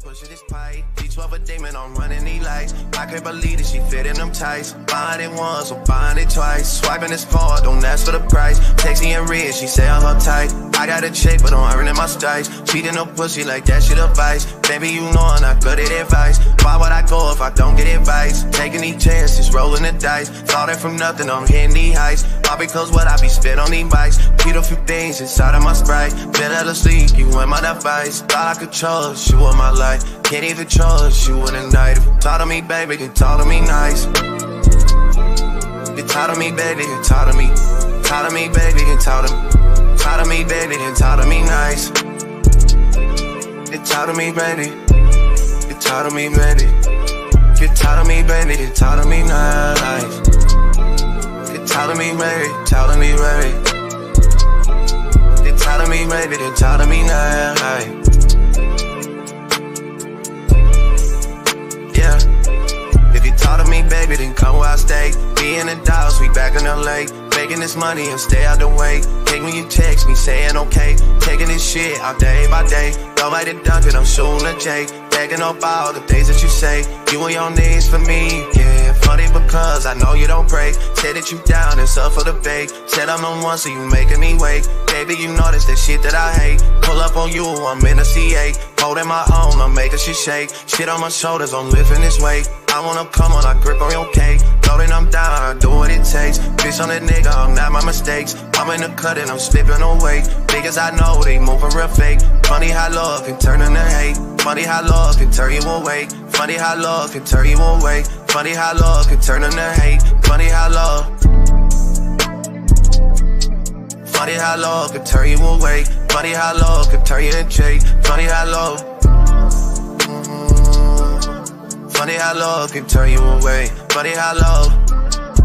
Pushing this pipe, D12 a demon, I'm running these lights. I can't believe that she fit in them tights. Buying it once, or buying it twice. Swiping this card, don't ask for the price. Texting and red, she say I'm her type. I got a check, but I'm earning my stripes. Cheating no pussy like that shit advice. Baby, you know I'm not good at advice. Why would I go if I don't get advice? Taking these chances, rolling the dice. Starting from nothing, I'm hitting these heights. All because what I be spit on these bikes. Keep a few things inside of my Sprite. Better to sleep, you in my device. Thought I could trust you with my life. Can't even trust you in the night. If you talk to me, baby, then talk to me nice. You talk to me, baby, then talk to me. Talk to me, baby, then talk to me. Talk to me, baby, then talk to me nice. You talk to me, baby. You talk to me, baby. You talk to me, baby, then talk to me nice. You talk to me, baby, talk to me, baby. You talk to me, baby, then talk to me nice. If you talk to me, baby, then come where I stay. Be in the Dallas, we back in LA. Making this money and stay out the way. Take when you text me, saying okay. Taking this shit out day by day. Go like the Duncan, I'm shooting a J. Backing up all the things that you say. You and your knees for me, yeah. Funny because I know you don't pray. Say that you down, it's up for the bake. Said I'm on one, so you making me wait. Baby, you know that's the shit that I hate. Pull up on you, I'm in a C8. Holding my own, I'm making shit shake. Shit on my shoulders, I'm lifting this weight. I wanna come on, I grip on your cake. Loading, I'm down, I do what it takes. Bitch on that nigga, I'm not my mistakes. I'm in the cut and I'm slipping away. Niggas I know, they moving real fake. Funny how love can turn into hate. Funny how love can turn you away. Funny how love can turn you away. Funny how love can turn into hate. Funny how love. Funny how love can turn you away. Funny how love can turn you into hate. Funny how love. Funny how love can turn you away. Funny how love.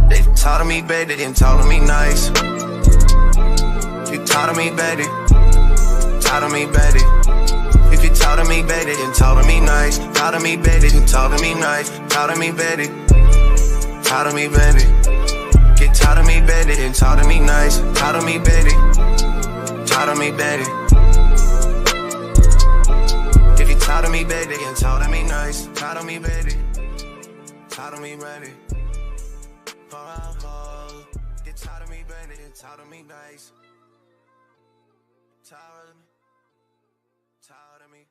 They talk to me, baby, they didn't talk to me nice. You talk to me, baby. Talk to me, baby. If you talk to me, baby, then talk to me nice. Talk to me, baby, then talk to me nice. Talk to me, baby. Talk to me, baby. Get tired of me, baby, then talk to me nice. Talk to me, baby. Talk to me, baby. If you talk to me, baby, then talk to me nice. Talk to me, baby. Talk to me, baby. Get tired of me, baby, then talk to me nice. Tired of me. Tired of me.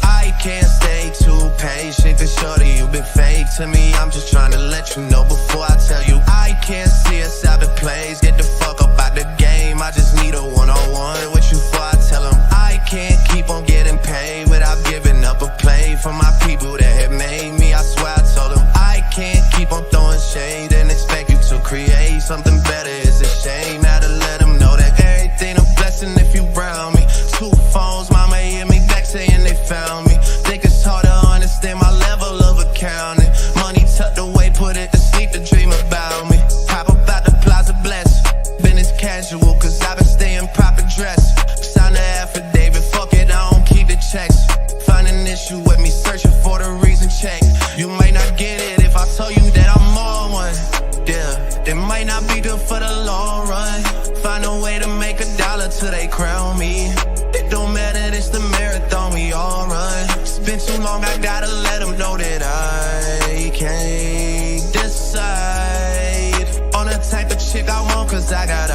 I can't stay too patient, cause shorty, you been fake to me. I'm just trying to let you know before I tell you. I can't see us out the plays, get the fuck up out the game. I just need a one-on-one with you before I tell them. I can't keep on getting paid without giving up a play for my people that have made me. I swear I told them I can't keep on throwing shade and expect you to create something better. It's a shame, had to let them know that everything a blessing if you round me. 2 phones, mama hear me back saying they found me. Think it's hard to understand my level of accounting. Money tucked away, put it to sleep to dream about me. Pop up out the plaza blessed. Business casual, cause I've been staying proper dressed. Sign the affidavit, fuck it, I don't keep the checks. Find an issue with me, searching for the reason check. You might not get it if I told you that I'm more one. Yeah, they might not be good for the long run. Find a way to make $1 till they crown me. It don't matter, it's the marathon we all run. It's been too long, I gotta let them know that I can't decide on the type of chick I want, cause I got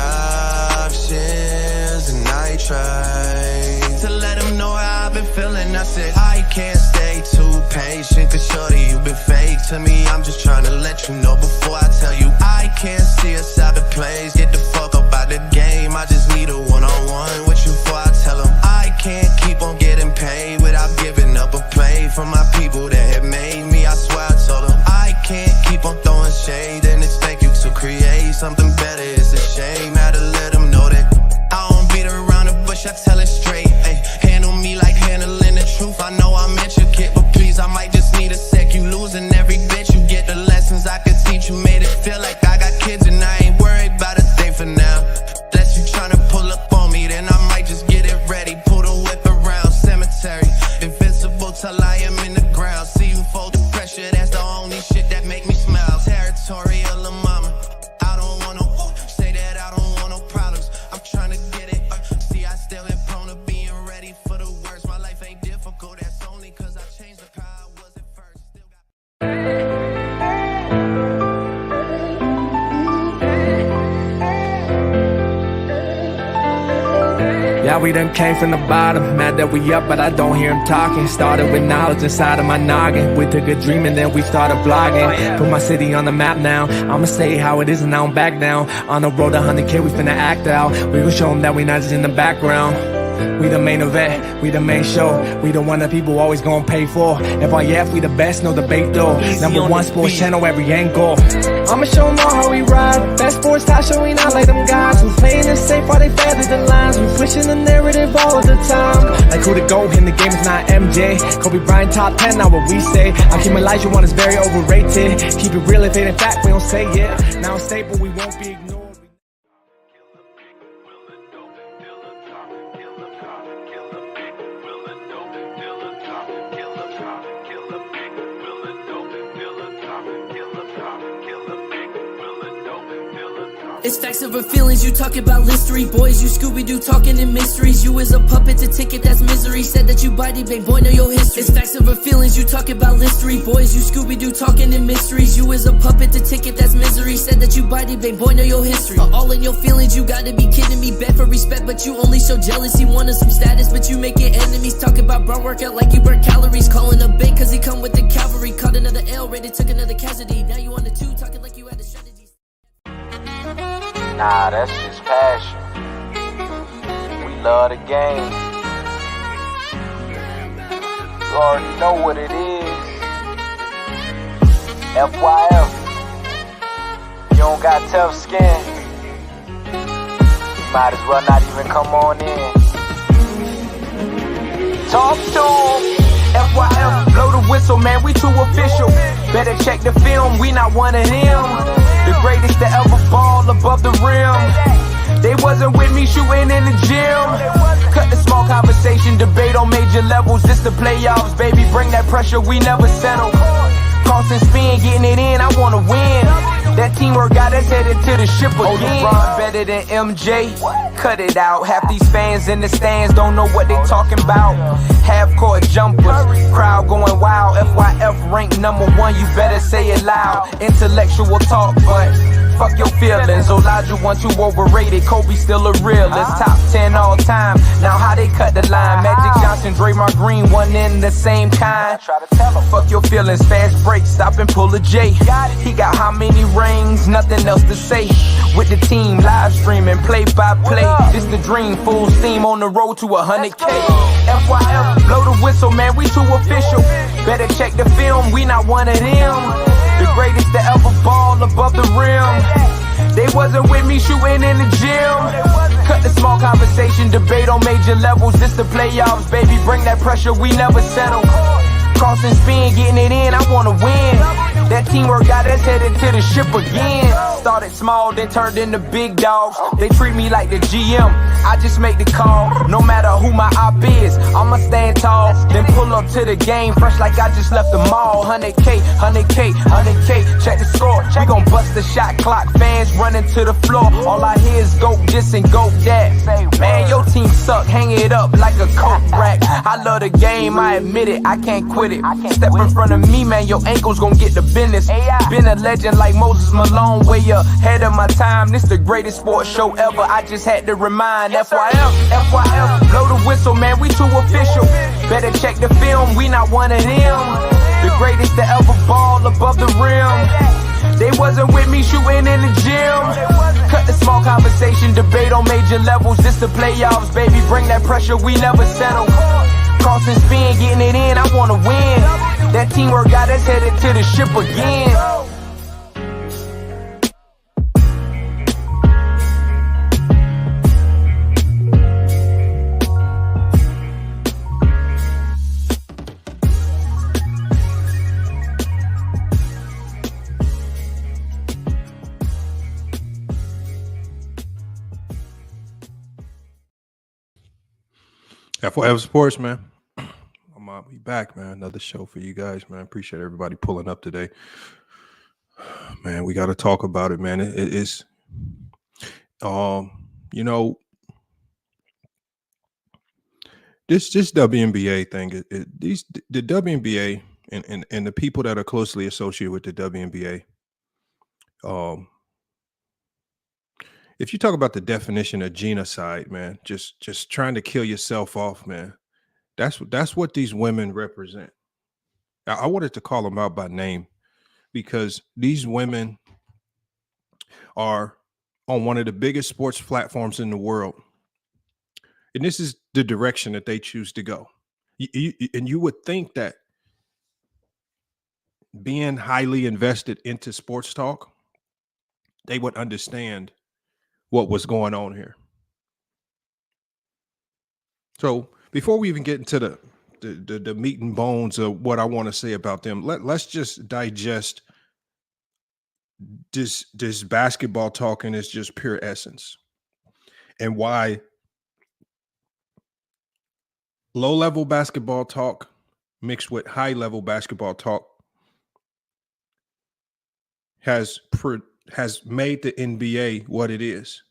options. And I try to let them know how I've been feeling. I said I can't stay too patient, cause shorty, you been fake to me. I'm just trying to let you know before I tell you. I can't see us out the plays, get the fuck up out the game. I just need a one-on-one with you before I tell them. I can't keep on getting paid without giving up a play for my people that have made me. I swear I told them I can't keep on throwing shade and expect you to create something better. It's a shame, had to let them know that I don't beat around the bush, I tell it straight. Ay, handle me like handling the truth. I know I'm intricate, but please, I might just need a sec. You losing every bit, you get the lessons I could teach. You made it feel like I got kids and I ain't worried about a thing for now. Unless you tryna pull up on me, then I might just get it ready. Pull the whip around cemetery. If invincible till I am in the ground. See you fold the pressure, that's the only shit that make me smile. Territorial of mama, I don't want no, say that I don't want no problems. I'm trying to get it, see I still am prone to being ready for the worst. My life ain't difficult, that's only cause I changed the car I was at first. Still got yeah, we done came from the bottom, mad that we up, but I don't hear him talking. Started with knowledge inside of my noggin. We took a dream and then we started blogging. Put my city on the map now, I'ma say how it is and I don't back down. On the road to 100K, we finna act out. We gon' show them that we not just in the background. We the main event, we the main show. We the one that people always gon' pay for. FYF, we the best, no debate though. Number one sports channel, every angle. I'ma show them all how we ride. Best sports talk show, we not like them guys. We playing it safe while they feather the lines. We pushing the narrative all of the time. Like who to go in the game is not MJ. Kobe Bryant top 10, not what we say. Akeem Olajuwon is very overrated. Keep it real, if it ain't fact, we don't say it. Now it's stable, we won't be ignored. It's facts over feelings, you talk about listery. Boys, you Scooby-Doo talking in mysteries. You is a puppet to ticket, that's misery. Said that you body bang, boy, know your history. It's facts over feelings, you talk about listery. Boys, you Scooby-Doo talking in mysteries. You is a puppet to ticket, that's misery. Said that you body bang, boy, know your history. All in your feelings, you gotta be kidding me. Bad for respect, but you only show jealousy. Wanted some status, but you making enemies. Talk about bro workout like you burn calories. Calling a bait cause he come with the cavalry. Caught another L, rated, took another casualty. Now you on the 2, talking like you had a strategy. Nah, that's just passion. We love the game. You already know what it is. FYF. You don't got tough skin. You might as well not even come on in. Talk to 'em. FYF, blow the whistle, man, we too official. Better check the film, we not one of them. The greatest to ever ball above the rim. They wasn't with me shooting in the gym. Cut the small conversation, debate on major levels. This the playoffs, baby, bring that pressure, we never settle. Cross and spin, getting it in, I wanna win. That teamwork got us headed to the ship again. Oh, LeBron better than MJ? Cut it out. Half these fans in the stands don't know what they talking about. Half-court jumpers, crowd going wild. FYF ranked #1, you better say it loud. Intellectual talk, but fuck your feelings. Olajuwon too overrated, Kobe still a realist. Top 10 all time, now how they cut the line. Magic Johnson, Draymond Green, one in the same kind. Fuck your feelings, fast break, stop and pull a J. He got how many rings, nothing else to say. With the team, live streaming, play by play. This the dream, full steam on the road to 100K. FYF, blow the whistle, man, we too official. Better check the film, we not one of them. The greatest to ever ball above the rim. They wasn't with me shooting in the gym. Cut the small conversation, debate on major levels. This the playoffs, baby, bring that pressure, we never settle. Cross and spin, getting it in, I wanna win. That teamwork got us headed to the ship again. Started small, then turned into big dogs. They treat me like the GM, I just make the call. No matter who my op is, I'ma stand tall. Then pull up to the game, fresh like I just left the mall. 100K, 100K, 100K, check the score. We gon' bust the shot clock, fans running to the floor. All I hear is go this and go that. Man, your team suck, hang it up like a coke rack. I love the game, I admit it, I can't quit it. Step in front of me, man, your ankles gon' get the business. Been a legend like Moses Malone, way ahead of my time. This the greatest sports show ever, I just had to remind. FYF, FYF, blow the whistle, man, we too official. Better check the film, we not one of them. The greatest to ever ball above the rim. They wasn't with me shooting in the gym. Cut the small conversation, debate on major levels. This the playoffs, baby, bring that pressure, we never settle. Cross and spin, getting it in, I wanna win. That teamwork got us headed to the ship again. FYF Sports, man. We We back, man. Another show for you guys, man. Appreciate everybody pulling up today. Man, we got to talk about it, man. It's you know, this WNBA thing. The WNBA and the people that are closely associated with the WNBA. If you talk about the definition of genocide, man, just trying to kill yourself off, man. That's what these women represent. I wanted to call them out by name because these women are on one of the biggest sports platforms in the world. And this is the direction that they choose to go. And you would think that being highly invested into sports talk, they would understand what was going on here. So before we even get into the meat and bones of what I want to say about them, let's just digest this basketball talk in its just pure essence and why low-level basketball talk mixed with high-level basketball talk has made the NBA what it is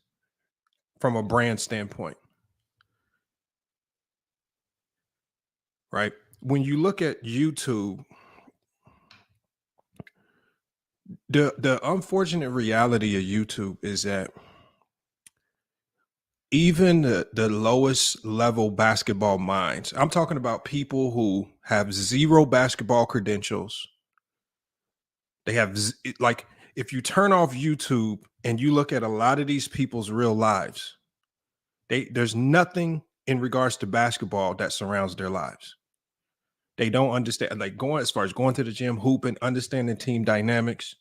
from a brand standpoint. Right? When you look at YouTube, the unfortunate reality of YouTube is that even the lowest level basketball minds, I'm talking about people who have zero basketball credentials. They have like, if you turn off YouTube and you look at a lot of these people's real lives, there's nothing in regards to basketball that surrounds their lives. They don't understand, like as far as going to the gym, hooping, understanding team dynamics,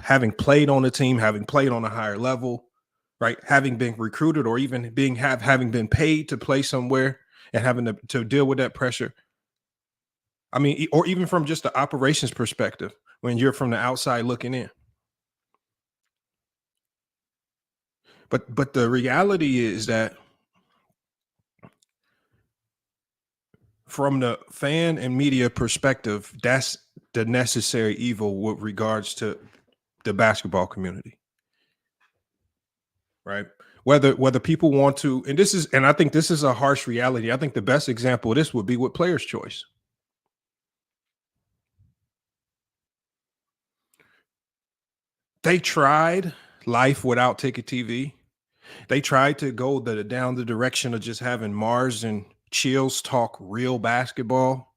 having played on a team, having played on a higher level, right? Having been recruited or even having been paid to play somewhere and having to deal with that pressure. I mean, or even from just the operations perspective, when you're from the outside looking in. But the reality is that from the fan and media perspective, that's the necessary evil with regards to the basketball community. Right? Whether people want to, and I think this is a harsh reality. I think the best example of this would be with Player's Choice. They tried life without ticket TV. They tried to go down the direction of just having Mars and Chills talk real basketball.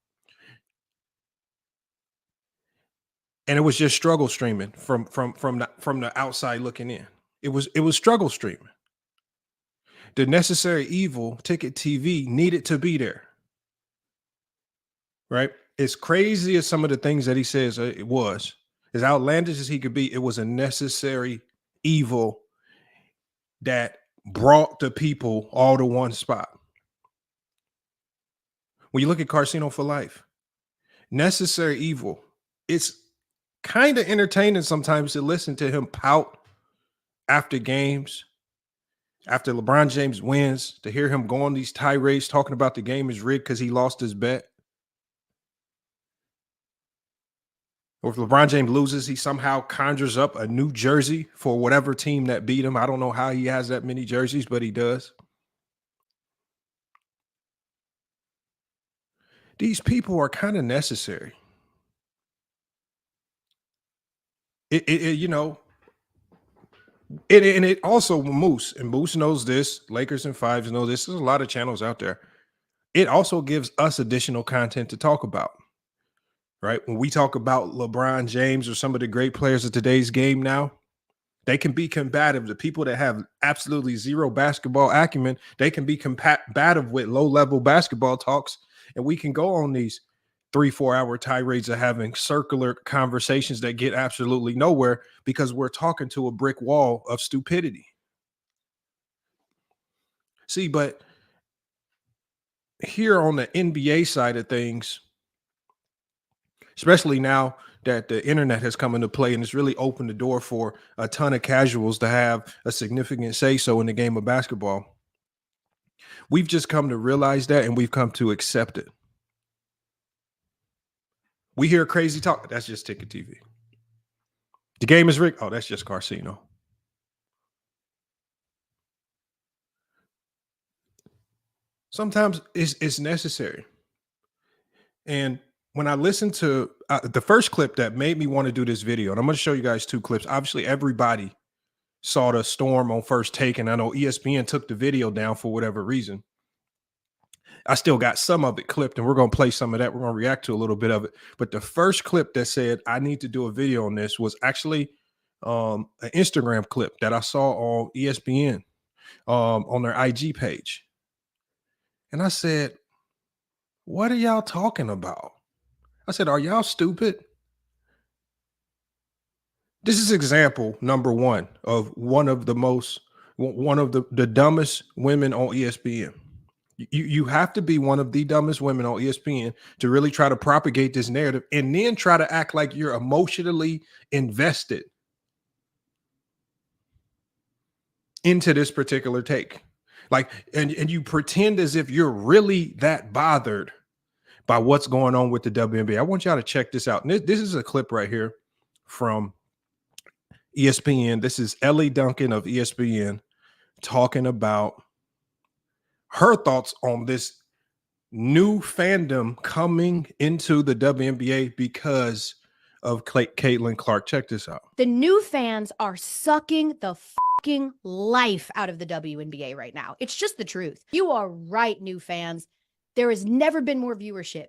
And it was just struggle streaming from the outside looking in. It was struggle streaming. The necessary evil, ticket TV, needed to be there. Right? As crazy as some of the things that he says it was, as outlandish as he could be, it was a necessary evil that brought the people all to one spot. When you look at Casino for Life, necessary evil, it's kind of entertaining sometimes to listen to him pout after games, after LeBron James wins, to hear him go on these tirades talking about the game is rigged because he lost his bet. Or if LeBron James loses, he somehow conjures up a new jersey for whatever team that beat him. I don't know how he has that many jerseys, but he does. These people are kind of necessary. And it also, Moose knows this, Lakers and Fives know this. There's a lot of channels out there. It also gives us additional content to talk about. Right? When we talk about LeBron James or some of the great players of today's game now, they can be combative. The people that have absolutely zero basketball acumen, they can be combative with low-level basketball talks, and we can go on these 3-4 hour tirades of having circular conversations that get absolutely nowhere because we're talking to a brick wall of stupidity. See, but here on the NBA side of things, especially now that the internet has come into play and it's really opened the door for a ton of casuals to have a significant say-so in the game of basketball. We've just come to realize that, and we've come to accept it. We hear crazy talk. That's just Ticket TV. The game is rigged. Oh, that's just Casino. Sometimes it's necessary. And when I listened to the first clip that made me want to do this video, and I'm going to show you guys 2 clips. Obviously, everybody saw the storm on First Take, and I know ESPN took the video down for whatever reason. I still got some of it clipped, and we're going to play some of that. We're going to react to a little bit of it. But the first clip that said I need to do a video on this was actually an Instagram clip that I saw on ESPN on their IG page. And I said, what are y'all talking about? I said, are y'all stupid? This is example number 1 of one of the dumbest women on ESPN. You have to be one of the dumbest women on ESPN to really try to propagate this narrative and then try to act like you're emotionally invested into this particular take. Like, and you pretend as if you're really that bothered by what's going on with the WNBA. I want y'all to check this out. And this is a clip right here from ESPN. This is Elle Duncan of ESPN talking about her thoughts on this new fandom coming into the WNBA because of Caitlin Clark. Check this out. The new fans are sucking the fucking life out of the WNBA right now. It's just the truth. You are right, new fans. There has never been more viewership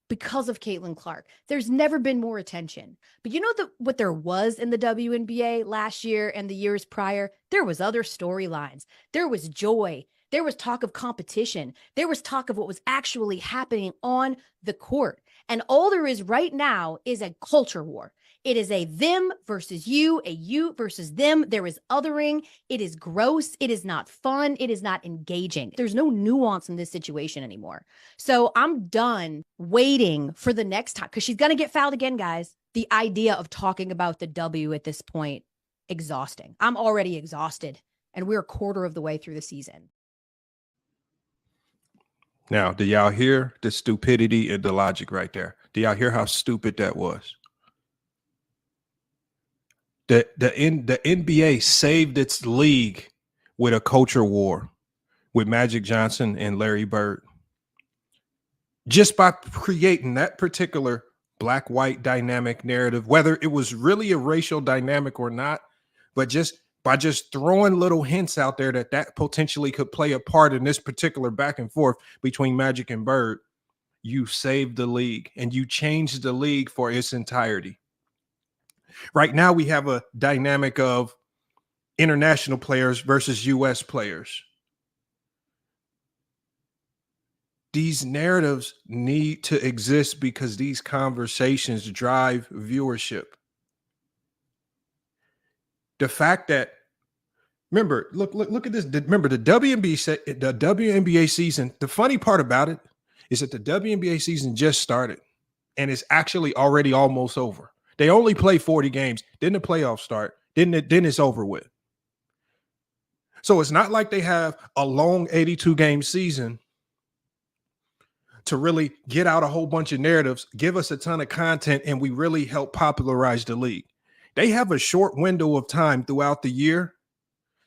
because of Caitlin Clark. There's never been more attention. But you know what there was in the WNBA last year and the years prior? There was other storylines. There was joy. There was talk of competition. There was talk of what was actually happening on the court. And all there is right now is a culture war. It is a them versus you, a you versus them. There is othering. It is gross. It is not fun. It is not engaging. There's no nuance in this situation anymore. So I'm done waiting for the next time because she's going to get fouled again, guys. The idea of talking about the W at this point, exhausting. I'm already exhausted, and we're a quarter of the way through the season. Now, do y'all hear the stupidity and the logic right there? Do y'all hear how stupid that was? The NBA saved its league with a culture war with Magic Johnson and Larry Bird. Just by creating that particular black-white dynamic narrative, whether it was really a racial dynamic or not, but just by just throwing little hints out there that potentially could play a part in this particular back and forth between Magic and Bird, you saved the league and you changed the league for its entirety. Right now, we have a dynamic of international players versus U.S. players. These narratives need to exist because these conversations drive viewership. The fact that, remember, look at this. Remember, the WNBA season, the funny part about it is that the WNBA season just started and it's actually already almost over. They only play 40 games. Then the playoffs start. Then it's over with. So it's not like they have a long 82-game season to really get out a whole bunch of narratives, give us a ton of content, and we really help popularize the league. They have a short window of time throughout the year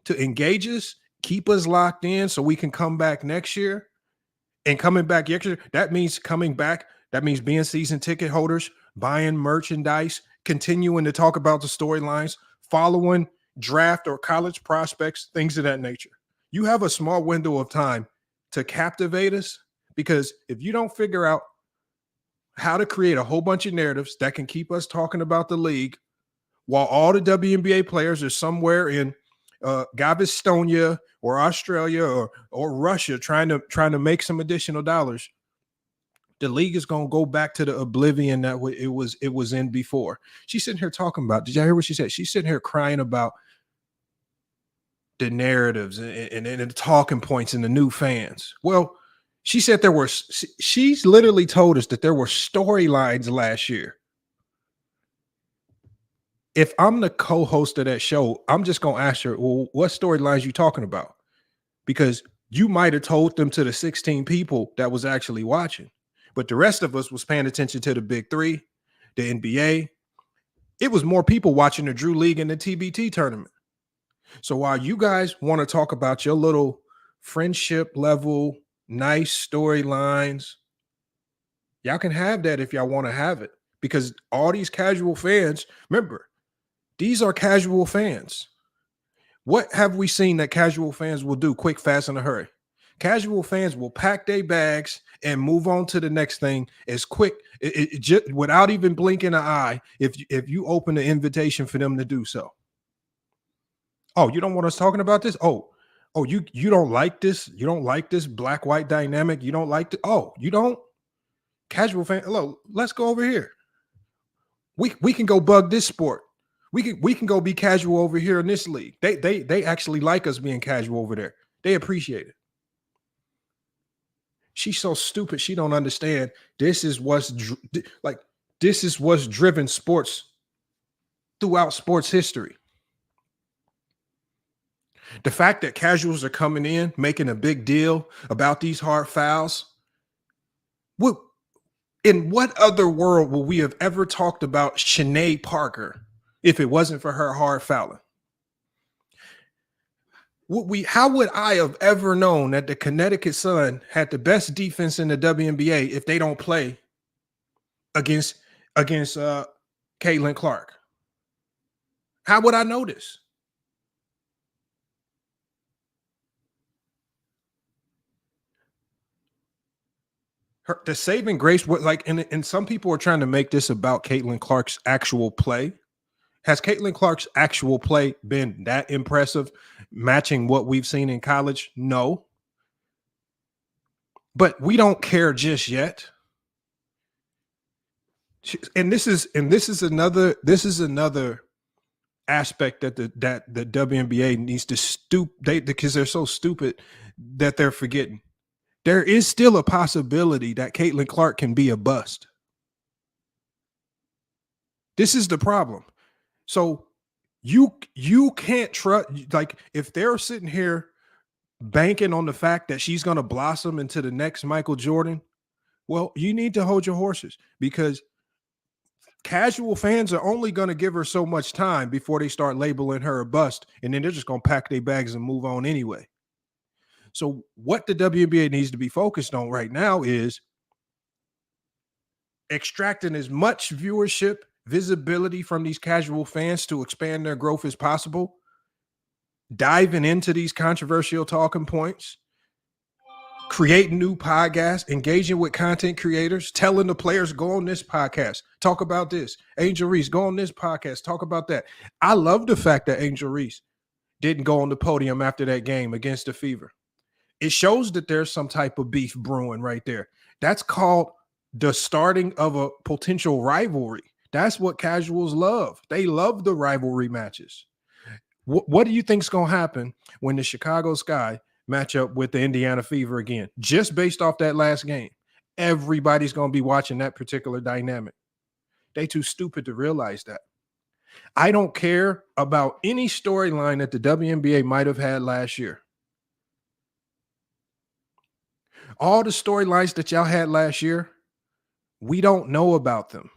to engage us, keep us locked in so we can come back next year. And coming back next year, that means coming back. That means being season ticket holders, buying merchandise, continuing to talk about the storylines, following draft or college prospects, things of that nature. You have a small window of time to captivate us, because if you don't figure out how to create a whole bunch of narratives that can keep us talking about the league while all the WNBA players are somewhere in Estonia or Australia or Russia trying to make some additional dollars, the league is going to go back to the oblivion that it was in before. She's sitting here talking about, did y'all hear what she said? She's sitting here crying about the narratives and the talking points and the new fans. Well, she said she's literally told us that there were storylines last year. If I'm the co-host of that show, I'm just going to ask her, well, what storylines you talking about? Because you might have told them to the 16 people that was actually watching. But the rest of us was paying attention to the big three, the NBA. It was more people watching the Drew League and the TBT tournament. So while you guys want to talk about your little friendship level, nice storylines, y'all can have that if y'all want to have it. Because all these casual fans, remember, these are casual fans. What have we seen that casual fans will do quick, fast, in a hurry? Casual fans will pack their bags and move on to the next thing as quick, just without even blinking an eye, if you open the invitation for them to do so. Oh, you don't want us talking about this? Oh, you don't like this? You don't like this black-white dynamic? You don't like oh, you don't? Casual fan, hello, let's go over here. We can go bug this sport. We can go be casual over here in this league. They actually like us being casual over there. They appreciate it. She's so stupid. She don't understand. This is what's driven sports throughout sports history. The fact that casuals are coming in, making a big deal about these hard fouls. In what other world would we have ever talked about Sinead Parker if it wasn't for her hard fouling? How would I have ever known that the Connecticut Sun had the best defense in the WNBA if they don't play against Caitlin Clark? How would I know this? The saving grace, and some people are trying to make this about Caitlin Clark's actual play. Has Caitlin Clark's actual play been that impressive, matching what we've seen in college? No. But we don't care just yet. And this is another aspect that the WNBA needs to stoop, because they're so stupid that they're forgetting. There is still a possibility that Caitlin Clark can be a bust. This is the problem. So you can't trust, if they're sitting here banking on the fact that she's going to blossom into the next Michael Jordan, well, you need to hold your horses, because casual fans are only going to give her so much time before they start labeling her a bust, and then they're just going to pack their bags and move on anyway. So what the WNBA needs to be focused on right now is extracting as much viewership, visibility from these casual fans to expand their growth as possible, diving into these controversial talking points, creating new podcasts, engaging with content creators, telling the players, go on this podcast, talk about this. Angel Reese, go on this podcast, talk about that. I love the fact that Angel Reese didn't go on the podium after that game against the Fever. It shows that there's some type of beef brewing right there. That's called the starting of a potential rivalry. That's what casuals love. They love the rivalry matches. What do you think is going to happen when the Chicago Sky match up with the Indiana Fever again? Just based off that last game, everybody's going to be watching that particular dynamic. They too stupid to realize that. I don't care about any storyline that the WNBA might have had last year. All the storylines that y'all had last year, we don't know about them.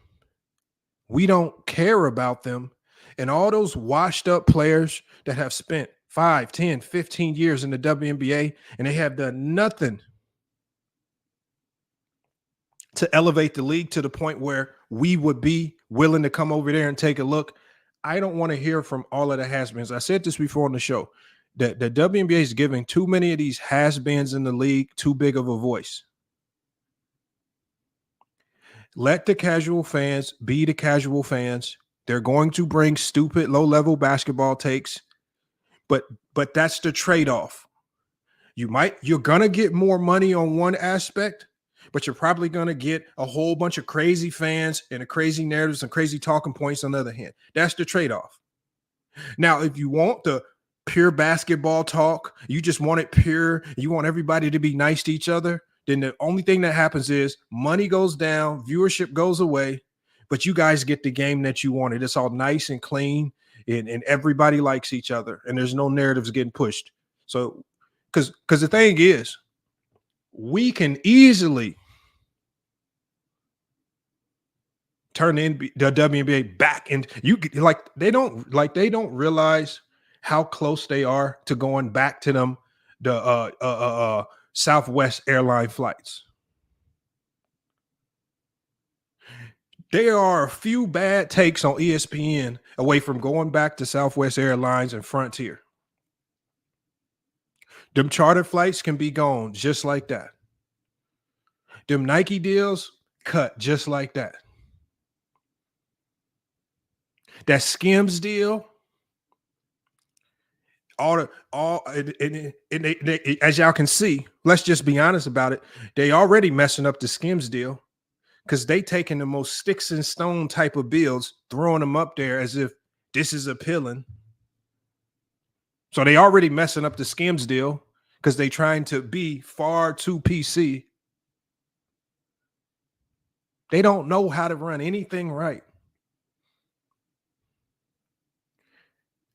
We don't care about them. And all those washed up players that have spent 5, 10, 15 years in the WNBA, and they have done nothing to elevate the league to the point where we would be willing to come over there and take a look. I don't want to hear from all of the has-beens. I said this before on the show. The WNBA is giving too many of these has-beens in the league too big of a voice. Let the casual fans be the casual fans. They're going to bring stupid low-level basketball takes, but that's the trade-off. You're gonna get more money on one aspect, but you're probably gonna get a whole bunch of crazy fans and crazy narratives and crazy talking points on the other hand. That's the trade-off. Now, if you want the pure basketball talk, you just want it pure, you want everybody to be nice to each other, then the only thing that happens is money goes down, viewership goes away, but you guys get the game that you wanted. It's all nice and clean, and everybody likes each other, and there's no narratives getting pushed. So, because the thing is, we can easily turn the WNBA back, and they don't realize how close they are to going back to them the Southwest airline flights. There are a few bad takes on ESPN away from going back to Southwest Airlines and Frontier. Them charter flights can be gone just like that. Them Nike deals cut just like that. That Skims deal, as y'all can see, let's just be honest about it. They already messing up the Skims deal because they taking the most sticks and stone type of bills, throwing them up there as if this is appealing. So they already messing up the Skims deal because they trying to be far too PC. They don't know how to run anything right.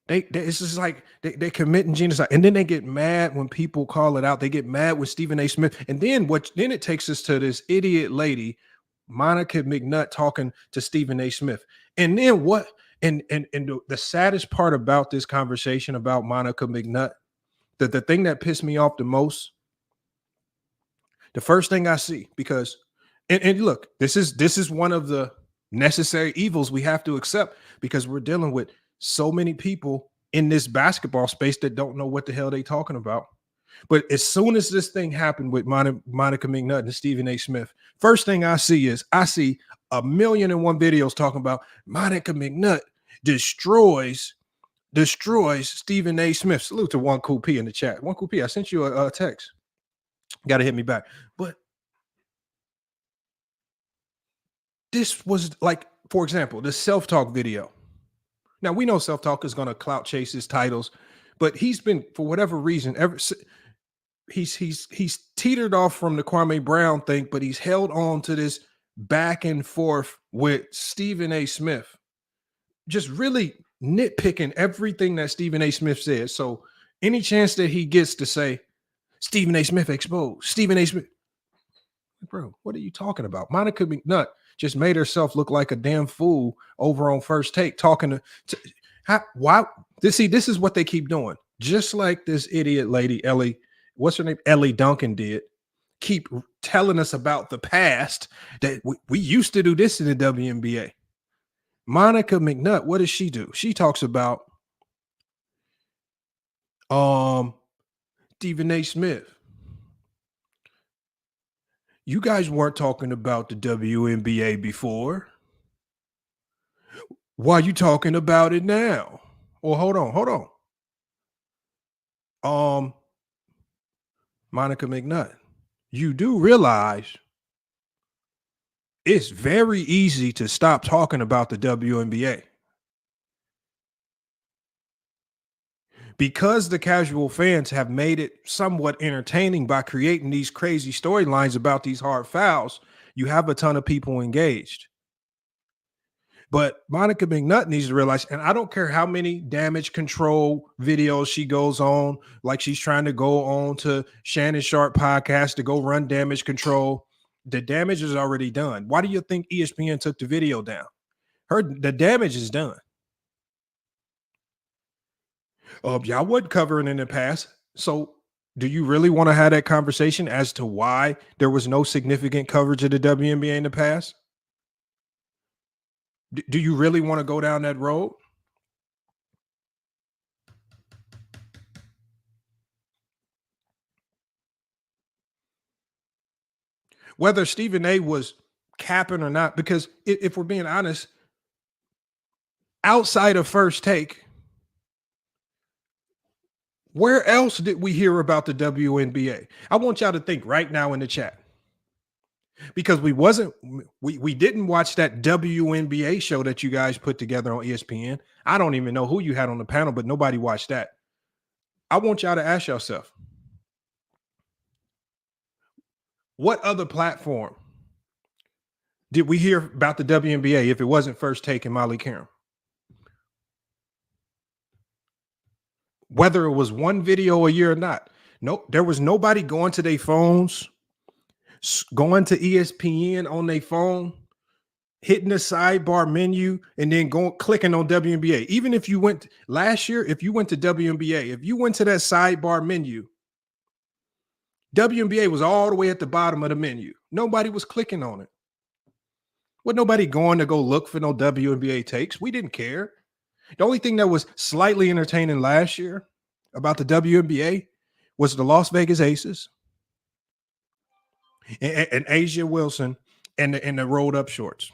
It's just like they committing genocide, and then they get mad when people call it out. They get mad with Stephen A. Smith, and then it takes us to this idiot lady, Monica McNutt, talking to Stephen A. Smith, and then what? And the saddest part about this conversation about Monica McNutt, the thing that pissed me off the most, the first thing I see, because and look, this is one of the necessary evils we have to accept because we're dealing with so many people in this basketball space that don't know what the hell they talking about. But as soon as this thing happened with Monica McNutt and Stephen A. Smith, first thing I see 1,000,001 videos talking about Monica McNutt destroys Stephen A. Smith. Salute to One Cool P in the chat. One Cool P, I sent you a text. Got to hit me back. But this was like, for example, the self-talk video. Now, we know self-talk is going to clout chase his titles, but he's been, for whatever reason, he's teetered off from the Kwame Brown thing, but he's held on to this back and forth with Stephen A. Smith, just really nitpicking everything that Stephen A. Smith says. So any chance that he gets to say, Stephen A. Smith exposed, Stephen A. Smith, bro, what are you talking about? Monica McNutt just made herself look like a damn fool over on First Take, talking this is what they keep doing. Just like this idiot lady, what's her name? Elle Duncan did. Keep telling us about the past that we used to do this in the WNBA. Monica McNutt, what does she do? She talks about Stephen A. Smith. You guys weren't talking about the WNBA before. Why are you talking about it now? Well, hold on. Monica McNutt, you do realize it's very easy to stop talking about the WNBA. Because the casual fans have made it somewhat entertaining by creating these crazy storylines about these hard fouls, you have a ton of people engaged. But Monica McNutt needs to realize, and I don't care how many damage control videos she goes on, like she's trying to go on to Shannon Sharp podcast to go run damage control. The damage is already done. Why do you think ESPN took the video down? The damage is done. Y'all wasn't covering in the past. So do you really want to have that conversation as to why there was no significant coverage of the WNBA in the past? Do you really want to go down that road? Whether Stephen A. was capping or not, because if we're being honest, outside of First Take, where else did we hear about the WNBA? I want y'all to think right now in the chat. Because we didn't watch that WNBA show that you guys put together on ESPN. I don't even know who you had on the panel, but nobody watched that. I want y'all to ask yourself, what other platform did we hear about the WNBA if it wasn't First Take and Molly Karam? Whether it was one video a year or not. Nope, there was nobody going to their phones, going to ESPN on their phone, hitting the sidebar menu and then clicking on WNBA. Even if you went last year, if you went to WNBA, if you went to that sidebar menu, WNBA was all the way at the bottom of the menu. Nobody was clicking on it. Was nobody going to go look for no WNBA takes? We didn't care. The only thing that was slightly entertaining last year about the WNBA was the Las Vegas Aces and Asia Wilson and the rolled up shorts.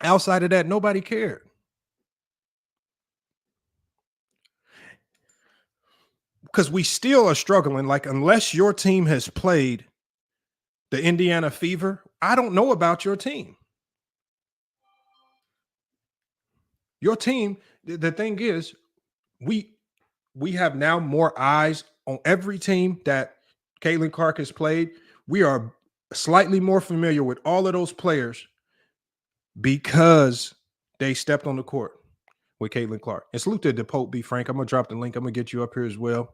Outside of that, nobody cared. Because we still are struggling. Like, unless your team has played the Indiana Fever, I don't know about your team. Your team, the thing is, we have now more eyes on every team that Caitlin Clark has played. We are slightly more familiar with all of those players because they stepped on the court with Caitlin Clark. And salute to Pope B. Frank. I'm going to drop the link. I'm going to get you up here as well.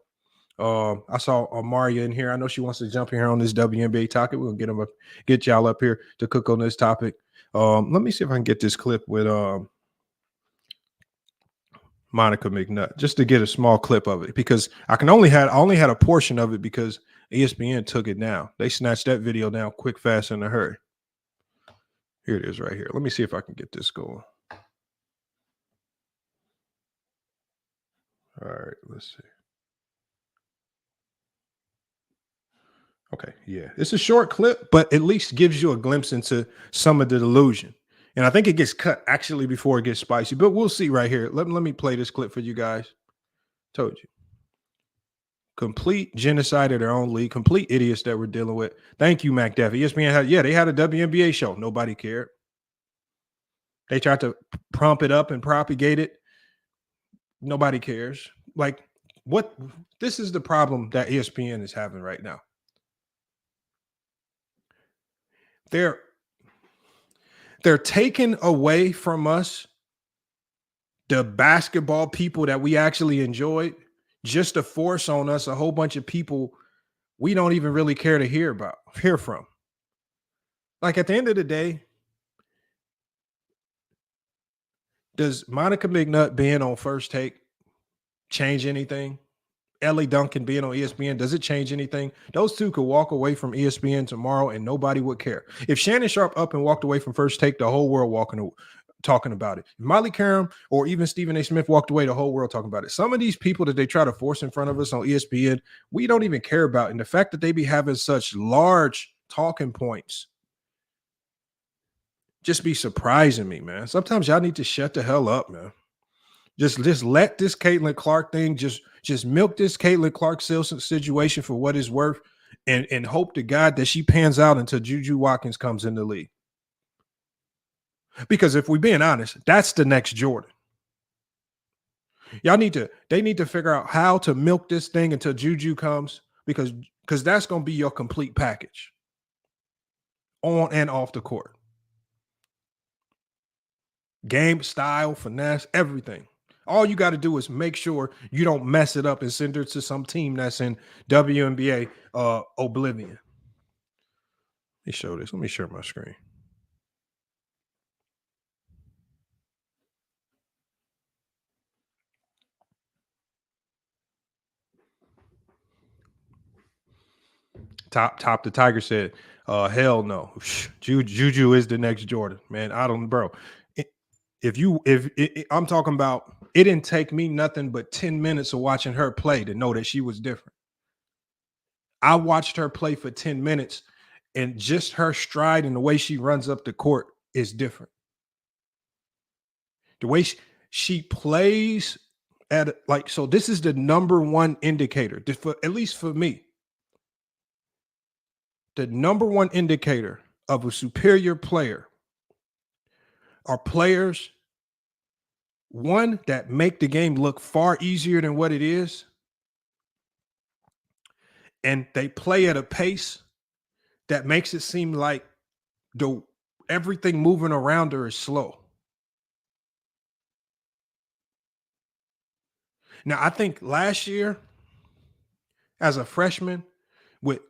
I saw Maria in here. I know she wants to jump in here on this WNBA topic. We'll get y'all up here to cook on this topic. Let me see if I can get this clip with Monica McNutt, just to get a small clip of it, because I only had a portion of it because ESPN took it down. They snatched that video down quick, fast, in a hurry. Here it is right here. Let me see if I can get this going. All right, let's see. Okay, yeah. It's a short clip, but at least gives you a glimpse into some of the delusion. And I think it gets cut actually before it gets spicy, but we'll see right here. Let me play this clip for you guys. Told you. Complete genocide of their own league, complete idiots that we're dealing with. Thank you, Mac Daffy. ESPN they had a WNBA show. Nobody cared. They tried to prompt it up and propagate it. Nobody cares. Like, what? This is the problem that ESPN is having right now. They're taking away from us the basketball people that we actually enjoyed, just to force on us a whole bunch of people we don't even really care to hear from. Like, at the end of the day, does Monica McNutt being on First Take change anything? Elle Duncan being on ESPN, does it change anything? Those two could walk away from ESPN tomorrow and nobody would care. If Shannon Sharp up and walked away from First Take, the whole world talking about it. If Molly Karam or even Stephen A. Smith walked away, the whole world talking about it. Some of these people that they try to force in front of us on ESPN, we don't even care about. And the fact that they be having such large talking points just be surprising me, man. Sometimes y'all need to shut the hell up, man. Just let this Caitlin Clark thing, just milk this Caitlin Clark situation for what it's worth, and hope to God that she pans out until Juju Watkins comes in the league. Because if we're being honest, that's the next Jordan. They need to figure out how to milk this thing until Juju comes, because that's going to be your complete package on and off the court. Game, style, finesse, everything. All you got to do is make sure you don't mess it up and send her to some team that's in WNBA oblivion. Let me show this. Let me share my screen. Top the Tiger said, hell no. Juju is the next Jordan, man. I'm talking about, it didn't take me nothing but 10 minutes of watching her play to know that she was different. I watched her play for 10 minutes, and just her stride and the way she runs up the court is different. The way she plays so this is the number one indicator, at least for me. The number one indicator of a superior player are players, one, that make the game look far easier than what it is, and they play at a pace that makes it seem like everything moving around her is slow. Now, I think last year, as a freshman with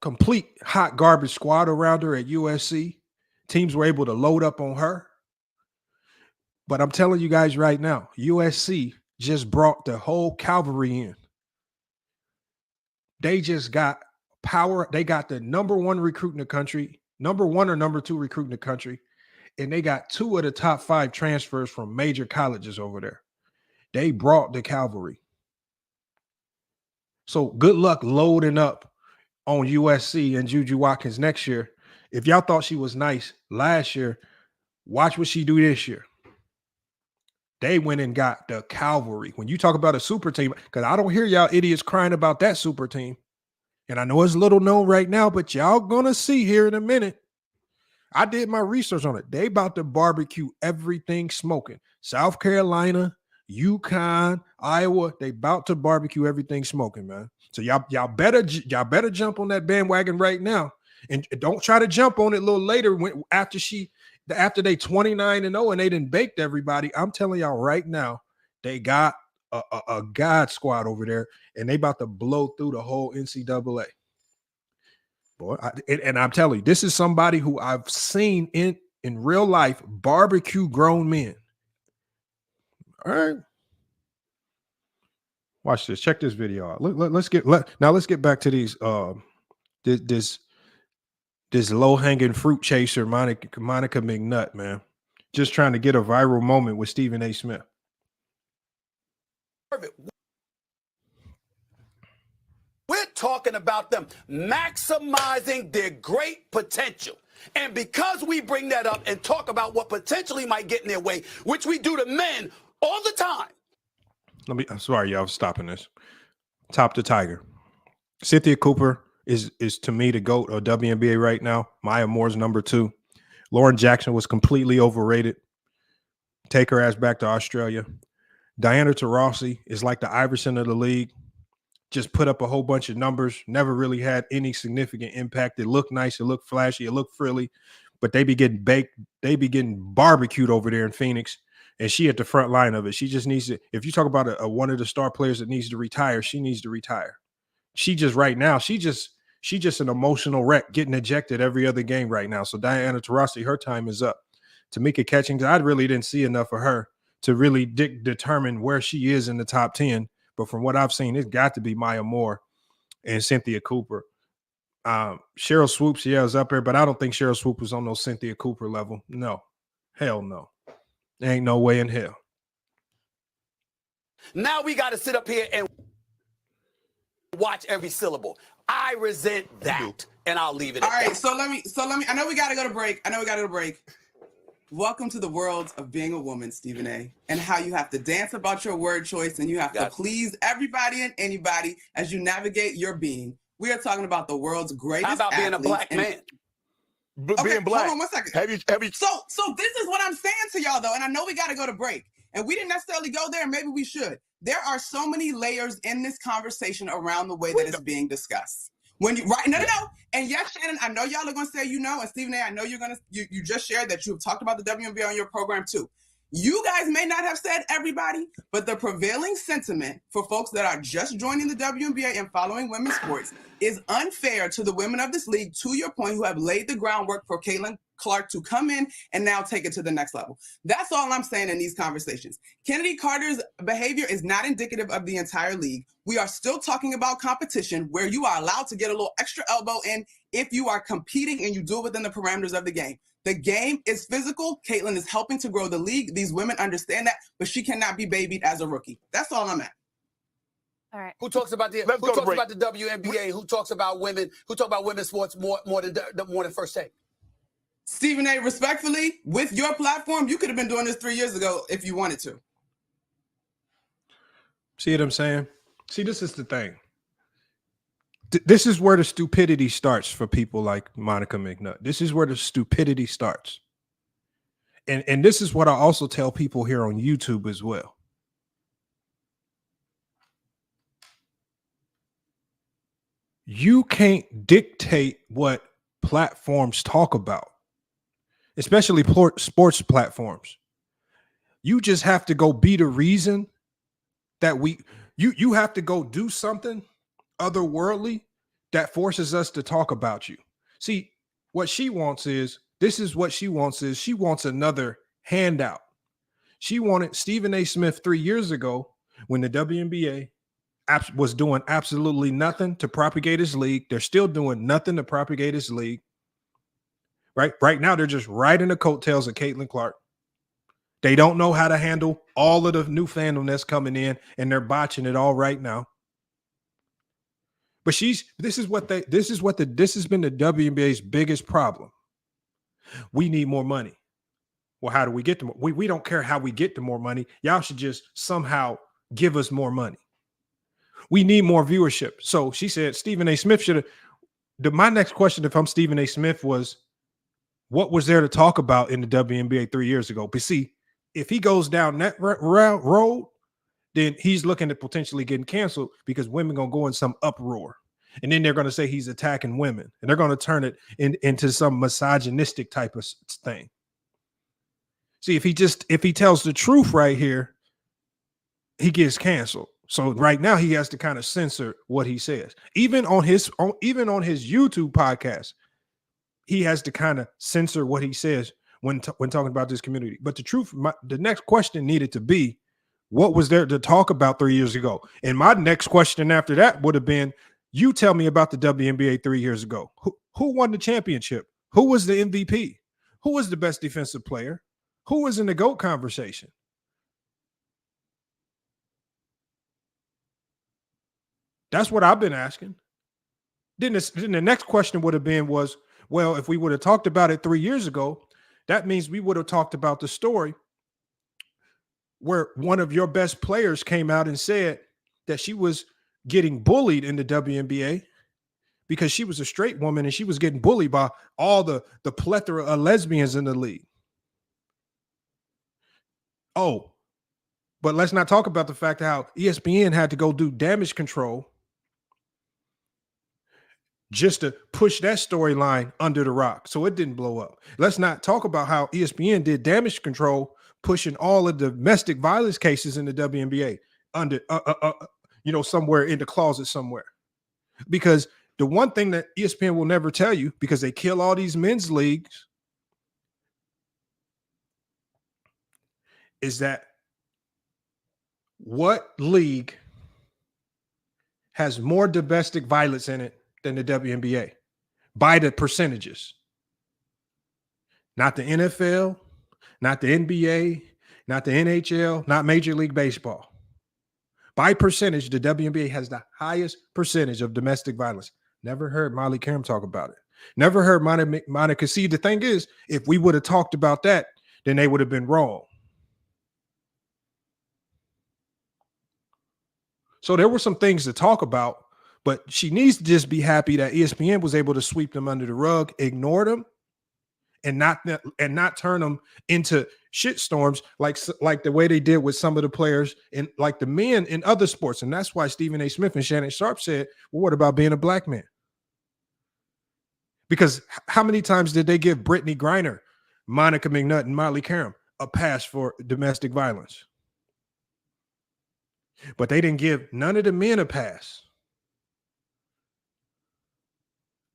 complete hot garbage squad around her at USC, Teams were able to load up on her. But I'm telling you guys right now, USC just brought the whole cavalry in. They just got power. They got the number one recruit in the country, number one or number two recruit in the country, and they got 2 of the top 5 transfers from major colleges over there. They brought the cavalry. So good luck loading up on USC and Juju Watkins next year. If y'all thought she was nice last year, watch what she do this year. They went and got the cavalry. When you talk about a super team, because I don't hear y'all idiots crying about that super team. And I know it's little known right now, but y'all gonna see here in a minute. I did my research on it. They about to barbecue everything smoking. South Carolina, UConn, Iowa, they about to barbecue everything smoking, man. So y'all better jump on that bandwagon right now. And don't try to jump on it a little later after they 29-0 and they done baked everybody. I'm telling y'all right now, they got a God squad over there, and they about to blow through the whole NCAA. Boy, and I'm telling you, this is somebody who I've seen in real life barbecue grown men. All right. Watch this. Check this video out. Let's get back to these this low-hanging fruit chaser, Monica McNutt, man. Just trying to get a viral moment with Stephen A. Smith. We're talking about them maximizing their great potential. And because we bring that up and talk about what potentially might get in their way, which we do to men all the time. I'm sorry, y'all, stopping this. Top the Tiger. Cynthia Cooper is to me the GOAT of WNBA right now. Maya Moore's number 2. Lauren Jackson was completely overrated. Take her ass back to Australia. Diana Taurasi is like the Iverson of the league. Just put up a whole bunch of numbers. Never really had any significant impact. It looked nice. It looked flashy. It looked frilly. But they be getting baked. They be getting barbecued over there in Phoenix. And she at the front line of it. She just needs to, if you talk about one of the star players that needs to retire, she needs to retire. She just right now, she just an emotional wreck getting ejected every other game right now. So Diana Taurasi, her time is up. Tamika Catchings, I really didn't see enough of her to really determine where she is in the top 10. But from what I've seen, it's got to be Maya Moore and Cynthia Cooper. Cheryl Swoops, yeah, is up there, but I don't think Cheryl Swoops was on no Cynthia Cooper level. No. Hell no. Ain't no way in hell. Now we got to sit up here and watch every syllable. I resent that, and I'll leave it at that. All right, so let me. I know we got to go to break. Welcome to the world of being a woman, Stephen A., and how you have to dance about your word choice and you have to please everybody and anybody as you navigate your being. We are talking about the world's greatest. How about being a black man? Being black. Hold on 1 second. Have you? So this is what I'm saying to y'all, though, and I know we got to go to break, and we didn't necessarily go there, and maybe we should. There are so many layers in this conversation around the way that it's being discussed. When you no. And yes, Shannon, I know y'all are gonna say and Stephen A., I know you just shared that you have talked about the WNBA on your program too. You guys may not have said everybody, but the prevailing sentiment for folks that are just joining the WNBA and following women's sports is unfair to the women of this league, to your point, who have laid the groundwork for Caitlin Clark to come in and now take it to the next level. That's all I'm saying in these conversations. Kennedy Carter's behavior is not indicative of the entire league. We are still talking about competition where you are allowed to get a little extra elbow in if you are competing and you do it within the parameters of the game. The game is physical. Caitlin is helping to grow the league. These women understand that, but she cannot be babied as a rookie. That's all I'm at. All right. Who talks about the WNBA? Who talks about women? Who talk about women's sports more than First Take? Stephen A., respectfully, with your platform, you could have been doing this 3 years ago if you wanted to. See what I'm saying? See, this is the thing. This is where the stupidity starts for people like Monica McNutt. This is where the stupidity starts. And this is what I also tell people here on YouTube as well. You can't dictate what platforms talk about, especially sports platforms. You just have to go be the reason that you have to go do something otherworldly that forces us to talk about you. See, what she wants is This is what she wants is she wants another handout. She wanted Stephen A. Smith 3 years ago when the WNBA was doing absolutely nothing to propagate his league. They're still doing nothing to propagate his league. Right now, they're just riding the coattails of Caitlin Clark. They don't know how to handle all of the new fandom that's coming in, and they're botching it all right now. But this has been the WNBA's biggest problem. We need more money. Well, how do we get to more? We don't care how we get to more money. Y'all should just somehow give us more money. We need more viewership. So she said Stephen A. Smith should have. My next question, if I'm Stephen A. Smith, was what was there to talk about in the WNBA 3 years ago? But see, if he goes down that road, then he's looking at potentially getting canceled because women going to go in some uproar. And then they're going to say he's attacking women. And they're going to turn it into some misogynistic type of thing. See, if he tells the truth right here, he gets canceled. So right now he has to kind of censor what he says. Even on his YouTube podcast, he has to kind of censor what he says when talking about this community. But the truth, the next question needed to be, what was there to talk about 3 years ago? And my next question after that would have been, you tell me about the WNBA 3 years ago. Who won the championship? Who was the MVP? Who was the best defensive player? Who was in the GOAT conversation? That's what I've been asking. Then the next question would have been was, well, if we would have talked about it 3 years ago, that means we would have talked about the story where one of your best players came out and said that she was getting bullied in the WNBA because she was a straight woman and she was getting bullied by all the plethora of lesbians in the league. Oh, but let's not talk about the fact how ESPN had to go do damage control just to push that storyline under the rock so it didn't blow up. Let's not talk about how ESPN did damage control pushing all of the domestic violence cases in the WNBA under somewhere in the closet somewhere. Because the one thing that ESPN will never tell you, because they kill all these men's leagues, is that what league has more domestic violence in it than the WNBA by the percentages? Not the NFL, not the NBA, not the NHL, not Major League Baseball. By percentage, the WNBA has the highest percentage of domestic violence. Never heard Molly Karam talk about it. Never heard Monica. See, the thing is, if we would have talked about that, then they would have been wrong. So there were some things to talk about, but she needs to just be happy that ESPN was able to sweep them under the rug, ignore them, and not turn them into shitstorms like the way they did with some of the players and like the men in other sports. And that's why Stephen A. Smith and Shannon Sharp said, well, what about being a black man? Because how many times did they give Brittany Griner, Monica McNutt, and Molly Karam a pass for domestic violence? But they didn't give none of the men a pass.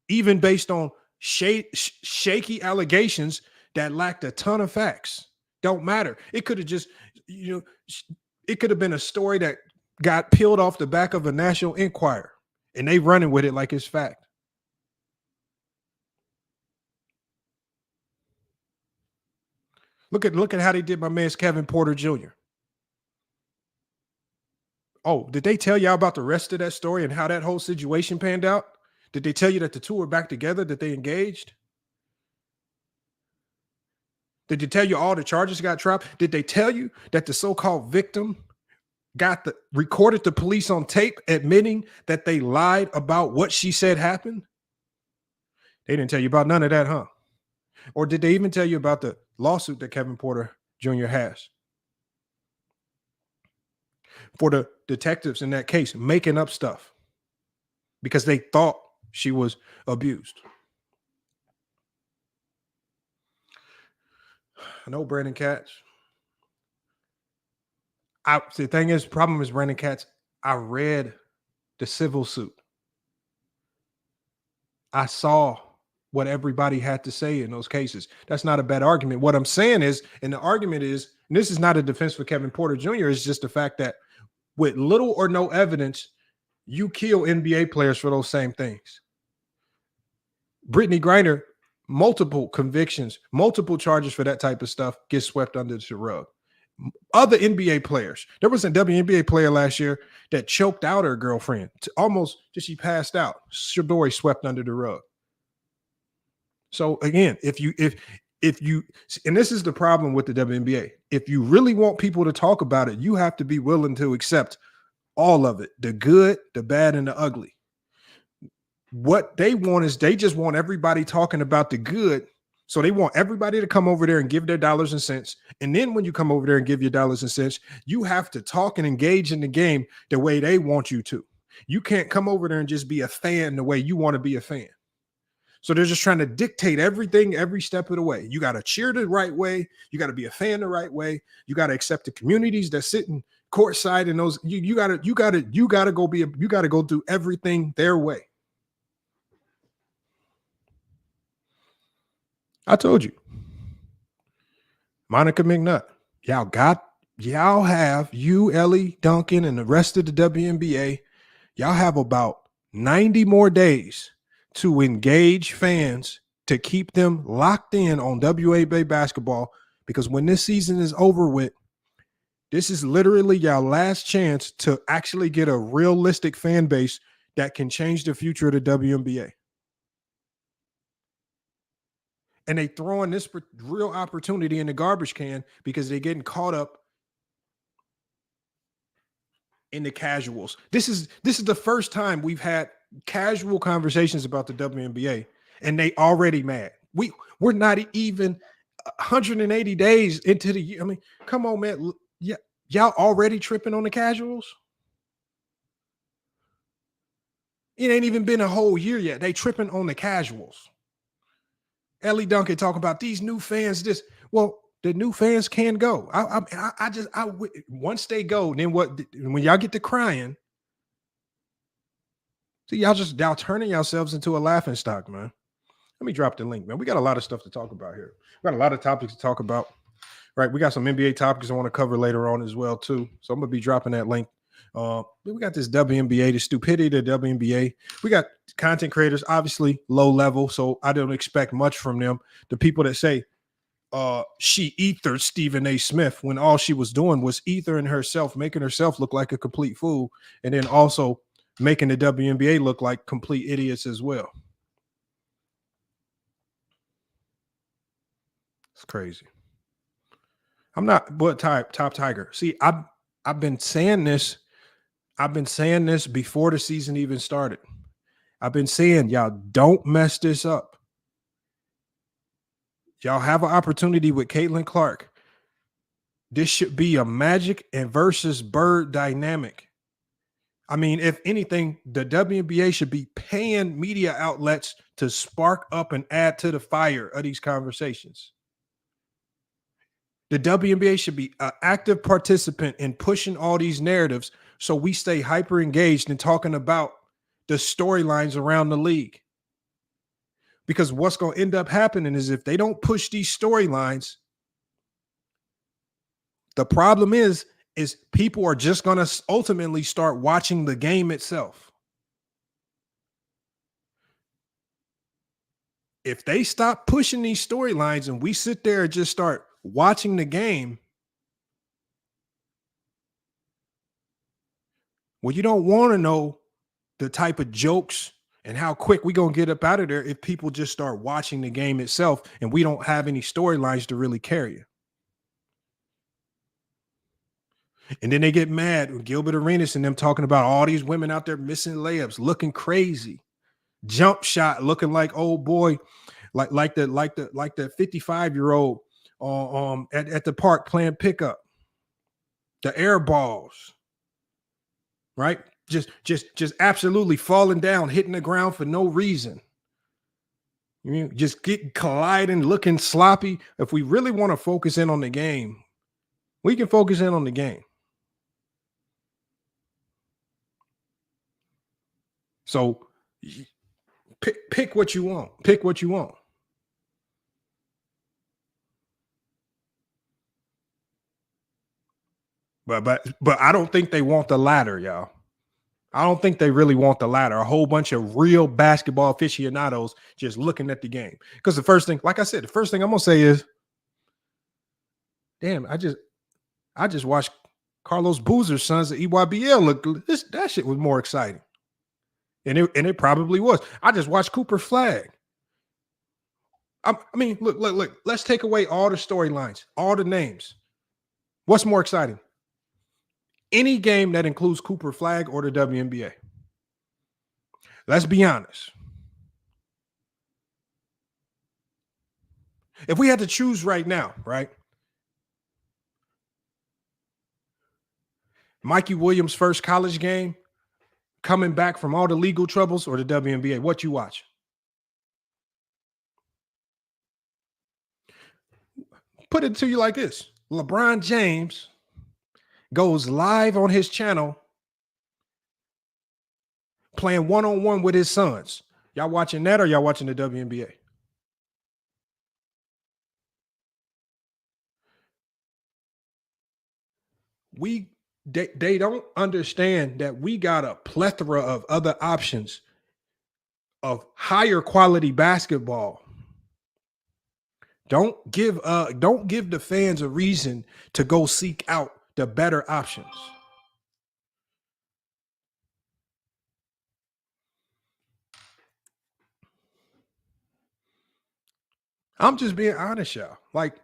Even based on shaky allegations that lacked a ton of facts. Don't matter. It could have just, it could have been a story that got peeled off the back of a National Enquirer and they running with it like it's fact. Look at how they did my man's Kevin Porter Jr. Oh, did they tell y'all about the rest of that story and how that whole situation panned out? Did they tell you that the two were back together, that they engaged? Did they tell you all the charges got dropped? Did they tell you that the so-called victim recorded the police on tape admitting that they lied about what she said happened? They didn't tell you about none of that, huh? Or did they even tell you about the lawsuit that Kevin Porter Jr. has? For the detectives in that case making up stuff because they thought she was abused. I know Brandon Katz. The thing is, problem is Brandon Katz, I read the civil suit. I saw what everybody had to say in those cases. That's not a bad argument. What I'm saying is, and the argument is, and this is not a defense for Kevin Porter Jr., it's just the fact that with little or no evidence, you kill NBA players for those same things. Brittany Griner, multiple convictions, multiple charges for that type of stuff, gets swept under the rug. Other NBA players, there was a WNBA player last year that choked out her girlfriend almost till she passed out. Shadori swept under the rug. So again, if you, and this is the problem with the WNBA, if you really want people to talk about it, you have to be willing to accept all of it, the good, the bad, and the ugly. What they want is they just want everybody talking about the good. So they want everybody to come over there and give their dollars and cents. And then when you come over there and give your dollars and cents, you have to talk and engage in the game the way they want you to. You can't come over there and just be a fan the way you want to be a fan. So they're just trying to dictate everything every step of the way. You got to cheer the right way. You got to be a fan the right way. You got to accept the communities that sit in courtside and those. You got to go do everything their way. I told you, Monica McNutt, y'all have Elle Duncan and the rest of the WNBA. Y'all have about 90 more days to engage fans to keep them locked in on WNBA basketball, because when this season is over with, this is literally y'all last chance to actually get a realistic fan base that can change the future of the WNBA. And they throwing this real opportunity in the garbage can because they're getting caught up in the casuals. This is the first time we've had casual conversations about the WNBA, and they already mad. We're not even 180 days into the year. I mean, come on, man. Yeah, y'all already tripping on the casuals? It ain't even been a whole year yet. They tripping on the casuals. Elle Duncan talking about these new fans. Well, the new fans can go. Once they go, then what? When y'all get to crying, see, y'all turning yourselves into a laughing stock, man. Let me drop the link, man. We got a lot of stuff to talk about here. We got a lot of topics to talk about. Right, we got some NBA topics I want to cover later on as well too. So I'm gonna be dropping that link. We got this WNBA, the stupidity of the WNBA. We got content creators, obviously low level, so I don't expect much from them. The people that say she ethered Stephen A. Smith when all she was doing was ethering herself, making herself look like a complete fool, and then also making the WNBA look like complete idiots as well. It's crazy. I'm not what top tiger. See, I've been saying this. I've been saying this before the season even started. I've been saying, y'all don't mess this up. Y'all have an opportunity with Caitlin Clark. This should be a Magic and versus Bird dynamic. I mean, if anything, the WNBA should be paying media outlets to spark up and add to the fire of these conversations. The WNBA should be an active participant in pushing all these narratives so we stay hyper engaged in talking about the storylines around the league. Because what's going to end up happening is if they don't push these storylines, the problem is people are just going to ultimately start watching the game itself. If they stop pushing these storylines and we sit there and just start watching the game, well, you don't want to know the type of jokes and how quick we going to get up out of there if people just start watching the game itself and we don't have any storylines to really carry you. And then they get mad with Gilbert Arenas and them talking about all these women out there missing layups, looking crazy, jump shot looking like old boy, like the 55-year-old at the park playing pickup, the air balls, right? Just absolutely falling down, hitting the ground for no reason. You mean just getting colliding, looking sloppy. If we really want to focus in on the game, we can focus in on the game. So Pick what you want. Pick what you want. But I don't think they want the latter, y'all. I don't think they really want the latter. A whole bunch of real basketball aficionados just looking at the game. Because the first thing, like I said, the first thing I'm gonna say is, damn, I just watched Carlos Boozer's sons at EYBL. Look, that shit was more exciting. And it probably was. I just watched Cooper Flag. I mean, look. Let's take away all the storylines, all the names. What's more exciting? Any game that includes Cooper Flag or the WNBA. Let's be honest. If we had to choose right now, right? Mikey Williams' first college game, coming back from all the legal troubles, or the WNBA, what you watch? Put it to you like this. LeBron James goes live on his channel playing one-on-one with his sons. Y'all watching that or y'all watching the WNBA? They don't understand that we got a plethora of other options of higher quality basketball. Don't give the fans a reason to go seek out the better options. I'm just being honest, y'all. Like,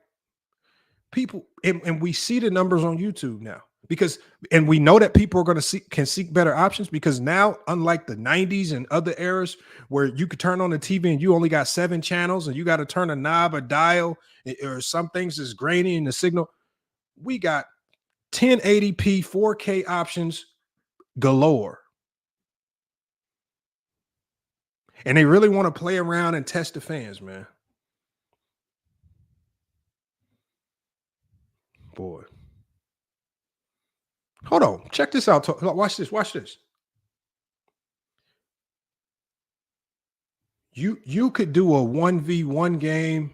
people, and we see the numbers on YouTube now, and we know that people are going to can seek better options, because now, unlike the 90s and other eras where you could turn on the TV and you only got 7 channels and you got to turn a knob or dial, or some things is grainy in the signal, we got 1080p 4K options galore. And they really want to play around and test the fans, man. Boy. Hold on. Check this out. Watch this. Watch this. You could do a 1v1 game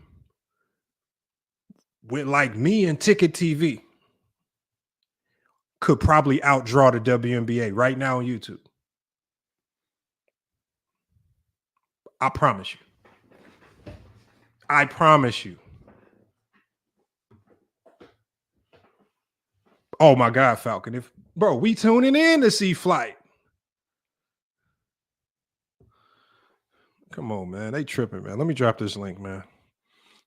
with, like, me and Ticket TV. Could probably outdraw the WNBA right now on YouTube. I promise you. I promise you. Oh my God, Falcon. Bro, we tuning in to see Flight. Come on, man. They tripping, man. Let me drop this link, man.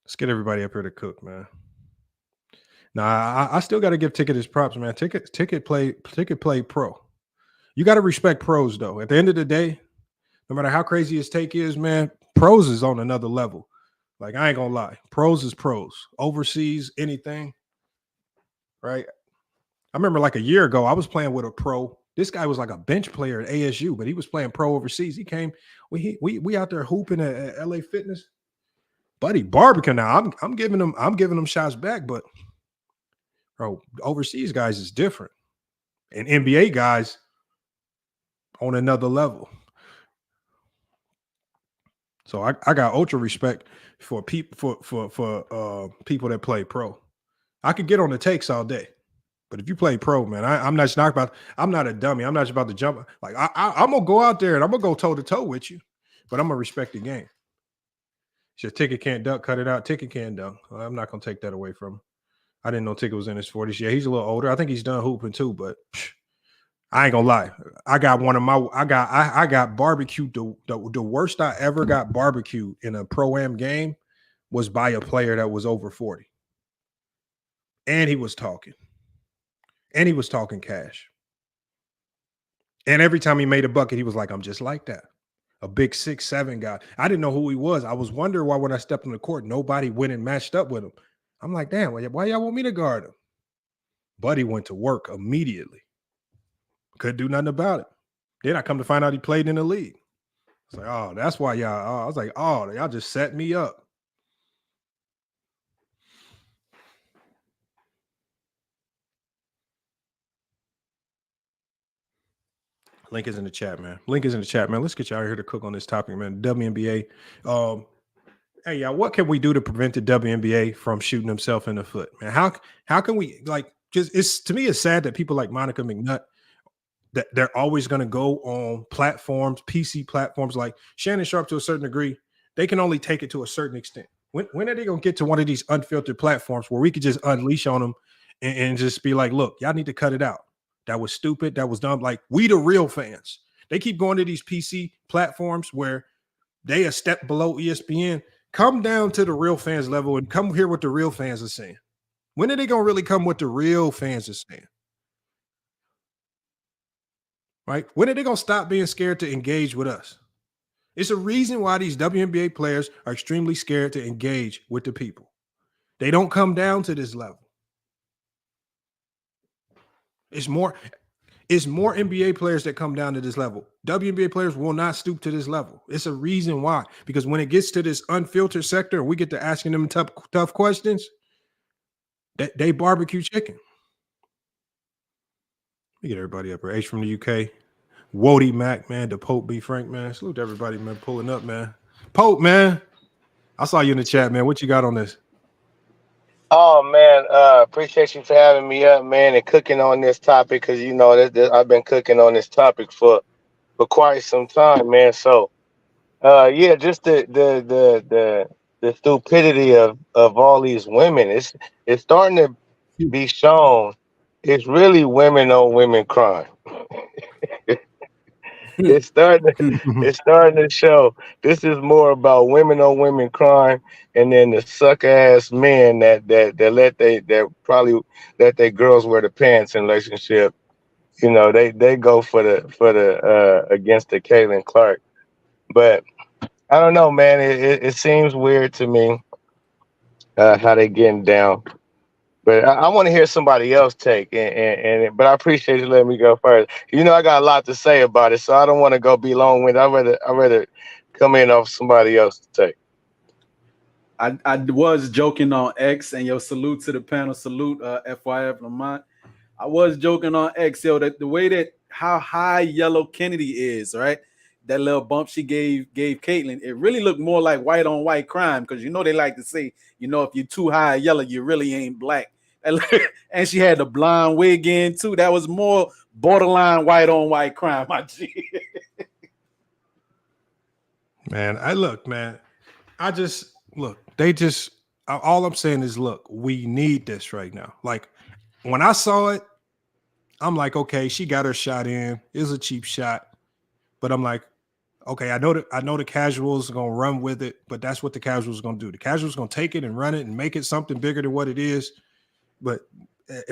Let's get everybody up here to cook, man. Nah, I still got to give Ticket his props, man. Ticket play pro. You got to respect pros, though. At the end of the day, no matter how crazy his take is, man, pros is on another level. Like, I ain't gonna lie. Pros is pros. Overseas, anything, right? I remember like a year ago, I was playing with a pro. This guy was like a bench player at ASU, but he was playing pro overseas. He came, we out there hooping at LA Fitness. Buddy, barbecue now. I'm giving them shots back, but bro, overseas guys is different. And NBA guys on another level. So I got ultra respect for people for people that play pro. I could get on the takes all day. But if you play pro, man, I'm not a dummy. I'm not just about to jump. Like, I'm gonna go out there and I'm gonna go toe to toe with you, but I'm gonna respect the game. Your Ticket can't dunk, cut it out. Ticket can't dunk. Well, I'm not gonna take that away from him. I didn't know Ticket was in his 40s. Yeah, he's a little older. I think he's done hooping too, but I ain't gonna lie. I got barbecued. The worst I ever got barbecued in a pro-am game was by a player that was over 40. And he was talking. And he was talking cash. And every time he made a bucket, he was like, I'm just like that. A big 6'7" guy. I didn't know who he was. I was wondering why when I stepped on the court, nobody went and matched up with him. I'm like, damn, why y'all want me to guard him? Buddy went to work immediately. Couldn't do nothing about it. Then I come to find out he played in the league. It's like, oh, that's why y'all. I was like, oh, y'all just set me up. Link is in the chat, man. Link is in the chat, man. Let's get you out here to cook on this topic, man. WNBA. Hey, y'all, what can we do to prevent the WNBA from shooting themselves in the foot, man? How can we, like, just, it's, to me, it's sad that people like Monica McNutt, that they're always going to go on platforms, PC platforms like Shannon Sharp to a certain degree. They can only take it to a certain extent. When are they going to get to one of these unfiltered platforms where we could just unleash on them and just be like, look, y'all need to cut it out. That was stupid. That was dumb. Like, we the real fans. They keep going to these PC platforms where they a step below ESPN. Come down to the real fans level and come hear what the real fans are saying. When are they going to really come what the real fans are saying? Right? When are they going to stop being scared to engage with us? It's a reason why these WNBA players are extremely scared to engage with the people. They don't come down to this level. It's more NBA players that come down to this level. WNBA players will not stoop to this level. It's a reason why. Because when it gets to this unfiltered sector and we get to asking them tough questions, they barbecue chicken. Let me get everybody up here. H from the UK. Wody Mac, man. The Pope B. Frank, man. Salute to everybody, man. Pulling up, man. Pope, man. I saw you in the chat, man. What you got on this? Oh man, appreciate you for having me up, man, and cooking on this topic, because you know that I've been cooking on this topic for quite some time, man. So, yeah, just the stupidity of all these women. It's starting to be shown. It's really women on women crime. It's starting to show. This is more about women on women crime, and then the sucker ass men that probably let their girls wear the pants in relationship. You know, they go for the against the Caitlin Clark. But I don't know, man. It seems weird to me how they getting down. But I want to hear somebody else take, but I appreciate you letting me go first. You know, I got a lot to say about it, so I don't want to go be long-winded. I'd rather come in off somebody else's take. I was joking on X, and your salute to the panel, salute FYF Lamont. I was joking on X, yo, that the way that how high Yellow Kennedy is, right? That little bump she gave Caitlin, it really looked more like white on white crime, because you know they like to say, you know, if you're too high yellow, you really ain't black. And she had the blonde wig in too. That was more borderline white on white crime, my G. Man, all I'm saying is, look, we need this right now. Like, when I saw it, I'm like, okay, she got her shot in. It was a cheap shot. But I'm like, okay, I know the casuals are gonna run with it, but that's what the casuals are gonna do. The casuals are gonna take it and run it and make it something bigger than what it is. But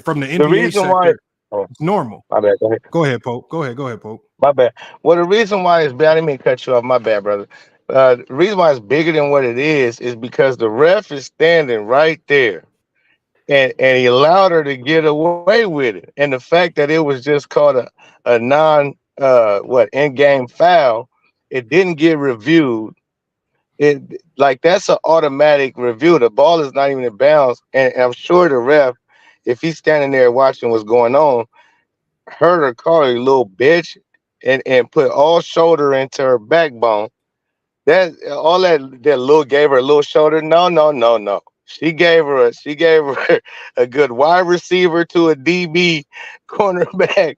from the NBA sector, it's normal. My bad. Go ahead, Pope. Go ahead, Pope. My bad. Well, the reason why it's bad, I didn't mean to cut you off. My bad, brother. The reason why it's bigger than what it is because the ref is standing right there. And he allowed her to get away with it. And the fact that it was just called a non in-game foul, it didn't get reviewed. It like that's an automatic review. The ball is not even in bounds. And I'm sure the ref, if he's standing there watching what's going on, heard her call her little bitch and put all shoulder into her backbone. That little gave her a little shoulder. No. She gave her a good wide receiver to a DB cornerback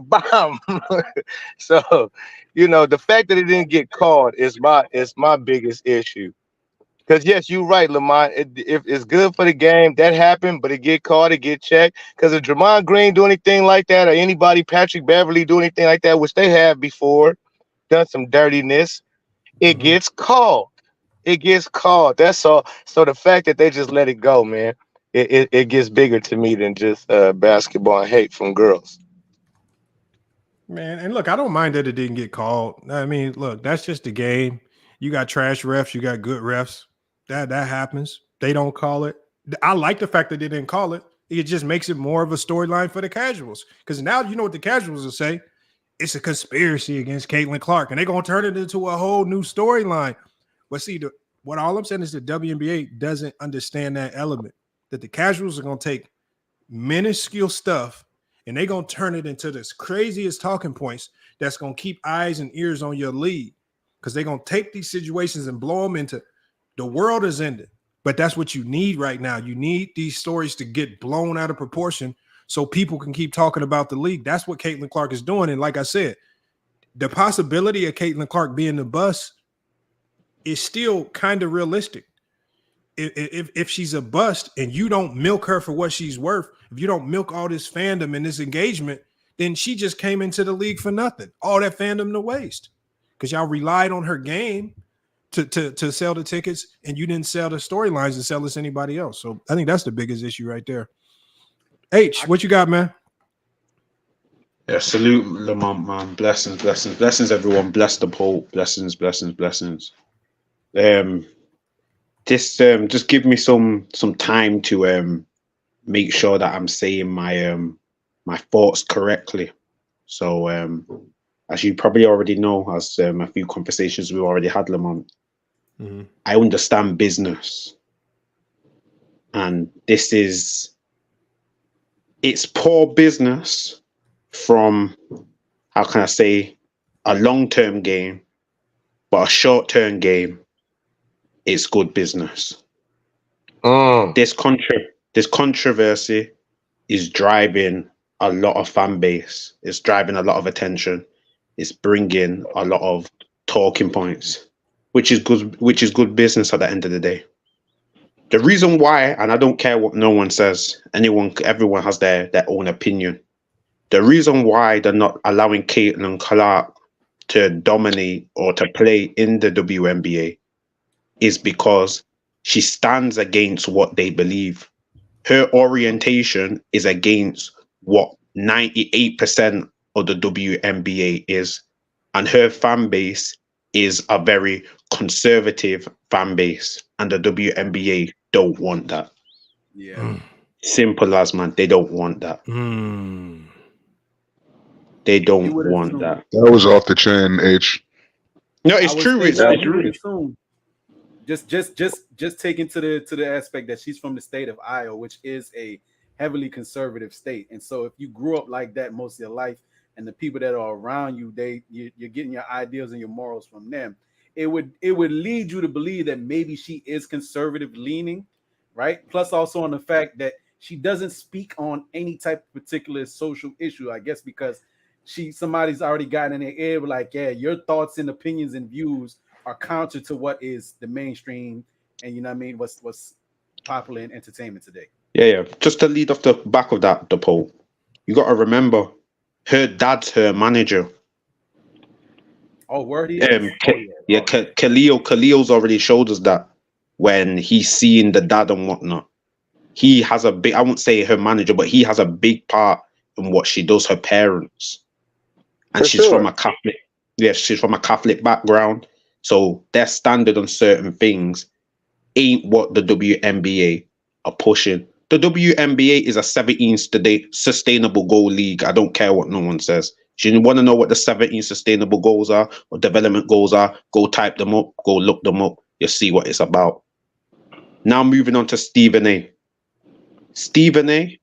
bomb. So, you know, the fact that it didn't get called is my biggest issue. Because yes, you're right, Lamont. If it's good for the game, that happened, but it get caught, it get checked. Because if Draymond Green do anything like that, or anybody, Patrick Beverly do anything like that, which they have before, done some dirtiness, it gets called. It gets called. That's all. So the fact that they just let it go, man, it gets bigger to me than just basketball and hate from girls. Man, and look, I don't mind that it didn't get called. I mean, look, that's just the game. You got trash refs, you got good refs. That happens. They don't call it. I like the fact that they didn't call it. It just makes it more of a storyline for the casuals. Because now you know what the casuals will say. It's a conspiracy against Caitlin Clark, and they're going to turn it into a whole new storyline. But see, what all I'm saying is the WNBA doesn't understand that element, that the casuals are going to take minuscule stuff and they're gonna turn it into this craziest talking points that's gonna keep eyes and ears on your league, because they're gonna take these situations and blow them into the world is ended. But that's what you need right now. You need these stories to get blown out of proportion so people can keep talking about the league. That's what Caitlin Clark is doing. And like I said, the possibility of Caitlin Clark being the bust is still kind of realistic. If she's a bust and you don't milk her for what she's worth, if you don't milk all this fandom and this engagement, then she just came into the league for nothing. All that fandom to waste, because y'all relied on her game to sell the tickets, and you didn't sell the storylines and sell us anybody else. So I think that's the biggest issue right there. H, what you got, man? Yeah, salute Lamont, man. Blessings, blessings, blessings, everyone. Bless the Pope. Blessings, blessings, blessings. Just give me some time to make sure that I'm saying my thoughts correctly. So as you probably already know, as a few conversations we already had, Lamont, I understand business, and it's poor business from, how can I say, a long-term game, but a short-term game, it's good business. This controversy is driving a lot of fan base. It's driving a lot of attention. It's bringing a lot of talking points, which is good business at the end of the day. The reason why, and I don't care what no one says, everyone has their own opinion. The reason why they're not allowing Caitlin Clark to dominate or to play in the WNBA is because she stands against what they believe. Her orientation is against what 98% of the WNBA is, and her fan base is a very conservative fan base, and the WNBA don't want that. Yeah. Simple as, man, they don't want that. They don't want that. That was off the chain, H. No, it's true. It's true. Just taking to the aspect that she's from the state of Iowa, which is a heavily conservative state, and so if you grew up like that most of your life, and the people that are around you, you're getting your ideals and your morals from them, it would lead you to believe that maybe she is conservative leaning, right? Plus also on the fact that she doesn't speak on any type of particular social issue, I guess because somebody's already gotten in their ear like, yeah, your thoughts and opinions and views are counter to what is the mainstream, and you know what I mean, what's popular in entertainment today. Yeah. Just to lead off the back of that, the poll, you got to remember, her dad's her manager. Oh, word. Khalil's already showed us that when he's seeing the dad and whatnot. He has a big, I won't say her manager, but he has a big part in what she does, her parents. And she's from a Catholic. Yeah, she's from a Catholic background. So their standard on certain things ain't what the WNBA are pushing. The WNBA is a 17 sustainable goal league. I don't care what no one says. If you want to know what the 17 sustainable goals are or development goals are, go type them up, go look them up. You'll see what it's about. Now moving on to Stephen A. Stephen A.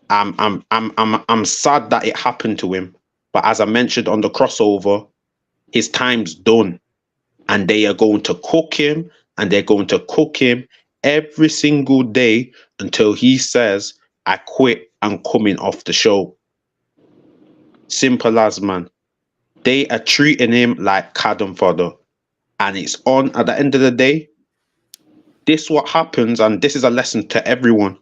I'm sad that it happened to him, but as I mentioned on the crossover, his time's done, and they are going to cook him, and they're going to cook him every single day until he says, I quit and coming off the show. Simple as, man. They are treating him like cabin fodder, and it's on at the end of the day. This what happens, and this is a lesson to everyone.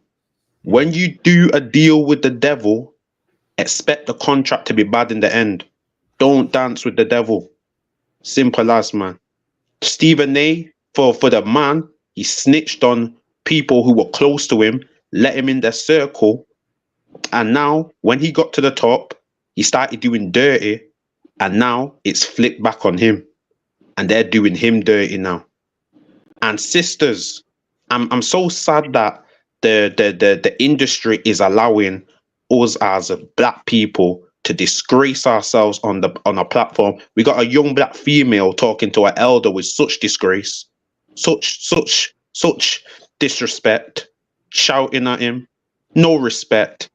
When you do a deal with the devil, expect the contract to be bad in the end. Don't dance with the devil. Simple as, man. Stephen A, for the man, he snitched on people who were close to him, let him in their circle, and now when he got to the top, he started doing dirty, and now it's flipped back on him, and they're doing him dirty now. And sisters, I'm so sad that the industry is allowing us as black people to disgrace ourselves on a platform. We got a young black female talking to an elder with such disgrace, such disrespect, shouting at him, no respect.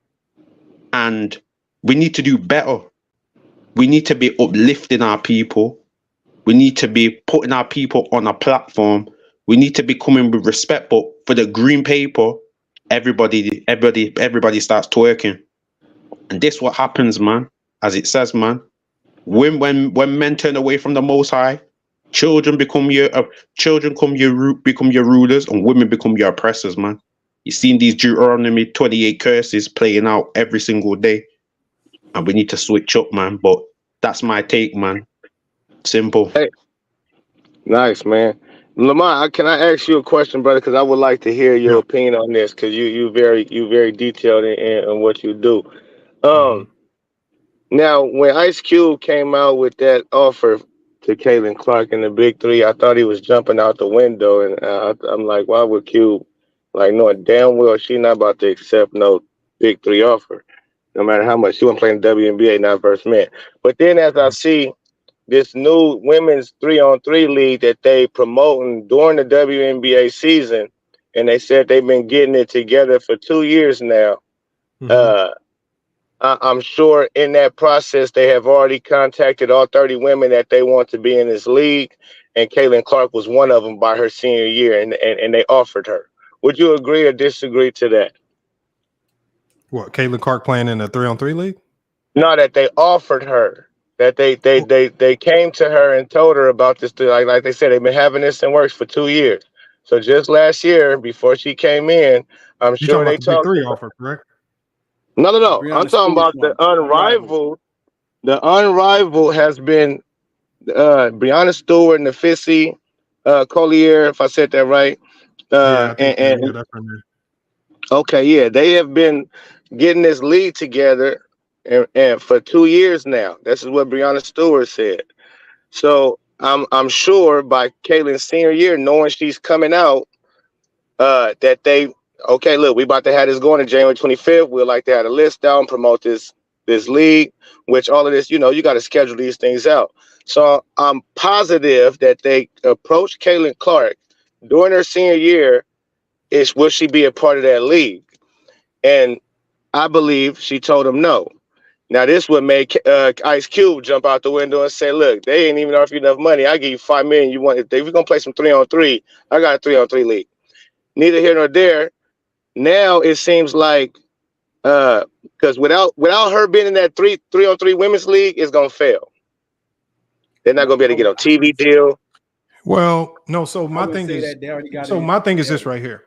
And we need to do better. We need to be uplifting our people. We need to be putting our people on a platform. We need to be coming with respect. But for the green paper, everybody starts twerking. And this what happens, man. As it says, man. When men turn away from the Most High, children become your rulers, and women become your oppressors, man. You've seen these Deuteronomy 28 curses playing out every single day, and we need to switch up, man. But that's my take, man. Simple. Hey, nice, man. Lamont, can I ask you a question, brother? Because I would like to hear your opinion on this, because you very detailed in what you do. Now, when Ice Cube came out with that offer to Caitlin Clark in the Big Three, I thought he was jumping out the window, and I'm like, why would Cube, like, knowing damn well she not about to accept no Big Three offer, no matter how much she wasn't playing WNBA, not versus men. But then as I see this new women's 3-on-3 league that they promoting during the WNBA season, and they said they've been getting it together for 2 years now. I'm sure in that process they have already contacted all 30 women that they want to be in this league, and Caitlin Clark was one of them by her senior year, and they offered her. Would you agree or disagree to that? What, Caitlin Clark playing in a 3-on-3 league? No, that they offered her. That they came to her and told her about this. Like they said, they've been having this in works for 2 years. So just last year, before she came in, I'm sure they talked. The Big 3 offer, correct? No. I'm talking about the unrivaled. The unrivaled has been Breonna Stewart, Nafisi, Collier, if I said that right. That's from there. Okay, yeah, they have been getting this league together and for 2 years now. This is what Breonna Stewart said. So I'm sure by Caitlin's senior year, knowing she's coming out, that they, okay, look, we about to have this going on January 25th. We'd like to have a list down, promote this league, which all of this, you got to schedule these things out. So I'm positive that they approached Caitlin Clark during her senior year. Will she be a part of that league? And I believe she told him no. Now, this would make Ice Cube jump out the window and say, look, they ain't even offer you enough money. I give you $5 million. If we're going to play some 3-on-3, I got a 3-on-3 league. Neither here nor there. Now it seems like, because without her being in that 3-on-3 women's league, it's going to fail. They're not going to be able to get a TV deal. Well, no. So my thing is, this right here.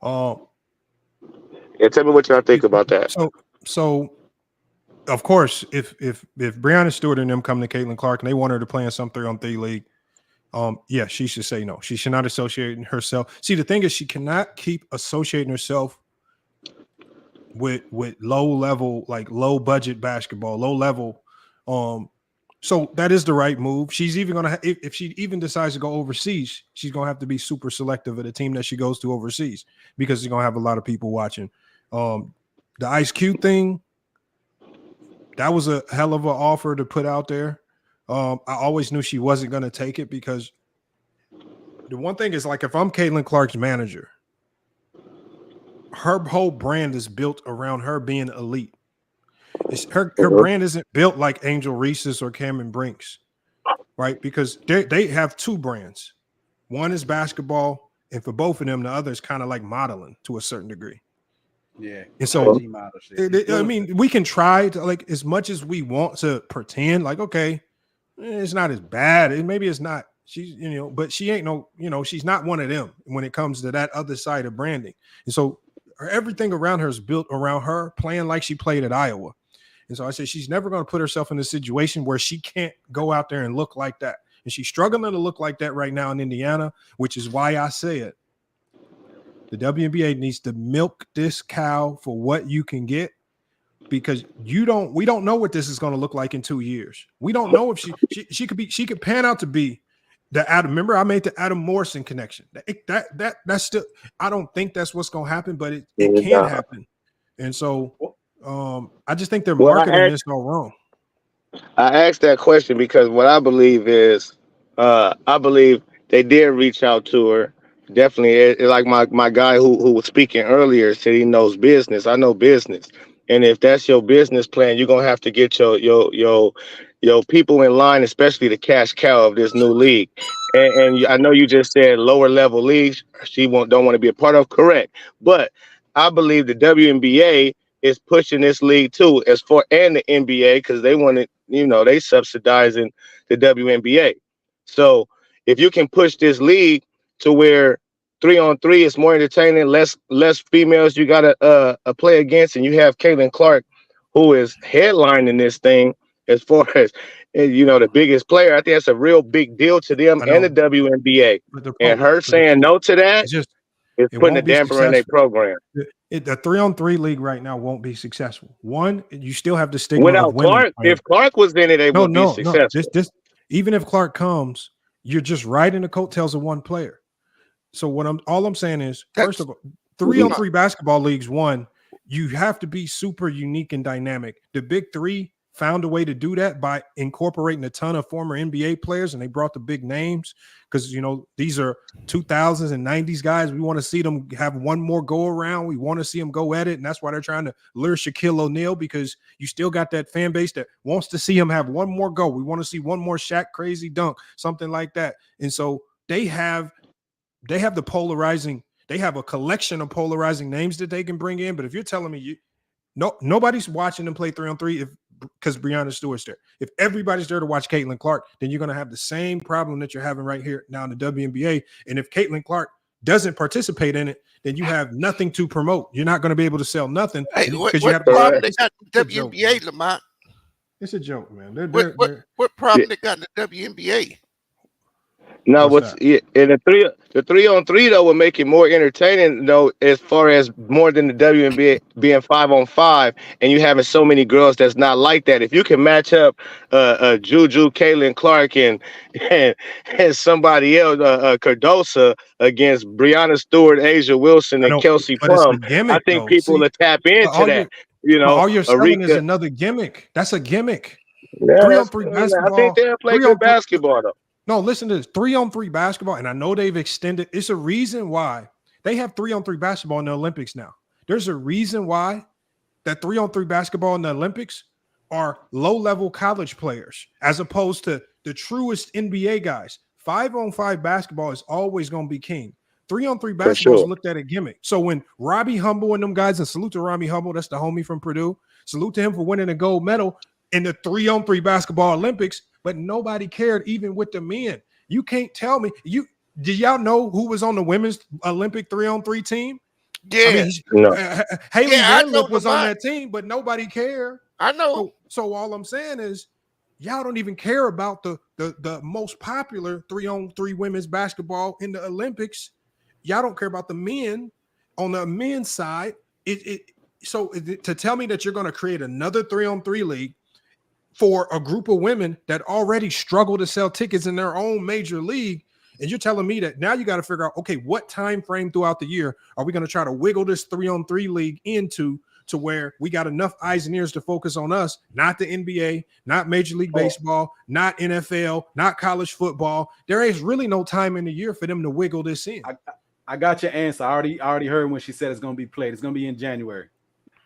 Yeah, tell me what y'all think about that. So of course, if Breonna Stewart and them come to Caitlin Clark and they want her to play in some 3-on-3 league, yeah, she should say no. She should not associate herself. See, the thing is, she cannot keep associating herself with low level, like low budget basketball, low level. So that is the right move. She's even gonna if she even decides to go overseas, she's gonna have to be super selective of the team that she goes to overseas, because she's gonna have a lot of people watching. The Ice Cube thing, that was a hell of an offer to put out there. I always knew she wasn't gonna take it, because the one thing is, like, if I'm Caitlin Clark's manager, her whole brand is built around her being elite. Her brand isn't built like Angel Reese's or Cameron Brink's, right? Because they have two brands. One is basketball, and for both of them, the other is kind of like modeling to a certain degree. Yeah. And so, I mean, we can try to, like, as much as we want to pretend like, okay, it's not as bad. Maybe it's not. She's, but she ain't she's not one of them when it comes to that other side of branding. And so everything around her is built around her playing like she played at Iowa. And so I said she's never going to put herself in a situation where she can't go out there and look like that. And she's struggling to look like that right now in Indiana, which is why I said the WNBA needs to milk this cow for what you can get, because we don't know what this is going to look like in 2 years. We don't know if she could pan out to be the Adam. Remember, I made the Adam Morrison connection. That's still, I don't think that's what's going to happen, but it can happen. And so I just think they're marketing this all wrong. I asked that question because what I believe is, I believe they did reach out to her. Definitely, like my guy who was speaking earlier said he knows business. I know business. And if that's your business plan, you're gonna have to get your people in line, especially the cash cow of this new league. And I know you just said lower level leagues don't want to be a part of. Correct, but I believe the WNBA is pushing this league too, and the NBA, because they want to, they subsidizing the WNBA. So if you can push this league to where 3-on-3 is more entertaining, less females you gotta play against, and you have Caitlin Clark, who is headlining this thing as far as the biggest player. I think that's a real big deal to them and the WNBA. And her saying no to that is putting a damper in their program. The 3-on-3 league right now won't be successful. One, you still have to stick without Clark. If Clark was in it, they would be successful. Even if Clark comes, you're just riding the coattails of one player. So all I'm saying is, first of all, 3-on-3 basketball leagues, one, you have to be super unique and dynamic. The Big Three found a way to do that by incorporating a ton of former NBA players, and they brought the big names because, these are 2000s and 90s guys. We want to see them have one more go around. We want to see them go at it, and that's why they're trying to lure Shaquille O'Neal, because you still got that fan base that wants to see him have one more go. We want to see one more Shaq crazy dunk, something like that. And so they have the polarizing. They have a collection of polarizing names that they can bring in. But if you're telling me nobody's watching them play 3-on-3 because Breonna Stewart's there. If everybody's there to watch Caitlin Clark, then you're going to have the same problem that you're having right here now in the WNBA. And if Caitlin Clark doesn't participate in it, then you have nothing to promote. You're not going to be able to sell nothing. Hey, what problem they got in the WNBA, Lamont? It's a joke, man. What problem they got in the WNBA? No, in the 3-on-3 though will make it more entertaining though, as far as more than the WNBA being 5-on-5, and you having so many girls that's not like that. If you can match up Juju, Caitlin Clark, and somebody else, Cardosa against Breonna Stewart, Asia Wilson, and Kelsey Plum, I think people will tap into that. All you're selling is another gimmick. That's a gimmick. Yeah, 3-on-3 basketball. I think they'll play good basketball though. No, listen to this. 3-on-3 basketball, and I know they've extended. It's a reason why they have 3-on-3 basketball in the Olympics now. There's a reason why that 3-on-3 basketball in the Olympics are low-level college players as opposed to the truest NBA guys. 5-on-5 basketball is always going to be king. 3-on-3 basketball is looked at a gimmick. So when Robbie Humble and them guys, and salute to Robbie Humble, that's the homie from Purdue. Salute to him for winning a gold medal in the 3-on-3 basketball Olympics. But nobody cared, even with the men. You can't tell me. Did y'all know who was on the women's Olympic 3-on-3 team? Yeah. Haley Vanderlip was on that team, but nobody cared. I know. So all I'm saying is, y'all don't even care about the most popular 3-on-3 women's basketball in the Olympics. Y'all don't care about the men on the men's side. So to tell me that you're going to create another 3-on-3 league for a group of women that already struggle to sell tickets in their own major league, and you're telling me that now you got to figure out, okay, what time frame throughout the year are we going to try to wiggle this 3-on-3 league into to where we got enough eyes and ears to focus on us, not the NBA, not Major League Baseball, not NFL, not college football. There is really no time in the year for them to wiggle this in. I got your answer. I already heard when she said it's going to be played. It's going to be in January.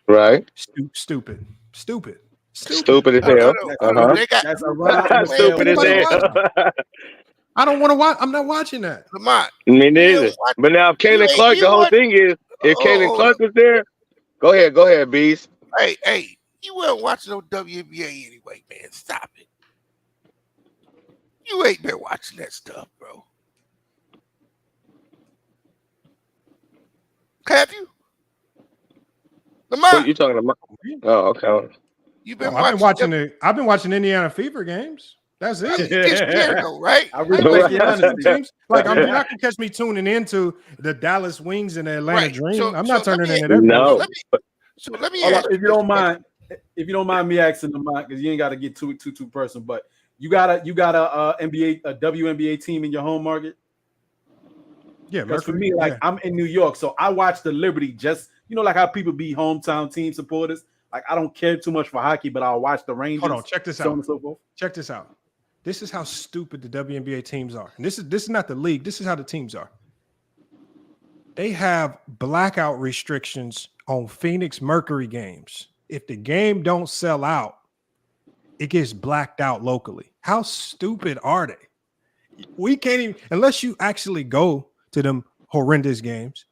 Right. Stupid as hell. That's around stupid as hell. I don't want to watch. I'm not watching that. Me neither. But now, if Caitlin Clark, the whole thing is, if Caitlin Clark was there, go ahead, Bees. Hey, you weren't watching no WNBA anyway, man. Stop it. You ain't been watching that stuff, bro. Have you? What you talking about? Oh, okay. I've been watching Indiana Fever games. That's it. Right? I respect the teams. Like you're not gonna catch me tuning into the Dallas Wings and the Atlanta Dream. So, I'm not turning into that. No. Let me ask if you don't mind me asking them, because you ain't got to get too personal, but you got a WNBA team in your home market. Yeah, because for me, I'm in New York, so I watch the Liberty. Just like how people be hometown team supporters. Like I don't care too much for hockey, but I'll watch the Rangers. Hold on, check this out. So on and so forth. Check this out. This is how stupid the WNBA teams are. And this is not the league. This is how the teams are. They have blackout restrictions on Phoenix Mercury games. if the game don't sell out, it gets blacked out locally. How stupid are they? We can't even, unless you actually go to them horrendous games,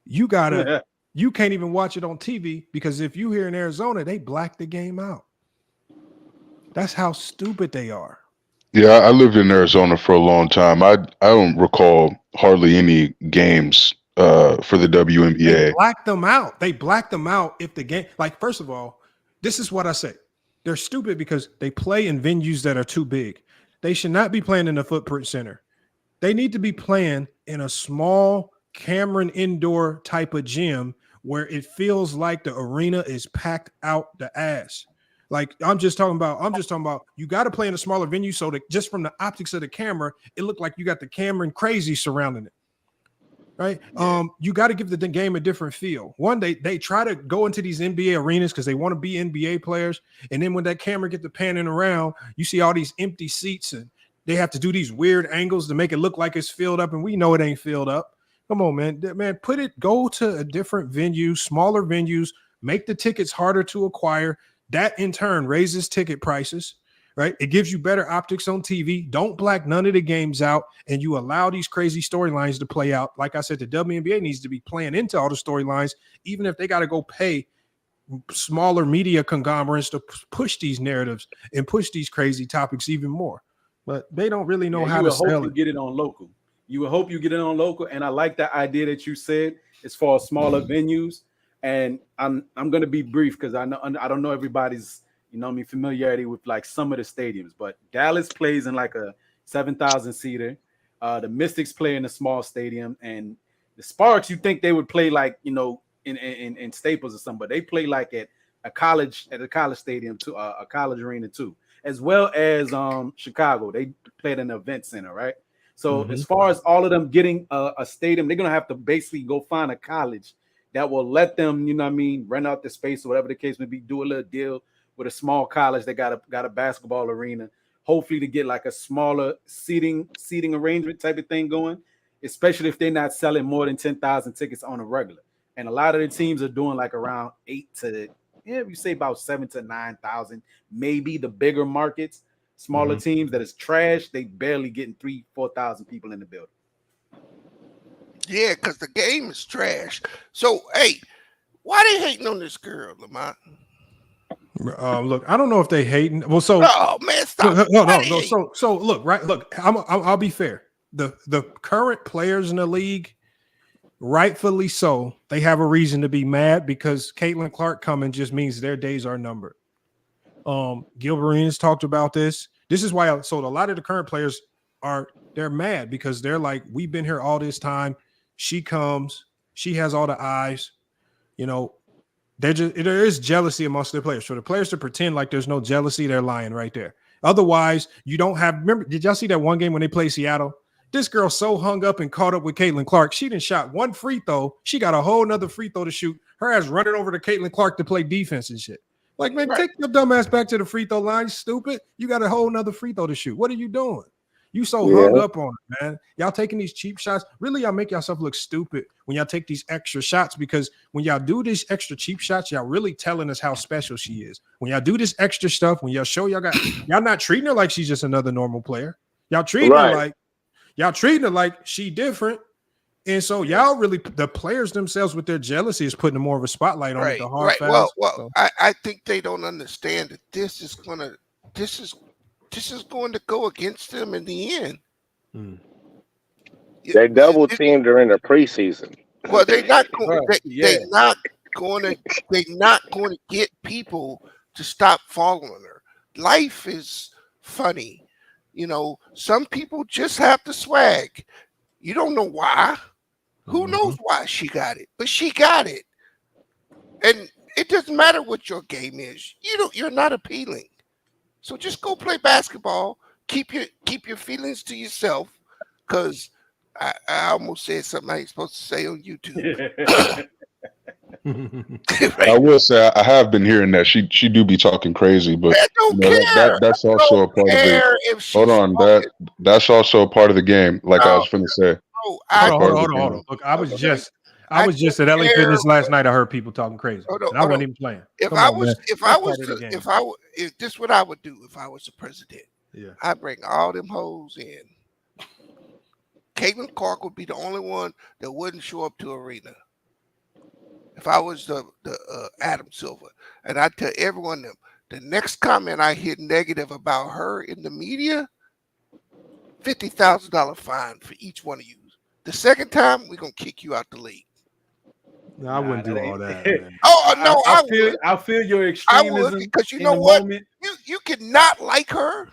you can't even watch it on TV, because if you here in Arizona, they black the game out. That's how stupid they are. Yeah, I lived in Arizona for a long time. I don't recall hardly any games for the WNBA. They black them out. They black them out if the game, like, first of all, this is what I say. They're stupid because they play in venues that are too big. They should not be playing in the Footprint Center. They need to be playing in a small Cameron indoor type of gym where it feels like the arena is packed out the ass. Like, I'm just talking about you got to play in a smaller venue so that just from the optics of the camera, it looked like you got the Cameron crazy surrounding it. Right. You got to give the game a different feel. One, they try to go into these NBA arenas because they want to be NBA players. And then when that camera get to panning around, you see all these empty seats and they have to do these weird angles to make it look like it's filled up. And we know it ain't filled up. Come on, man. Go to a different venue, smaller venues, make the tickets harder to acquire. That in turn raises ticket prices. Right? It gives you better optics on TV. Don't black none of the games out, and you allow these crazy storylines to play out. Like I said, the WNBA needs to be playing into all the storylines, even if they got to go pay smaller media conglomerates to push these narratives and push these crazy topics even more. But they don't really know how to sell it. Get it on local. You would hope you get it on local, and I like that idea that you said as far as smaller venues. And I'm going to be brief because I don't know everybody's familiarity with like some of the stadiums, but Dallas plays in like a 7,000 seater. The Mystics play in a small stadium, and the Sparks, you think they would play like, in Staples or something, but they play like at a college stadium too, a college arena too, as well as Chicago. They played in the event center, right? So as far as all of them getting a stadium, they're going to have to basically go find a college that will let them, rent out the space or whatever the case may be, do a little deal with a small college that got a basketball arena, hopefully to get like a smaller seating arrangement type of thing going, especially if they're not selling more than 10,000 tickets on a regular. And a lot of the teams are doing like around 8 to, you say about 7 to 9,000, maybe the bigger markets, smaller teams that is trash, they barely getting 3,000-4,000 people in the building. Yeah, because the game is trash. So, hey, why they hating on this girl, Lamont? Look, I don't know if they hating. Well, so man, stop. No. So look, right. Look, I'll be fair. The current players in the league, rightfully so, they have a reason to be mad because Caitlin Clark coming just means their days are numbered. Gilbert talked about this. This is why. So a lot of the current players they're mad because they're like, we've been here all this time. She comes, she has all the eyes, there is jealousy amongst their players. For the players to pretend like there's no jealousy, they're lying right there. Otherwise, you don't have. Remember, did y'all see that one game when they played Seattle? This girl so hung up and caught up with Caitlin Clark. She didn't shot one free throw. She got a whole nother free throw to shoot. Her ass running over to Caitlin Clark to play defense and shit. Like, man, take your dumb ass back to the free throw line, stupid. You got a whole nother free throw to shoot. What are you doing? You so hung up on it, man. Y'all taking these cheap shots. Really, y'all make yourself look stupid when y'all take these extra shots, because when y'all do these extra cheap shots, y'all really telling us how special she is. When y'all do this extra stuff, when y'all show y'all not treating her like she's just another normal player. Y'all treating her like she different. And so y'all really, the players themselves with their jealousy is putting more of a spotlight on it. The hard fast. Well, I think they don't understand that this is going to go against them in the end. They double teamed her in the preseason. Well, they're not going to get people to stop following her. Life is funny. Some people just have the swag. You don't know why. Who knows why she got it? But she got it. And it doesn't matter what your game is. You're not appealing. So just go play basketball. Keep your feelings to yourself, because I almost said something I ain't supposed to say on YouTube. I will say I have been hearing that she do be talking crazy, but that's also a part of it. Hold on, that's also a part of the game. Like I was finna say. Hold on. Look, I I was just at LA Fitness last night. I heard people talking crazy, and I wasn't even playing. If this is what I would do if I was the president. Yeah, I'd bring all them hoes in. Caitlin Clark would be the only one that wouldn't show up to arena. If I was the Adam Silver, and I tell everyone the next comment I hit negative about her in the media, $50,000 fine for each one of you. The second time, we're gonna kick you out the league. No, I wouldn't do all that. Man. I feel your extremism. I would, because you know what? You cannot like her.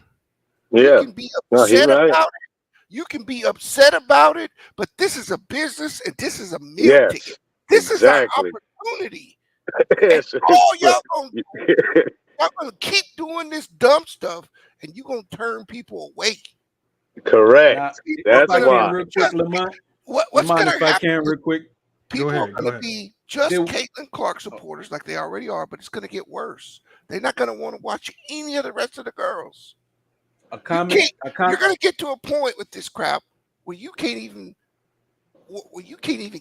Yeah. You can be upset about it. You can be upset about it, but this is a business and this is a meal ticket. This is an opportunity. All y'all gonna keep doing this dumb stuff, and you're gonna turn people away. Correct. That's why. What's gonna happen? If I can, real quick. People are gonna be just Caitlin Clark supporters like they already are, but it's gonna get worse. They're not gonna want to watch any of the rest of the girls. You're gonna get to a point with this crap where you can't even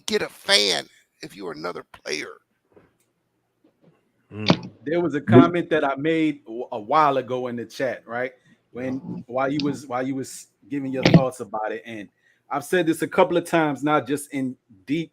get a fan if you're another player. There was a comment that I made a while ago in the chat, right? While you was giving your thoughts about it, and I've said this a couple of times, not just in deep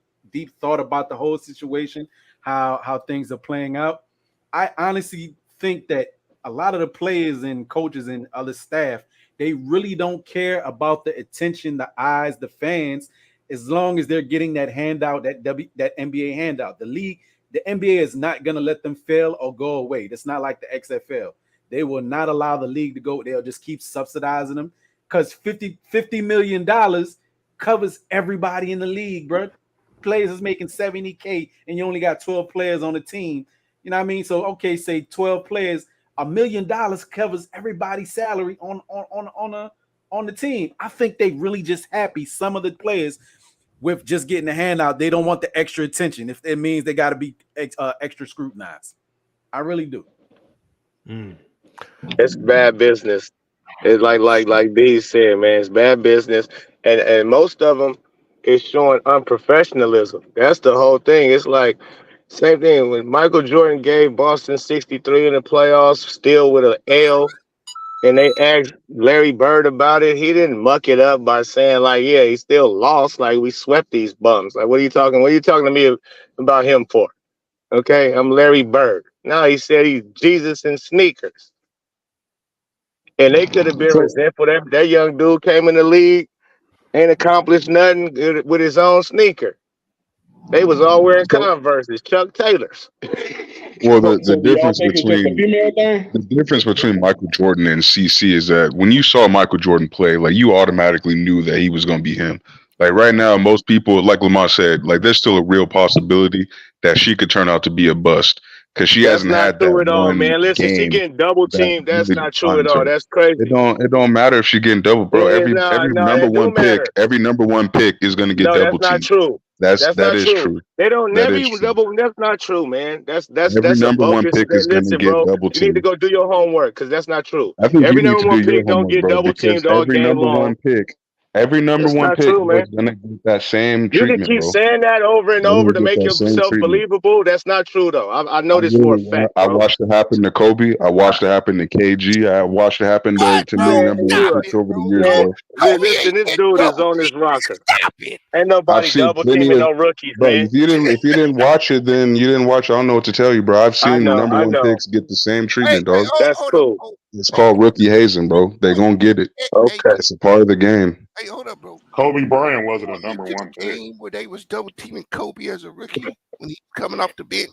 thought about the whole situation, how things are playing out. I honestly think that a lot of the players and coaches and other staff, they really don't care about the attention, the eyes, the fans, as long as they're getting that handout, that NBA handout. The NBA is not going to let them fail or go away. That's not like the XFL. They will not allow the league to go. They'll just keep subsidizing them because $50 million covers everybody in the league, bro. Players is making $70K and you only got 12 players on the team. You know what I mean? So, okay, say 12 players, $1 million covers everybody's salary on the team. I think they really just happy, some of the players, with just getting the handout. They don't want the extra attention if it means they got to be extra scrutinized. I really do. It's bad business. It's like B said, man, it's bad business. And most of them is showing unprofessionalism. That's the whole thing. It's like same thing when Michael Jordan gave Boston 63 in the playoffs, still with an L, and they asked Larry Bird about it. He didn't muck it up by saying like, yeah, he still lost. Like, we swept these bums. Like, what are you talking to me about him for? Okay, I'm Larry Bird. No, he said he's Jesus in sneakers. And they could have been resentful. That young dude came in the league, ain't accomplished nothing with his own sneaker. They was all wearing Converses, Chuck Taylors. Well, the difference between Michael Jordan and CC is that when you saw Michael Jordan play, like, you automatically knew that he was going to be him. Like, right now, most people, like Lamont said, like, there's still a real possibility that she could turn out to be a bust because she hasn't had that at all, man. Listen, she getting double teamed. That's not true at all. That's crazy. It don't matter if she getting double, bro. Every number one pick is going to get double teamed. That's not true. That is true. They don't never even double. That's not true, man. That's every number one pick is going to get double teamed. You need to go do your homework because that's not true. Every number one pick don't get double teamed all game long. Every number one pick is going to get that same treatment. You can keep saying that over and over to make yourself believable. That's not true, though. I know this for a fact. I watched it happen to Kobe. I watched it happen to KG. I watched it happen to many number one picks over the years, bro. Listen, this dude is on his rocker. Ain't nobody double teaming no rookies, man. If you didn't watch it, then you didn't watch it. I don't know what to tell you, bro. I've seen the number one picks get the same treatment, dog. That's cool. It's called rookie hazing, bro. They gonna get it. Okay, it's a part of the game. Hey, hold up, bro. Kobe Bryant wasn't a number one pick. Game where they was double teaming Kobe as a rookie when he coming off the bench.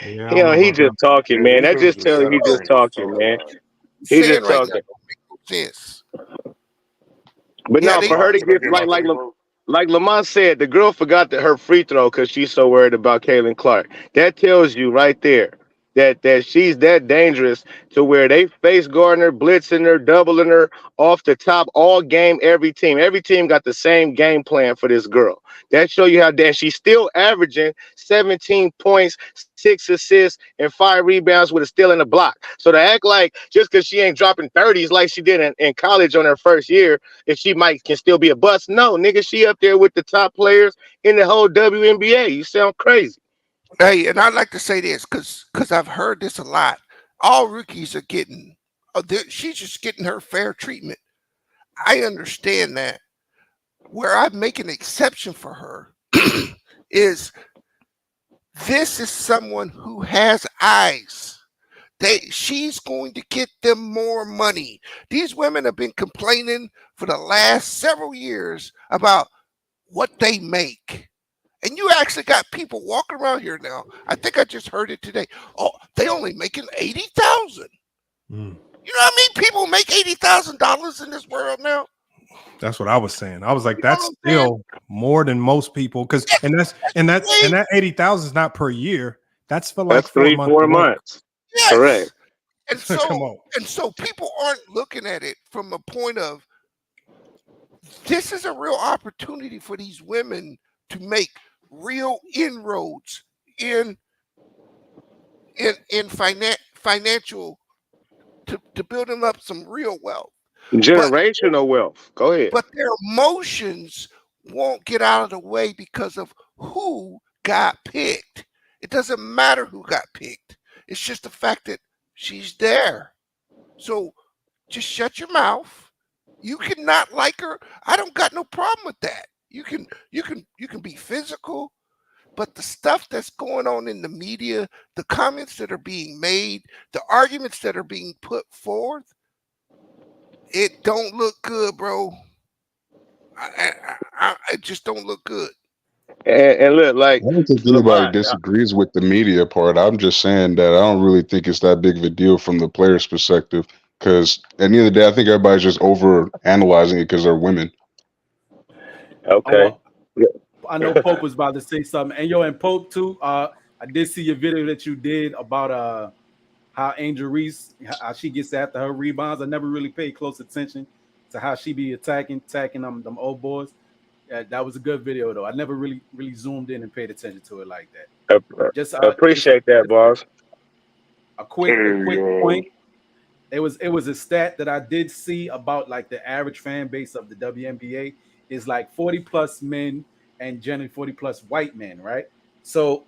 He just talking, man. That just tells you he just talking, man. He just talking. Sense. But no, for her to get like Lamont said, the girl forgot her free throw because she's so worried about Caitlin Clark. That tells you right there that she's that dangerous to where they face guarding her, blitzing her, doubling her off the top all game. Every team got the same game plan for this girl. That show you how that she's still averaging 17 points, 6 assists, and 5 rebounds with a steal and a block. So to act like just because she ain't dropping 30s like she did in college on her first year, if she can still be a bust, no, nigga, she up there with the top players in the whole WNBA. You sound crazy. Hey, and I'd like to say this because I've heard this a lot. All rookies are getting, she's just getting her fair treatment. I understand that. Where I make an exception for her is this is someone who has eyes. She's going to get them more money. These women have been complaining for the last several years about what they make. And you actually got people walking around here now. I think I just heard it today. Oh, they only making $80,000. You know what I mean? People make $80,000 in this world now. That's what I was saying. I was like, that's still more than most people. And that 80,000 is not per year. That's for like 4 months. Yes. Correct. And so people aren't looking at it from a point of this is a real opportunity for these women to make real inroads in financial to building up some real wealth. Generational wealth. Go ahead. But their emotions won't get out of the way because of who got picked. It doesn't matter who got picked. It's just the fact that she's there. So just shut your mouth. You cannot like her. I don't got no problem with that. You can be physical, but the stuff that's going on in the media, the comments that are being made, the arguments that are being put forth, it don't look good, bro. It just don't look good. And look, like I don't think anybody disagrees with the media part. I'm just saying that I don't really think it's that big of a deal from the player's perspective. Because at the end of the day, I think everybody's just over analyzing it because they're women. Okay. I know Pope was about to say something. And Pope too, I did see your video that you did about how Angel Reese, how she gets after her rebounds. I never really paid close attention to how she be attacking them old boys. That was a good video though. I never really zoomed in and paid attention to it like that. Just appreciate that, boss. A quick point. It was a stat that I did see about like the average fan base of the WNBA is like 40 plus men and generally 40 plus white men, right? So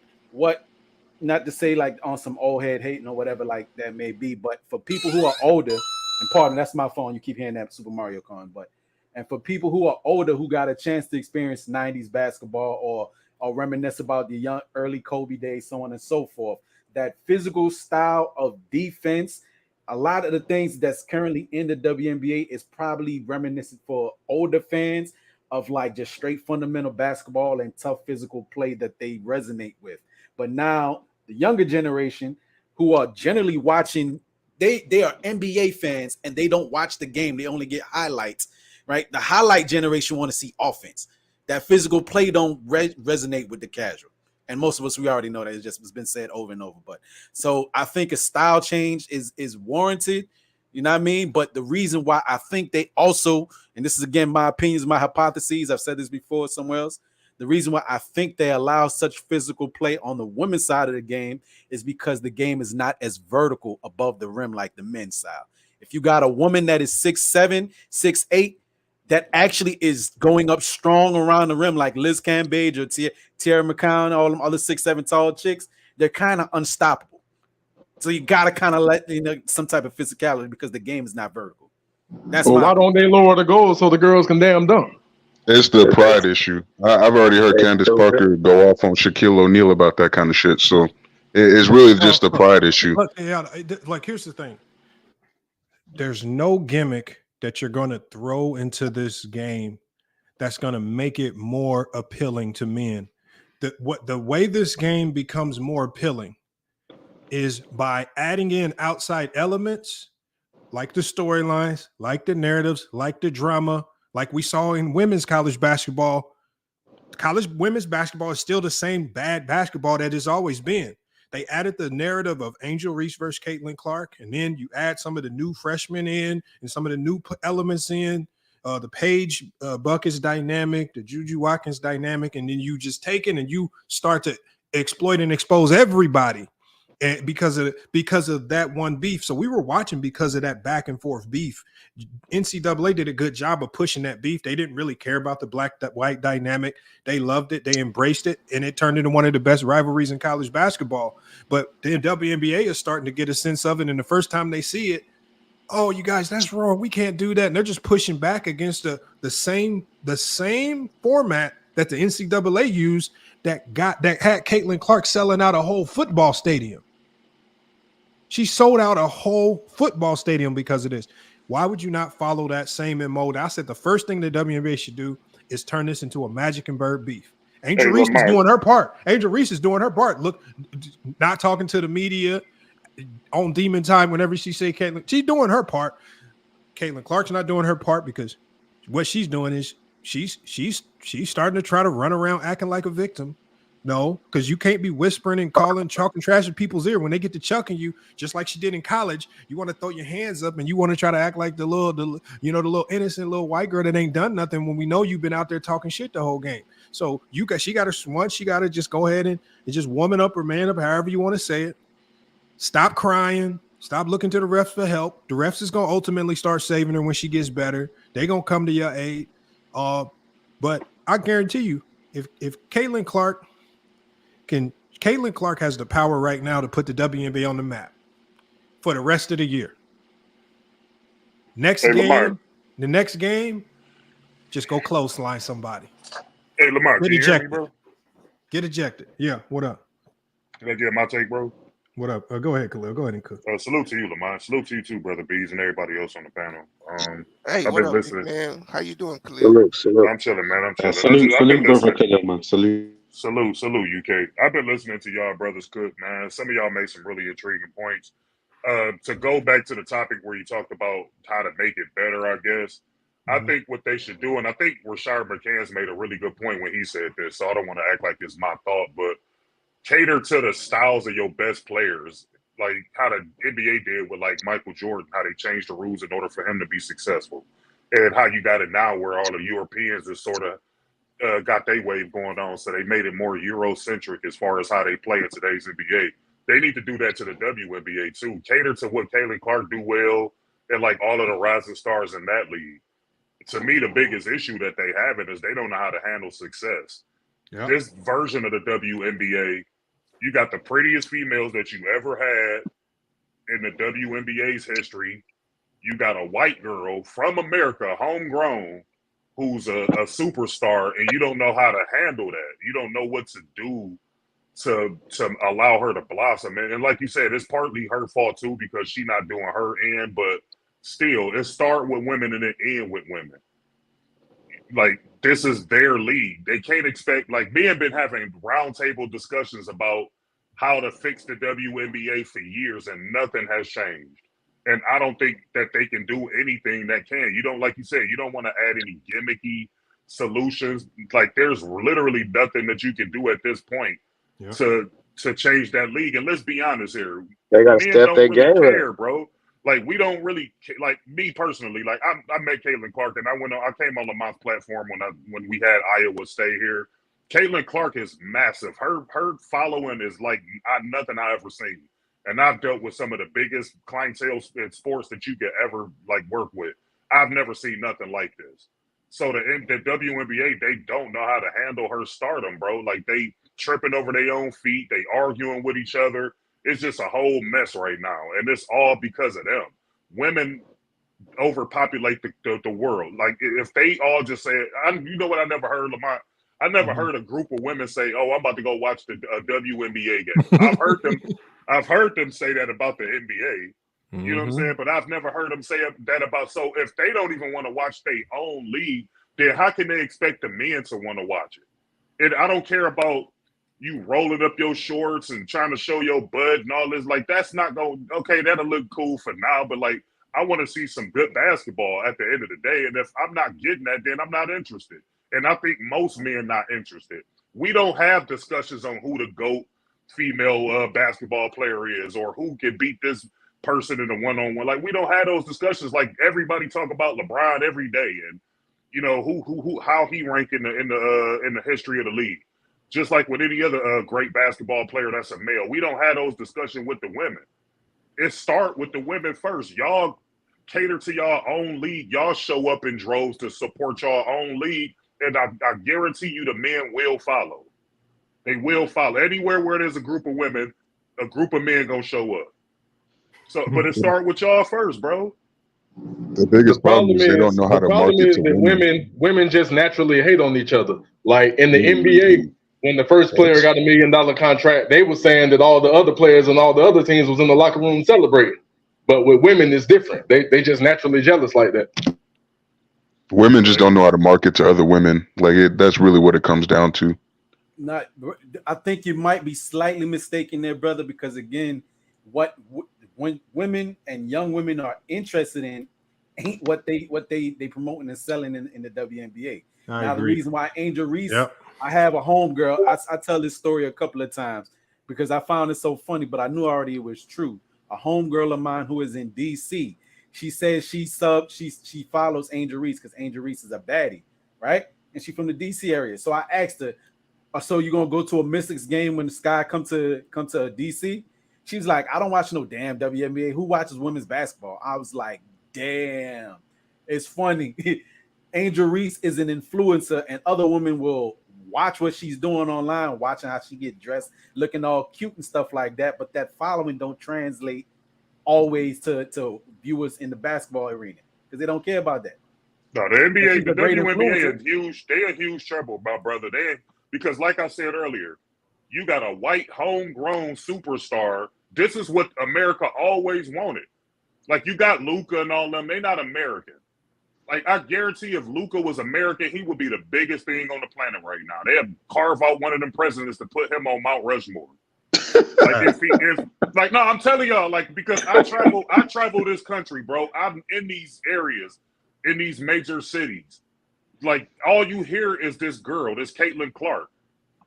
not to say like on some old head hating or whatever like that may be, but for people who are older, and pardon, that's my phone, you keep hearing that Super Mario Kart, and for people who are older who got a chance to experience 90s basketball or reminisce about the young early Kobe days, so on and so forth, that physical style of defense, a lot of the things that's currently in the WNBA is probably reminiscent for older fans of like just straight fundamental basketball and tough physical play that they resonate with. But now the younger generation who are generally watching, they are NBA fans and they don't watch the game. They only get highlights, right? The highlight generation want to see offense. That physical play don't resonate with the casual. And most of us, we already know that it's been said over and over. But so I think a style change is warranted. You know what I mean? But the reason why I think they also, and this is again my opinions, my hypotheses, I've said this before somewhere else. The reason why I think they allow such physical play on the women's side of the game is because the game is not as vertical above the rim like the men's side. If you got a woman that is 6'7", 6'8", that actually is going up strong around the rim like Liz Cambage or Tierra McCown, all them other 6'7" tall chicks, they're kind of unstoppable. So you got to kind of let some type of physicality because the game is not vertical. That's why don't they lower the goals so the girls can damn dunk? It's the pride issue. I've already heard Candace Parker go off on Shaquille O'Neal about that kind of shit. So it's really just a pride issue. Like, here's the thing. There's no gimmick that you're going to throw into this game that's going to make it more appealing to men. The way this game becomes more appealing is by adding in outside elements like the storylines, like the narratives, like the drama, like we saw in women's college basketball. College women's basketball is still the same bad basketball that it's always been. They added the narrative of Angel Reese versus Caitlin Clark, and then you add some of the new freshmen in and some of the new elements in. The Paige Buckets dynamic, the Juju Watkins dynamic, and then you just take it and you start to exploit and expose everybody, and because of that one beef. So we were watching because of that back and forth beef. NCAA did a good job of pushing that beef. They didn't really care about the black-white dynamic. They loved it. They embraced it, and it turned into one of the best rivalries in college basketball. But the WNBA is starting to get a sense of it, and the first time they see it, oh, you guys, that's wrong. We can't do that. And they're just pushing back against the same format that the NCAA used that had Caitlin Clark selling out a whole football stadium. She sold out a whole football stadium because of this. Why would you not follow that same MO? I said the first thing the WNBA should do is turn this into a Magic and Bird beef. Angel Reese is doing her part. Angel Reese is doing her part. Look, not talking to the media on Demon Time whenever she say Caitlin, she's doing her part. Caitlin Clark's not doing her part because what she's doing is she's starting to try to run around acting like a victim. No, because you can't be whispering and calling, chalking trash in people's ear when they get to chucking you, just like she did in college. You want to throw your hands up and you want to try to act like the little innocent little white girl that ain't done nothing when we know you've been out there talking shit the whole game. So she got to just go ahead and just woman up or man up, however you want to say it. Stop crying. Stop looking to the refs for help. The refs is going to ultimately start saving her when she gets better. They're going to come to your aid. But I guarantee you, if Caitlin Clark has the power right now to put the WNBA on the map for the rest of the year. The next game, just go clothesline somebody. Hey, Lamar, Get can you hear me, ejected. bro? Get ejected. Yeah, what up? Can I get my take, bro? What up? Go ahead, Khalil. Go ahead and cook. Salute to you, Lamar. Salute to you too, Brother Bees, and everybody else on the panel. Hey, I've what been up, listening. man? How you doing, Khalil? I'm chilling, man. I'm chilling. Salute, brother Khalil, man. Salute. Salute, UK. I've been listening to y'all brothers cook, man. Some of y'all made some really intriguing points. To go back to the topic where you talked about how to make it better, I guess. I think what they should do, and I think Rashard McCann's made a really good point when he said this, so I don't want to act like it's my thought, but cater to the styles of your best players, like how the NBA did with like Michael Jordan, how they changed the rules in order for him to be successful, and how you got it now where all the Europeans is sort of got their wave going on, so they made it more Eurocentric as far as how they play in today's NBA. They need to do that to the WNBA too. Cater to what Caitlin Clark do well, and like all of the rising stars in that league. To me, the biggest issue that they have is they don't know how to handle success. Yep. This version of the WNBA, you got the prettiest females that you ever had in the WNBA's history. You got a white girl from America, homegrown, who's a superstar, and you don't know how to handle that. You don't know what to do to allow her to blossom. And like you said, it's partly her fault too because she's not doing her end, but still, it start with women and it end with women. Like, this is their league. They can't expect, like, me and been having roundtable discussions about how to fix the WNBA for years, and nothing has changed. And I don't think that they can do anything that can. You don't, like you said, you don't want to add any gimmicky solutions. Like, there's literally nothing that you can do at this point to change that league. And let's be honest here. They got to step their game care, bro. Like, we don't really, like, me personally, like, I met Caitlin Clark, and I came on Lamont's platform when we had Iowa State here. Caitlin Clark is massive. Her following is like nothing I ever seen. And I've dealt with some of the biggest clientele in sports that you could ever like work with. I've never seen nothing like this. So the WNBA, they don't know how to handle her stardom, bro. Like, they tripping over their own feet. They arguing with each other. It's just a whole mess right now. And it's all because of them. Women overpopulate the world. Like, if they all just say, you know what I never heard, Lamont? I never heard a group of women say, "Oh, I'm about to go watch the WNBA game." I've heard them say that about the NBA. You know what I'm saying? But I've never heard them say that about. So if they don't even want to watch their own league, then how can they expect the men to want to watch it? And I don't care about you rolling up your shorts and trying to show your butt and all this. Like, that's not going. Okay, that'll look cool for now, but like, I want to see some good basketball at the end of the day. And if I'm not getting that, then I'm not interested. And I think most men not interested. We don't have discussions on who the GOAT female basketball player is, or who can beat this person in a one-on-one. Like, we don't have those discussions. Like, everybody talk about LeBron every day, and you know who how he rank in the history of the league. Just like with any other great basketball player that's a male, we don't have those discussions with the women. It start with the women first. Y'all cater to y'all own league. Y'all show up in droves to support y'all own league, and I guarantee you the men will follow. They will follow. Anywhere where there's a group of women, a group of men gonna show up. So, but it start with y'all first, bro. The biggest problem is they don't know how to market to women. Women just naturally hate on each other. Like in the NBA, when the first player got $1 million contract, they were saying that all the other players and all the other teams was in the locker room celebrating. But with women, it's different. They just naturally jealous like that. Women just don't know how to market to other women. Like that's really what it comes down to. I think you might be slightly mistaken there, brother, because again, when women and young women are interested in ain't what they promoting and selling in the WNBA. Now the reason why Angel Reese, I have a homegirl. I tell this story a couple of times because I found it so funny, but I knew already it was true. A homegirl of mine who is in DC, she says she follows Angel Reese because Angel Reese is a baddie, right? And she's from the DC area. So I asked her, so you gonna go to a Mystics game when the Sky come to DC? She's like, I don't watch no damn WNBA. Who watches women's basketball? I was like, damn. It's funny. Angel Reese is an influencer, and other women will watch what she's doing online, watching how she get dressed, looking all cute and stuff like that. But that following don't translate always to viewers in the basketball arena because they don't care about that. No, the NBA, the WNBA is huge. They're a huge trouble, my brother. Because like I said earlier, you got a white homegrown superstar. This is what America always wanted. Like, you got Luka and all them. They're not American. Like, I guarantee if Luka was American, he would be the biggest thing on the planet right now. They'd carve out one of them presidents to put him on Mount Rushmore. No, I'm telling y'all, like, because I travel this country, bro. I'm in these areas, in these major cities. Like, all you hear is this girl, this Caitlin Clark.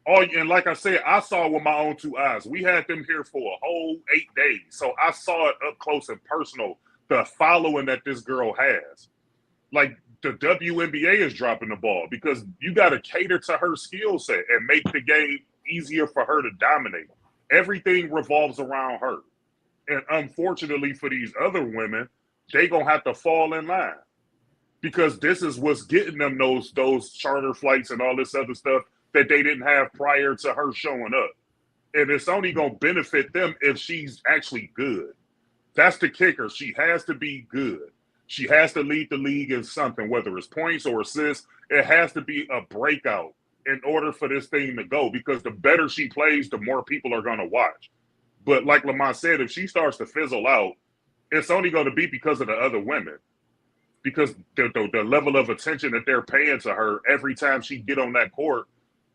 And like I said, I saw it with my own two eyes. We had them here for a whole 8 days. So I saw it up close and personal, the following that this girl has. Like, the WNBA is dropping the ball because you got to cater to her skill set and make the game easier for her to dominate. Everything revolves around her. And unfortunately for these other women, they going to have to fall in line because this is what's getting them those charter flights and all this other stuff that they didn't have prior to her showing up. And it's only going to benefit them if she's actually good. That's the kicker. She has to be good. She has to lead the league in something, whether it's points or assists. It has to be a breakout in order for this thing to go, because the better she plays, the more people are going to watch. But like Lamont said, if she starts to fizzle out, it's only going to be because of the other women. Because the level of attention that they're paying to her every time she get on that court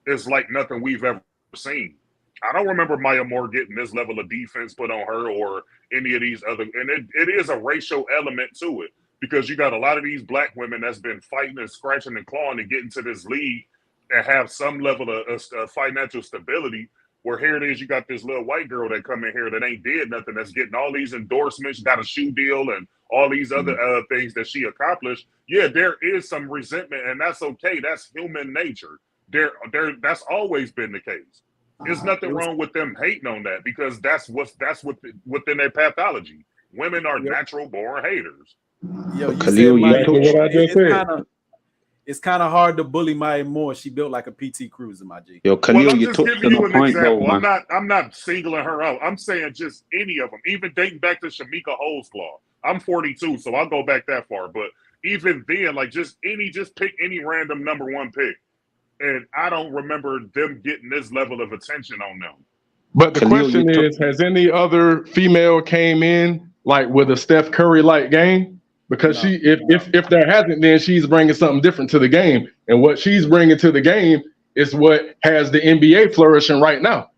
is like nothing we've ever seen. I don't remember Maya Moore getting this level of defense put on her or any of these other. And it is a racial element to it because you got a lot of these black women that's been fighting and scratching and clawing to get into this league and have some level of financial stability. Where here it is, you got this little white girl that come in here that ain't did nothing, that's getting all these endorsements, got a shoe deal and all these other things that she accomplished. Yeah, there is some resentment, and that's okay. That's human nature. That's always been the case. There's nothing wrong with them hating on that because that's within their pathology. Women are natural born haters. Yo, you said it's kind of hard to bully Maya Moore. She built like a PT Cruiser, my G. Yo, Khalil, I'm just giving you an example. I'm not singling her out. I'm saying just any of them, even dating back to Shamika Holesclaw. I'm 42, so I'll go back that far. But even then, like just pick any random number one pick. And I don't remember them getting this level of attention on them. But the question is, has any other female came in like with a Steph Curry like game? Because if there hasn't, then she's bringing something different to the game, and what she's bringing to the game is what has the NBA flourishing right now.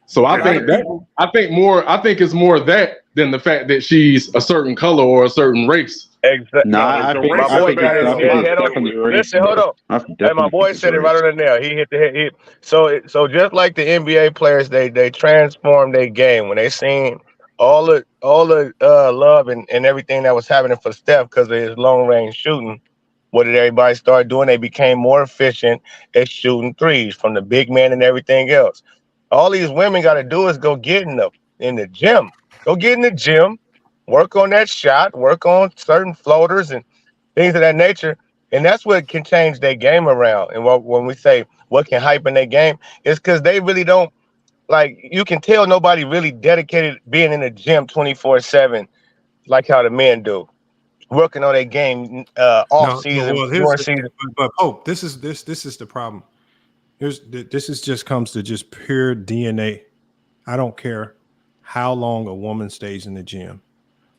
So I think it's more that than the fact that she's a certain color or a certain race. Exactly. Nah, The My racial boy got his imbalance head on. is Listen, hold on. Hey, my boy said it right on the nail. He hit the head. So just like the NBA players, they transformed their game when they seen all the love and everything that was happening for Steph because of his long range shooting. What did everybody start doing? They became more efficient at shooting threes from the big man and everything else. All these women got to do is go get in the gym. Go get in the gym, work on that shot, work on certain floaters and things of that nature. And that's what can change their game around. And when we say what can hype in their game, it's because they really don't like. You can tell nobody really dedicated being in the gym 24/7 like how the men do, working on their game off No, season, well, during season. but this is the problem. This is just comes to just pure DNA. I don't care how long a woman stays in the gym.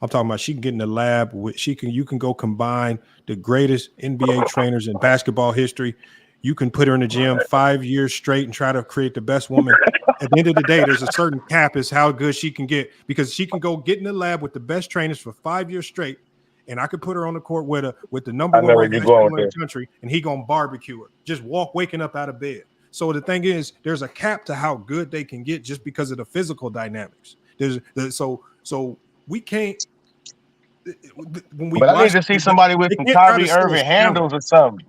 I'm talking about she can get in the lab with you can go combine the greatest NBA trainers in basketball history. You can put her in the gym 5 years straight and try to create the best woman. At the end of the day, there's a certain cap as how good she can get because she can go get in the lab with the best trainers for 5 years straight. And I could put her on the court with the number one ranked in the country, and he gonna barbecue her. Just waking up out of bed. So the thing is, there's a cap to how good they can get just because of the physical dynamics. So we can't. When we But I watch, need to see somebody with some Kyrie Irving handles or something.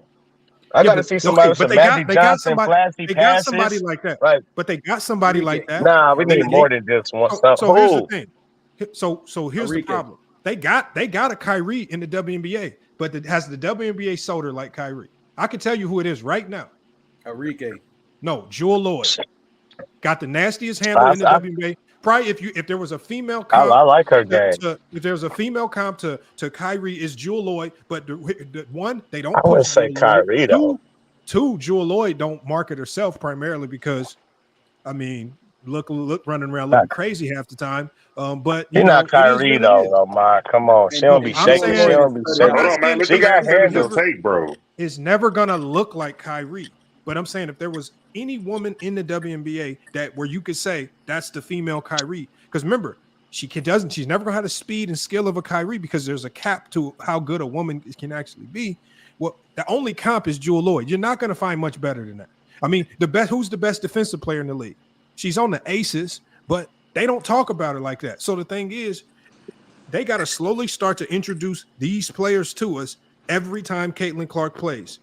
I got to see somebody with some Magic Johnson flashy passes. They got somebody like that, right? But they got somebody like that. Nah, we need more than just one. So here's the thing. So here's the problem. They got a Kyrie in the WNBA, but has the WNBA sold her like Kyrie? I can tell you who it is right now. Enrique. No, Jewel Lloyd. Got the nastiest handle in the WNBA. Probably if there was a female comp, I like her game. If there's a female comp to Kyrie, is Jewel Lloyd. But the one, they don't. I wouldn't say Kyrie though. Two, Jewel Lloyd don't market herself primarily because, I mean, look running around looking crazy half the time. But you're not Kyrie though, Lamar. Come on, she don't be shaking. She don't be shaking. Hold on, man. She got handles. Bro. It's never gonna look like Kyrie. But I'm saying if there was any woman in the WNBA where you could say that's the female Kyrie, because remember, she's never gonna have the speed and skill of a Kyrie because there's a cap to how good a woman can actually be. Well, the only comp is Jewel Lloyd. You're not gonna find much better than that. I mean, who's the best defensive player in the league? She's on the Aces, but they don't talk about her like that. So the thing is, they got to slowly start to introduce these players to us every time Caitlin Clark plays.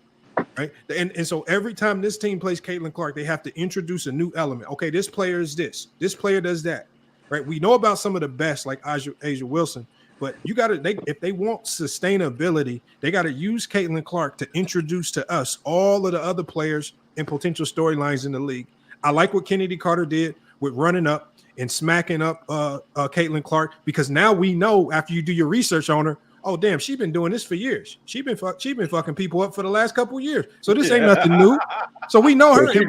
Right. And so every time this team plays Caitlin Clark, they have to introduce a new element. Okay, this player is this player does that. Right. We know about some of the best like Asia Wilson, but if they want sustainability, they got to use Caitlin Clark to introduce to us all of the other players and potential storylines in the league. I like what Kennedy Carter did with running up and smacking up Caitlin Clark, because now we know after you do your research on her, oh damn, she's been doing this for years. She been fucking people up for the last couple of years. So this ain't nothing new. So we know her. She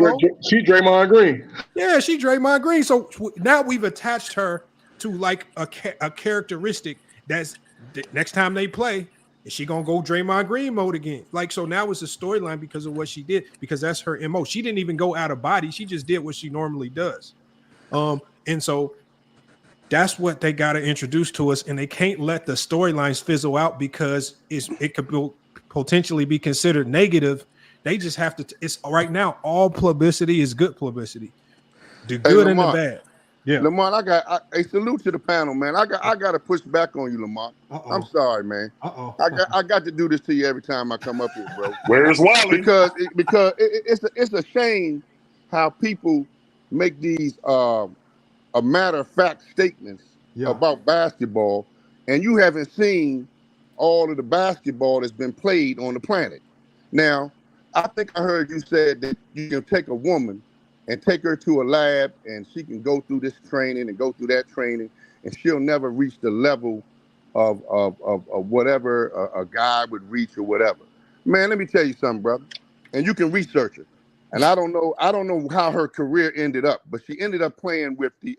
Draymond Green. Yeah, she Draymond Green. So now we've attached her to like a characteristic that's next time they play, is she gonna go Draymond Green mode again? Like, so now it's a storyline because of what she did, because that's her MO. She didn't even go out of body. She just did what she normally does. And so that's what they got to introduce to us, and they can't let the storylines fizzle out because it could potentially be considered negative. They just have to. It's right now. All publicity is good publicity. The good and the bad. Yeah, Lamar, I salute to the panel, man. I got to push back on you, Lamar. I'm sorry, man. I got to do this to you every time I come up here, bro. Where's Wally? Because it's a shame how people make these a matter of fact statements about basketball, and you haven't seen all of the basketball that's been played on the planet. Now, I think I heard you said that you can take a woman and take her to a lab and she can go through this training and go through that training, and she'll never reach the level of whatever a guy would reach or whatever. Man, let me tell you something, brother. And you can research it. And I don't know how her career ended up, but she ended up playing with the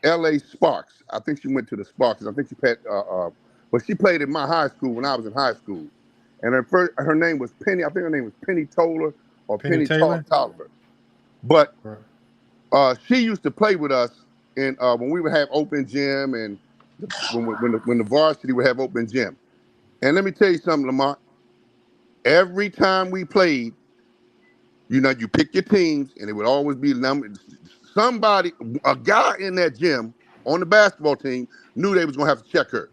LA Sparks. I think she went to the Sparks. I think she played, but she played in my high school when I was in high school. And her name was Penny. I think her name was Penny Toller or Penny Tolliver. But she used to play with us in when we would have open gym and when the varsity would have open gym. And let me tell you something, Lamar. Every time we played, you know, you pick your teams, and it would always be somebody, a guy in that gym on the basketball team knew they was gonna have to check her.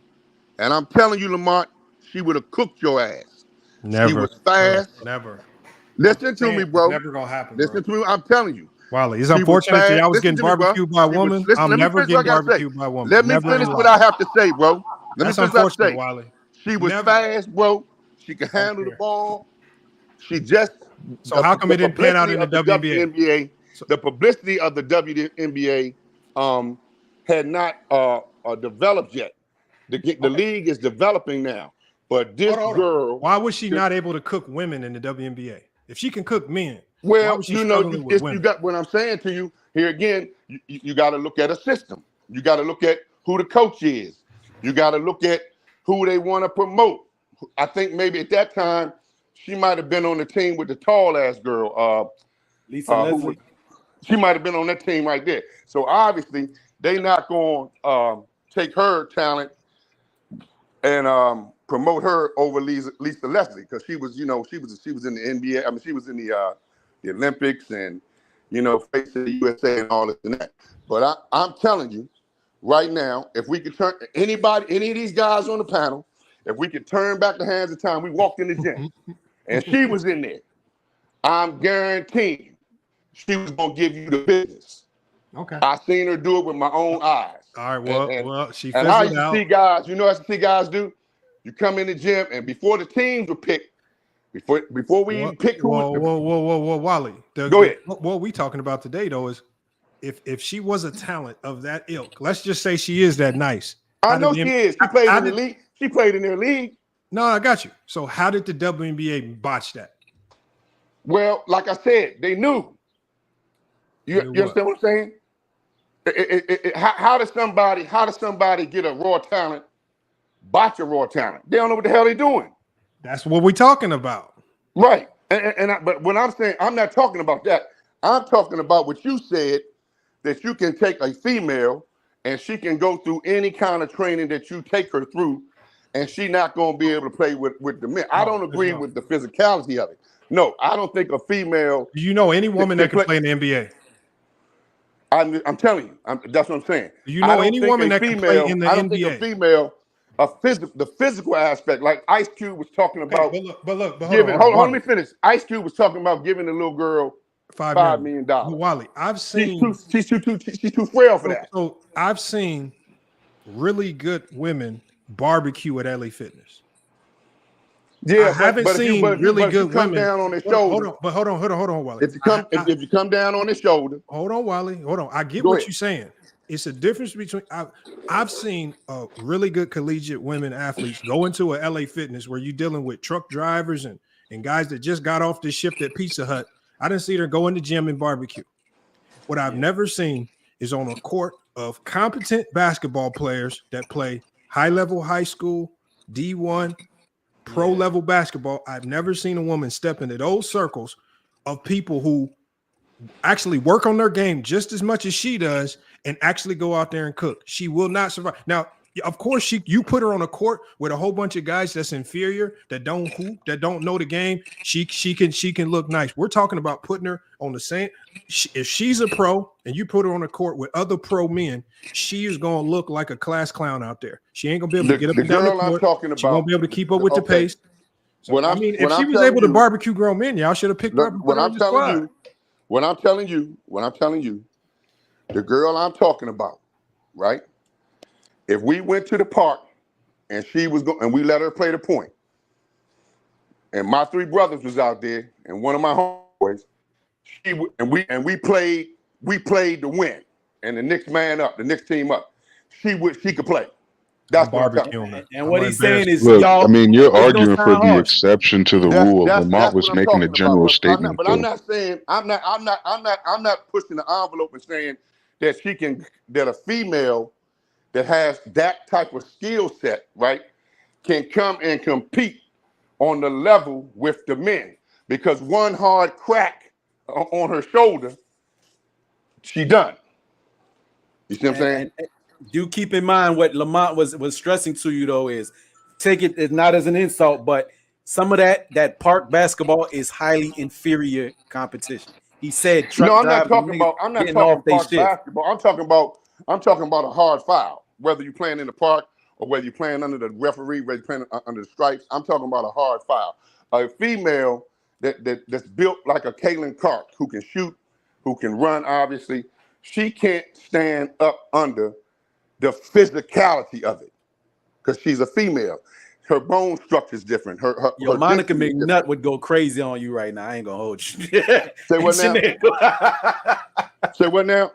And I'm telling you, Lamar, she would have cooked your ass. Never. She was fast. Never. Listen to me, bro. It's never gonna happen. Listen to me. I'm telling you. Wally, it's unfortunate that I was getting barbecued by a woman. I'm never getting barbecued by a woman. Let me finish what I have to say, bro. That's unfortunate, Wally. She was fast, bro. She could handle the ball. She just. So how come it didn't pan out in the WNBA? The publicity of the WNBA had not developed yet. The league is developing now. But this girl. Why was she not able to cook women in the WNBA? If she can cook men, well, you know, you got what I'm saying to you here again. You got to look at a system. You got to look at who the coach is. You got to look at who they want to promote. I think maybe at that time she might have been on the team with the tall ass girl, Lisa Leslie. She might have been on that team right there. So obviously they not going to take her talent and promote her over Lisa Leslie, because she was, you know, she was in the NBA. I mean, she was in the Olympics and, you know, facing the USA and all this and that. But I'm telling you, right now, if we could turn any of these guys on the panel, if we could turn back the hands of time, we walked in the gym and she was in there, I'm guaranteeing you, she was gonna give you the business. Okay. I seen her do it with my own eyes. All right. Well, she and I used to see guys. You know what I see guys do? You come in the gym, and before the teams were picked, before we even pick who. Whoa, Wally. Go ahead. What we talking about today, though, is if she was a talent of that ilk, let's just say she is that nice. I know she is. She played in the league. She played in their league. No, I got you. So how did the WNBA botch that? Well, like I said, they knew. You understand what I'm saying? How does somebody get a raw talent, botch a raw talent? They don't know what the hell they're doing. That's what we're talking about. Right. But when I'm saying, I'm not talking about that. I'm talking about what you said, that you can take a female and she can go through any kind of training that you take her through, and she not going to be able to play with the men. I don't agree with the physicality of it. No, I don't think a female. Do you know any woman that can play in the NBA? I'm telling you, that's what I'm saying. Do you know any woman that can play in the NBA? I don't think a female, the physical aspect, like Ice Cube was talking about. But look, hold on, let me finish. Ice Cube was talking about giving the little girl $5 million. Wally, I've seen she's too frail for that. So I've seen really good women barbecue at LA Fitness. Yeah, I haven't seen really good women. Down on their shoulder. Hold on, Wally. If you come down on the shoulder. Hold on, Wally. Hold on. I get what you're saying. It's a difference between I've seen really good collegiate women athletes go into a LA Fitness where you're dealing with truck drivers and guys that just got off the shift at Pizza Hut. I didn't see her go in the gym and barbecue. What I've never seen is on a court of competent basketball players that play high-level high school, D1, pro-level basketball. I've never seen a woman step into those circles of people who actually work on their game just as much as she does and actually go out there and cook. She will not survive. Now, of course, you put her on a court with a whole bunch of guys that's inferior, that don't hoop, that don't know the game. She can look nice. We're talking about putting her on the same. If she's a pro and you put her on a court with other pro men, she is going to look like a class clown out there. She ain't going to be able to get up and down the court. She won't be able to keep up with the pace. So, if she was able to barbecue grown men, y'all should have picked her up. When I'm telling you, the girl I'm talking about, right? If we went to the park and she was going, and we let her play the point, and my three brothers was out there, and one of my homeboys, we played to win, and the next man up, the next team up, she could play. That's barbecue. And what he's saying is, look, y'all. I mean, you're arguing for the exception to the rule. Lamont was making a general statement. But I'm not saying I'm not pushing the envelope and saying that a female that has that type of skill set, right, can come and compete on the level with the men. Because one hard crack on her shoulder, she done. You see what I'm saying? Do keep in mind what Lamont was stressing to you, though, is take it not as an insult, but some of that park basketball is highly inferior competition. He said, "No, I'm not talking about. I'm not talking park shit. basketball. I'm talking about a hard foul. Whether you're playing in the park or whether you're playing under the referee, whether you're playing under the stripes. I'm talking about a hard foul. A female that's built like a Caitlin Clark, who can shoot, who can run. Obviously, she can't stand up under the physicality of it because she's a female. Her bone structure is different. Her Monica density is McNutt would go crazy on you right now. I ain't gonna hold you. Say what now? Say what now?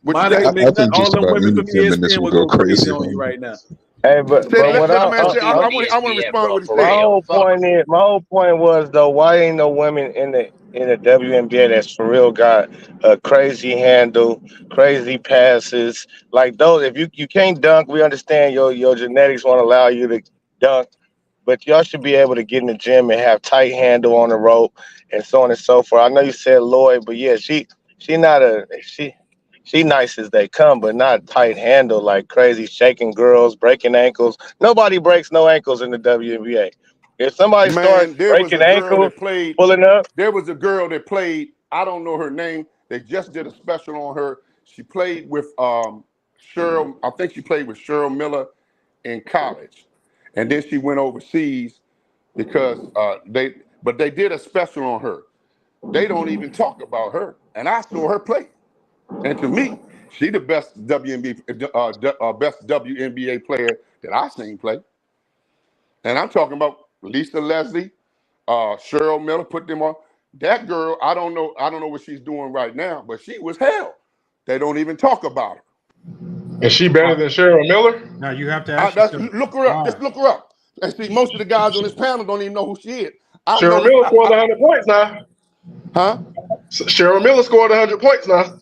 Monica I McNutt, think all just them about women any from feminist ESPN would would go crazy on you right now. Hey, but what I want to respond with my whole point was though, why ain't no women in the WNBA that's for real got a crazy handle, crazy passes like those? If you can't dunk, we understand your genetics won't allow you to dunk, but y'all should be able to get in the gym and have tight handle on the rope and so on and so forth. I know you said Lloyd, but yeah, she nice as they come, but not tight handle like crazy, shaking girls, breaking ankles. Nobody breaks no ankles in the WNBA. If somebody starts breaking ankles, pulling up. There was a girl that played, I don't know her name. They just did a special on her. She played with Cheryl, I think she played with Cheryl Miller in college. And then she went overseas because they did a special on her. They don't even talk about her. And I saw her play. And to me, she the best WNBA player that I've seen play. And I'm talking about Lisa Leslie, Cheryl Miller, put them on. That girl, I don't know what she's doing right now, but she was hell. They don't even talk about her. Is she better than Cheryl Miller? No, you have to ask. Look her up. Just look her up. And see, most of the guys on this panel don't even know who she is. Cheryl Miller scored 100 points now. Huh? Cheryl Miller scored 100 points now.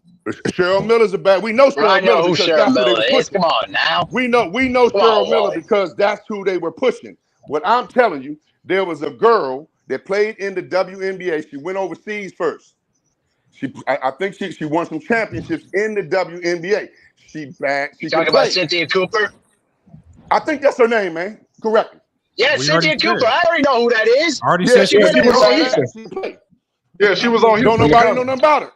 Cheryl Miller's a bad. We know Cheryl Miller because that's who they were pushing. Come on now. We know Cheryl Miller because that's who they were pushing. What I'm telling you, there was a girl that played in the WNBA. She went overseas first. I think she won some championships in the WNBA. She talking about Cynthia Cooper? I think that's her name, man. Correct. Yeah, Cynthia Cooper. I already know who that is. Already said she was on Houston. Yeah, she was on Houston. Don't nobody know nothing about her.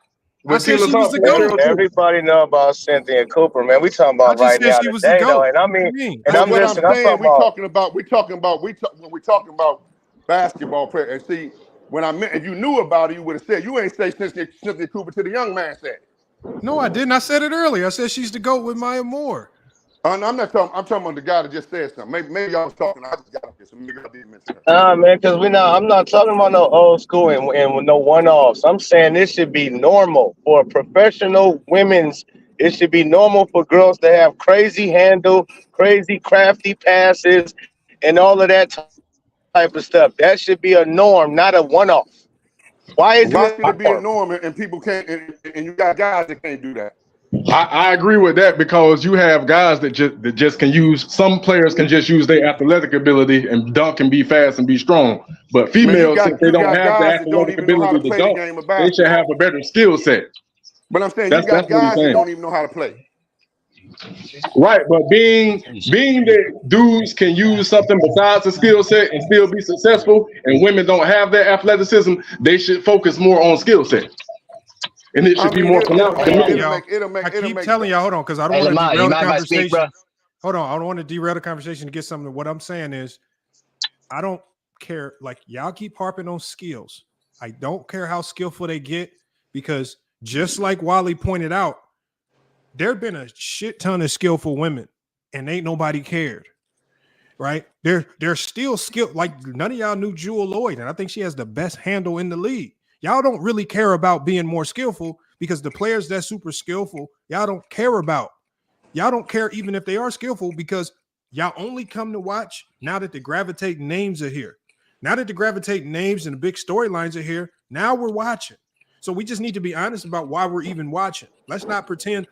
I said she was the GOAT. Everybody know about Cynthia Cooper, man. We talking about right now today, though. And I mean, and I'm listening. We're talking about basketball players. And see, when I meant, if you knew about it, you would have said, you ain't say Cynthia Cooper to the young man said. No, I didn't. I said it earlier. I said she's the GOAT with Maya Moore. I'm not talking. I'm talking about the guy that just said something. Maybe y'all was talking. I just got up here. So maybe I didn't mention that. Man, because I'm not talking about no old school and with no one-offs. I'm saying this should be normal for professional women's. It should be normal for girls to have crazy handle, crazy crafty passes, and all of that type of stuff. That should be a norm, not a one-off. Why should it be a norm and people can't? And you got guys that can't do that. I agree with that because you have guys that just can use. Some players can just use their athletic ability and dunk and be fast and be strong. But females, if they don't have the athletic ability to dunk, they should have a better skill set. But I'm saying you got guys that don't even know how to play. Right, but being that dudes can use something besides the skill set and still be successful, and women don't have that athleticism, they should focus more on skill set. And it should be more pronounced. I keep telling y'all, hold on, because I don't want to derail the conversation. Hold on, I don't want to derail the conversation to get something. What I'm saying is, I don't care. Like, y'all keep harping on skills. I don't care how skillful they get, because just like Wally pointed out, there've been a shit ton of skillful women, and ain't nobody cared. Right? They're still skilled. Like, none of y'all knew Jewel Lloyd, and I think she has the best handle in the league. Y'all don't really care about being more skillful because the players that's super skillful, y'all don't care about. Y'all don't care even if they are skillful because y'all only come to watch now that the gravitate names are here. Now that the gravitate names and the big storylines are here, now we're watching. So we just need to be honest about why we're even watching. Let's not pretend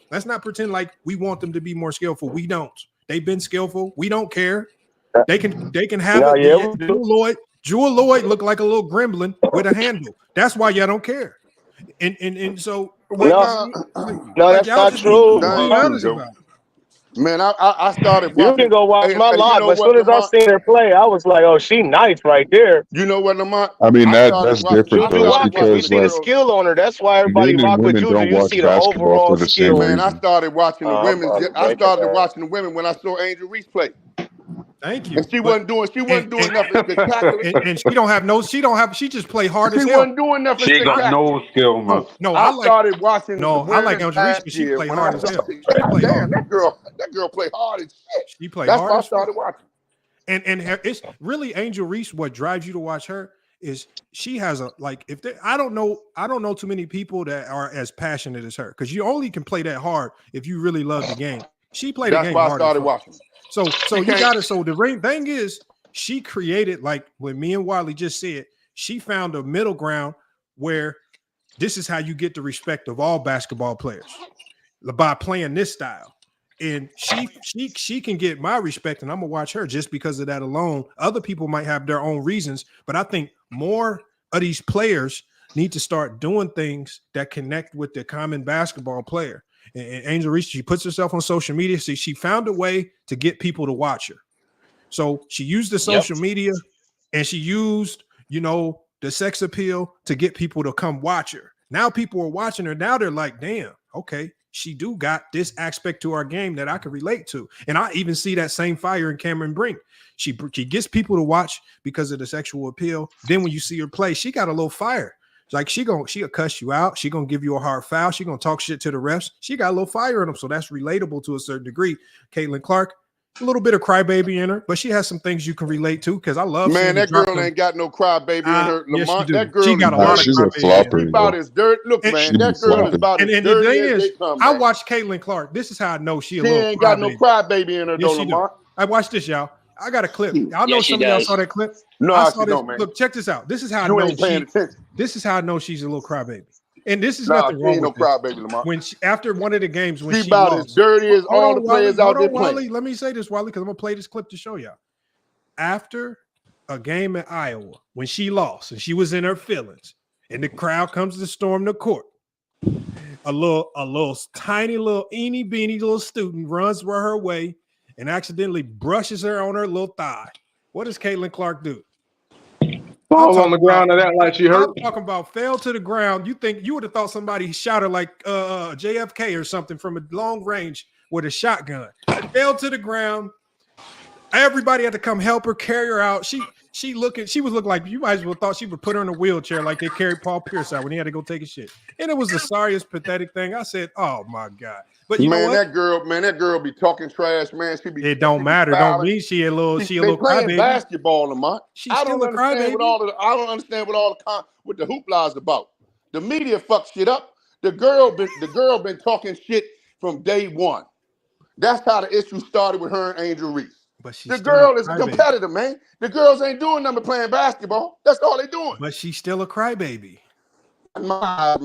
like we want them to be more skillful. We don't. They've been skillful. We don't care. They can have it. Jewel Lloyd looked like a little gremlin with a handle. That's why y'all don't care. And so no, that's not true. Man, I started You watching. can go watch my You live, know but as what, soon as I Lamont? seen her play, I was like, "Oh, she nice right there." You know what, Lamont? I mean, I started that's watching. different Juju though, Watkins, we because see the like skill on her. That's why everybody men and rock with women Juju. don't You watch see the basketball overall for the same skill. Man, I reason. started watching the women's. I Breaking started down. watching the women when I saw Angel Reese play, Thank you. and she wasn't doing nothing spectacular. And she just play hard as She hell. wasn't doing nothing She ain't got spectacular. no skill, man. No, I started watching the I like women's Angel Reese, last but she year play when hard I as saw. hell. I She said, play damn, hard. that girl play hard as shit. She play That's hard why I as started fuck. watching. And it's really Angel Reese. What drives you to watch her is she has a like. If they, I don't know too many people that are as passionate as her, because you only can play that hard if you really love the game. She played the That's game why I hard. started watching. So you got it. So the thing is, she created, like when me and Wiley just said, she found a middle ground where this is how you get the respect of all basketball players by playing this style. And she can get my respect, and I'm gonna watch her just because of that alone. Other people might have their own reasons, but I think more of these players need to start doing things that connect with the common basketball player. And Angel Reese, she puts herself on social media. See, she found a way to get people to watch her. So she used the social media, and she used, the sex appeal to get people to come watch her. Now people are watching her. Now they're like, damn, okay, she do got this aspect to our game that I can relate to. And I even see that same fire in Cameron Brink. She gets people to watch because of the sexual appeal. Then when you see her play, she got a little fire. Like she'll cuss you out. She gonna give you a hard foul. She gonna talk shit to the refs. She got a little fire in them. So that's relatable to a certain degree. Caitlin Clark, a little bit of crybaby in her, but she has some things you can relate to, because I love Man, that girl them. ain't got no crybaby in her. Yes, Lamont, she do. that girl She got a lot of She's a crybaby. flopper. She about as dirty. Look, man, that girl is about as And dirty the thing as they is, come. I Man. watched Caitlin Clark. This is how I know she a She little ain't got no crybaby in her, Yes, though, she do. Lamont. I watched this, y'all. I got a clip. Y'all know some of y'all saw that clip. No, I I saw this. don't, man. Look, check this out. This is how You I know ain't paying attention. This is how I know she's a little crybaby. And this is Nah, nothing she wrong ain't with no this. crybaby, Lamont. When after one of the games when She she about lost, as dirty as all the players out there playing. Wally, let me say this, Wally, because I'm gonna play this clip to show y'all. After a game in Iowa, when she lost and she was in her feelings, and the crowd comes to storm the court, a little tiny little eeny beeny little student runs her way and accidentally brushes her on her little thigh. What does Caitlin Clark do? Fall on the ground and act like she hurt. I'm talking about fell to the ground. You would have thought somebody shot her like JFK or something from a long range with a shotgun. Fell to the ground. Everybody had to come help her, carry her out. She was looking like, you might as well thought she would put her in a wheelchair like they carried Paul Pierce out when he had to go take a shit. And it was the sorriest, pathetic thing. I said, oh my God. But you know what? that girl be talking trash, man. It don't matter. Don't mean she a little playing crybaby. basketball, Lamont. I don't understand crybaby. I don't understand what the hoopla is about. The media fucks shit up. The girl been talking shit from day one. That's how the issue started with her and Angel Reese. But the girl is a competitor, man. The girls ain't doing nothing but playing basketball. That's all they doing. But she's still a crybaby. I'm not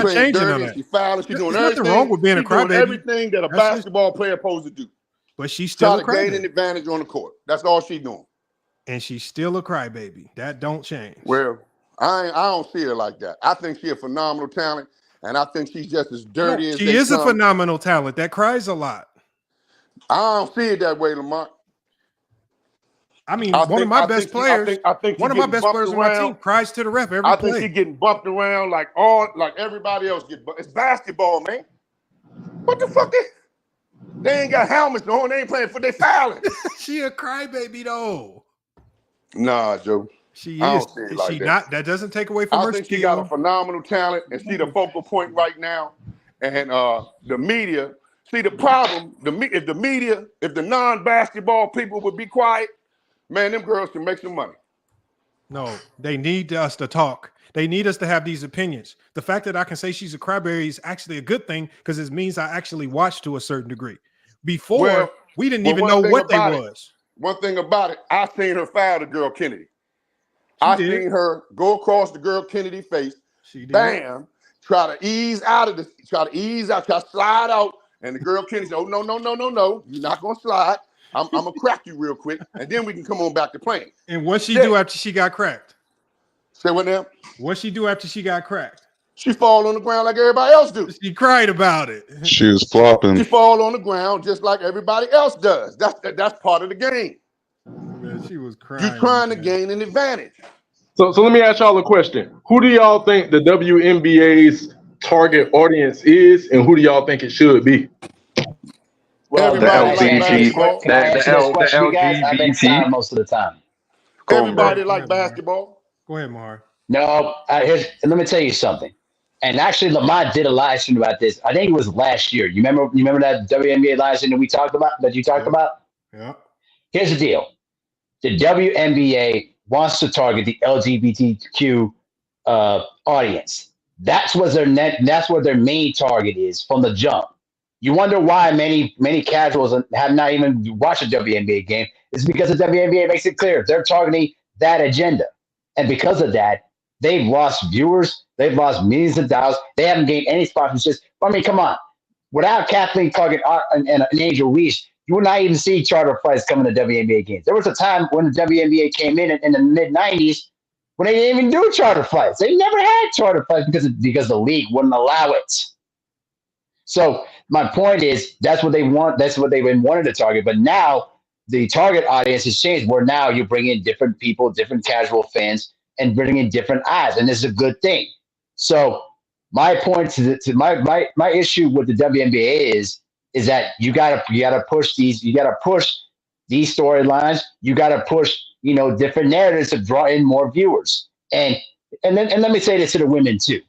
changing on that. She fouling. She's doing There's everything. nothing wrong with being a crybaby. Doing everything that a basketball player supposed to do. But she's still a try to gain crybaby. an advantage on the court. That's all she's doing. And she's still a crybaby. That don't change. Well, I don't see her like that. I think she's a phenomenal talent, and I think she's just as dirty as she is a phenomenal talent that cries a lot. I don't see it that way, Lamont. I mean, one of my best players on my team cries to the ref every play. I think she's getting bumped around like everybody else get bumped. It's basketball, man. What the fuck is? They ain't got helmets on. They ain't playing for they fouling. She a crybaby though. Nah, Joe. She I is. don't see it like that. Not. That doesn't take away from her. I think she got a phenomenal talent, and she's the focal point right now. And the media. See, the problem, if the non-basketball people would be quiet, man, them girls can make some money. No, they need us to talk. They need us to have these opinions. The fact that I can say she's a crybaby is actually a good thing because it means I actually watched to a certain degree. Before, we didn't even know what they was. One thing about it, I seen her foul the girl Kennedy. I seen her go across the girl Kennedy face. She did. Bam, try to slide out. And the girl Kennedy said, oh, no. You're not going to slide. I'm going to crack you real quick. And then we can come on back to playing. And what'd she do after she got cracked? Say what now? What'd she do after she got cracked? She fall on the ground like everybody else do. She cried about it. She was flopping. She fall on the ground just like everybody else does. That's part of the game. Man, she was crying. You're trying to gain an advantage. So let me ask y'all a question. Who do y'all think the WNBA's target audience is, and who do y'all think it should be? Well, the LGBT. Can I answer this question, guys? I've been silent most of the time. Everybody like basketball. Go ahead, Mahar. No, let me tell you something. And actually, Lamont did a live stream about this. I think it was last year. You remember that WNBA live stream that we talked about? That you talked about? Yeah. Here's the deal: the WNBA wants to target the LGBTQ audience. That's what their main target is from the jump. You wonder why many casuals have not even watched a WNBA game. It's because the WNBA makes it clear they're targeting that agenda, and because of that, they've lost viewers. They've lost millions of dollars. They haven't gained any sponsorships. I mean, come on. Without Kathleen Clark and an Angel Reese, you would not even see charter flights coming to WNBA games. There was a time when the WNBA came in the mid-'90s when they didn't even do charter flights. They never had charter flights because the league wouldn't allow it. So my point is that's what they want. That's what they've been wanting to target. But now the target audience has changed where now you bring in different people, different casual fans, and bring in different eyes. And this is a good thing. So my point to my issue with the WNBA is that you gotta push these storylines. You gotta push different narratives to draw in more viewers. And let me say this to the women too: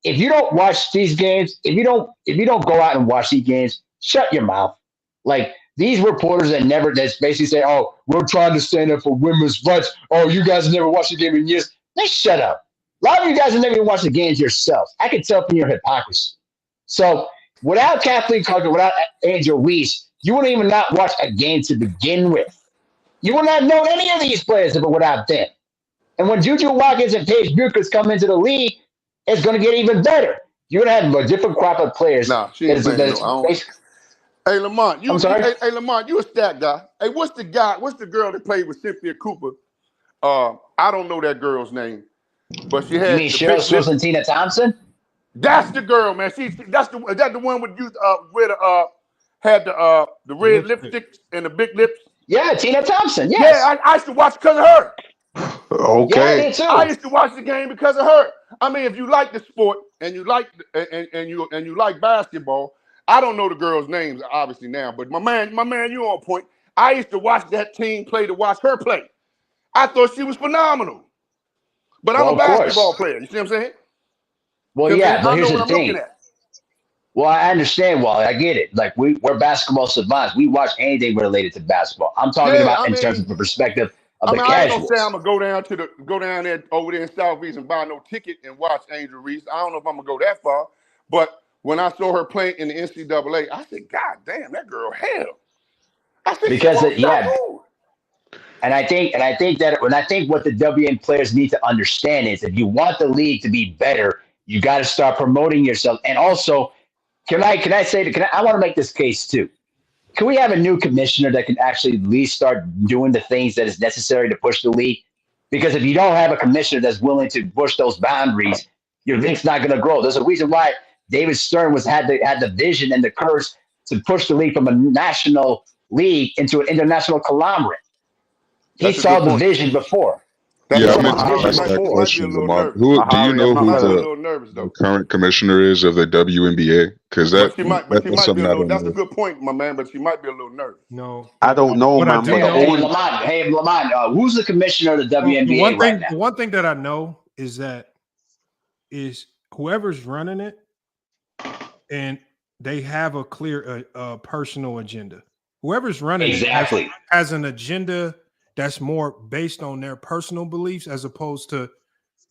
if you don't watch these games, if you don't go out and watch these games, shut your mouth. Like these reporters that's basically say, "Oh, we're trying to stand up for women's rights." Oh, you guys never watched the game in years. They shut up. A lot of you guys have never even watched the games yourselves. I can tell from your hypocrisy. So without Kathleen Clark, without Angel Reese, you wouldn't even not watch a game to begin with. You would not know any of these players if it without them. And when Juju Watkins and Paige Buchers come into the league, it's going to get even better. You're going to have a different crop of players. Nah, she ain't Hey, Lamont, you a stat guy. Hey, what's the girl that played with Cynthia Cooper? I don't know that girl's name. But she had. You mean Cheryl Swifts and Tina Thompson? That's the girl, man. That's the one with had the red lipstick and the big lips. Yeah, Tina Thompson. Yes. Yeah, I used to watch because of her. Okay. Yeah, me too. I used to watch the game because of her. I mean, if you like the sport and you like and you like basketball, I don't know the girls' names obviously now, but my man, you on point. I used to watch that team play to watch her play. I thought she was phenomenal. But I'm a basketball player. You see what I'm saying? Well, yeah, but here's the thing. Well, I understand, Wally. I get it. Like we're basketball savants. We watch anything related to basketball. I'm talking about in terms of the perspective of the casuals. I ain't gonna say I'm gonna go down there over there in Southeast and buy no ticket and watch Angel Reese. I don't know if I'm gonna go that far. But when I saw her playing in the NCAA, I said, God damn, that girl hell. I said, And I think what the WN players need to understand is if you want the league to be better, you got to start promoting yourself. And also, I want to make this case too. Can we have a new commissioner that can actually at least start doing the things that is necessary to push the league? Because if you don't have a commissioner that's willing to push those boundaries, your league's not going to grow. There's a reason why David Stern had the vision and the courage to push the league from a national league into an international conglomerate. He saw the vision before. Yeah, I meant to ask that question, Lamar. Do you know who the current commissioner is of the WNBA? Because that's something I don't know. That's a good point, my man, but she might be a little nervous. No, I don't know, man. Hey, Lamont, who's the commissioner of the WNBA right now? The one thing that I know is whoever's running it, and they have a clear personal agenda. Whoever's running it has an agenda that's more based on their personal beliefs as opposed to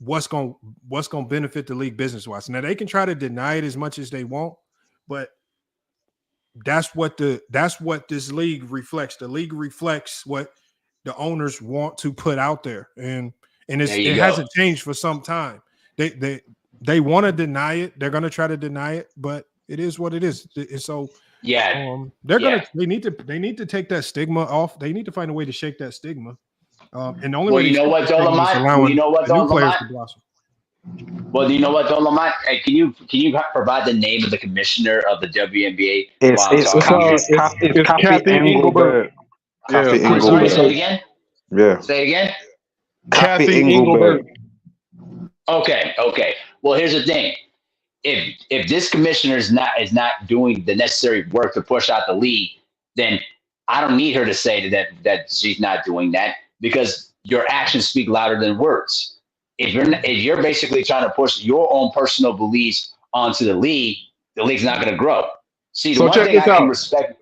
what's going to benefit the league business wise. Now they can try to deny it as much as they want, but that's what this league reflects. The league reflects what the owners want to put out there, and it hasn't changed for some time. They want to deny it. They're going to try to deny it, but it is what it is. And so. They need to take that stigma off. They need to find a way to shake that stigma. And the only way you know what, though, Lamont? You know what, though, Lamont? Well, do you know what, though, Lamont? Hey, can you provide the name of the commissioner of the WNBA? It's Kathy Engelbert. Kathy I'm sorry. Engelbert. Say it again. Yeah. Say it again. Kathy Engelbert. Okay. Well, here's the thing. If this commissioner is not doing the necessary work to push out the league, then I don't need her to say that she's not doing that, because your actions speak louder than words. If you're basically trying to push your own personal beliefs onto the league's not going to grow. See, the one thing I can respect.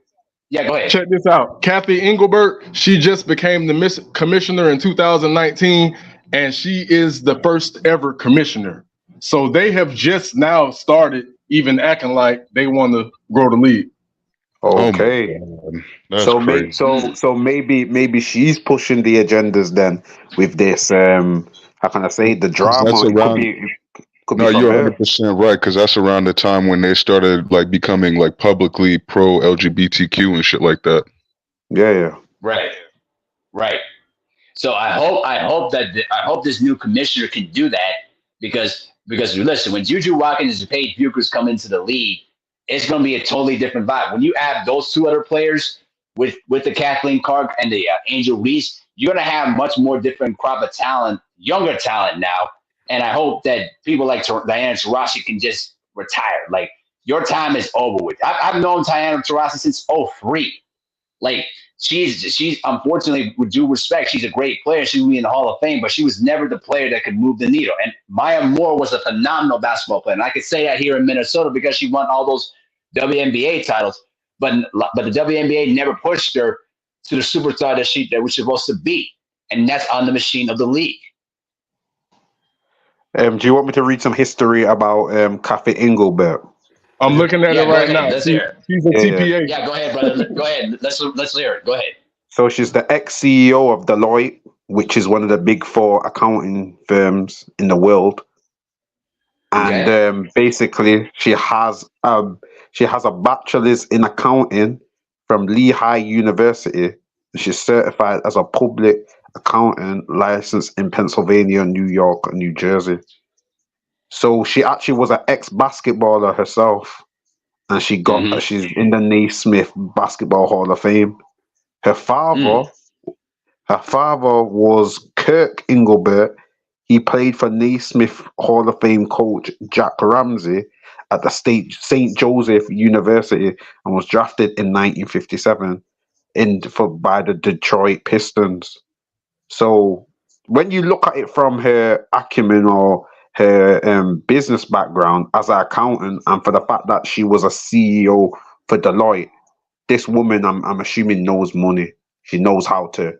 Yeah, go ahead. Check this out. Kathy Engelbert, she just became the commissioner in 2019, and she is the first ever commissioner. So they have just now started even acting like they want to grow the league. Okay. So maybe she's pushing the agendas then with this. How can I say the drama? That's around. No, you're 100% right, because that's around the time when they started like becoming like publicly pro LGBTQ and shit like that. Yeah. Right. So I hope this new commissioner can do that, because listen, when Juju Watkins and Paige Buchers come into the league, it's going to be a totally different vibe. When you add those two other players with the Kathleen Clark and the Angel Reese, you're going to have much more different crop of talent, younger talent now. And I hope that people like Diana Taurasi can just retire. Like, your time is over with. I've known Diana Taurasi since 2003. Like, she's unfortunately, with due respect, she's a great player. She will be in the Hall of Fame, but she was never the player that could move the needle. And Maya Moore was a phenomenal basketball player. And I could say that here in Minnesota because she won all those WNBA titles. But the WNBA never pushed her to the superstar that she was supposed to be. And that's on the machine of the league. Do you want me to read some history about Kathy Engelbert? I'm looking at it right now. Let's hear it. She's a TPA. Yeah, go ahead, brother. Go ahead. Let's hear it. Go ahead. So she's the ex-CEO of Deloitte, which is one of the big 4 accounting firms in the world. And basically, she has a bachelor's in accounting from Lehigh University. She's certified as a public accountant licensed in Pennsylvania, New York, and New Jersey. So she actually was an ex-basketballer herself, and she's in the Naismith Basketball Hall of Fame. Her father was Kirk Engelbert. He played for Naismith Hall of Fame coach Jack Ramsey at the St. Joseph University and was drafted in 1957 by the Detroit Pistons. So when you look at it from her acumen or her business background as an accountant, and for the fact that she was a CEO for Deloitte, this woman, I'm assuming, knows money. She knows how to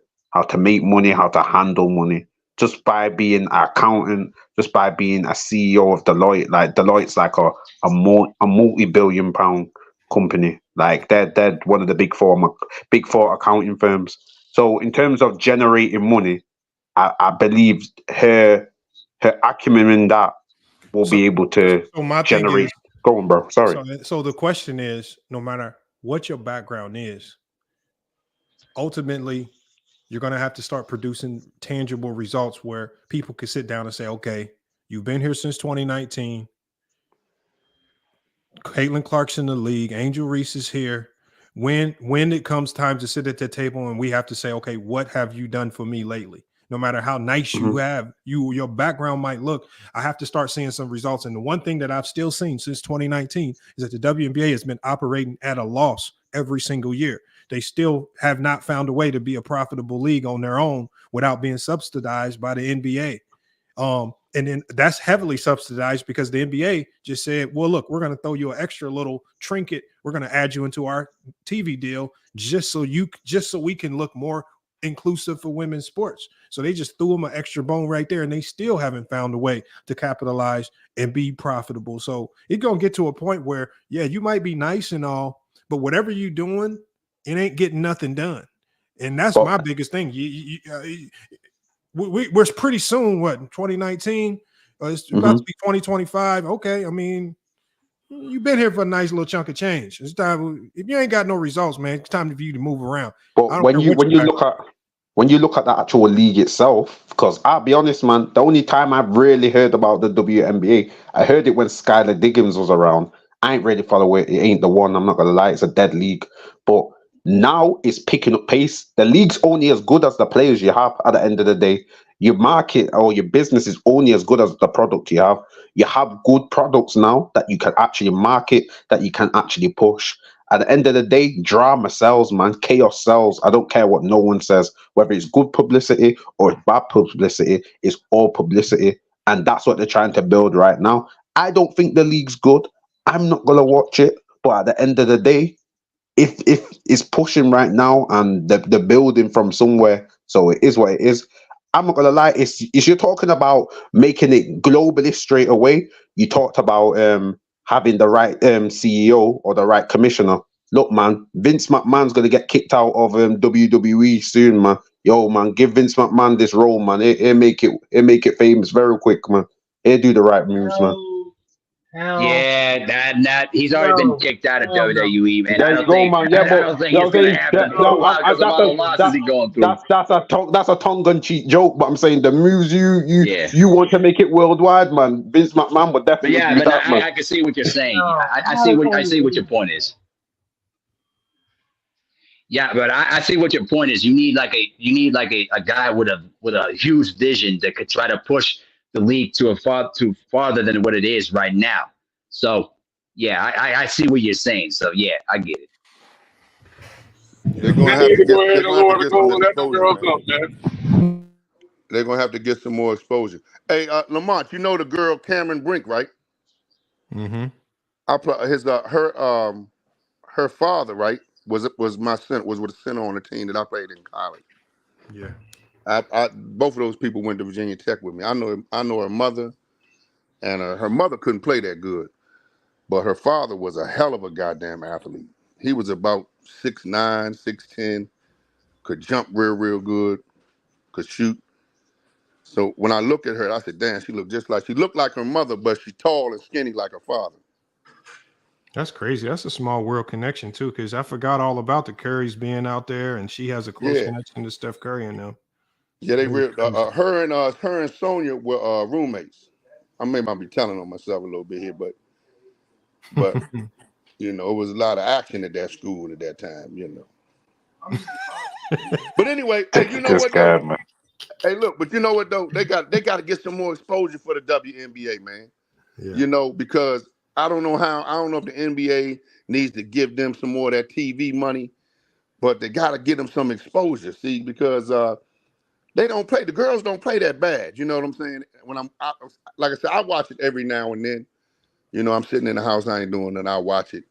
make money, how to handle money, just by being an accountant, just by being a CEO of Deloitte. Like, Deloitte's like a multi-billion pound company. Like, they're one of the big four accounting firms. So in terms of generating money, I believe her acumen in that will be able to generate. Go on, bro. Sorry. So the question is, no matter what your background is, ultimately, you're going to have to start producing tangible results where people can sit down and say, okay, you've been here since 2019. Caitlin Clark's in the league. Angel Reese is here. When it comes time to sit at the table and we have to say, okay, what have you done for me lately? No matter how nice you have, your background might look, I have to start seeing some results. And the one thing that I've still seen since 2019 is that the WNBA has been operating at a loss every single year. They still have not found a way to be a profitable league on their own without being subsidized by the NBA. And then that's heavily subsidized because the NBA just said, well, look, we're going to throw you an extra little trinket. We're going to add you into our TV deal just so we can look more inclusive for women's sports. So they just threw them an extra bone right there, and they still haven't found a way to capitalize and be profitable. So it's going to get to a point where, yeah, you might be nice and all, but whatever you're doing, it ain't getting nothing done. And that's my biggest thing. We're pretty soon, what, 2019? It's about to be 2025. Okay, I mean, you've been here for a nice little chunk of change. It's time. If you ain't got no results, man, it's time for you to move around. But when you when you look at the actual league itself, because I'll be honest, man, the only time I've really heard about the WNBA, I heard it when Skylar Diggins was around. I ain't really follow it. It ain't the one. I'm not gonna lie, it's a dead league. But now it's picking up pace. The league's only as good as the players you have at the end of the day. Your market or your business is only as good as the product you have. You have good products now that you can actually market, that you can actually push. At the end of the day, drama sells, man. Chaos sells. I don't care what no one says. Whether it's good publicity or it's bad publicity, it's all publicity. And that's what they're trying to build right now. I don't think the league's good. I'm not going to watch it. But at the end of the day, if it's pushing right now and the building from somewhere, so it is what it is. I'm not gonna lie, it's you're talking about making it globalist straight away. You talked about having the right CEO or the right commissioner. Look, man, Vince McMahon's gonna get kicked out of WWE soon, man. Yo, man, give Vince McMahon this role, man. It make it famous very quick, man. He'll do the right moves, man. Yeah, that he's already been kicked out of WWE, man. There you go, man. Yeah, I don't think it's gonna happen for a while because of all the losses he's going through. That's a tongue-in-cheek joke, but I'm saying the moves you want to make it worldwide, man. Vince McMahon would definitely do that, man. I can see what you're saying. I see what your point is. Yeah, but I see what your point is. You need like a guy with a huge vision that could try to push the league to farther than what it is right now. So yeah, I see what you're saying. So yeah, I get it. They're gonna have to get They're gonna have to get some more exposure. Hey, Lamont, you know the girl Cameron Brink, right? Mm-hmm. Her father, right, was my center, was with a center on the team that I played in college. Yeah. Both of those people went to Virginia Tech with me. I know her mother, and her mother couldn't play that good, but her father was a hell of a goddamn athlete. He was about 6'9", 6'10", could jump real good, could shoot. So when I looked at her, I said, damn, she looked like her mother, but she's tall and skinny like her father. That's crazy. That's a small world connection too, because I forgot all about the Currys being out there, and she has a close connection to Steph Curry and them. Yeah, they real. Her and Sonia were roommates. I may not be telling on myself a little bit here, but you know, it was a lot of action at that school at that time. You know. But anyway, hey, you know what? Though? Hey, look, but you know what though? They got to get some more exposure for the WNBA, man. Yeah. You know, because I don't know if the NBA needs to give them some more of that TV money, but they got to get them some exposure. See, because they don't play. The girls don't play that bad. You know what I'm saying? Like I said, I watch it every now and then. You know, I'm sitting in the house, I ain't doing nothing. I watch it,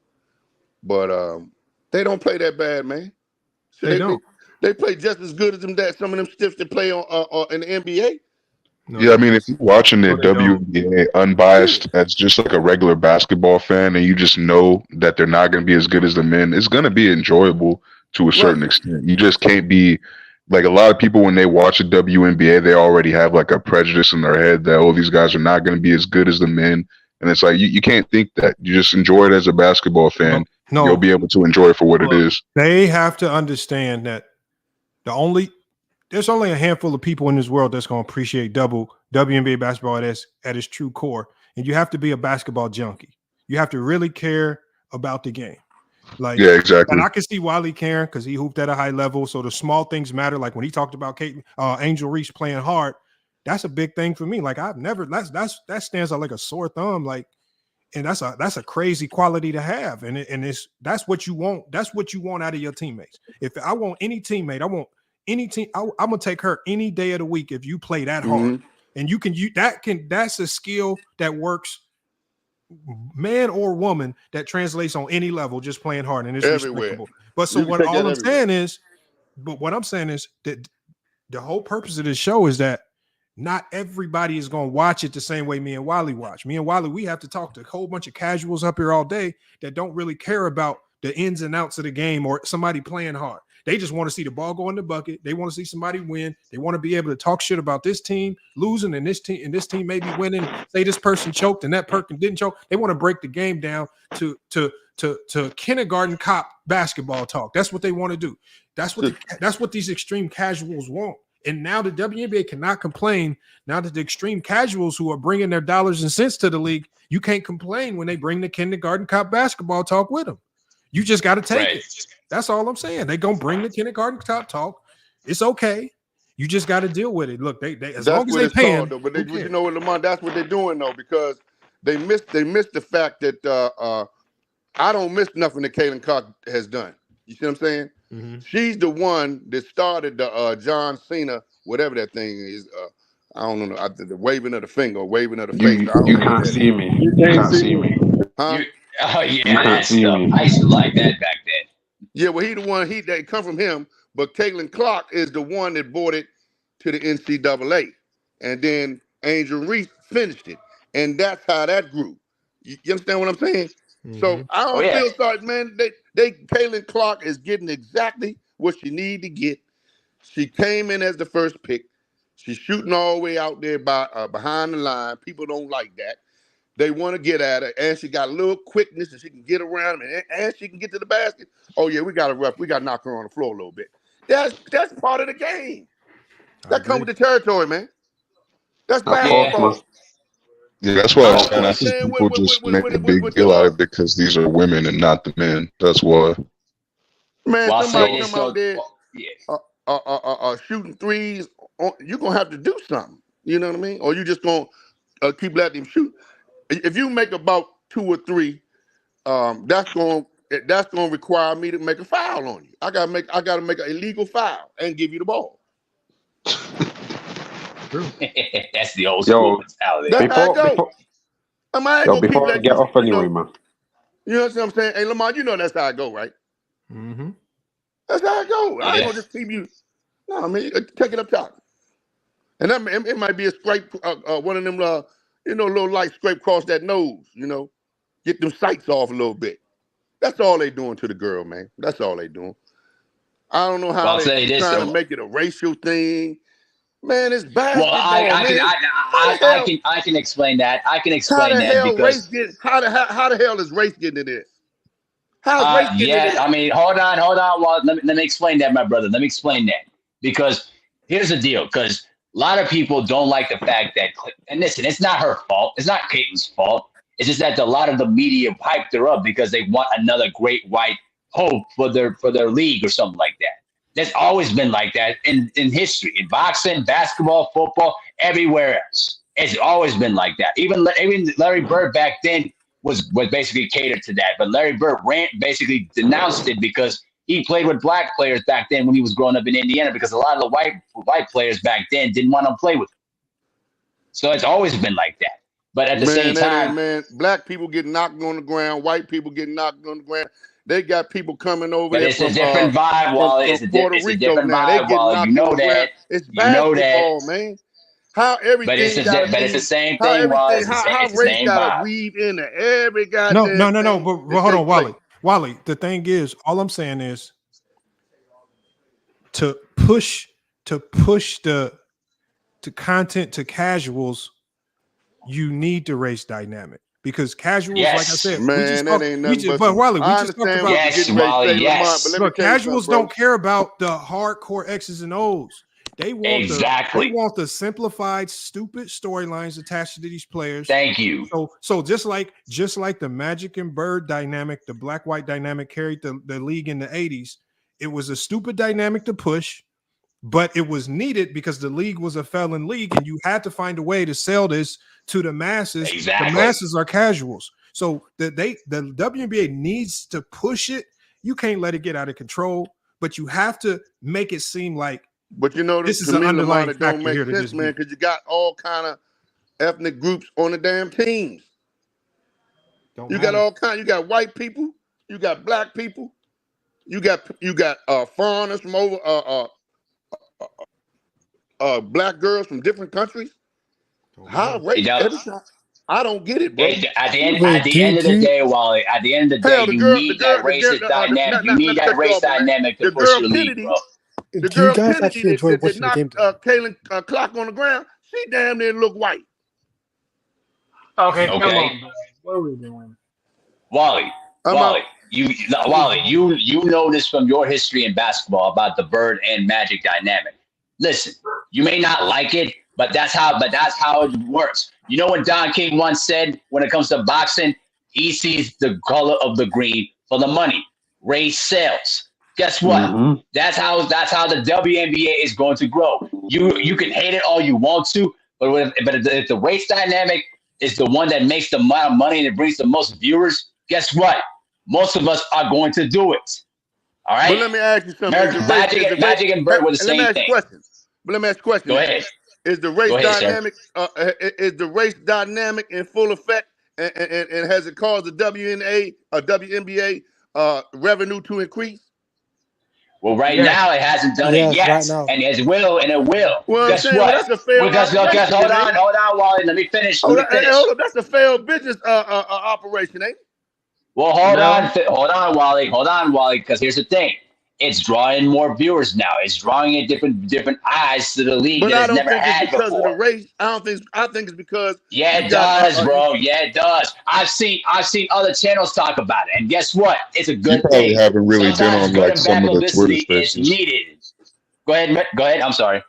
but they don't play that bad, man. So they don't. They play just as good as some of them stiffs that play on in the NBA. No, yeah, I mean, if you're watching the WNBA unbiased as just like a regular basketball fan, and you just know that they're not going to be as good as the men, it's going to be enjoyable to a certain extent. You just can't be. Like a lot of people, when they watch the WNBA, they already have like a prejudice in their head that, oh, these guys are not going to be as good as the men. And it's like, you can't think that. You just enjoy it as a basketball fan. No. You'll be able to enjoy it for what it is. They have to understand that there's only a handful of people in this world that's going to appreciate WNBA basketball at its true core. And you have to be a basketball junkie. You have to really care about the game. Like, yeah, exactly. And I can see Wiley caring because he hooped at a high level. So the small things matter. Like when he talked about Angel Reese playing hard, that's a big thing for me. Like that stands out like a sore thumb. Like, and that's a crazy quality to have. And that's what you want. That's what you want out of your teammates. If I want any teammate, I'm gonna take her any day of the week if you play that hard. And that's a skill that works. Man or woman that translates on any level, just playing hard and it's respectable. But so what I'm saying is that the whole purpose of this show is that not everybody is going to watch it the same way me and Wiley watch. Me and Wiley, we have to talk to a whole bunch of casuals up here all day that don't really care about the ins and outs of the game or somebody playing hard. They just want to see the ball go in the bucket. They want to see somebody win. They want to be able to talk shit about this team losing and this team may be winning. Say this person choked and that person didn't choke. They want to break the game down to kindergarten cop basketball talk. That's what they want to do. That's what these extreme casuals want. And now the WNBA cannot complain. Now that the extreme casuals who are bringing their dollars and cents to the league, you can't complain when they bring the kindergarten cop basketball talk with them. You just got to take it. That's all I'm saying. They're going to bring the kindergarten cop talk. It's okay. You just got to deal with it. Look, they as long as they pay them. But you know what, Lamont, that's what they're doing, though, because they missed the fact that I don't miss nothing that Caitlin Clark has done. You see what I'm saying? Mm-hmm. She's the one that started the John Cena, whatever that thing is. I don't know, the waving of the finger, waving of the face. You can't see me. You can't see me. Huh? Oh yeah, that stuff. I used to like that back then. Yeah, well, he the one. They come from him, but Caitlin Clark is the one that brought it to the NCAA, and then Angel Reese finished it, and that's how that grew. You understand what I'm saying? Mm-hmm. So I don't feel sorry, man. Caitlin Clark is getting exactly what she needed to get. She came in as the first pick. She's shooting all the way out there behind the line. People don't like that. They want to get at her, and she got a little quickness, and she can get around them, and she can get to the basket. Oh yeah, we got to knock her on the floor a little bit. That's part of the game. That comes with the territory, man. That's basketball. Yeah, that's why I'm saying. I think people just make a big deal out of it because these are women and not the men. That's why. Man, somebody come out there shooting threes. You're gonna have to do something. You know what I mean? Or you just gonna keep letting him shoot. If you make about 2 or 3, that's gonna require me to make a foul on you. I gotta make an illegal foul and give you the ball. That's the old school mentality. That's how it goes. Before I get off anyway, man. You know what I'm saying? Hey, Lamar, you know that's how it go, right? Mm-hmm. That's how it go. I ain't gonna just keep you. No, I mean, take it up top. And it might be a scrape, one of them, little light scrape across that nose, get them sights off a little bit. That's all they doing to the girl, man. That's all they doing. I don't know how they're trying to make it a racial thing. Man, it's basketball. Well, I can explain that. I can explain that because how the hell is race getting into this? How's race getting into this? I mean, hold on. Well, let me explain that, my brother. Let me explain that because here's the deal. Because a lot of people don't like the fact that, and listen, it's not her fault. It's not Caitlin's fault. It's just that a lot of the media hyped her up because they want another great white hope for their league or something like that. That's always been like that in history, in boxing, basketball, football, everywhere else. It's always been like that. Even Larry Bird back then was basically catered to that. But Larry Bird basically denounced it because he played with black players back then when he was growing up in Indiana because a lot of the white players back then didn't want to play with him. So it's always been like that. But at the same time, black people get knocked on the ground, white people get knocked on the ground. They got people coming over but there it's a different vibe, Wally. It's a different vibe, Wally. You know that. It's basketball, man. How everything but it's the same thing, Wally. How race got to weave into every goddamn No. But hold on, Wally. The thing is, all I'm saying is to push the content to casuals. You need the race dynamic. Because casuals, like I said, that ain't nothing but Wally, we just talked about Wally, Look, casuals don't care about the hardcore X's and O's. They want the simplified, stupid storylines attached to these players. Thank you. So just like the Magic and Bird dynamic, the black-white dynamic carried the league in the 80s. It was a stupid dynamic to push, but it was needed because the league was a felon league, and you had to find a way to sell this to the masses. Exactly. The masses are casuals. So the WNBA needs to push it. You can't let it get out of control, but you have to make it seem like this is an underlying factor here to this, man, because you got all kind of ethnic groups on the damn teams. Got all kind. You got white people, you got black people, you got foreigners from over black girls from different countries. How race every time? I don't get it, bro. At the end of the day, Wally. At the end of the day, you need that racist dynamic. You need that race dynamic to push your league, bro. The girl Kennedy that knocked Kaylin Clark on the ground, she damn near look white. Okay, come on, bro. What are we doing? Wally, you know this from your history in basketball about the Bird and Magic dynamic. Listen, you may not like it, but that's how it works. You know what Don King once said when it comes to boxing? He sees the color of the green for the money. Raise sales. Guess what? Mm-hmm. That's how the WNBA is going to grow. You can hate it all you want to, but if the race dynamic is the one that makes the amount of money and it brings the most viewers, guess what? Most of us are going to do it. All right. But let me ask you something. Magic and Bird were the same thing. But let me ask you a question. Go ahead. Is the race dynamic? Is the race dynamic in full effect? And has it caused the WNBA revenue to increase? Well, right now it hasn't done it yet, right and it will. Well, guess what? That's a failed Because hold on, Wally. Let me finish. Hold on, that's a failed business operation, ain't it? Well, hold on, Wally. Because here's the thing: it's drawing more viewers now. It's drawing in different eyes to the league but that I it's don't never think had it's because before. of the race. I think it's because It does, bro. Yeah, it does. I've seen other channels talk about it, and guess what? It's a good probably thing. haven't really Sometimes been on like good and some bad of the Twitter publicity is spaces. needed. Go ahead. I'm sorry.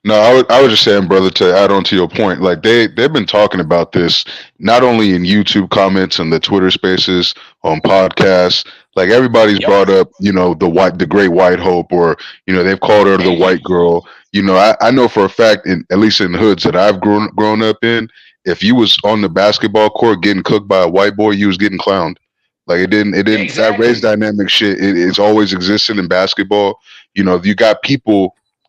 No, I was just saying, brother, to add on to your point, like they've been talking about this not only in YouTube comments and the Twitter spaces, on podcasts. Like everybody's brought up, the great white hope, or they've called her the white girl. I know for a fact, at least in the hoods that I've grown up in, if you was on the basketball court getting cooked by a white boy, you was getting clowned. Like it didn't. That race dynamic shit, it's always existed in basketball. You got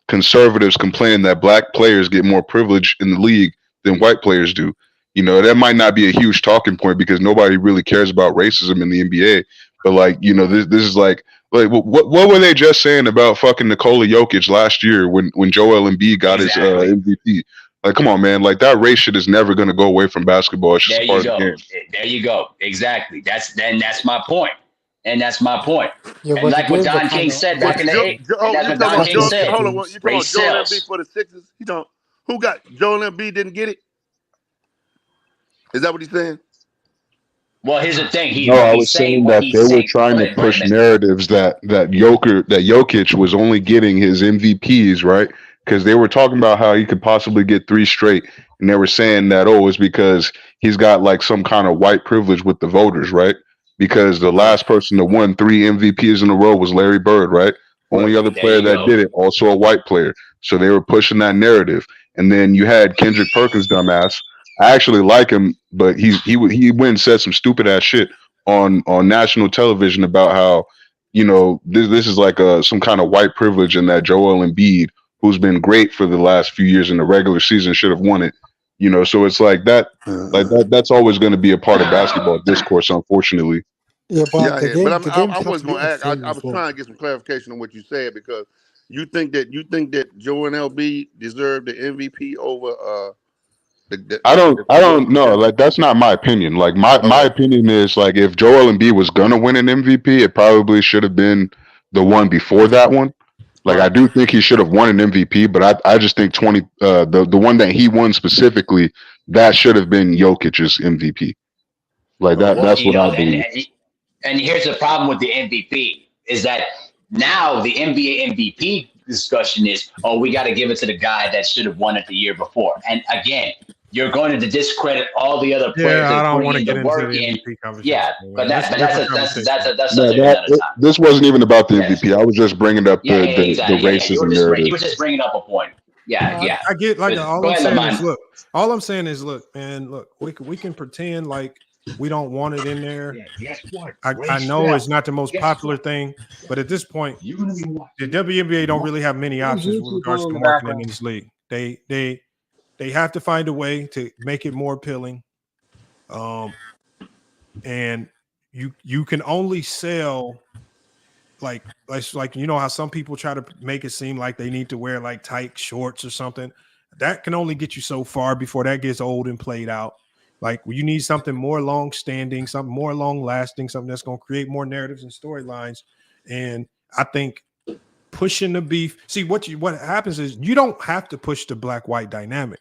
conservatives complain that black players get more privilege in the league than white players do. That might not be a huge talking point because nobody really cares about racism in the NBA. But this is like what were they just saying about fucking Nikola Jokic last year when Joel Embiid got his MVP? Like, come on, man! Like that race shit is never going to go away from basketball. It's just part of the game. There you go. Exactly. That's my point. And that's my point. Yeah, and like what Don King said back in the 80s. That's what Don King said. Hold on, you talking about Joel Embiid for the Sixers? Who got Joel Embiid didn't get it? Is that what he's saying? Well, here's the thing. I was saying that they were trying to push narratives that Jokic was only getting his MVPs, right? Because they were talking about how he could possibly get 3 straight, and they were saying that it's because he's got like some kind of white privilege with the voters, right? Because the last person to won 3 MVPs in a row was Larry Bird, right? Only other player that did it, also a white player. So they were pushing that narrative. And then you had Kendrick Perkins, dumbass. I actually like him, but he went and said some stupid ass shit on national television about how this is like some kind of white privilege, and that Joel Embiid, who's been great for the last few years in the regular season, should have won it. So it's like that. That's always going to be a part of basketball discourse, unfortunately. Yeah, but I was going to ask. I was trying to get some clarification on what you said, because you think that Joel Embiid deserved the MVP over. I don't know. Like that's not my opinion. Like my opinion is like if Joel Embiid was gonna win an MVP, it probably should have been the one before that one. Like I do think he should have won an MVP, but I just think the one that he won specifically, that should have been Jokic's MVP. Like that's what I believe. And here's the problem with the MVP is that now the NBA MVP discussion is, we got to give it to the guy that should have won it the year before. And again, you're going to discredit all the other players that are putting in the work in. But that's another time. This wasn't even about the MVP. I was just bringing up the racism narrative. You were just bringing up a point. Yeah. I get like all I'm saying is look, man, look, we can pretend like we don't want it in there. I know it's not the most popular thing, but at this point, the WNBA don't really have many options with regards to marketing in this league. They have to find a way to make it more appealing. And you can only sell like how some people try to make it seem like they need to wear like tight shorts or something. That can only get you so far before that gets old and played out. Like you need something more long-standing, something more long-lasting, something that's going to create more narratives and storylines. And I think pushing the beef. See, what happens is you don't have to push the black-white dynamic.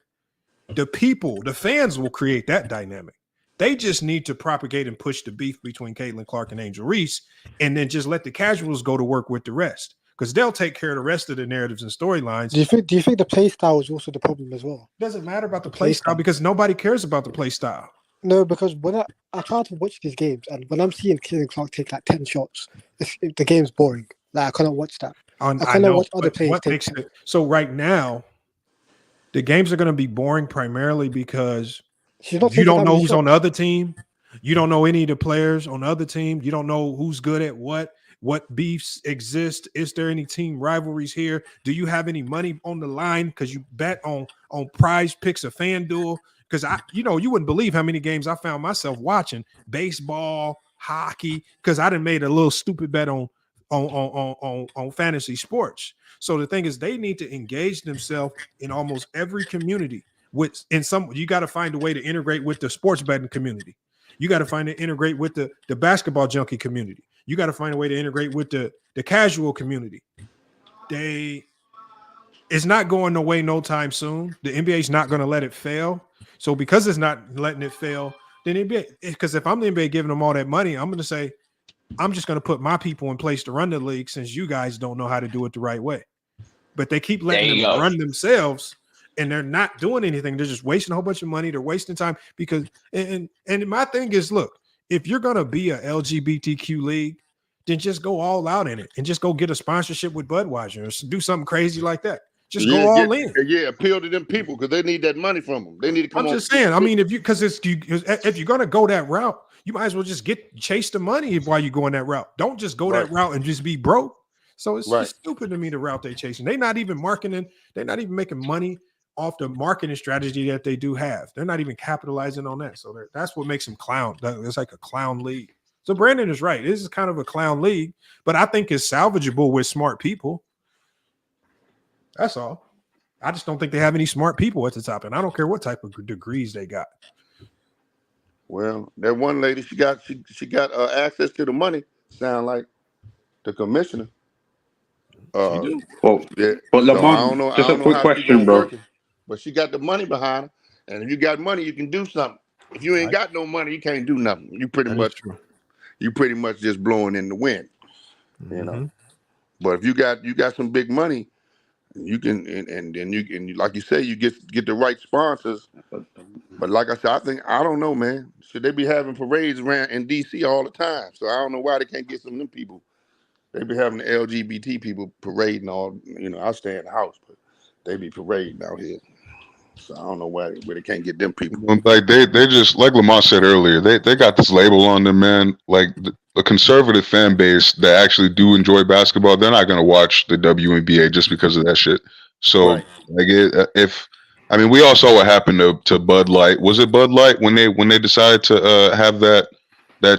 The people, the fans will create that dynamic. They just need to propagate and push the beef between Caitlin Clark and Angel Reese, and then just let the casuals go to work with the rest, because they'll take care of the rest of the narratives and storylines. Do you think the play style is also the problem as well? It doesn't matter about the play style because nobody cares about the play style. No, because when I try to watch these games, and when I'm seeing Caitlin Clark take like 10 shots, the game's boring. Like I cannot watch that. I cannot watch other players take. So right now, the games are going to be boring primarily because you don't know who's on the other team. You don't know any of the players on the other team. You don't know who's good at what beefs exist. Is there any team rivalries here? Do you have any money on the line because you bet on Prize Picks or FanDuel? Because you wouldn't believe how many games I found myself watching baseball, hockey, because I done made a little stupid bet on fantasy sports. So the thing is, they need to engage themselves in almost every community. You got to find a way to integrate with the sports betting community. You got to find to integrate with the basketball junkie community. You got to find a way to integrate with the casual community. It's not going away no time soon. The NBA is not going to let it fail. So because it's not letting it fail, then NBA, because if I'm the NBA giving them all that money, I'm going to say, I'm just going to put my people in place to run the league since you guys don't know how to do it the right way. But they keep letting them run themselves, and they're not doing anything. They're just wasting a whole bunch of money. They're wasting time because and my thing is, look, if you're going to be a LGBTQ league, then just go all out in it and just go get a sponsorship with Budweiser or do something crazy like that. Just go all in. Yeah, appeal to them people because they need that money from them. They need to come on. I'm just saying. I mean, if you're going to go that route, you might as well just chase the money while you're going that route. Don't just go that route and just be broke. So it's just stupid to me, the route they're chasing. They're not even marketing. They're not even making money off the marketing strategy that they do have. They're not even capitalizing on that. So that's what makes them clown. It's like a clown league. So Brandon is right. This is kind of a clown league, but I think it's salvageable with smart people. That's all. I just don't think they have any smart people at the top, and I don't care what type of degrees they got. Well, that one lady, she got access to the money. Sound like the commissioner. But Lamont, so just a quick question, bro. Working, but she got the money behind her, and if you got money, you can do something. If you ain't got no money, you can't do nothing. You pretty much just blowing in the wind, you know. But if you got some big money, you can and then you can, like you say, you get the right sponsors. But like I said, I don't know, man. Should they be having parades around in DC all the time? So I don't know why they can't get some of them people. They be having the LGBT people parading all, I stay in the house, but they be parading out here. So I don't know where they can't get them people. Like they just, like Lamont said earlier, they got this label on them, man. Like a conservative fan base that actually do enjoy basketball, they're not gonna watch the WNBA just because of that shit. So we all saw what happened to Bud Light. Was it Bud Light when they decided to have that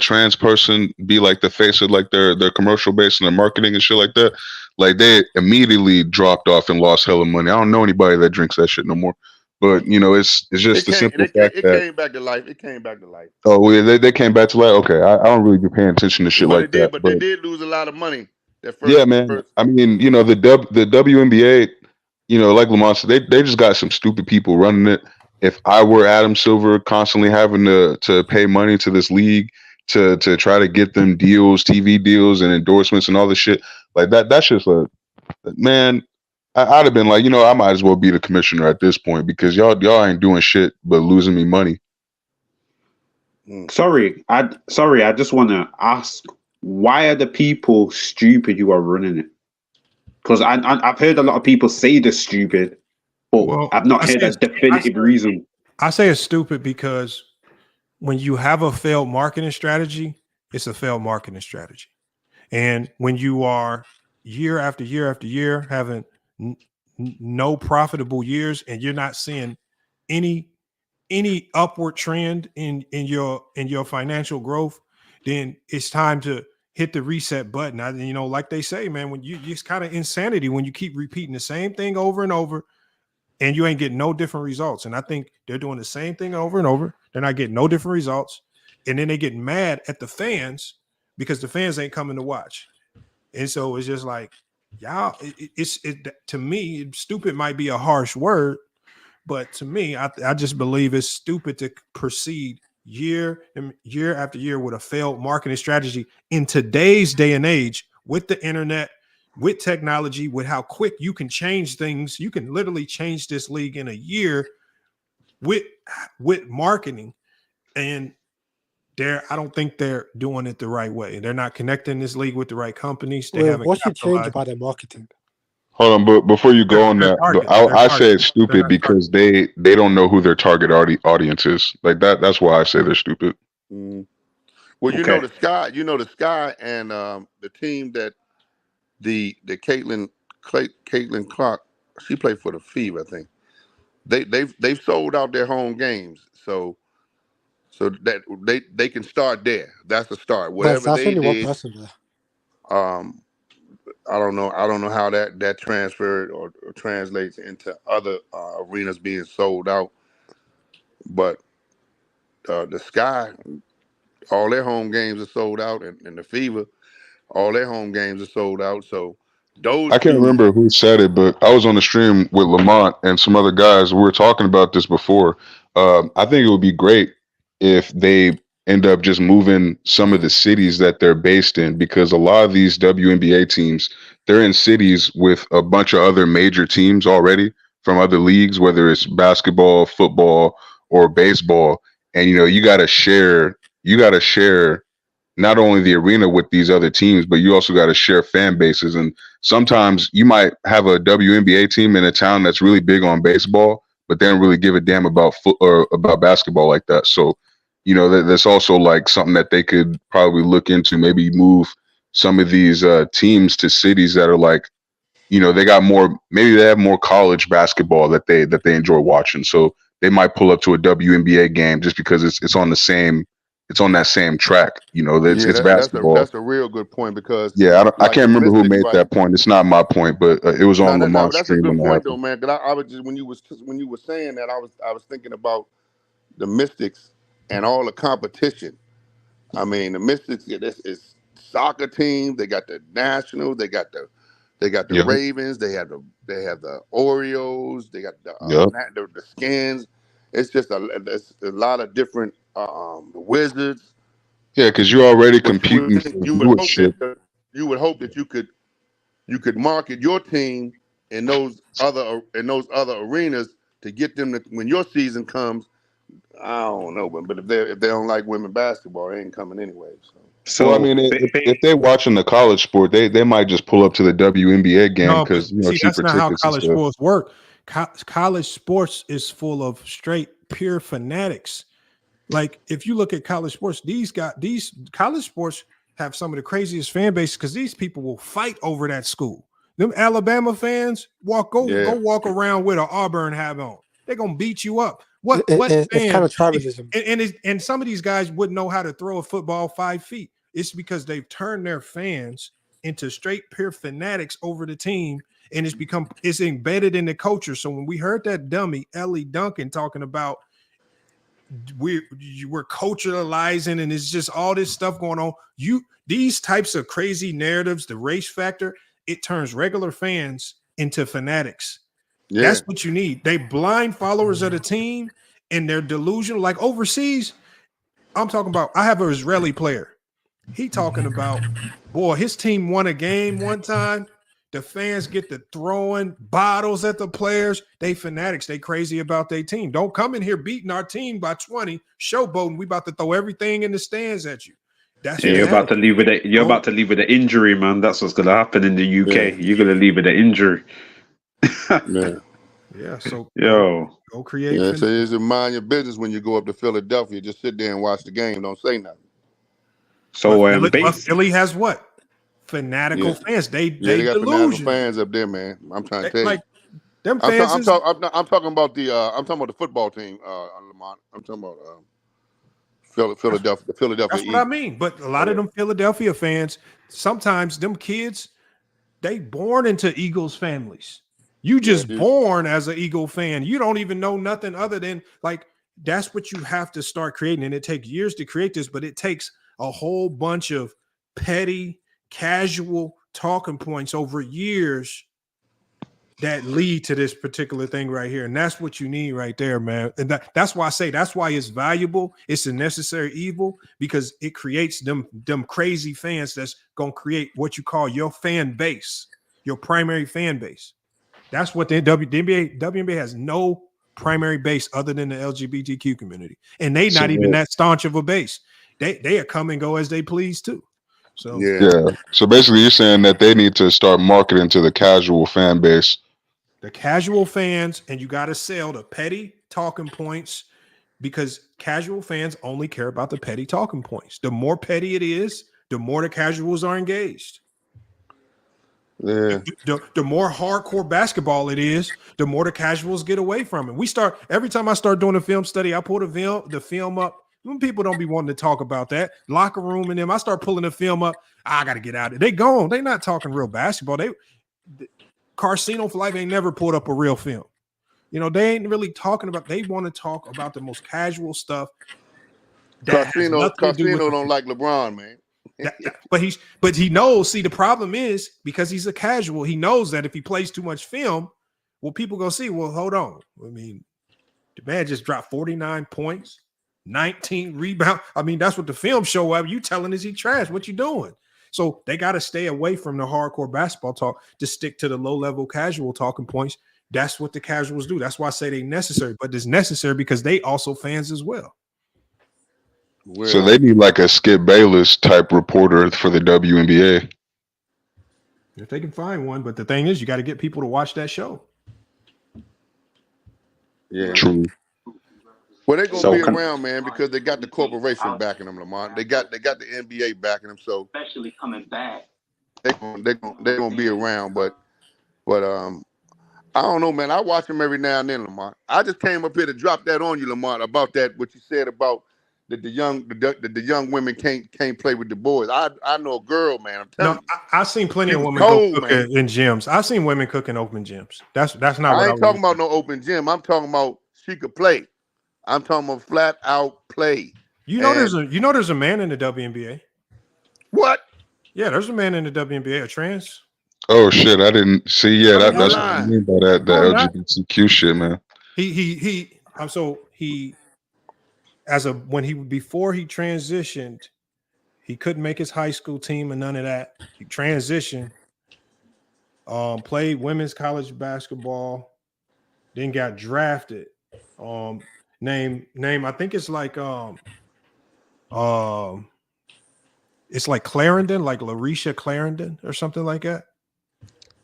trans person be like the face of like their commercial base and their marketing and shit like that? Like they immediately dropped off and lost hella money. I don't know anybody that drinks that shit no more. But it's just the simple fact that it came back to life. It came back to life. Oh, yeah, they came back to life. Okay, I don't really be paying attention to shit like that. But they did lose a lot of money. Yeah, man. I mean, the WNBA, like Lamont said, they just got some stupid people running it. If I were Adam Silver, constantly having to pay money to this league to try to get them deals, TV deals, and endorsements and all this shit like that, that's just man. I'd have been like, I might as well be the commissioner at this point because y'all ain't doing shit but losing me money. Sorry, I just want to ask, why are the people stupid who are running it? Because I've heard a lot of people say they're stupid, but I've not heard a definitive reason. I say it's stupid because when you have a failed marketing strategy, it's a failed marketing strategy. And when you are year after year after year having no profitable years and you're not seeing any upward trend in your financial growth, then it's time to hit the reset button. Like they say, man, when it's kind of insanity when you keep repeating the same thing over and over and you ain't getting no different results. And I think they're doing the same thing over and over. They're not getting no different results. And then they get mad at the fans because the fans ain't coming to watch. And so it's just like, y'all, to me, stupid might be a harsh word, but to me, I just believe it's stupid to proceed year after year with a failed marketing strategy in today's day and age with the internet, with technology, with how quick you can change things. You can literally change this league in a year with marketing. And I don't think they're doing it the right way. They're not connecting this league with the right companies. They haven't. What should change about their marketing? Hold on, but before you go on that, I say it's stupid because they don't know who their target audience is. Like that. That's why I say they're stupid. Mm. Well, you know the Sky, and the team that the Caitlin Clark, she played for the Fever, I think. They've sold out their home games, so that they can start there. That's a start. Whatever they did. I don't know how that transferred or translates into other arenas being sold out, but the Sky, all their home games are sold out, and the Fever, all their home games are sold out. So those I can't remember who said it, but I was on the stream with Lamont and some other guys. We were talking about this before. I think it would be great if they end up just moving some of the cities that they're based in, because a lot of these WNBA teams, they're in cities with a bunch of other major teams already from other leagues, whether it's basketball, football, or baseball. And you got to share not only the arena with these other teams, but you also got to share fan bases. And sometimes you might have a WNBA team in a town that's really big on baseball, but they don't really give a damn about about basketball like that. So, that's also like something that they could probably look into. Maybe move some of these teams to cities that are like, they got more. Maybe they have more college basketball that they enjoy watching. So they might pull up to a WNBA game just because it's on the same. It's on that same track. It's basketball. That's a real good point, because I can't remember who made that point. It's not my point, but it was on Lamont's stream. That's a good point, though, man. Because I was just when you were saying that, I was thinking about the Mystics and all the competition. I mean, the Mystics is soccer team. They got the Nationals. They got the Ravens. They have the Orioles. They got the Skins. It's just there's a lot of different the Wizards. Yeah, because you're already competing for viewership. You would hope that you could market your team in those other arenas to get them to, when your season comes. I don't know, but if they don't like women basketball, they ain't coming anyway. So I mean, if they're watching the college sport, they might just pull up to the WNBA game because that's not how college sports work. College sports is full of straight pure fanatics. Like if you look at college sports, these college sports have some of the craziest fan bases because these people will fight over that school. Them Alabama fans go walk around with an Auburn hat on. They're gonna beat you up. It's kind of tribalism. And some of these guys wouldn't know how to throw a football 5 feet. It's because they've turned their fans into straight pure fanatics over the team, and it's embedded in the culture. So when we heard that dummy Elle Duncan talking about we're culturalizing and it's just all this stuff going on, these types of crazy narratives, the race factor, it turns regular fans into fanatics. Yeah. That's what you need. They blind followers of the team and they're delusional. Like overseas, I'm talking about, I have an Israeli player. He talking about, boy, his team won a game one time. The fans get to throwing bottles at the players. They fanatics. They crazy about their team. Don't come in here beating our team by 20, showboating. We about to throw everything in the stands at you. That's you're about to leave with it. You're about to leave with an injury, man. That's what's gonna happen in the UK. Yeah. You're gonna leave with an injury. Yeah. So go create. Yeah, so it's mind your business when you go up to Philadelphia. Just sit there and watch the game. Don't say nothing. So Philly has what? Fanatical fans. They got fanatical fans up there, man. I'm trying to tell you. Like them fans. I'm talking about the football team, Lamont. I'm talking about Philadelphia. That's what I mean. But a lot of them Philadelphia fans, sometimes them kids, they born into Eagles families. You just born as an Eagle fan. You don't even know nothing other than like that's what you have to start creating. And it takes years to create this, but it takes a whole bunch of petty, casual talking points over years that lead to this particular thing right here. And that's what you need right there, man. And that's why I say that's why it's valuable. It's a necessary evil because it creates them crazy fans that's going to create what you call your fan base, your primary fan base. That's what the WNBA has no primary base other than the LGBTQ community. And they not even that staunch of a base. They come and go as they please too. So yeah. So basically you're saying that they need to start marketing to the casual fan base. The casual fans, and you got to sell the petty talking points because casual fans only care about the petty talking points. The more petty it is, the more the casuals are engaged. Yeah. The more hardcore basketball it is, the more the casuals get away from it. Every time I start doing a film study, I pull the film up. When people don't be wanting to talk about that locker room and them, I start pulling the film up. I got to get out of it. They gone. They not talking real basketball. Carcino for Life ain't never pulled up a real film. You know, they ain't really talking about. They want to talk about the most casual stuff. Carcino don't like LeBron, man. But he knows. See, the problem is because he's a casual. He knows that if he plays too much film, well, people go see. Well, hold on. I mean, the man just dropped 49 points, 19 rebounds. I mean, that's what the film show up. You telling us he trash? What you doing? So they got to stay away from the hardcore basketball talk to stick to the low-level casual talking points. That's what the casuals do. That's why I say they necessary, but it's necessary because they also fans as well. So they need like a Skip Bayless type reporter for the WNBA. If they can find one, but the thing is, you got to get people to watch that show. Yeah, true. Well, they're gonna be around, man, because they got the corporation backing them, Lamont. They got the NBA backing them, so Especially coming back. they're gonna be around. But I don't know, man. I watch them every now and then, Lamont. I just came up here to drop that on you, Lamont, about that what you said about that the young women can't play with the boys. I know a girl, man. I'm telling you. I've seen plenty of women go cook in gyms. I've seen women cook in open gyms. That's not what I ain't talking about no open gym. I'm talking about she could play. I'm talking about flat out play. There's a man in the WNBA. What? Yeah, there's a man in the WNBA, a trans. Oh shit, I didn't see. Yeah, that's what I mean by that. The LGBTQ shit, man. Before he transitioned, he couldn't make his high school team and none of that. He transitioned, played women's college basketball, then got drafted. Name, I think it's like it's like Clarendon, like Larisha Clarendon or something like that.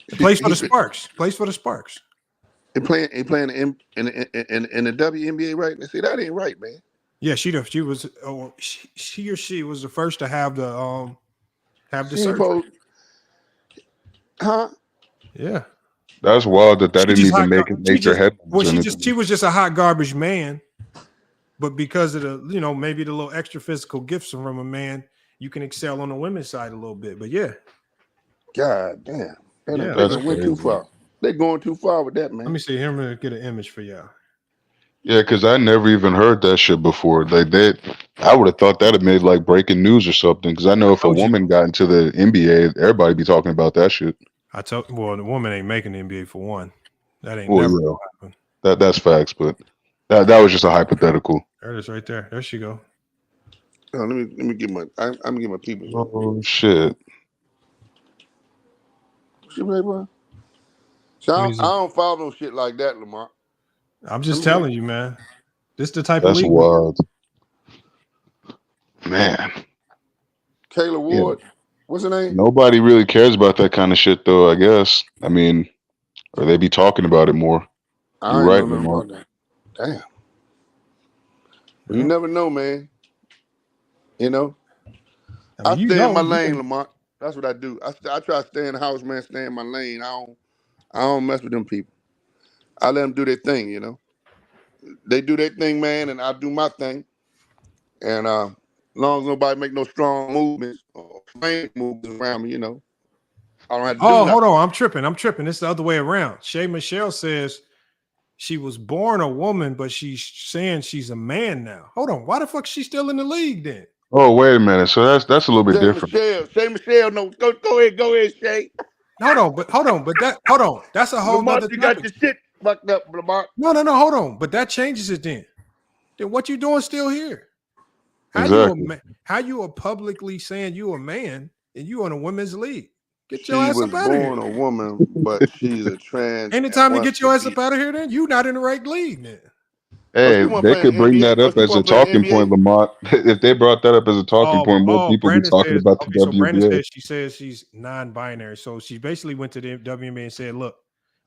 He plays for the Sparks. He playing in the WNBA, right? See, that ain't right, man. Yeah, she was the first to have the surgery. Huh? Yeah. That's wild that didn't even make it major headlines. Well, she was just a hot garbage man, but because of the maybe the little extra physical gifts from a man, you can excel on the women's side a little bit. But yeah, God damn, they went too far. They're going too far with that, man. Let me see. Here, I'm gonna get an image for y'all. Yeah, because I never even heard that shit before. Like I would have thought that'd made like breaking news or something. Because I know if a woman got into the NBA, everybody be talking about that shit. The woman ain't making the NBA for one. That ain't never gonna happen. That's facts, but that was just a hypothetical. There it is, right there. There she go. Oh, let me get my. I'm gonna get my people. Oh shit. She play, bro. So I don't follow no shit like that, Lamar. I'm just telling you, man. This the type of That's league. wild, man. Kayla Ward. Yeah. What's her name? Nobody really cares about that kind of shit, though. I guess. I mean, or they be talking about it more. You're right, Lamar. Damn. You never know, man. I stay in my lane, Lamont. That's what I do. I try to stay in the house, man. Stay in my lane. I don't mess with them people. I let them do their thing. They do their thing, man, and I do my thing. And as long as nobody make no strong movements or strange moves around me, I don't have to do nothing. Hold on. I'm tripping. It's the other way around. Shay Michelle says she was born a woman, but she's saying she's a man now. Hold on. Why the fuck is she still in the league then? Oh, wait a minute. So that's a little bit different. Shay Michelle, no, go ahead, Shay. Hold on. That's a whole Lamar, other you topic. got your shit fucked up, Lamar. No, hold on. But that changes it then. Then what you doing still here? How you are publicly saying you a man and you in a women's league? Get your ass up out of here. She was born a woman, but she's a trans. Anytime to get your ass up out of here, then you not in the right league then. Hey, they could bring that up as a talking point, Lamont. If they brought that up as a talking point, more people be talking about the WNBA. Brandon says she's non-binary. So she basically went to the WNBA and said, look,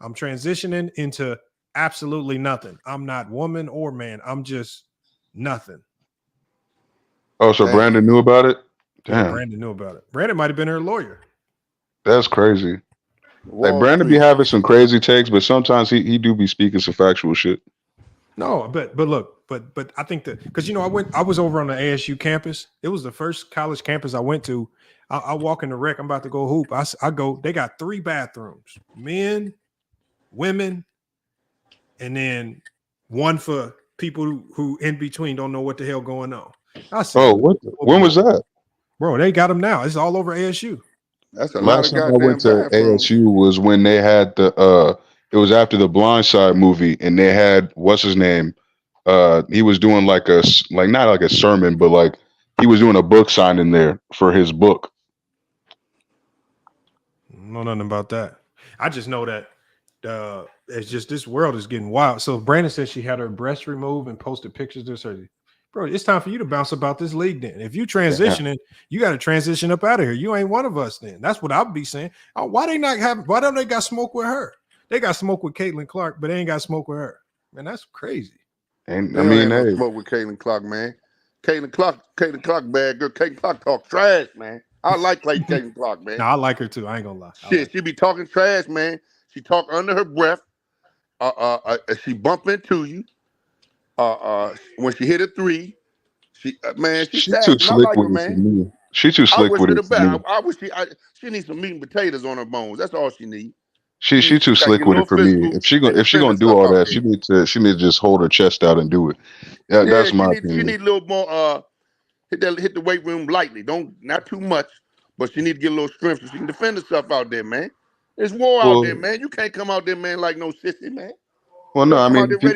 I'm transitioning into absolutely nothing. I'm not woman or man. I'm just nothing. Oh, so Brandon knew about it? Damn. Yeah, Brandon knew about it. Brandon might have been her lawyer. That's crazy. Like Brandon be having some crazy takes, but sometimes he do be speaking some factual shit. No, but look, but I think that because I was over on the ASU campus. It was the first college campus I went to. I walk in the rec. I'm about to go hoop. I go. They got 3 bathrooms: men, women, and then one for people who in between don't know what the hell going on. I said, when was that, bro? They got them now. It's all over ASU. That's a last time I went to ASU was when they had the it was after the Blind Side movie, and they had what's his name? He was doing not like a sermon, but like he was doing a book signing there for his book. Know nothing about that. I just know that it's just this world is getting wild. So Brandon said she had her breast removed and posted pictures of surgery. Bro, it's time for you to bounce about this league then. If you transitioning, you got to transition up out of here. You ain't one of us then. That's what I'll be saying. Why don't they got smoke with her? They got smoke with Caitlin Clark, but they ain't got smoke with her. Man, that's crazy. And no smoke with Caitlin Clark, man. Caitlin Clark, bad girl. Caitlin Clark talk trash, man. I like Caitlin Clark, man. No, I like her too. I ain't gonna lie. Shit, she be talking trash, man. She talk under her breath. She bump into you. When she hit a 3, she's too slick with it for me. She too slick with it for me. I wish she needs some meat and potatoes on her bones. That's all she needs. She too slick with it for me. If she gonna do all that, she need to just hold her chest out and do it. Yeah, that's my opinion. She need a little more hit the weight room lightly. Not too much, but she need to get a little strength so she can defend herself out there, man. There's war out there, man. You can't come out there, man, like no sissy, man. Well, no, I mean, if you're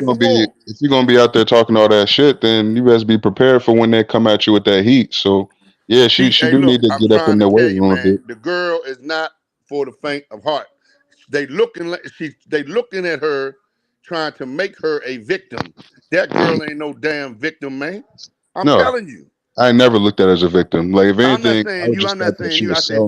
gonna be out there talking all that shit, then you best be prepared for when they come at you with that heat. So, yeah, she need to get up in the weight room a bit. The girl is not for the faint of heart. They looking at her, trying to make her a victim. That girl ain't no damn victim, man. I'm telling you. I never looked at her as a victim. Like if anything, I'm not saying you. I said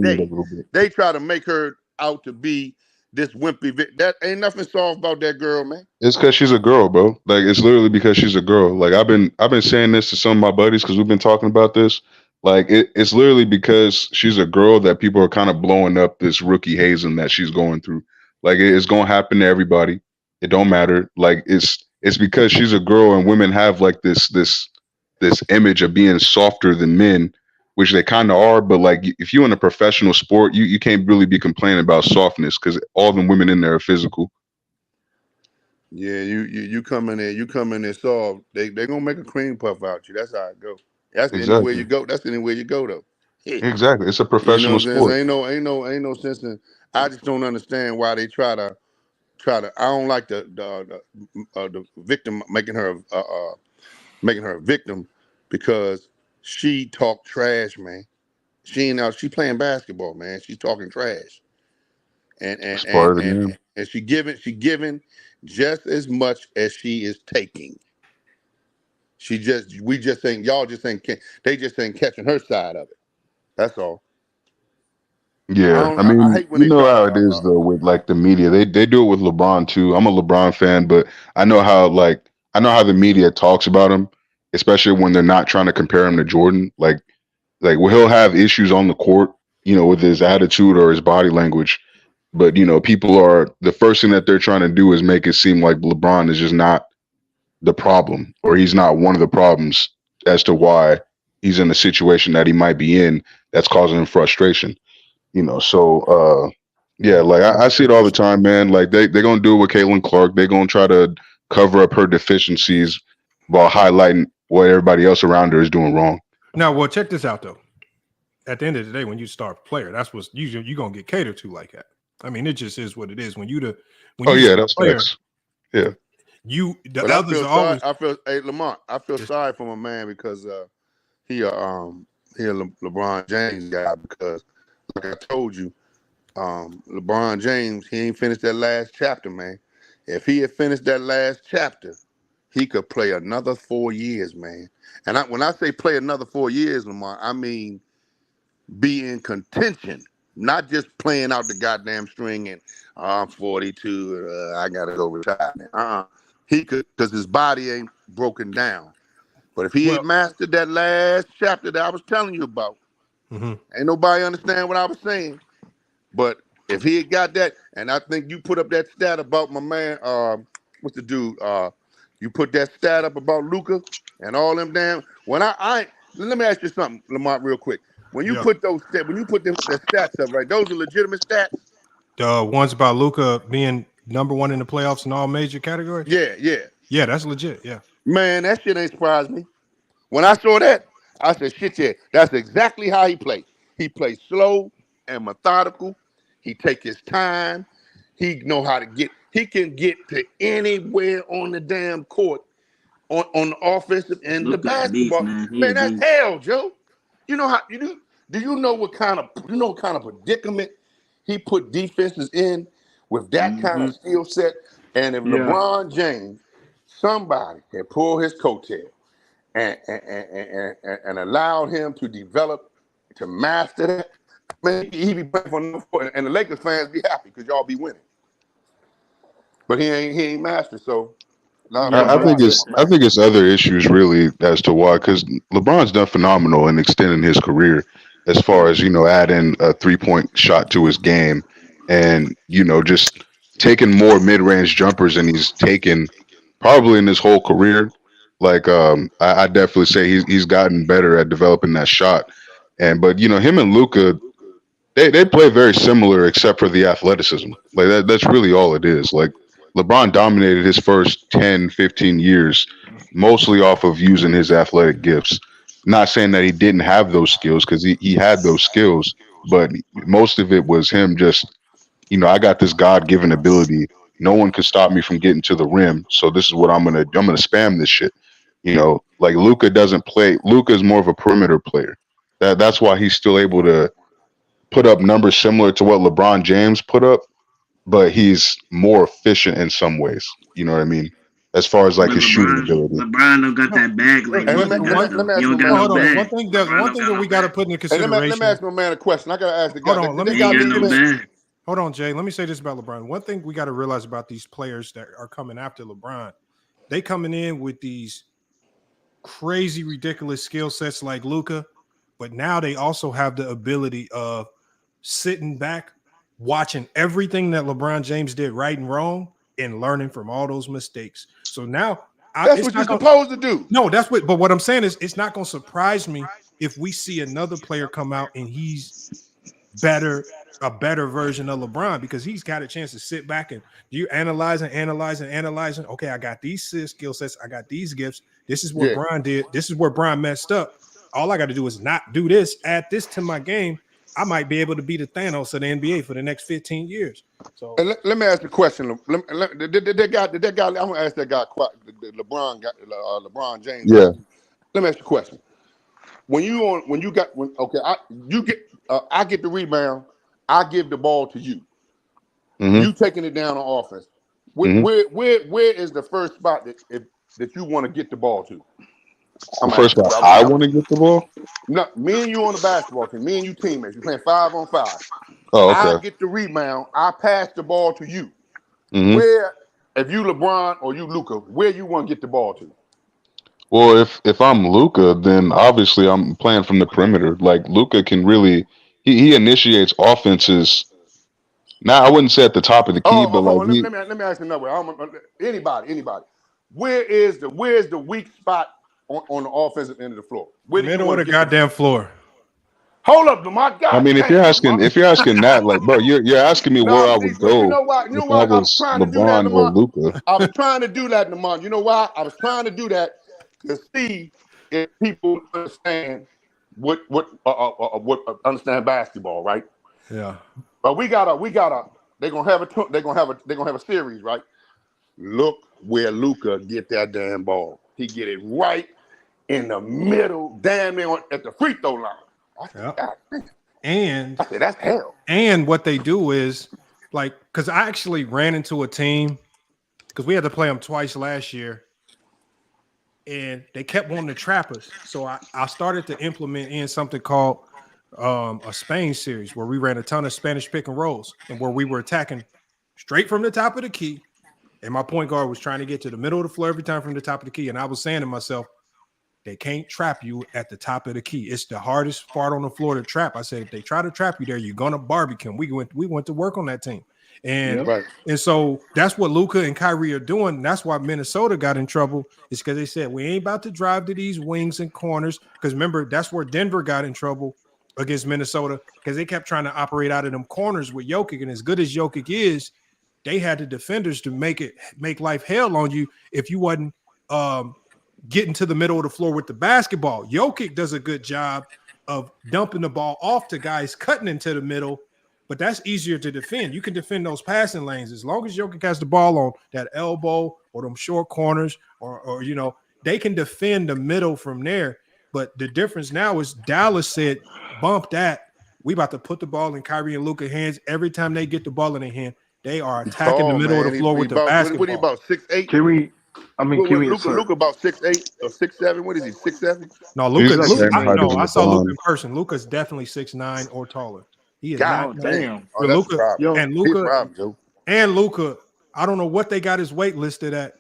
they try to make her out to be this wimpy. That ain't nothing soft about that girl, man. It's because she's a girl, bro. Like it's literally because she's a girl. Like I've been saying this to some of my buddies because we've been talking about this. Like it's literally because she's a girl that people are kind of blowing up this rookie hazing that she's going through. Like it's gonna happen to everybody. It don't matter. Like it's because she's a girl and women have like this image of being softer than men, which they kind of are. But like if you're in a professional sport, you can't really be complaining about softness because all the women in there are physical. Yeah, you come in there soft. They gonna make a cream puff out you. That's how it go. That's anywhere you go. That's anywhere you go though. Exactly. It's a professional sport. Ain't no sense in. I just don't understand why they try to. I don't like the victim making her a victim because she talked trash, man. She playing basketball, man. She's talking trash, and she giving just as much as she is taking. They just ain't catching her side of it. That's all. Yeah, I mean, you know how it is though with like the media. They do it with LeBron too. I'm a LeBron fan, but I know how the media talks about him, especially when they're not trying to compare him to Jordan. Like he'll have issues on the court, with his attitude or his body language. But people are the first thing that they're trying to do is make it seem like LeBron is just not the problem, or he's not one of the problems as to why he's in the situation that he might be in that's causing him frustration. So Yeah, like I see it all the time, man. Like they're gonna do it with Caitlin Clark. They're gonna try to cover up her deficiencies while highlighting what everybody else around her is doing wrong. Now, well, check this out though. At the end of the day, when you start a player, that's what's usually you're gonna get catered to like that. I mean, it just is what it is. When you That's player, facts. Yeah. But others are always. Hey Lamont, I feel sorry for my man because he a LeBron James guy, because like I told you, LeBron James, he ain't finished that last chapter, man. If he had finished that last chapter, he could play another 4 years, man. And when I say play another 4 years, Lamont, I mean be in contention, not just playing out the goddamn string and I'm 42, I gotta go retire. He could, because his body ain't broken down. But if he ain't mastered that last chapter that I was telling you about, ain't nobody understand what I was saying. But if he had got that, and I think you put up that stat about my man, what's the dude? You put that stat up about Luka and all them damn. When I let me ask you something, Lamont, real quick. When you put those the stats up, right? Those are legitimate stats. The ones about Luka being number one in the playoffs in all major categories. Yeah, that's legit. Yeah, man, that shit ain't surprised me. When I saw that, I said, shit, yeah, that's exactly how he plays. He plays slow and methodical. He take his time. He know how to get. He can get to anywhere on the damn court, on the offensive and the basketball. Man, that's hell, Joe. You know how you do? Do you know what kind of predicament he put defenses in with that kind of skill set? And if LeBron James, somebody had pulled his coattail and allowed him to develop, to master that, man, he be playing for no, and the Lakers fans be happy because y'all be winning. But he ain't mastered, so. I think it's other issues really as to why, because LeBron's done phenomenal in extending his career as far as adding a 3-point shot to his game, and just taking more mid-range jumpers than he's taken probably in his whole career. Like I definitely say he's gotten better at developing that shot, but him and Luka, they play very similar except for the athleticism. Like that's really all it is. Like LeBron dominated his first 10, 15 years mostly off of using his athletic gifts. Not saying that he didn't have those skills, because he had those skills, but most of it was him just, I got this God-given ability. No one can stop me from getting to the rim. So this is what I'm gonna spam this shit. Like Luka doesn't play. Luka is more of a perimeter player. That's why he's still able to put up numbers similar to what LeBron James put up, but he's more efficient in some ways. You know what I mean? As far as like his shooting ability. LeBron don't got that bag like One thing that we got to put into consideration. Let me ask my man a question. I got to ask the guy. Hold on, Jay. Let me say this about LeBron. One thing we got to realize about these players that are coming after LeBron, they coming in with these crazy, ridiculous skill sets like Luka, but now they also have the ability of sitting back, watching everything that LeBron James did right and wrong, and learning from all those mistakes. So now that's what you're supposed to do. No, that's what. But what I'm saying is, it's not going to surprise me if we see another player come out and he's a better version of LeBron, because he's got a chance to sit back and you analyzing. Okay, I got these skill sets. I got these gifts. This is what Bron did. This is where Bron messed up. All I got to do is not do this. Add this to my game. I might be able to be the Thanos of the NBA for the next 15 years. So let me ask the question. Did that guy? I'm gonna ask that guy. LeBron James. Yeah. Let me ask you a question. I get the rebound. I give the ball to you. You taking it down on offense. Where is the first spot that you want to get the ball to? First spot I want to get the ball. No, me and you on the basketball team. Me and you teammates. You're playing 5-on-5. Oh, okay. I get the rebound. I pass the ball to you. Where, if you LeBron or you Luka, where you want to get the ball to? Well, if I'm Luka, then obviously I'm playing from the perimeter. Like Luka can really, he initiates offenses. Now I wouldn't say at the top of the key, but like let me ask you another way. Anybody. Where is the weak spot on the offensive end of the floor? Middle of the goddamn floor. Hold up, Lamar. God I mean, if damn, you're asking, Lamar. that, like, bro, you're asking me where I No, would but you go know what? You know if I what? I was was trying to do that, LeBron or Lamar. Luca. I was trying to do that, Lamar. You know why? I was trying to do that to see if people understand what understand basketball, right? Yeah. But we gotta. They're gonna have a series, right? Look where Luca get that damn ball. He get it right in the middle, damn near at the free throw line. I said, God damn. And I said, that's hell. And what they do is like, because I actually ran into a team because we had to play them twice last year, and they kept wanting to trap us. So I started to implement in something called a Spain series where we ran a ton of Spanish pick and rolls and where we were attacking straight from the top of the key. And my point guard was trying to get to the middle of the floor every time from the top of the key. And I was saying to myself, they can't trap you at the top of the key. It's the hardest part on the floor to trap. I said, if they try to trap you there, you're gonna barbecue them. We went to work on that team. And so that's what Luka and Kyrie are doing. That's why Minnesota got in trouble. It's because they said we ain't about to drive to these wings and corners. Because remember, that's where Denver got in trouble against Minnesota, because they kept trying to operate out of them corners with Jokic. And as good as Jokic is, they had the defenders to make life hell on you if you wasn't getting to the middle of the floor with the basketball. Jokic does a good job of dumping the ball off to guys cutting into the middle, but that's easier to defend. You can defend those passing lanes as long as Jokic has the ball on that elbow or them short corners, or you know, they can defend the middle from there. But the difference now is Dallas said, bump that. We about to put the ball in Kyrie and Luka hands. Every time they get the ball in their hand, they are attacking the middle of the floor with the basketball. What are you about, 6'8"? Can we Luka about 6'8" or 6'7". What is he, 6'7"? No, I saw Luka in person. Luka's definitely 6'9" or taller. He is God not damn. But Luka and Luka Luka, I don't know what they got his weight listed at,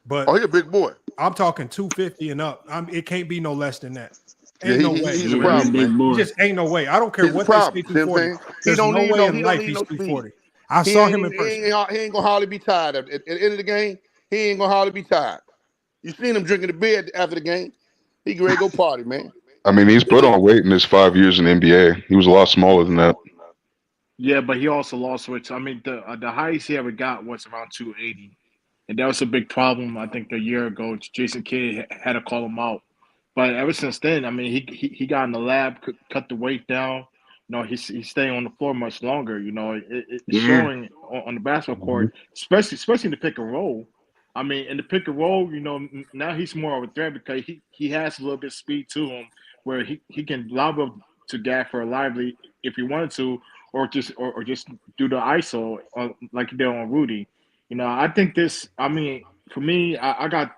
but he's a big boy. I'm talking 250 and up. It can't be no less than that. Ain't no way. He's a problem, man. He just ain't no way. I don't care what they say 240. There's no way in life he's 240. I saw him in person. He ain't gonna hardly be tired. At the end of the game, he ain't gonna hardly be tired. You seen him drinking the beer after the game. He can ready to go party, man. I mean, he's put on weight in his 5 years in the NBA. He was a lot smaller than that. Yeah, but he also lost weight. I mean, the highest he ever got was around 280, and that was a big problem. I think a year ago, Jason Kidd had to call him out. But ever since then, I mean, he got in the lab, cut the weight down. You know, he's staying on the floor much longer. You know, it's showing on the basketball court, especially in the pick and roll. I mean, in the pick and roll, you know, now he's more of a threat because he has a little bit of speed to him, where he can lob up to Gad for a lively if he wanted to, or just do the ISO like he did on Rudy. You know, I think this. I mean, for me, I got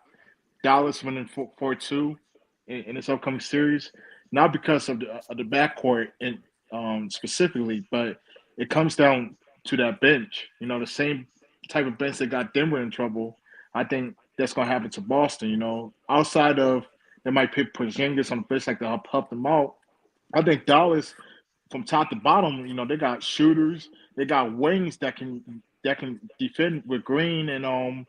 Dallas winning 4-2 in this upcoming series, not because of the backcourt and specifically, but it comes down to that bench. You know, the same type of bench that got Denver in trouble. I think that's going to happen to Boston. You know, outside of they might pick Porzingis on the bench like to help them out. I think Dallas, from top to bottom, you know, they got shooters, they got wings that can defend with Green and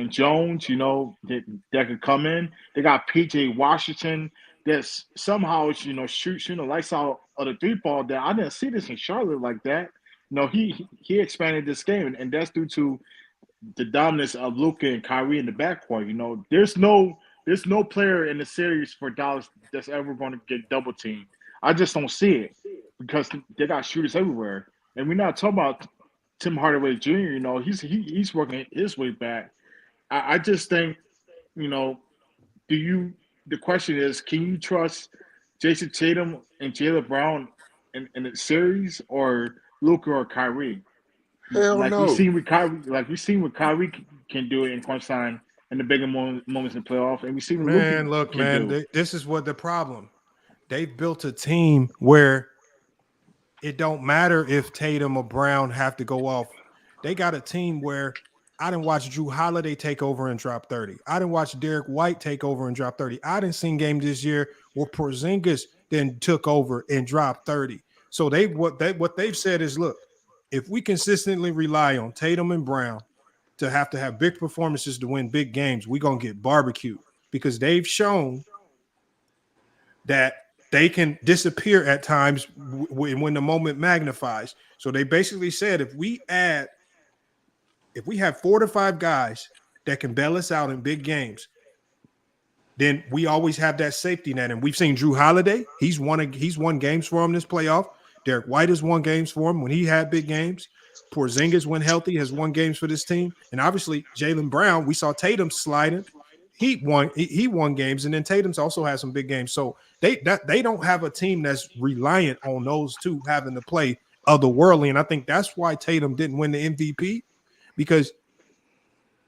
Jones, you know, that could come in. They got PJ Washington that's somehow, you know, shooting the lights out of the three ball. That I didn't see this in Charlotte like that. You know, he expanded this game, and that's due to the dominance of Luka and Kyrie in the backcourt. You know, there's no player in the series for Dallas that's ever going to get double teamed. I just don't see it because they got shooters everywhere, and we're not talking about Tim Hardaway Jr. You know, he's working his way back. I just think, you know, the question is, can you trust Jason Tatum and Jaylen Brown in the series, or Luka or Kyrie? Hell no. We've seen what Kyrie can do in crunch time in the bigger moments in the playoff, and we see what Luka can do. This is what the problem. They've built a team where it don't matter if Tatum or Brown have to go off. They got a team where I didn't watch Drew Holiday take over and drop 30. I didn't watch Derek White take over and drop 30. I didn't see games this year where Porzingis then took over and dropped 30. So what they've said is, look, if we consistently rely on Tatum and Brown to have big performances to win big games, we're going to get barbecued, because they've shown that they can disappear at times when the moment magnifies. So they basically said if we have 4 to 5 guys that can bail us out in big games, then we always have that safety net. And we've seen Drew Holiday. He's won games for him this playoff. Derek White has won games for him when he had big games. Porzingis, when healthy, has won games for this team. And obviously, Jaylen Brown, we saw Tatum sliding. He won games, and then Tatum's also had some big games. So they don't have a team that's reliant on those two having to play otherworldly. And I think that's why Tatum didn't win the MVP, because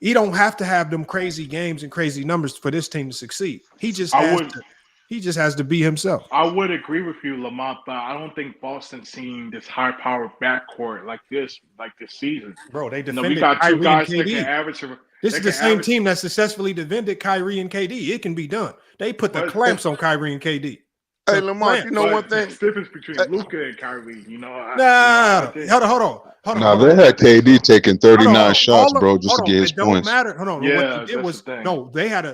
he don't have to have them crazy games and crazy numbers for this team to succeed. He just has to be himself. I would agree with you, Lamont, but I don't think Boston's seen this high-powered backcourt like this season. Bro, they defended we got Kyrie two guys and that KD. can average. This is the same team that successfully defended Kyrie and KD. It can be done. They put the clamps on Kyrie and KD. Hey, Lamont, you know one thing? The difference between Luka and Kyrie, hold on. Nah, they had KD taking 39 shots, bro, just to get his points. Matter. Hold on. Yeah, what they did was they had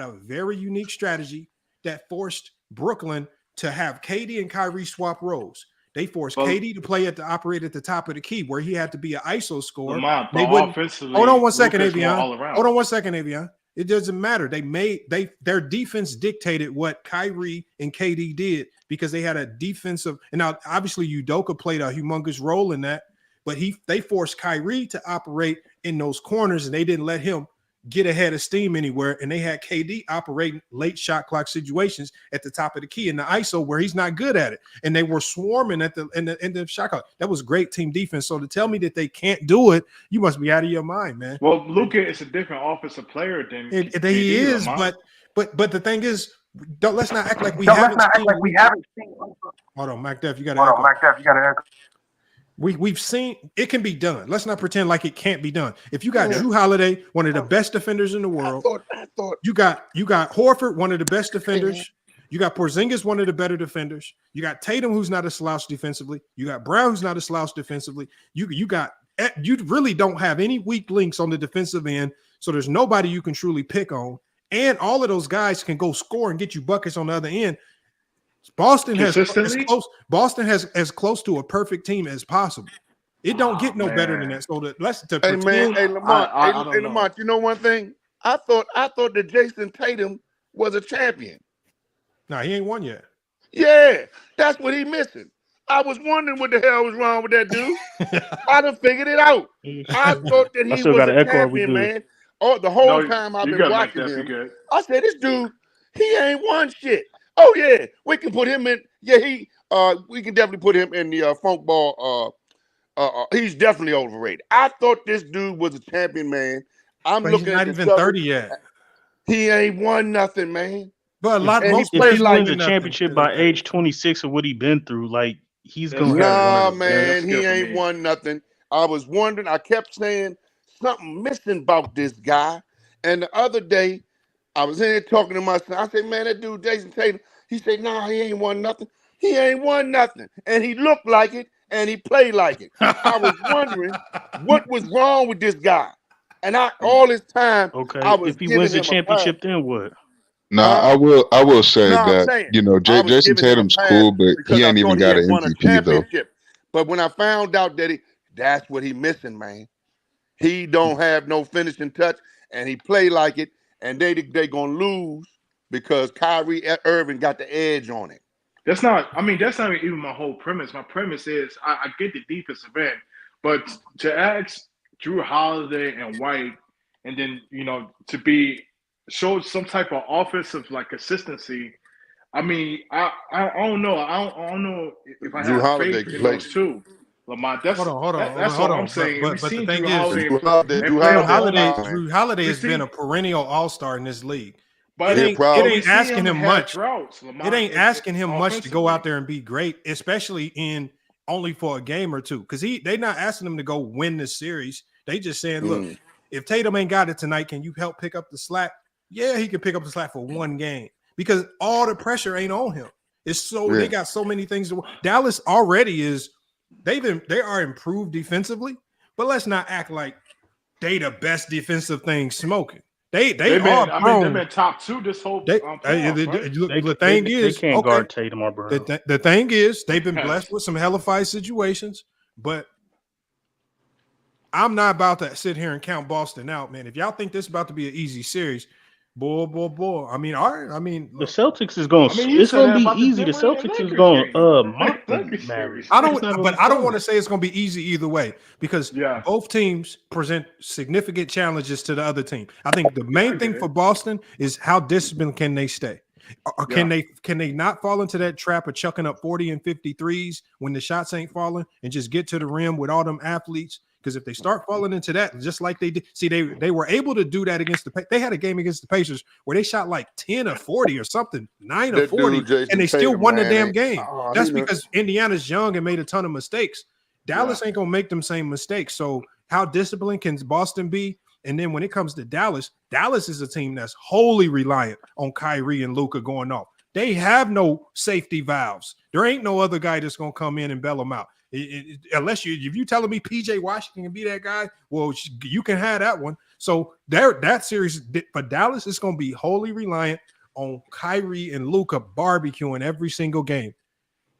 a very unique strategy that forced Brooklyn to have KD and Kyrie swap roles. They forced KD to operate at the top of the key, where he had to be an ISO scorer. Hold on one second, Avion. It doesn't matter. Their defense dictated what Kyrie and KD did, because they had a defensive. And now, obviously, Udoka played a humongous role in that, but they forced Kyrie to operate in those corners, and they didn't let him get ahead of steam anywhere. And they had KD operating late shot clock situations at the top of the key in the ISO, where he's not good at it. And they were swarming in the shot clock. That was great team defense. So to tell me that they can't do it, you must be out of your mind, man. Well, Luka is a different offensive player than he is, but the thing is, let's not act like we haven't seen. Hold on, Mac Def, you got to echo. We've seen it can be done. Let's not pretend like it can't be done. If you got Drew Holiday, one of the best defenders in the world, I thought you got Horford, one of the best defenders. You got Porzingis, one of the better defenders. You got Tatum, who's not a slouch defensively. You got Brown, who's not a slouch defensively. You really don't have any weak links on the defensive end. So there's nobody you can truly pick on. And all of those guys can go score and get you buckets on the other end. Boston has as close to a perfect team as possible. It don't get no better than that. So Lamont, you know one thing? I thought that Jason Tatum was a champion. Nah, he ain't won yet. Yeah, that's what he missing. I was wondering what the hell was wrong with that dude. I done figured it out. I thought that he was a champion, man. The whole time I've been watching him, I said, this dude, he ain't won shit. Oh yeah, we can put him in. Yeah, we can definitely put him in the funk ball. He's definitely overrated. I thought this dude was a champion, man. He's not even 30 yet. He ain't won nothing, man. But if he wins the championship by age 26 of what he been through, like he's gonna. Nah, man, he ain't won nothing. I was wondering. I kept saying something missing about this guy, and the other day I was in there talking to my son. I said, man, that dude Jason Tatum. He said, nah, he ain't won nothing. He ain't won nothing. And he looked like it, and he played like it. I was wondering what was wrong with this guy. And all this time, I was if he wins the championship, then what? I will say that, Jason Tatum's cool, but he ain't even got an MVP, though. But when I found out that that's what he missing, man. He don't have no finishing touch, and he play like it, and they gonna lose because Kyrie Irving got the edge on it. That's not even my whole premise. My premise is I get the defensive end, but to ask Drew Holiday and White, and then to show some type of offensive consistency. I mean, I don't know. I don't know if I have faith in those two. Lamont, that's what I'm saying. But the thing is, Drew Holiday has been a perennial all-star in this league. But it ain't asking him much. It ain't asking him much to go out there and be great, especially only for a game or two. Because they're not asking him to go win this series. They just saying, look, if Tatum ain't got it tonight, can you help pick up the slack? Yeah, he can pick up the slack for one game because all the pressure ain't on him. They got so many things to. Dallas already is. They are improved defensively, but let's not act like they the best defensive thing smoking. They've been top 2 this whole playoffs, The thing is, they can't guard Tatum or Brown. The thing is, they've been blessed with some hellified situations, but I'm not about to sit here and count Boston out, man. If y'all think this is about to be an easy series, boy. I mean, all right. I mean, the Celtics is going. It's going to be easy. The Celtics is going mop them Mavericks. I don't want to say it's going to be easy either way because both teams present significant challenges to the other team. I think the main thing for Boston is how disciplined can they stay. Or can they not fall into that trap of chucking up 40 and 53s when the shots ain't falling and just get to the rim with all them athletes? Because if they start falling into that, just like they did, they were able to do that against they had a game against the Pacers where they shot like 10 or 40 or something, 9 or 40, and they still won the damn game. That's because Indiana's young and made a ton of mistakes. Dallas ain't gonna make them same mistakes. So how disciplined can Boston be? And then when it comes to Dallas, Dallas is a team that's wholly reliant on Kyrie and Luka going off. They have no safety valves. There ain't no other guy that's gonna come in and bail them out. Unless if you telling me PJ Washington can be that guy, well, you can have that one. So that series for Dallas is going to be wholly reliant on Kyrie and Luka barbecuing every single game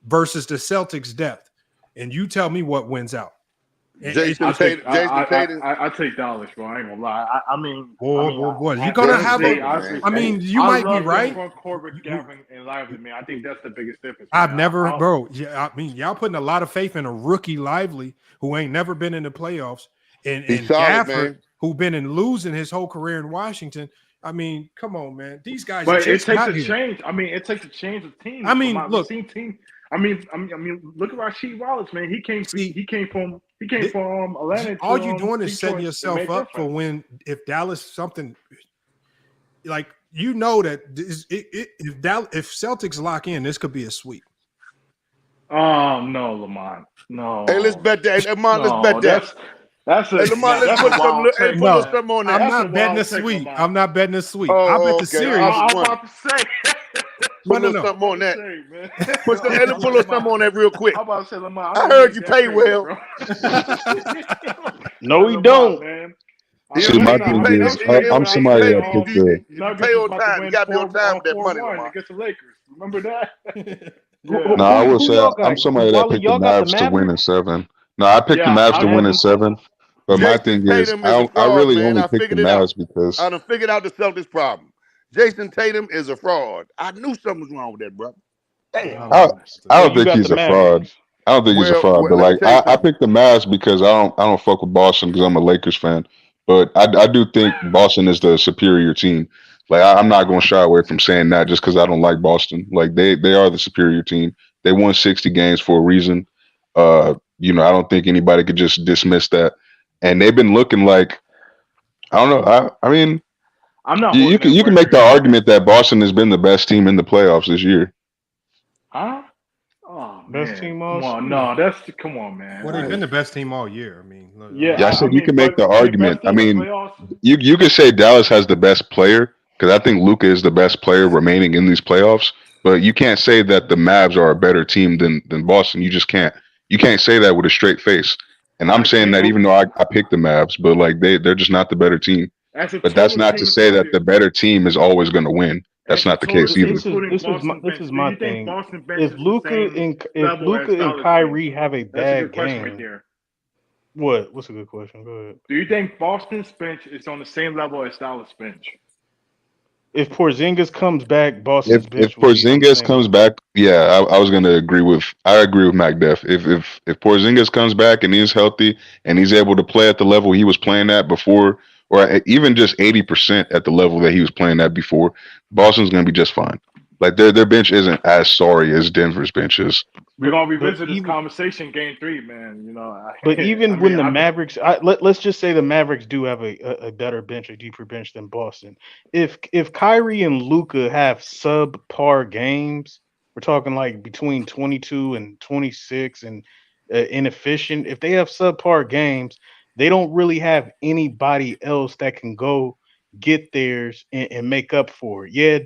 versus the Celtics' depth. And you tell me what wins out. Jason Tatum. I take Dallas, bro. I ain't gonna lie. I mean, you're gonna have you might be right. Corbett, Gavin, and Lively, man. I think that's the biggest difference. I've never, bro. Yeah, I mean, y'all putting a lot of faith in a rookie Lively who ain't never been in the playoffs, and Gafford, who been in losing his whole career in Washington. I mean, come on, man. These guys. But it takes a change. I mean, it takes a change of team. I mean, look. Team. I mean, look at Rasheed Wallace, man. He came from Atlanta. All you're doing is setting yourself up for if Dallas something like that if Celtics lock in, this could be a sweep. Oh no, Lamont. No. Hey, let's bet that. Hey, Lamont, let's bet that. That's Lamont, let's put something on that. I'm not betting a sweep. I'm not betting a sweep. I bet the series. I'm about to say. Put something on that. Put something on that real quick. I'm about to say, Lamont, I heard you pay well. No, he don't. Man. See, my thing is, I'm somebody that picked the. You pay on time. You got to be on time with that money, Lamont. Against the Lakers. Remember that? No, I will say I'm somebody that picked the Mavs to win in 7. No, I picked the Mavs to win in 7. But my thing is, I really only picked the Mavs because I done figured out the Celtics problem. Jason Tatum is a fraud. I knew something was wrong with that, brother. Damn. I don't think he's a fraud. I don't think he's a fraud. But like, I picked the Mavs because I don't fuck with Boston because I'm a Lakers fan. But I do think Boston is the superior team. Like, I'm not going to shy away from saying that just because I don't like Boston. Like, they are the superior team. They won 60 games for a reason. I don't think anybody could just dismiss that. And they've been looking like, I don't know. I mean, I'm not. You can make the argument that Boston has been the best team in the playoffs this year. Huh? Oh, best team all year. Come on, man. Well, they've been the best team all year. I mean, look, I said you can make the argument. I mean, you could say Dallas has the best player because I think Luka is the best player remaining in these playoffs. But you can't say that the Mavs are a better team than Boston. You just can't. You can't say that with a straight face. And I'm saying that even though I picked the Mavs, but like they're just not the better team. But that's not to say that the better team is always going to win. That's not the case either. This is my thing. If Luka and Kyrie have a bad game, what's a good question? Go ahead. Do you think Boston's bench is on the same level as Dallas' bench? If Porzingis comes back, Boston's bench. If Porzingis comes back, yeah, I was going to agree with. I agree with MacDef. If Porzingis comes back and he's healthy and he's able to play at the level he was playing at before, or even just 80% at the level that he was playing at before, Boston's going to be just fine. Like their bench isn't as sorry as Denver's bench is. We're gonna revisit this conversation, Game 3, man. But even when the Mavericks, let's just say the Mavericks do have a better bench, a deeper bench than Boston. If Kyrie and Luka have subpar games, we're talking like between 22 and 26 and inefficient. If they have subpar games, they don't really have anybody else that can go get theirs and make up for it. Yeah,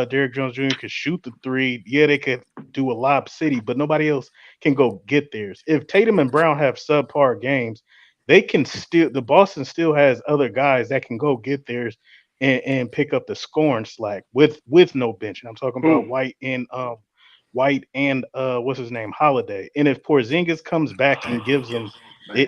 Derrick Jones Jr. could shoot the 3. Yeah, they could do a lob city, but nobody else can go get theirs. If Tatum and Brown have subpar games, they can still. The Boston still has other guys that can go get theirs and pick up the scoring slack with no bench. And I'm talking about White and what's his name, Holiday. And if Porzingis comes back and gives them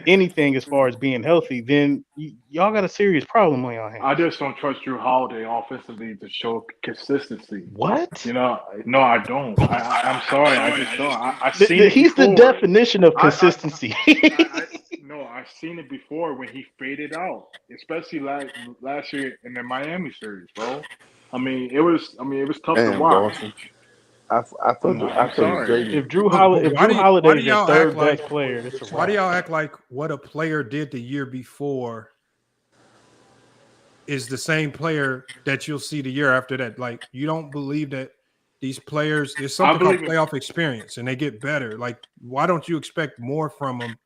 anything as far as being healthy, then y'all got a serious problem on your hands. I just don't trust Drew Holiday offensively to show consistency. What? You know, no, I don't. I'm sorry, I just don't. I've seen it He's before. the definition of consistency. No, I've seen it before when he faded out, especially last year in the Miami series, bro. I mean, it was tough to watch. Dawson. I thought if Drew Holiday is your third best player, it's a wrap. Why do y'all act like what a player did the year before is the same player that you'll see the year after that? Like, you don't believe that these players, there's something called playoff experience, and they get better. Like, why don't you expect more from them?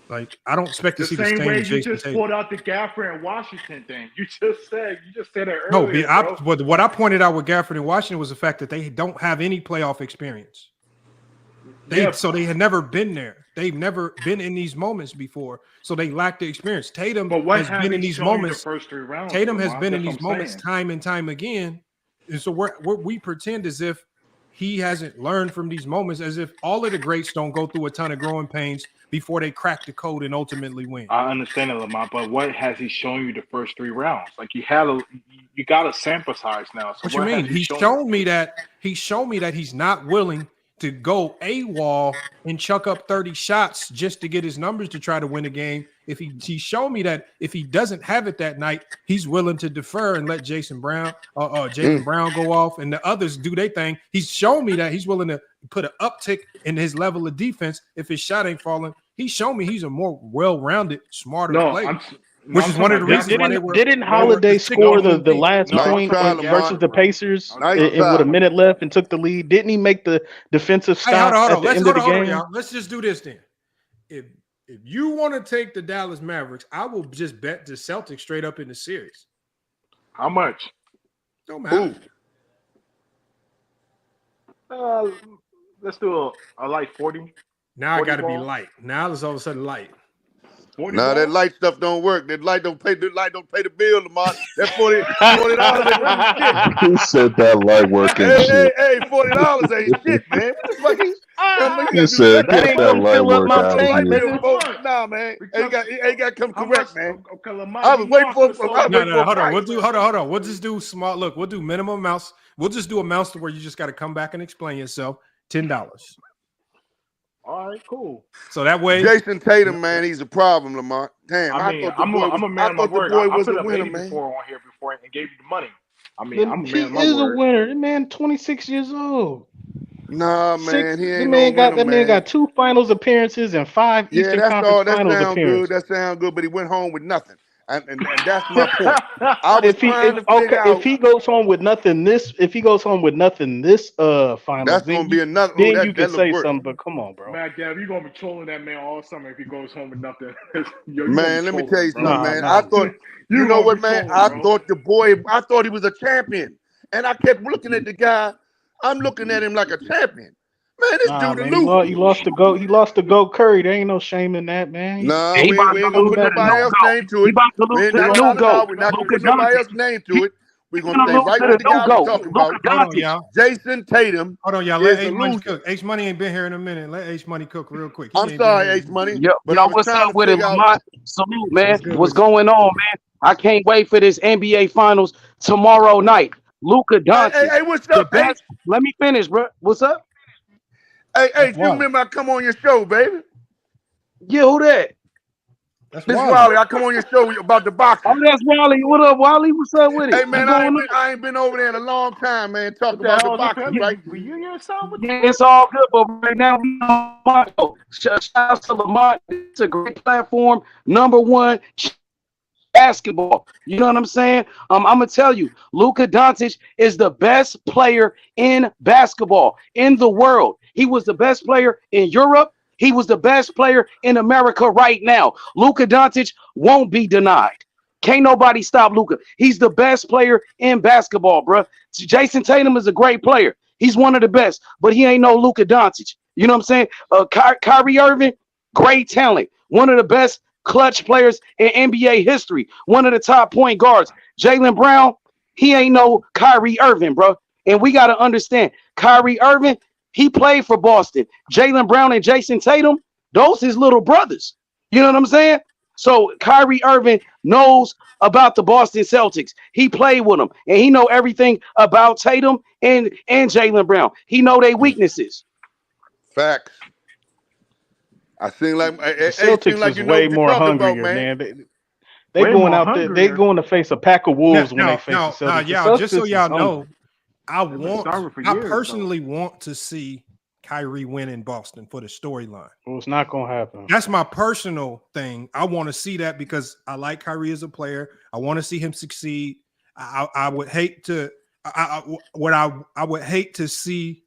Like, I don't expect to see the same way you Jason just Tatum. pulled out the Gafford and Washington thing. You just said it earlier. No, what I pointed out with Gafford and Washington was the fact that they don't have any playoff experience. So they had never been there. They've never been in these moments before, so they lack the experience. Tatum has been in these moments. Tatum has been in these moments time and time again, and so we pretend as if he hasn't learned from these moments, as if all of the greats don't go through a ton of growing pains before they crack the code and ultimately win. I understand it, Lamont, but what has he shown you the first 3 rounds? Like, you got a sample size now. So what you mean? He's shown me that he's not willing to go AWOL and chuck up 30 shots just to get his numbers to try to win a game. If he showed me that if he doesn't have it that night, he's willing to defer and let Jaylen Brown go off and the others do their thing. He's shown me that he's willing to put an uptick in his level of defense if his shot ain't falling. He's shown me he's a more well-rounded, smarter player. Which is one of the reasons why they were. Didn't Holiday score the last point versus the Pacers with a minute left and took the lead? Didn't he make the defensive stop at the end of the game? Let's just do this then. If you want to take the Dallas Mavericks, I will just bet the Celtics straight up in the series. How much? Don't matter. Let's do a light 40. Now I got to be light. Now it's all of a sudden light. Nah, that light stuff don't work. That light don't pay the bill, Lamont. That's $40. Who said that light working shit? Hey, $40 ain't shit, man. What the fuck? He said, get that light work out of here. Nah, man. Ain't got to come correct, man. I was waiting for. No, hold on. We'll just do small. Look, we'll do minimum amounts. We'll just do amounts to where you just got to come back and explain yourself. $10. All right, cool. So that way, Jason Tatum, man, he's a problem, Lamont. Damn, I'm a man of my word. I put up 80 before on here before and gave you the money. I mean, I'm a man of my word. He is a winner. The man, 26 years old. Nah, man, he ain't that man got 2 finals appearances and 5 Eastern Conference finals appearances. That sounds good, but he went home with nothing. And that's my point. If he goes home with nothing this final, that's gonna be another. Then you can say something. But come on, bro. Man, Gav, you're gonna be trolling that man all summer if he goes home with nothing. Man, let me tell you something, man. I thought you know what, man. I thought he was a champion, and I kept looking at the guy. I'm looking at him like a champion. Man, this dude lose. He lost to Go Curry. There ain't no shame in that, man. No, we ain't gonna put nobody else's name to it. We're not gonna put nobody else's name to it. We're gonna stay right with the guy we're talking about. Hold on, y'all. Jason Tatum. Hold on, y'all. Let H Money cook. H Money ain't been here in a minute. Let H Money cook real quick. I'm sorry, H Money. Yo, what's up with it, Lamont? Salute, man. What's going on, man? I can't wait for this NBA Finals tomorrow night. Luka Doncic. Hey, what's up, man? Let me finish, bro. What's up? Hey, you remember I come on your show, baby? Yeah, who that? This Wally. I come on your show about the boxing. Oh, that's Wally. What up, Wally? What's up with it? Hey, man, I ain't been over there in a long time, man, talking about the boxing, right? Yeah, it's all good, but right now we on Lamont. Shout out to Lamont. It's a great platform. #1 basketball. You know what I'm saying? I'm gonna tell you, Luka Doncic is the best player in basketball in the world. He was the best player in Europe. He was the best player in America right now. Luka Doncic won't be denied. Can't nobody stop Luka. He's the best player in basketball, bro. Jason Tatum is a great player. He's one of the best, but he ain't no Luka Doncic. You know what I'm saying? Kyrie Irving, great talent. One of the best clutch players in NBA history. One of the top point guards, Jaylen Brown. He ain't no Kyrie Irving, bro. And we got to understand, Kyrie Irving, he played for Boston. Jaylen Brown and Jason Tatum, those his little brothers. You know what I'm saying? So Kyrie Irving knows about the Boston Celtics. He played with them, and he know everything about Tatum and Jaylen Brown. He know their weaknesses. Facts. I seem like Celtics like is you know way what more you're talking hungrier, about, man. They Way going more out there. They hungrier. going to face a pack of wolves when they face the Celtics. The Y'all, just so Celtics y'all is know, hungry. I personally want to see Kyrie win in Boston for the storyline. Well, it's not going to happen. That's my personal thing. I want to see that because I like Kyrie as a player. I want to see him succeed. I would hate to. I would hate to see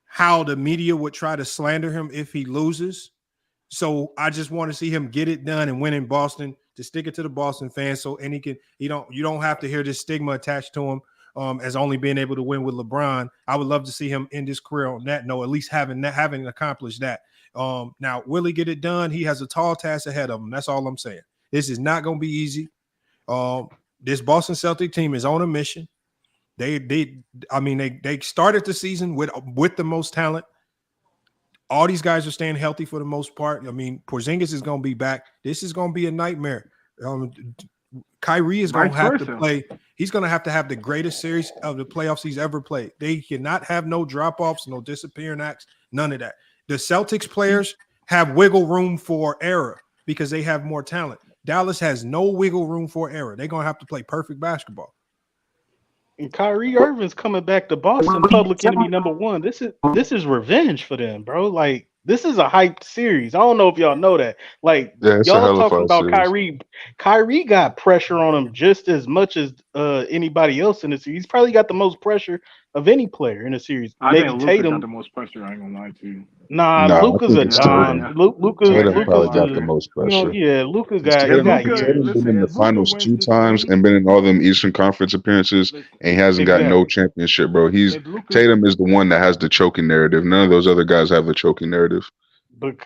how the media would try to slander him if he loses. So I just want to see him get it done and win in Boston, to stick it to the Boston fans. So you don't have to hear this stigma attached to him as only being able to win with LeBron. I would love to see him end his career on that note, at least having accomplished that. Now, will he get it done? He has a tall task ahead of him. That's all I'm saying. This is not going to be easy. This Boston Celtic team is on a mission. They started the season with the most talent. All these guys are staying healthy for the most part. I mean, Porzingis is going to be back. This is going to be a nightmare. Kyrie is going to have to play. He's going to have the greatest series of the playoffs he's ever played. They cannot have no drop-offs, no disappearing acts, none of that. The Celtics players have wiggle room for error because they have more talent. Dallas has no wiggle room for error. They're going to have to play perfect basketball. And Kyrie Irving's coming back to Boston, public enemy number one. This is revenge for them, bro. Like, this is a hyped series. I don't know if y'all know that. Like, y'all talking about Kyrie. Kyrie got pressure on him just as much as anybody else in the series. He's probably got the most pressure of any player in the series. I Maybe think Luka Tatum got the most pressure. I ain't gonna lie to you. Nah, Luka's a Don. Luka's probably got the most pressure. Luka's got years. Tatum's been in the finals 2 times and been in all them Eastern Conference appearances, and he hasn't got no championship, bro. Tatum is the one that has the choking narrative. None of those other guys have the choking narrative. But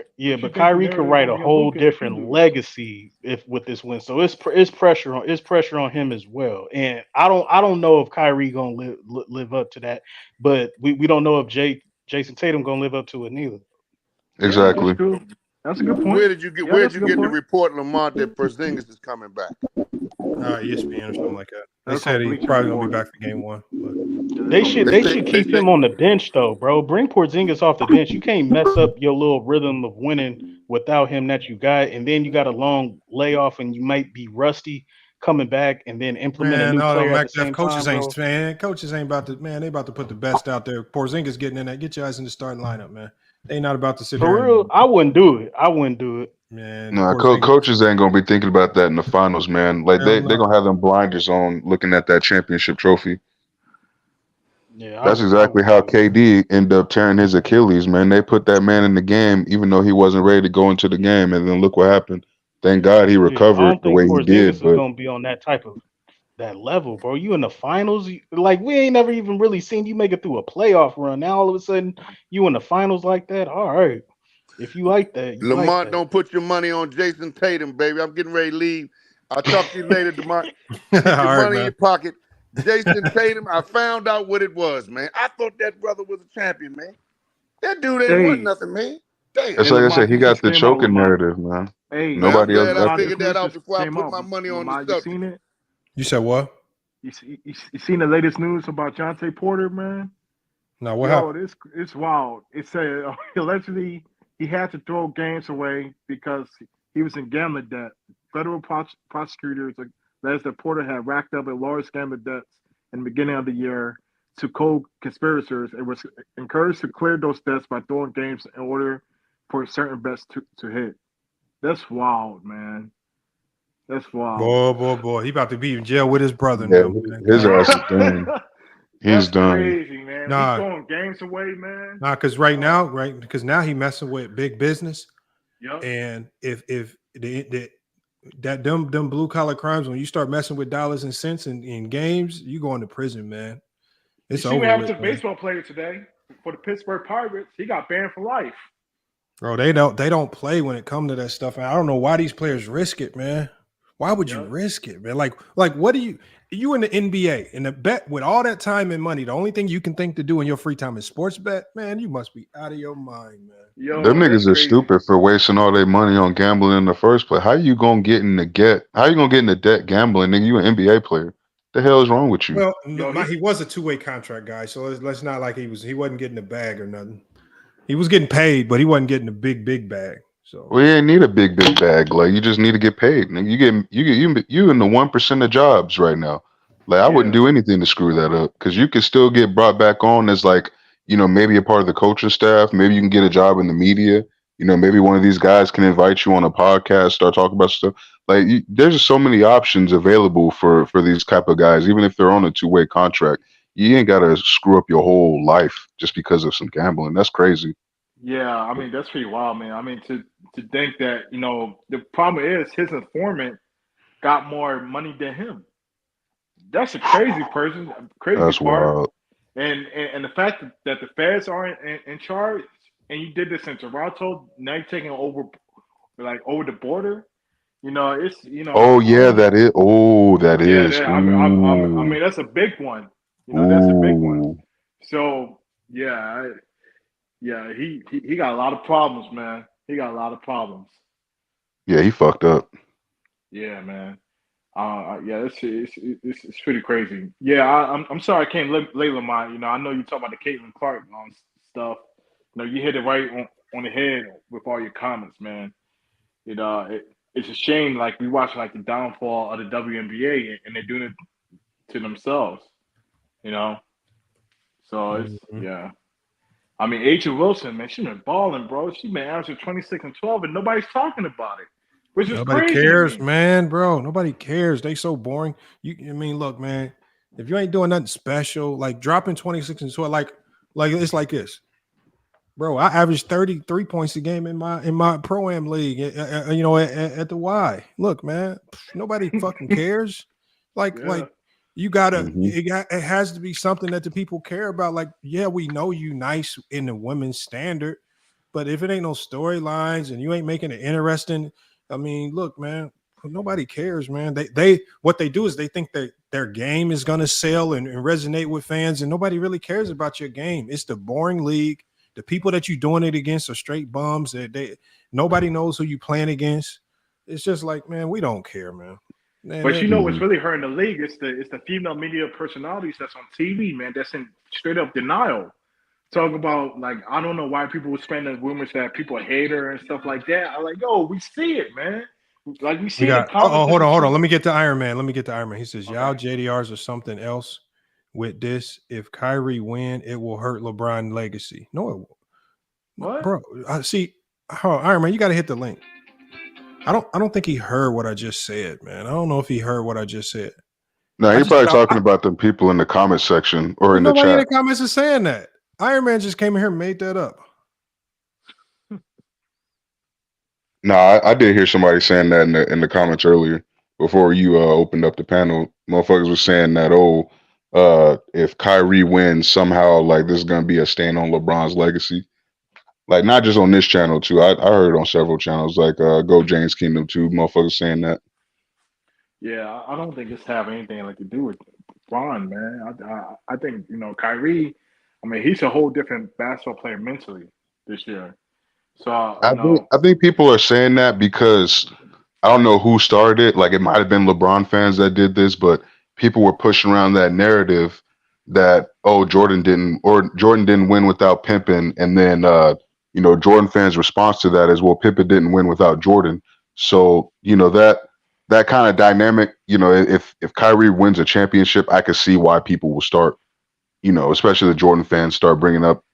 Kyrie can write a whole different legacy with this win. So it's pressure on him as well. And I don't know if Kyrie gonna live up to that, but we don't know if Jason Tatum gonna live up to it neither. Exactly. That's a good point. Where did you get the report, Lamont, that Porzingis is coming back? ESPN or something like that. They said he's probably gonna be back for game 1. But they should keep him on the bench though, bro. Bring Porzingis off the bench. You can't mess up your little rhythm of winning without him that you got, and then you got a long layoff and you might be rusty coming back and then implement a new player at the same time. Coaches ain't about to, man. They about to put the best out there. Porzingis getting in there. Get your ass in the starting lineup, man. They not about to sit for here. Real, I wouldn't do it. Man, nah, coaches ain't gonna be thinking about that in the finals, man. Like they're gonna have them blinders on, looking at that championship trophy. Yeah, that's exactly how KD ended up tearing his Achilles, man. They put that man in the game, even though he wasn't ready to go into the game, and then look what happened. Thank God he recovered the way he did. But gonna be on that type of that level, bro. You in the finals, like we ain't never even really seen you make it through a playoff run. Now all of a sudden you in the finals like that. All right, if you like that, Lamont, like that. Don't put your money on Jason Tatum, baby. I'm getting ready to leave. I'll talk to you later, Lamont. Get your money in your pocket. Jason Tatum, I found out what it was, man. I thought that brother was a champion, man. That dude ain't won nothing, man. Damn. It's like I said, he got the choking narrative, man. Hey, nobody else. I figured that out before I put my money on the Celtics. You seen it? You said what? You seen the latest news about Jontay Porter, man? No, what happened? It's wild. It said allegedly he had to throw games away because he was in gambling debt. Federal prosecutors alleged that Porter had racked up a large gambling debts in the beginning of the year to co-conspirators and was encouraged to clear those debts by throwing games in order for certain bets to hit. That's wild, man. That's wild. Boy. He about to be in jail with his brother now. Man. His ass is done. He's done. Crazy, man. He's throwing games away, man. Nah, because now he messing with big business. Yep. And if them blue collar crimes, when you start messing with dollars and cents in games, you going to prison, man. It's you see what happened to a baseball player today for the Pittsburgh Pirates? He got banned for life. Bro, they don't play when it comes to that stuff. And I don't know why these players risk it, man. Why would you risk it, man? Like what do you in the NBA and the bet with all that time and money, the only thing you can think to do in your free time is sports bet, man, you must be out of your mind, man. Them niggas are stupid for wasting all their money on gambling in the first place. How you gonna get in the debt gambling, nigga? You an NBA player. The hell is wrong with you? Well, he was a two-way contract guy, so let's not like he wasn't getting the bag or nothing. He was getting paid, but he wasn't getting a big bag. So you ain't need a big bag. Like you just need to get paid. Nigga, you in the 1% of jobs right now. Like I wouldn't do anything to screw that up because you could still get brought back on as like maybe a part of the coaching staff. Maybe you can get a job in the media. Maybe one of these guys can invite you on a podcast, start talking about stuff. Like there's just so many options available for these type of guys, even if they're on a two-way contract. You ain't got to screw up your whole life just because of some gambling. That's crazy. Yeah, I mean that's pretty wild, man. I mean to think that the problem is his informant got more money than him. That's a crazy person, crazy That's part. wild. And the fact that the feds aren't in charge, and you did this in Toronto, now you're taking over the border. It's Oh yeah, that is. Oh, that is. I mean that's a big one. That's a big one. So yeah, he got a lot of problems, man. He got a lot of problems. Yeah, he fucked up. Yeah, man. Yeah, it's pretty crazy. Yeah, I'm sorry I can't lay Lamont. I know you talk about the Caitlin Clark stuff. You hit it right on the head with all your comments, man. It's a shame. Like we watch the downfall of the WNBA, and they're doing it to themselves. So it's yeah. I mean, Agent Wilson, man, she's been balling, bro. She's been averaging 26 and 12, and nobody's talking about it. Which is nobody crazy cares, man, bro. Nobody cares. They so boring. Look, man, if you ain't doing nothing special, like dropping 26 and 12, like it's like this. Bro, I averaged 33 points a game in my pro-am league, at the Y. Look, man, nobody fucking cares. Like you gotta, it has to be something that the people care about. Like, yeah, we know you nice in the women's standard, but if it ain't no storylines and you ain't making it interesting, I mean, look, man, nobody cares, man. They what they do is they think that their game is gonna sell and resonate with fans, and nobody really cares about your game. It's the boring league. The people that you're doing it against are straight bums. Nobody knows who you playing against. It's just like, man, we don't care, man. But what's really hurting the league? It's the female media personalities that's on TV, man. That's in straight up denial. Talk about I don't know why people were spreading rumors that people hate her and stuff like that. I'm like, yo, we see it, man. Like we see it. Hold on. Let me get to Iron Man. He says, y'all JDRs are something else. With this, if Kyrie win, it will hurt LeBron's legacy. No, it won't. What, bro? Iron Man, you got to hit the link. I don't think he heard what I just said, man. I don't know if he heard what I just said. No, he's probably talking about the people in the comment section or in the chat. Nobody in the comments is saying that. Iron Man just came in here and made that up. No, I did hear somebody saying that in the comments earlier before you opened up the panel. Motherfuckers were saying that, if Kyrie wins, somehow this is gonna be a stain on LeBron's legacy. Like not just on this channel too. I heard on several channels Go James Kingdom too. Motherfuckers saying that. Yeah, I don't think it's have anything to do with LeBron, man. I think Kyrie. I mean, he's a whole different basketball player mentally this year. So I think people are saying that because I don't know who started it. Like it might have been LeBron fans that did this, but people were pushing around that narrative that Jordan didn't win without Pippen, and then Jordan fans' response to that is, well, Pippen didn't win without Jordan. So that kind of dynamic, if Kyrie wins a championship, I could see why people will start, especially the Jordan fans start bringing out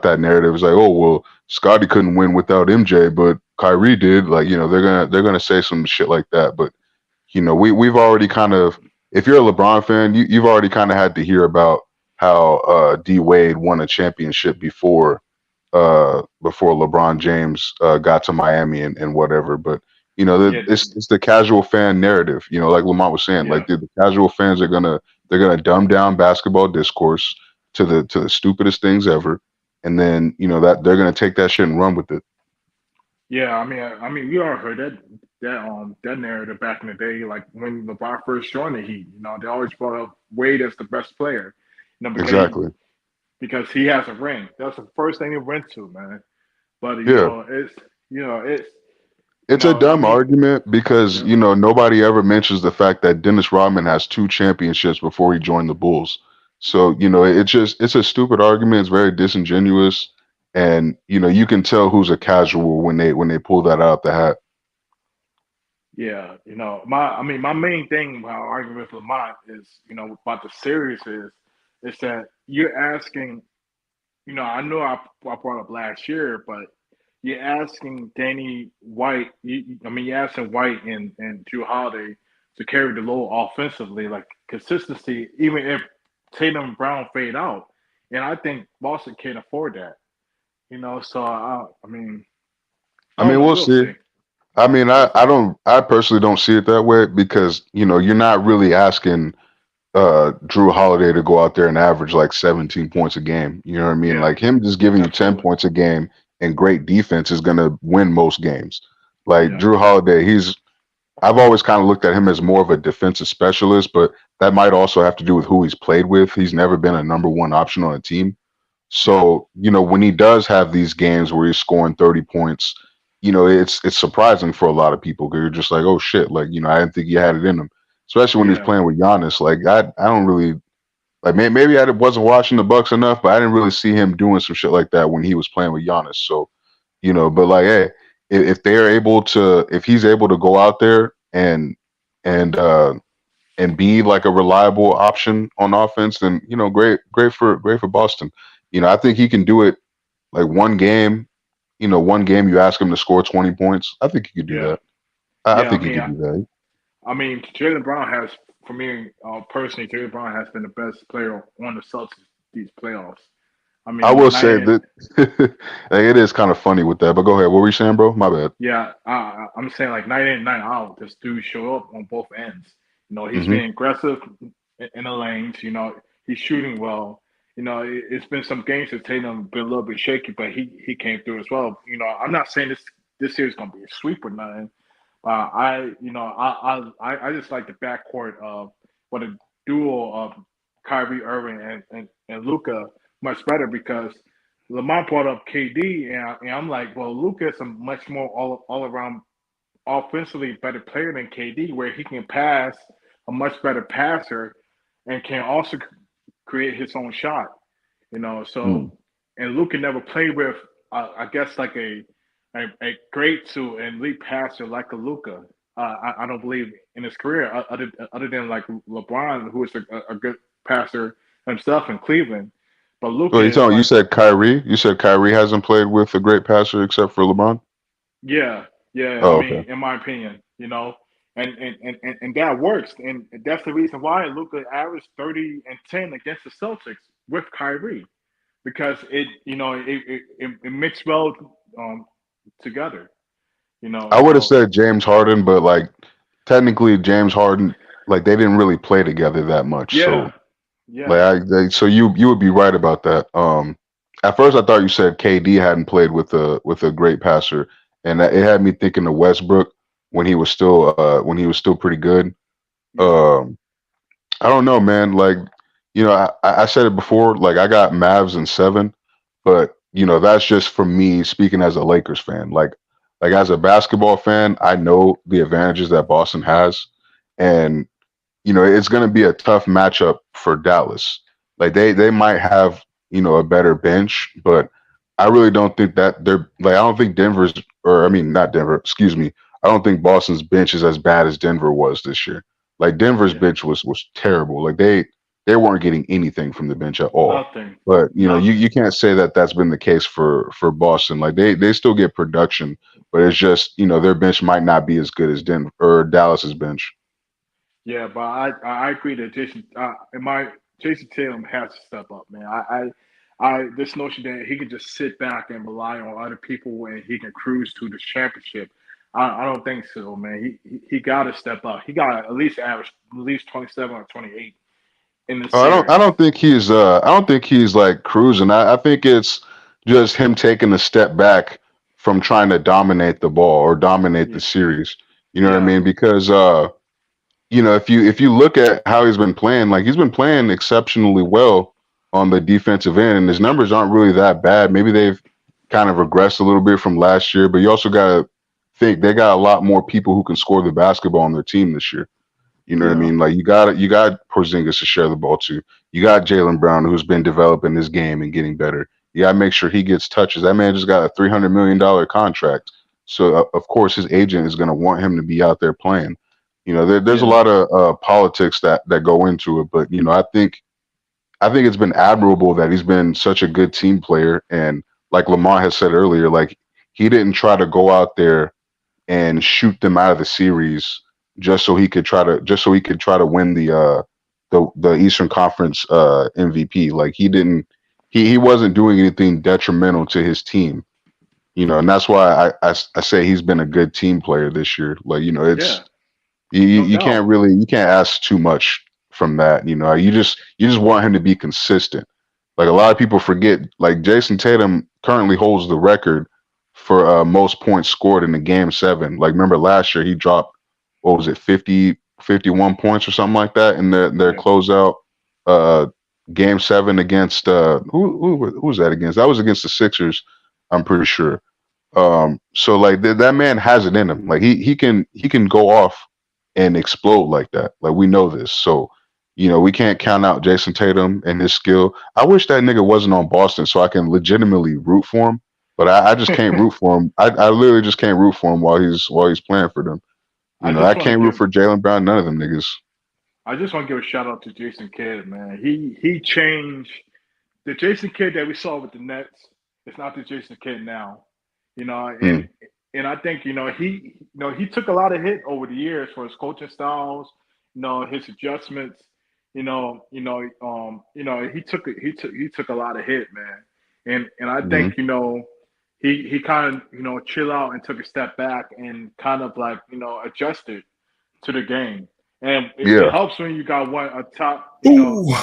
that narrative. It's like, oh well, Scottie couldn't win without MJ, but Kyrie did. Like they're gonna say some shit like that, but we've already kind of. If you're a LeBron fan, you've already kind of had to hear about how D Wade won a championship before LeBron James got to Miami and whatever. But it's the casual fan narrative. Like Lamont was saying, like the casual fans they're gonna dumb down basketball discourse to the stupidest things ever, and then that they're gonna take that shit and run with it. Yeah, I mean, we all heard that narrative back in the day, like when LeBron first joined the Heat. You know, they always brought up Wade as the best player. You know, Exactly. because he has a ring. That's the first thing he went to, man. But Yeah. It's a I dumb mean, argument because, yeah, nobody ever mentions the fact that Dennis Rodman has 2 championships before he joined the Bulls. So, it's a stupid argument. It's very disingenuous. And, you can tell who's a casual when they pull that out the hat. yeah. My main thing about arguing with Lamont is, about the series is that you're asking. I know I brought up last year, but you're asking Danny White. You're asking White and Drew Holiday to carry the load offensively, like consistency, even if Tatum and Brown fade out. And I think Boston can't afford that. So I mean, I I don't mean, know. we'll We'll see. see. I mean, We'll see. I personally don't see it that way because, you're not really asking Drew Holiday to go out there and average like 17 points a game. You know what I mean? Yeah, Like him just giving you 10 absolutely. points a game and great defense is going to win most games. Like Yeah, Drew Holiday, I've always kind of looked at him as more of a defensive specialist, but that might also have to do with who he's played with. He's never been a number one option on a team. yeah, So, when he does have these games where he's scoring 30 points, it's surprising for a lot of people because you're just like, oh shit, like, I didn't think he had it in him. Especially when he's yeah, playing with Giannis. Like I don't really like maybe I wasn't watching the Bucks enough, but I didn't really see him doing some shit like that when he was playing with Giannis. So, but like, hey, if he's able to go out there and be like a reliable option on offense, then great for Boston. I think he can do it like one game. One game you ask him to score 20 points. I think he could do yeah, that. I yeah. think he could do that. Jalen Brown has, for me personally, Jalen Brown has been the best player on the Celtics these playoffs. I will say Night. that like, it is kind of funny with that. But go ahead. What were you saying, bro? My bad. Yeah, I'm saying like night in, night out, this dude show up on both ends. He's Hmm. being aggressive in the lanes. He's shooting well. It's been some games that Tatum been a little bit shaky, but he came through as well. I'm not saying this series gonna be a sweep or nothing. I just like the backcourt of what a duo of Kyrie Irving and Luca much better because Lamont brought up KD and I'm like, well, Luca is a much more all around offensively better player than KD, where he can pass, a much better passer, and can also create his own shot. Mm. And Luka never played with, I guess, like a great to and elite passer like a Luka. I don't believe in his career, other than like LeBron, who is a good passer himself in Cleveland. But Well, Luka is you like, said Kyrie. You said Kyrie hasn't played with a great passer except for LeBron. yeah, yeah. Oh, okay. In my opinion, and that works, and that's the reason why Luka averaged 30 and 10 against the Celtics with Kyrie, because it mixed well together. I would have So said James Harden, but like technically James Harden, like they didn't really play together that much. yeah, So yeah, so you would be right about that. At first I thought you said KD hadn't played with a great passer, and it had me thinking of Westbrook when he was still pretty good. yeah, Um, I don't know, man. Like, I said it before. Like, I got Mavs in 7, but that's just from me speaking as a Lakers fan. Like as a basketball fan, I know the advantages that Boston has, and it's going to be a tough matchup for Dallas. Like they might have a better bench, but I really don't think that they're like I don't think Denver's or I mean not Denver, excuse me. I don't think Boston's bench is as bad as Denver was this year. Like Denver's yeah. bench was terrible. Like they weren't getting anything from the bench at all. Nothing, But you nothing. can't say that that's been the case for Boston. Like they still get production, but it's just their bench might not be as good as Denver or Dallas's bench. Yeah, but I agree that Jason Tatum has to step up, man. This notion that he can just sit back and rely on other people and he can cruise to the championship. I don't think so, man. He got to step up. He got to at least average at least 27 or 28 in the I series. don't think he's like cruising. I think it's just him taking a step back from trying to dominate the ball or dominate the series. You know what I mean? Because if you look at how he's been playing, like he's been playing exceptionally well on the defensive end, and his numbers aren't really that bad. Maybe they've kind of regressed a little bit from last year, but you also got to think they got a lot more people who can score the basketball on their team this year. You know what I mean? Like you got Porzingis to share the ball to. You got Jaylen Brown, who's been developing his game and getting better. You got to make sure he gets touches. That man just got a $300 million contract, so of course his agent is going to want him to be out there playing. There's a lot of politics that go into it, but I think it's been admirable that he's been such a good team player. And like Lamont has said earlier, like he didn't try to go out there and shoot them out of the series just so he could try to win the Eastern Conference MVP. Like he wasn't doing anything detrimental to his team, and that's why I say he's been a good team player this year. Like you can't ask too much from that. You just want him to be consistent. Like a lot of people forget, like Jason Tatum currently holds the record for most points scored in the game 7. Like remember last year he dropped, what was it, 51 points or something like that in their closeout game 7 against who was that against? That was against the Sixers, I'm pretty sure. So like that man has it in him. Like he can go off and explode like that. Like we know this. So we can't count out Jason Tatum and his skill. I wish that nigga wasn't on Boston so I can legitimately root for him. But I just can't root for him. I literally just can't root for him while he's playing for them. I can't root for Jaylen Brown. None of them niggas. I just want to give a shout out to Jason Kidd, man. He changed the Jason Kidd that we saw with the Nets. It's not the Jason Kidd now, and I think he took a lot of hit over the years for his coaching styles, his adjustments. He took a lot of hit, man, and I think he kind of chill out and took a step back and kind of like adjusted to the game. And it helps when you got a top.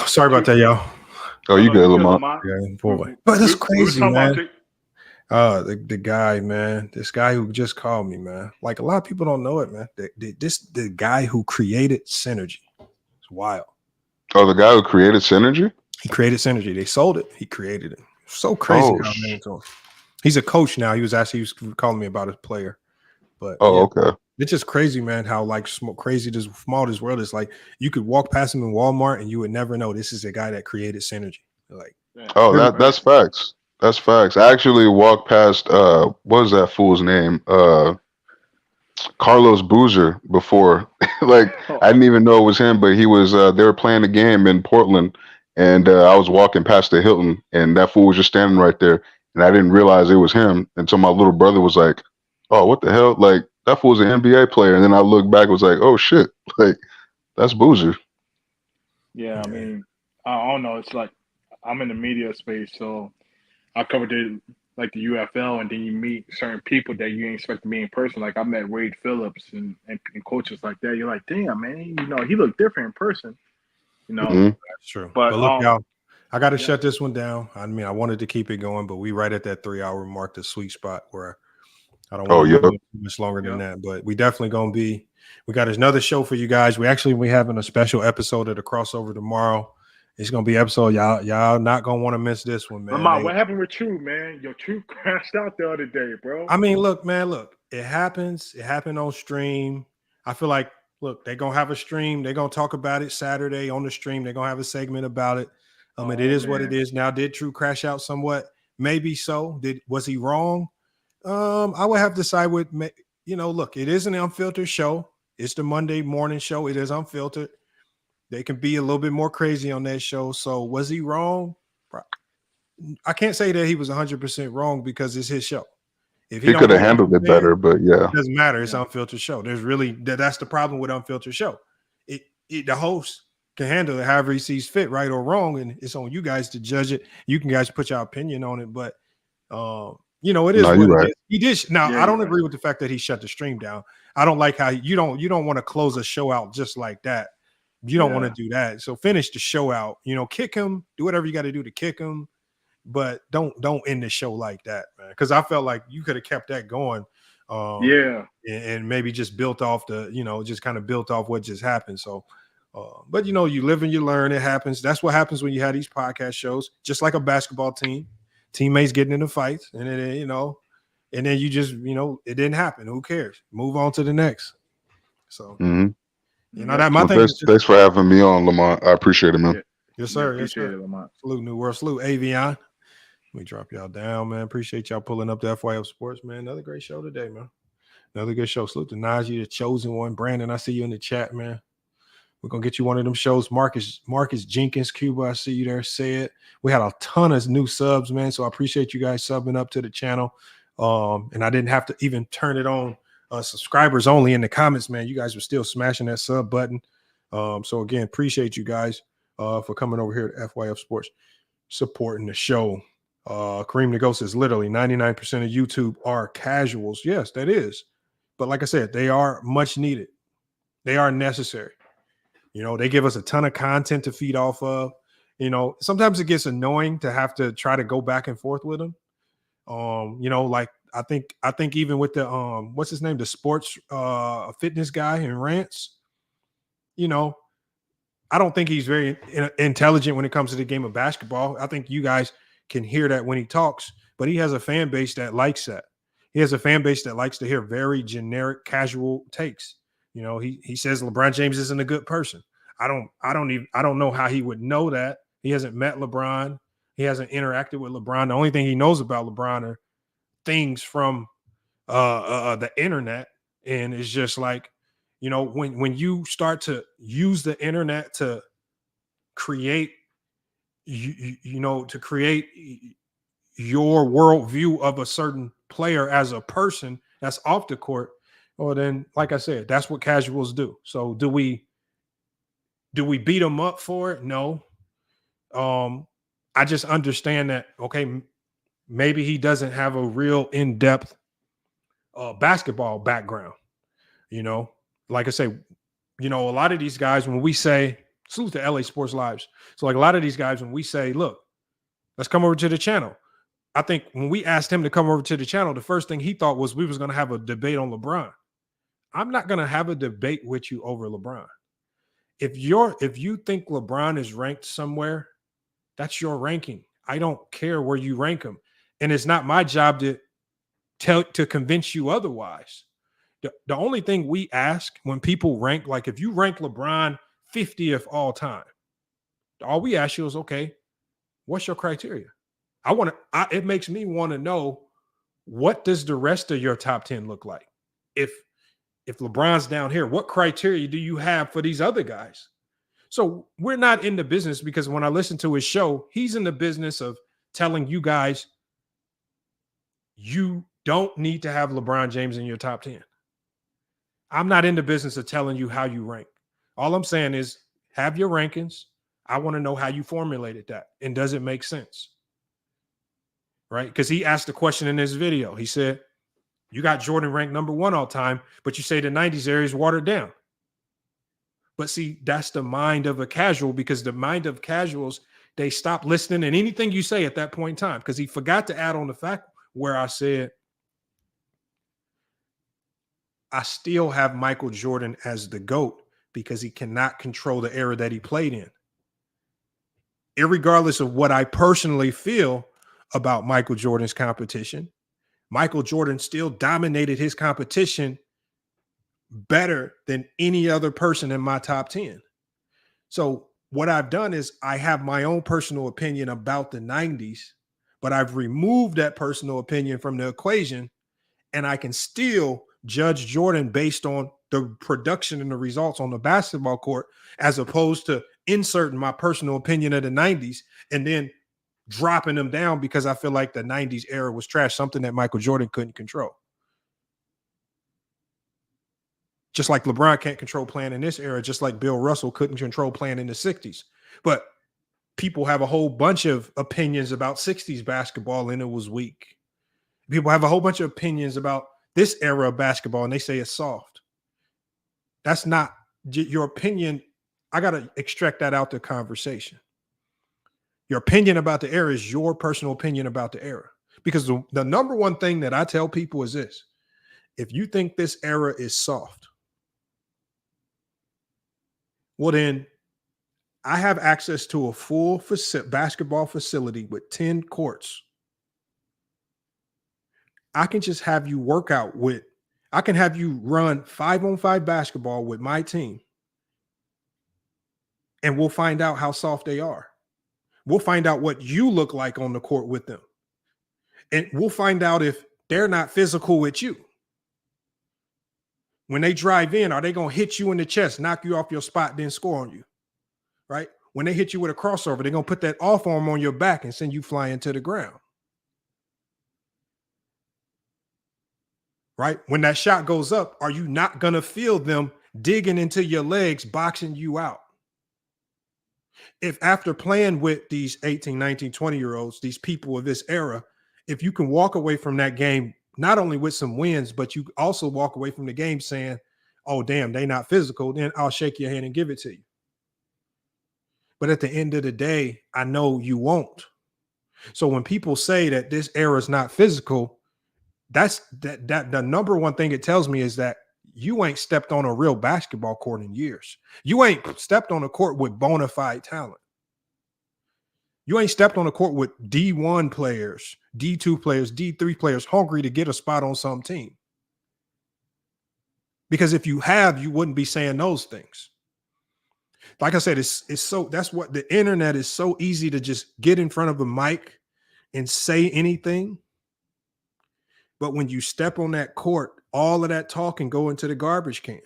Sorry about that, y'all. Oh, you good, Lamont? Yeah, boy. But that's crazy, man. The guy, man. This guy who just called me, man. Like a lot of people don't know it, man. The guy who created Synergy. It's wild. Oh, the guy who created Synergy? He created Synergy. They sold it. He created it. So crazy. He's a coach now. He was calling me about his player. But okay. It's just crazy, man, how like crazy this small this world is. Like you could walk past him in Walmart and you would never know this is a guy that created Synergy. Like that's facts. That's facts. I actually walked past what is that fool's name? Carlos Boozer before. Like I didn't even know it was him, but he was they were playing a game in Portland and I was walking past the Hilton and that fool was just standing right there and I didn't realize it was him until my little brother was like, "Oh, what the hell?" Like that fool's an NBA player, and then I looked back, was like, "Oh shit!" Like that's Boozer. Yeah, I mean, I don't know. It's like I'm in the media space, so I covered the UFL, and then you meet certain people that you ain't expect to meet in person. Like I met Wade Phillips and coaches like that. You're like, damn, man, he looked different in person. That's true. But look, y'all, I got to shut this one down. I mean, I wanted to keep it going, but we right at that 3-hour mark, the sweet spot where I don't want to go too much longer than that, but we definitely going to be. We got another show for you guys. We having a special episode of the crossover tomorrow. It's going to be episode. Y'all not going to want to miss this one, man. Lamont, what happened with True, man? Your True crashed out the other day, bro. I mean, look, it happens. It happened on stream. I feel like, look, they're going to have a stream. They're going to talk about it Saturday on the stream. They're going to have a segment about it. It is what it is. Now, did True crash out somewhat? Maybe so. Was he wrong? I would have to side with, look, it is an unfiltered show. It's the Monday morning show. It is unfiltered. They can be a little bit more crazy on that show. So was he wrong? I can't say that he was 100% wrong because it's his show. If he could have handled it better, but yeah, it doesn't matter. It's unfiltered show. There's really that's the problem with unfiltered show. The host can handle it however he sees fit, right or wrong, and it's on you guys to judge it. You can guys put your opinion on it, but it is what it is. He did. Now, I don't agree with the fact that he shut the stream down. I don't like how you don't want to close a show out just like that. You don't want to do that. So finish the show out. Kick him. Do whatever you got to do to kick him. but don't end the show like that, man. Because I felt like you could have kept that going. And maybe just built off just kind of built off what just happened. So, but you live and you learn. It happens. That's what happens when you have these podcast shows, just like a basketball team, teammates getting into fights, and then, and then you just, it didn't happen. Who cares? Move on to the next. So, that my thing. Thanks for having me on, Lamont. I appreciate it, man. Yeah. Yes, sir. Yes, sir. Salute, New World. Salute, Avion. Let me drop y'all down, man. Appreciate y'all pulling up the FYF Sports, man. Another great show today, man. Another good show. Salute to Najee, the chosen one. Brandon, I see you in the chat, man. We're going to get you one of them shows. Marcus Jenkins, Cuba, I see you there. Say it. We had a ton of new subs, man, so I appreciate you guys subbing up to the channel. And I didn't have to even turn it on subscribers only in the comments, man. You guys were still smashing that sub button. So, again, appreciate you guys for coming over here to FYF Sports, supporting the show. Kareem the Ghost says literally 99% of YouTube are casuals. Yes, that is. But like I said, they are much needed. They are necessary. They give us a ton of content to feed off of. Sometimes it gets annoying to have to try to go back and forth with them. Like I think even with the what's his name, the sports fitness guy in Rants, I don't think he's very intelligent when it comes to the game of basketball. I think you guys can hear that when he talks, but he has a fan base that likes that. He has a fan base that likes to hear very generic, casual takes. He says LeBron James isn't a good person. I don't know how he would know that. He hasn't met LeBron. He hasn't interacted with LeBron. The only thing he knows about LeBron are things from the internet. And it's just like, when you start to use the internet to create, to create your worldview of a certain player as a person that's off the court, well, then, like I said, that's what casuals do. So do we beat them up for it? No. I just understand that, okay, maybe he doesn't have a real in-depth basketball background. Like I say, a lot of these guys, when we say, salute to LA Sports Lives. So like a lot of these guys, when we say, look, let's come over to the channel. I think when we asked him to come over to the channel, the first thing he thought was we was going to have a debate on LeBron. I'm not going to have a debate with you over LeBron. If you think LeBron is ranked somewhere, that's your ranking. I don't care where you rank him. And it's not my job to convince you otherwise. The only thing we ask when people rank, like if you rank LeBron 50th all time, all we ask you is, okay, what's your criteria? It makes me want to know, what does the rest of your top 10 look like? If LeBron's down here, what criteria do you have for these other guys? So we're not in the business, because when I listen to his show, he's in the business of telling you guys, you don't need to have LeBron James in your top 10. I'm not in the business of telling you how you rank. All I'm saying is, have your rankings. I want to know how you formulated that. And does it make sense? Right? Because he asked the question in this video. He said, you got Jordan ranked number 1 all time, but you say the 90s era is watered down. But see, that's the mind of a casual, because the mind of casuals, they stop listening to anything you say at that point in time, because he forgot to add on the fact where I said, I still have Michael Jordan as the GOAT because he cannot control the era that he played in. Irregardless of what I personally feel about Michael Jordan's competition, Michael Jordan still dominated his competition better than any other person in my top 10. So what I've done is I have my own personal opinion about the 90s, but I've removed that personal opinion from the equation, and I can still judge Jordan based on the production and the results on the basketball court, as opposed to inserting my personal opinion of the 90s and then dropping them down because I feel like the 90s era was trash, something that Michael Jordan couldn't control. Just like LeBron can't control playing in this era, just like Bill Russell couldn't control playing in the 60s. But people have a whole bunch of opinions about 60s basketball, and it was weak. People have a whole bunch of opinions about this era of basketball, and they say it's soft. That's not your opinion. I got to extract that out the conversation. Your opinion about the era is your personal opinion about the era. Because the number one thing that I tell people is this: if you think this era is soft, well, then I have access to a full basketball facility with 10 courts. I can just have you work out with, I can have you run 5-on-5 basketball with my team. And we'll find out how soft they are. We'll find out what you look like on the court with them. And we'll find out if they're not physical with you. When they drive in, are they going to hit you in the chest, knock you off your spot, then score on you? Right? When they hit you with a crossover, they're going to put that off arm on your back and send you flying to the ground. Right? When that shot goes up, are you not going to feel them digging into your legs, boxing you out? If after playing with these 18, 19, 20-year-olds, these people of this era, if you can walk away from that game, not only with some wins, but you also walk away from the game saying, oh, damn, they not physical, then I'll shake your hand and give it to you. But at the end of the day, I know you won't. So when people say that this era is not physical, that's the number one thing it tells me is that you ain't stepped on a real basketball court in years. You ain't stepped on a court with bona fide talent. You ain't stepped on a court with D1 players, D2 players, D3 players hungry to get a spot on some team. Because if you have, you wouldn't be saying those things. Like I said, it's so, that's what the internet is, so easy to just get in front of a mic and say anything. But when you step on that court, all of that talk can go into the garbage can.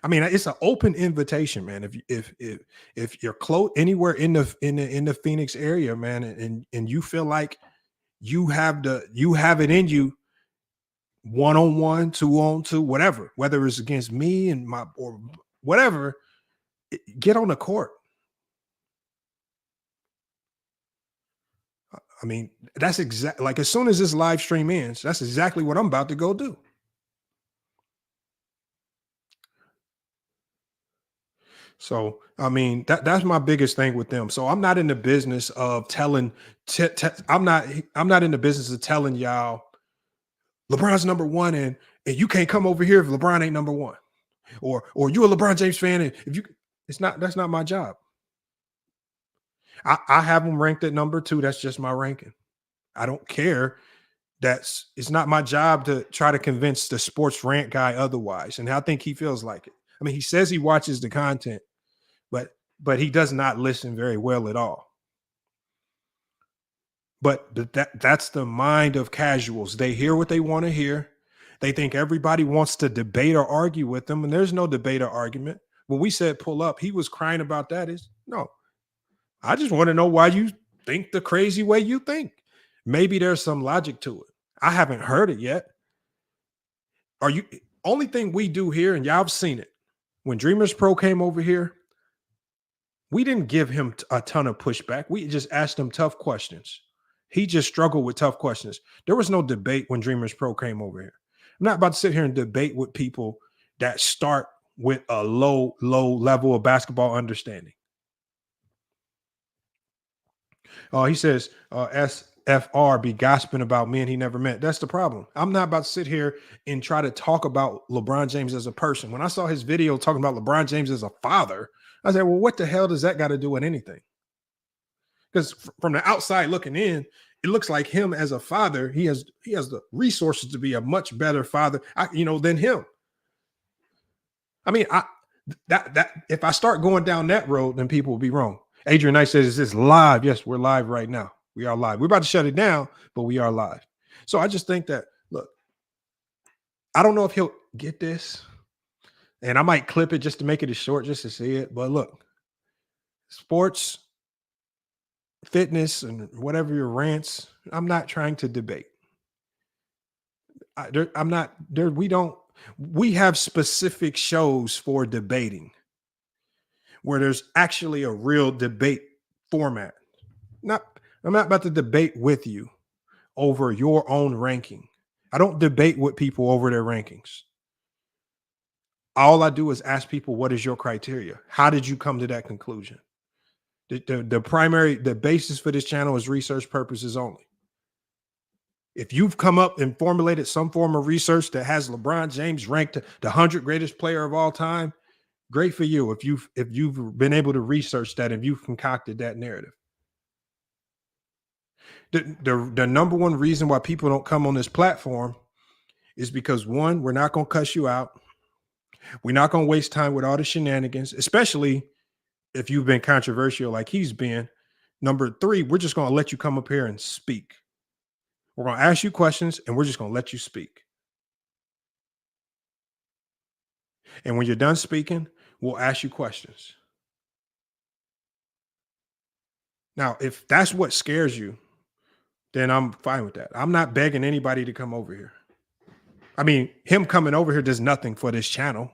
I mean, it's an open invitation, man. If you're close anywhere in the Phoenix area, man, and you feel like you have it in you, 1-on-1, 2-on-2, whatever, whether it's against me and my or whatever, get on the court. I mean, that's exactly like as soon as this live stream ends, that's exactly what I'm about to go do. So, I mean, that's my biggest thing with them. So I'm not in the business of telling, I'm not in the business of telling y'all LeBron's number one and you can't come over here if LeBron ain't number one, or you're a LeBron James fan. And if you, that's not my job. I have them ranked at number 2. That's just my ranking. I don't care. It's not my job to try to convince the sports rant guy otherwise. And I think he feels like it. I mean, he says he watches the content, but he does not listen very well at all. But that's the mind of casuals. They hear what they want to hear. They think everybody wants to debate or argue with them, and there's no debate or argument. When we said pull up, he was crying about that. No, I just want to know why you think the crazy way you think. Maybe there's some logic to it. I haven't heard it yet. Only thing we do here, and y'all have seen it, when Dreamers Pro came over here, we didn't give him a ton of pushback. We just asked him tough questions. He just struggled with tough questions. There was no debate when Dreamers Pro came over here. I'm not about to sit here and debate with people that start with a low level of basketball understanding. He says, SFR be gossiping about men he never met. That's the problem. I'm not about to sit here and try to talk about LeBron James as a person. When I saw his video talking about LeBron James as a father, I said, well, what the hell does that got to do with anything? Because from the outside looking in, it looks like him as a father, he has the resources to be a much better father, than him. I mean, that if I start going down that road, then people will be wrong. Adrian Knight says, is this live? Yes, we're live right now. We are live. We're about to shut it down, but we are live. So I just think that, look, I don't know if he'll get this, and I might clip it just to make it as short, just to see it. But look, sports, fitness, and whatever your rants, I'm not trying to debate. We have specific shows for debating where there's actually a real debate format. I'm not about to debate with you over your own ranking. I don't debate with people over their rankings. All I do is ask people, what is your criteria? How did you come to that conclusion? The basis for this channel is research purposes only. If you've come up and formulated some form of research that has LeBron James ranked the 100 greatest player of all time, great for you. If you've been able to research that, if you've concocted that narrative. The number one reason why people don't come on this platform is because, one, we're not going to cuss you out. We're not going to waste time with all the shenanigans, especially if you've been controversial like he's been. Number three, we're just going to let you come up here and speak. We're going to ask you questions, and we're just going to let you speak. And when you're done speaking, we'll ask you questions. Now, if that's what scares you, then I'm fine with that. I'm not begging anybody to come over here. I mean, him coming over here does nothing for this channel.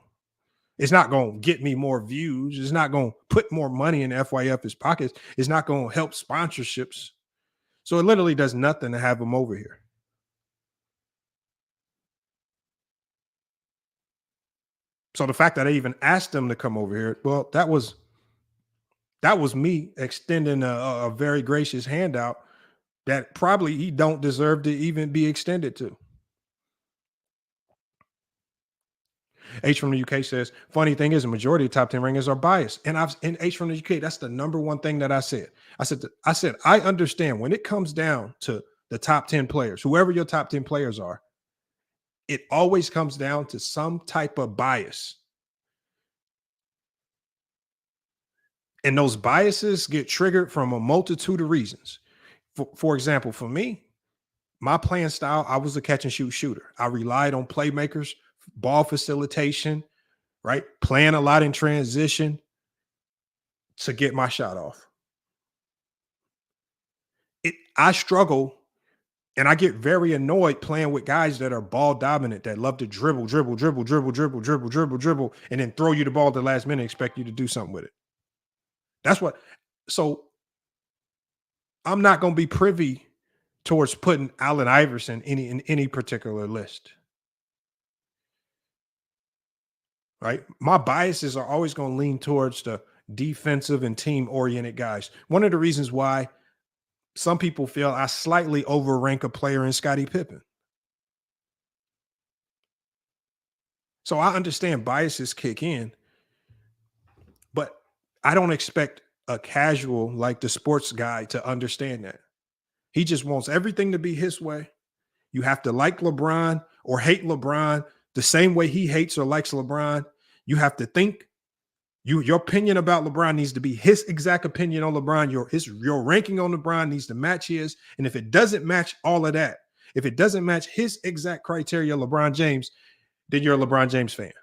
It's not going to get me more views. It's not going to put more money in FYF's pockets. It's not going to help sponsorships. So it literally does nothing to have him over here. So the fact that I even asked him to come over here, well, that was me extending a very gracious handout that probably he don't deserve to even be extended to. H from the UK says, funny thing is, the majority of top 10 rankings are biased. And H from the UK, that's the number one thing that I said. I said, I understand when it comes down to the top 10 players, whoever your top 10 players are, it always comes down to some type of bias. And those biases get triggered from a multitude of reasons. For example, for me, my playing style, I was a catch and shoot shooter. I relied on playmakers, ball facilitation, right? Playing a lot in transition to get my shot off. I struggle and I get very annoyed playing with guys that are ball dominant, that love to dribble, and then throw you the ball at the last minute and expect you to do something with it. That's what. So I'm not going to be privy towards putting Allen Iverson in any particular list. Right? My biases are always going to lean towards the defensive and team-oriented guys. One of the reasons why some people feel I slightly overrank a player in Scottie Pippen. So I understand biases kick in, but I don't expect a casual like the sports guy to understand that. He just wants everything to be his way. You have to like LeBron or hate LeBron the same way he hates or likes LeBron. You have to think your opinion about LeBron needs to be his exact opinion on LeBron. Your ranking on LeBron needs to match his. And if it doesn't match all of that, if it doesn't match his exact criteria, LeBron James, then you're a LeBron James fan.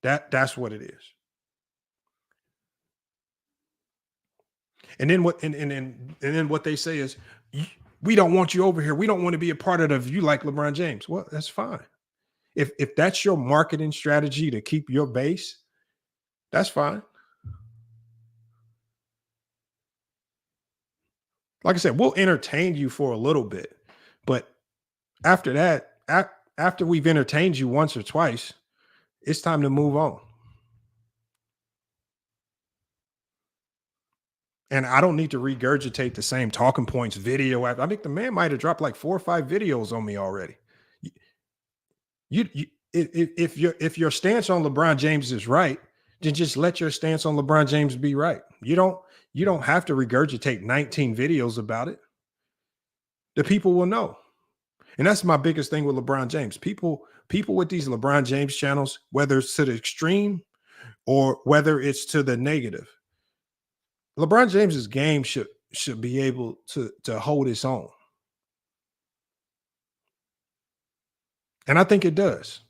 That's what it is. And then what? And then what they say is, we don't want you over here. We don't want to be a part of the. You like LeBron James? Well, that's fine. If that's your marketing strategy to keep your base, that's fine. Like I said, we'll entertain you for a little bit, but after that, after we've entertained you once or twice, it's time to move on. And I don't need to regurgitate the same talking points video. I think the man might have dropped like 4 or 5 videos on me already. If your stance on LeBron James is right, then just let your stance on LeBron James be right. You don't have to regurgitate 19 videos about it. The people will know. And that's my biggest thing with LeBron James. People with these LeBron James channels, whether it's to the extreme or whether it's to the negative, LeBron James's game should be able to hold its own. And I think it does.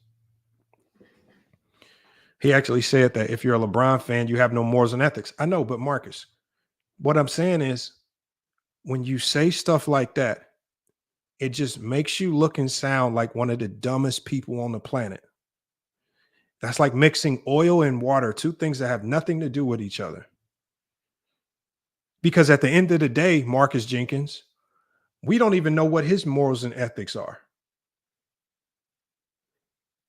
He actually said that if you're a LeBron fan, you have no morals and ethics. I know, but Marcus, what I'm saying is when you say stuff like that, it just makes you look and sound like one of the dumbest people on the planet. That's like mixing oil and water, 2 things that have nothing to do with each other. Because at the end of the day, Marcus Jenkins, we don't even know what his morals and ethics are.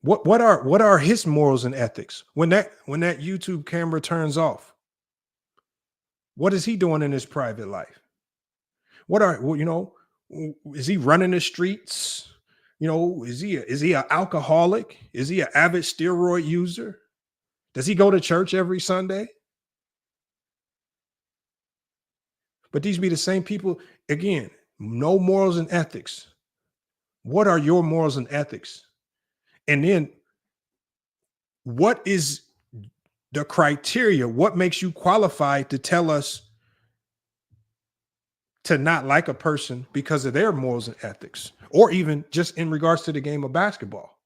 What are his morals and ethics when that YouTube camera turns off? What is he doing in his private life? Is he running the streets? Is he an alcoholic? Is he an avid steroid user? Does he go to church every Sunday? But these be the same people, again, no morals and ethics. What are your morals and ethics? And then what is the criteria? What makes you qualified to tell us to not like a person because of their morals and ethics, or even just in regards to the game of basketball?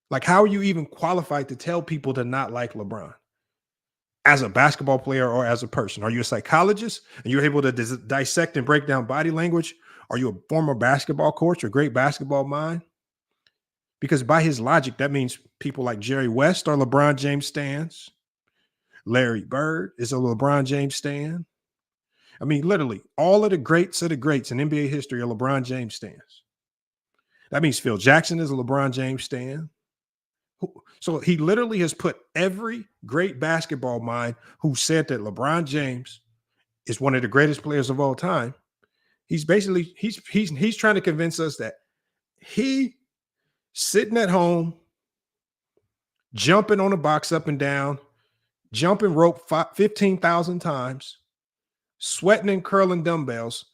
Like, how are you even qualified to tell people to not like LeBron as a basketball player or as a person? Are you a psychologist and you're able to dissect and break down body language? Are you a former basketball coach or great basketball mind? Because by his logic, that means people like Jerry West are LeBron James stans. Larry Bird is a LeBron James stan. I mean, literally, all of the greats in NBA history are LeBron James stans. That means Phil Jackson is a LeBron James stan. So he literally has put every great basketball mind who said that LeBron James is one of the greatest players of all time. He's basically he's trying to convince us that he sitting at home, jumping on a box up and down, jumping rope 15,000 times, sweating and curling dumbbells.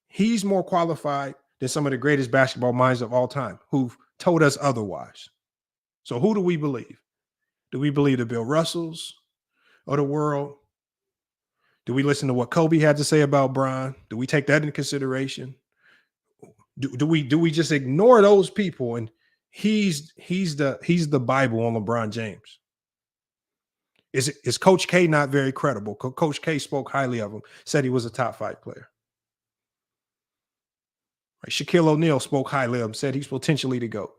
He's more qualified than some of the greatest basketball minds of all time who've told us otherwise. So who do we believe? Do we believe the Bill Russells of the world? Do we listen to what Kobe had to say about Bron? Do we take that into consideration? Do we just ignore those people and he's the Bible on LeBron James? Is Coach K not very credible? Coach K spoke highly of him, said he was a top 5 player. Right. Shaquille O'Neal spoke highly of him, said he's potentially the GOAT.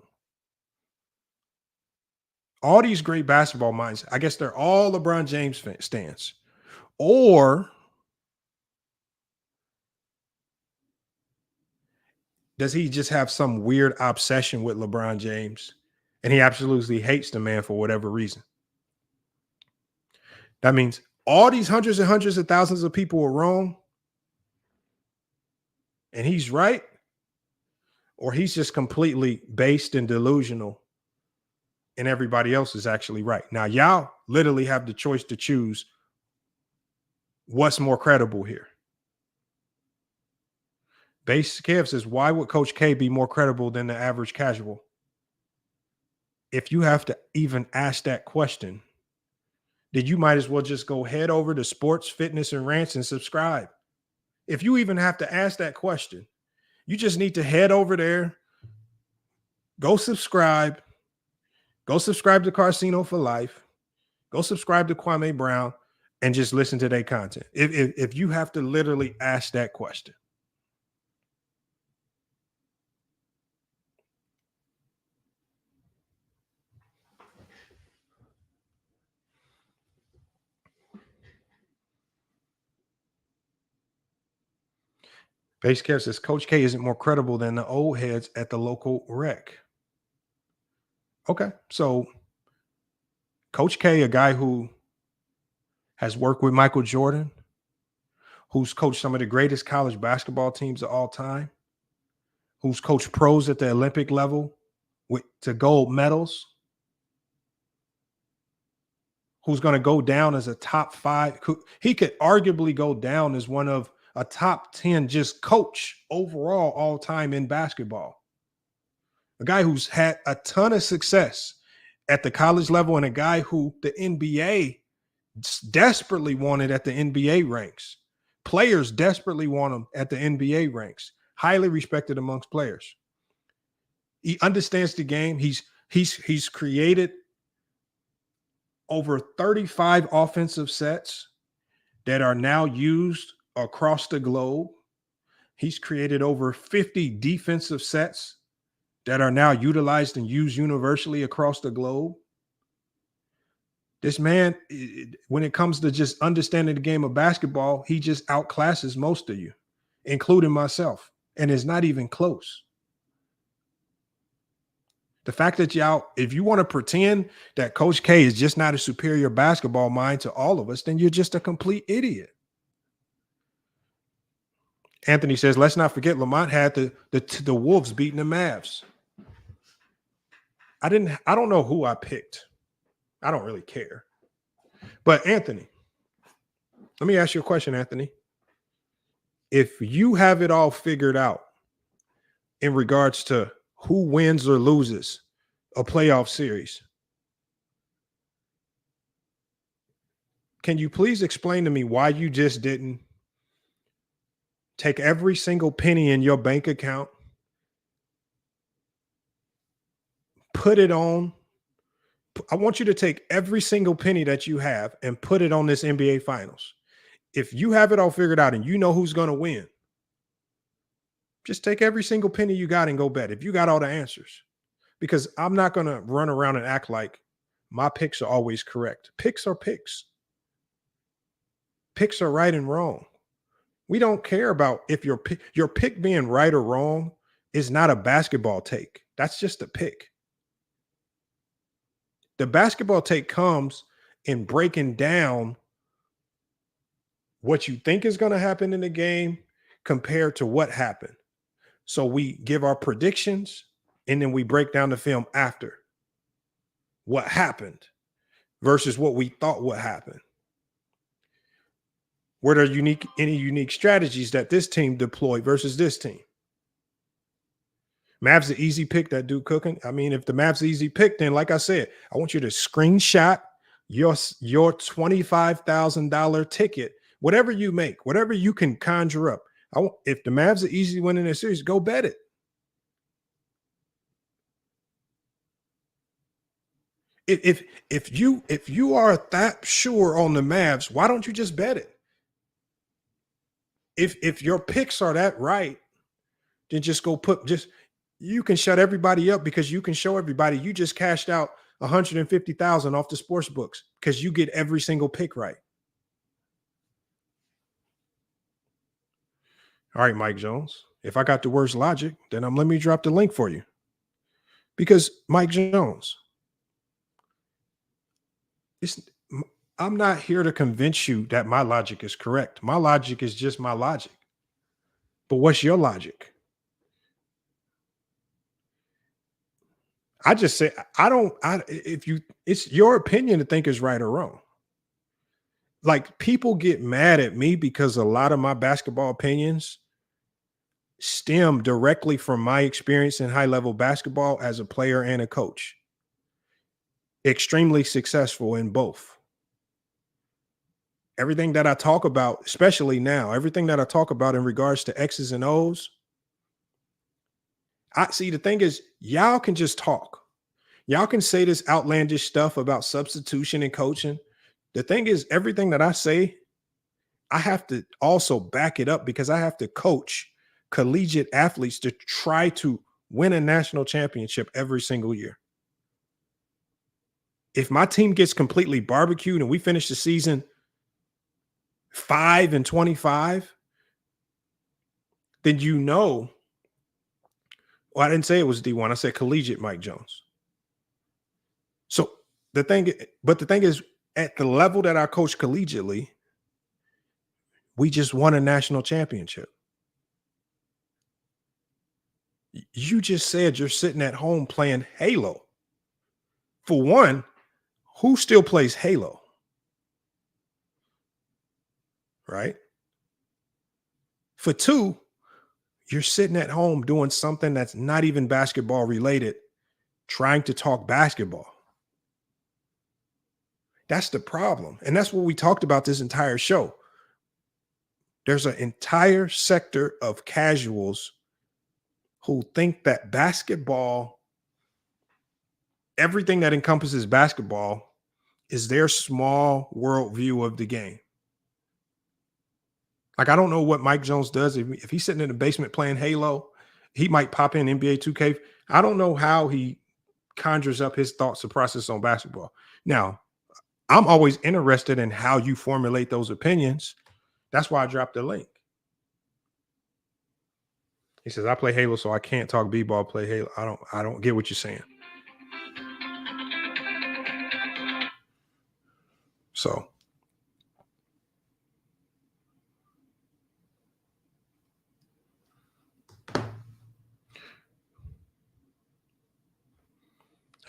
All these great basketball minds, I guess they're all LeBron James stans. Or does he just have some weird obsession with LeBron James and he absolutely hates the man for whatever reason? That means all these hundreds and hundreds of thousands of people are wrong and he's right, or he's just completely based and delusional and everybody else is actually right. Now, y'all literally have the choice to choose what's more credible here. Base Kev says, why would Coach K be more credible than the average casual? If you have to even ask that question, then you might as well just go head over to Sports, Fitness, and Rants and subscribe. If you even have to ask that question, you just need to head over there, go subscribe to Carcino for Life, go subscribe to Kwame Brown, and just listen to their content. If you have to literally ask that question. Base Kev says Coach K isn't more credible than the old heads at the local rec. Okay, so Coach K, a guy who has worked with Michael Jordan, who's coached some of the greatest college basketball teams of all time, who's coached pros at the Olympic level to gold medals, who's going to go down as a top 5. He could arguably go down as one of a top 10 just coach overall all time in basketball. A guy who's had a ton of success at the college level and a guy who the NBA desperately wanted at the NBA ranks. Players desperately want him at the NBA ranks. Highly respected amongst players. He understands the game. He's created over 35 offensive sets that are now used across the globe. He's created over 50 defensive sets that are now utilized and used universally across the globe. This man, when it comes to just understanding the game of basketball, he just outclasses most of you, including myself, and it's not even close. The fact that y'all, if you want to pretend that Coach K is just not a superior basketball mind to all of us, then you're just a complete idiot. Anthony says, let's not forget Lamont had the Wolves beating the Mavs. I don't know who I picked. I don't really care. But Anthony, let me ask you a question, Anthony. If you have it all figured out in regards to who wins or loses a playoff series, can you please explain to me why you just didn't take every single penny in your bank account, put it on? I want you to take every single penny that you have and put it on this NBA Finals. If you have it all figured out and you know who's going to win, just take every single penny you got and go bet if you got all the answers. Because I'm not going to run around and act like my picks are always correct. Picks are picks. Picks are right and wrong. We don't care about if your pick being right or wrong is not a basketball take. That's just a pick. The basketball take comes in breaking down what you think is going to happen in the game compared to what happened. So we give our predictions and then we break down the film after what happened versus what we thought would happen. Were there any unique strategies that this team deployed versus this team? Mavs the easy pick, that dude cooking. I mean, if the Mavs the easy pick, then like I said, I want you to screenshot your $25,000 ticket, whatever you make, whatever you can conjure up. If the Mavs are easy winning their series, go bet it. If you are that sure on the Mavs, why don't you just bet it? If your picks are that right, then just go you can shut everybody up because you can show everybody you just cashed out $150,000 off the sports books because you get every single pick right. All right, Mike Jones. If I got the worst logic, then let me drop the link for you. Because Mike Jones, I'm not here to convince you that my logic is correct. My logic is just my logic. But what's your logic? I just say it's your opinion to think is right or wrong. Like, people get mad at me because a lot of my basketball opinions stem directly from my experience in high-level basketball as a player and a coach. Extremely successful in both. Everything that I talk about, especially now, everything that I talk about in regards to X's and O's, the thing is, y'all can just talk. Y'all can say this outlandish stuff about substitution and coaching. The thing is, everything that I say, I have to also back it up because I have to coach collegiate athletes to try to win a national championship every single year. If my team gets completely barbecued and we finish the season 5-25, then well, I didn't say it was D1. I said collegiate Mike Jones. So the thing is, at the level that I coach collegiately, we just won a national championship. You just said you're sitting at home playing Halo. For one, who still plays Halo? Right? For two, you're sitting at home doing something that's not even basketball related, trying to talk basketball. That's the problem. And that's what we talked about this entire show. There's an entire sector of casuals who think that basketball, everything that encompasses basketball, is their small worldview of the game. Like, I don't know what Mike Jones does. If he's sitting in the basement playing Halo, he might pop in NBA 2K. I don't know how he conjures up his thoughts and process on basketball. Now, I'm always interested in how you formulate those opinions. That's why I dropped the link. He says, I play Halo, so I can't talk b-ball, play Halo. I don't get what you're saying. So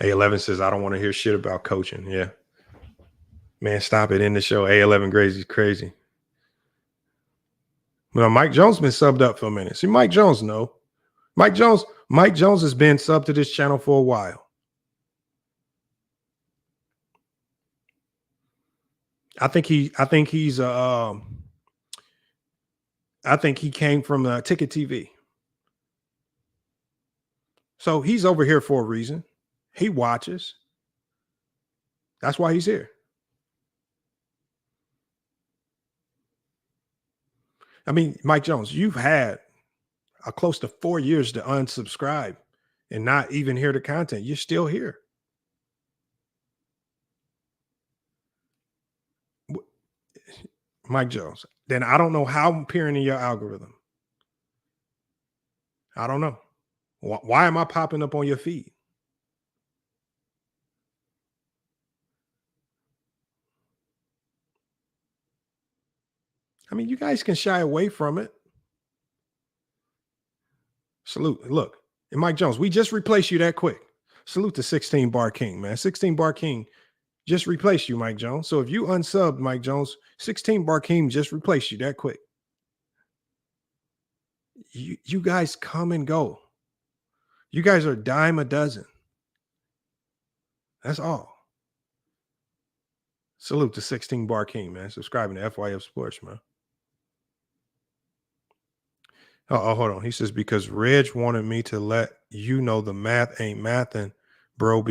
hey, 11 says, I don't want to hear shit about coaching. Yeah. Man, stop it in the show. A11 crazy. Well, Mike Jones been subbed up for a minute. See, Mike Jones, no. Mike Jones has been subbed to this channel for a while. I think he came from Ticket TV. So he's over here for a reason. He watches. That's why he's here. I mean, Mike Jones, you've had close to 4 years to unsubscribe and not even hear the content. You're still here. Mike Jones, then I don't know how I'm appearing in your algorithm. I don't know. Why am I popping up on your feed? I mean, you guys can shy away from it. Salute. Look, and Mike Jones, we just replaced you that quick. Salute to 16 Bar King, man. 16 Bar King just replaced you, Mike Jones. So if you unsubbed Mike Jones, 16 Bar King just replaced you that quick. You guys come and go. You guys are a dime a dozen. That's all. Salute to 16 Bar King, man. Subscribing to FYF Sports, man. Oh, hold on. He says, because Reg wanted me to let you know the math ain't mathin', bro,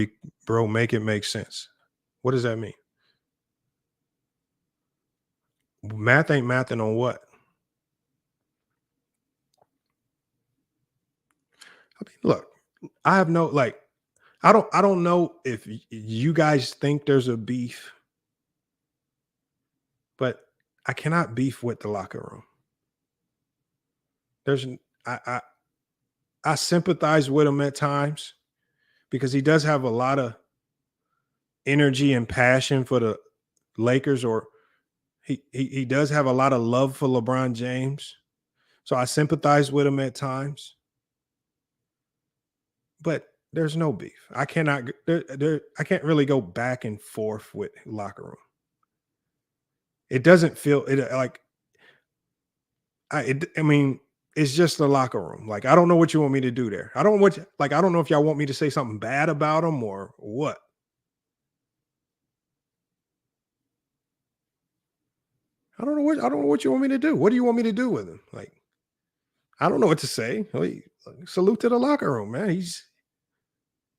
make it make sense. What does that mean? Math ain't mathin' on what? I mean, look, I have no, like, I don't know if you guys think there's a beef, but I cannot beef with the locker room. I sympathize with him at times because he does have a lot of energy and passion for the Lakers, or he does have a lot of love for LeBron James. So I sympathize with him at times. But there's no beef. I cannot I can't really go back and forth with locker room. It doesn't feel it like I mean, it's just the locker room. Like, I don't know what you want me to do there. I don't know if y'all want me to say something bad about him or what. I don't know what you want me to do. What do you want me to do with him? Like, I don't know what to say. Salute to the locker room, man.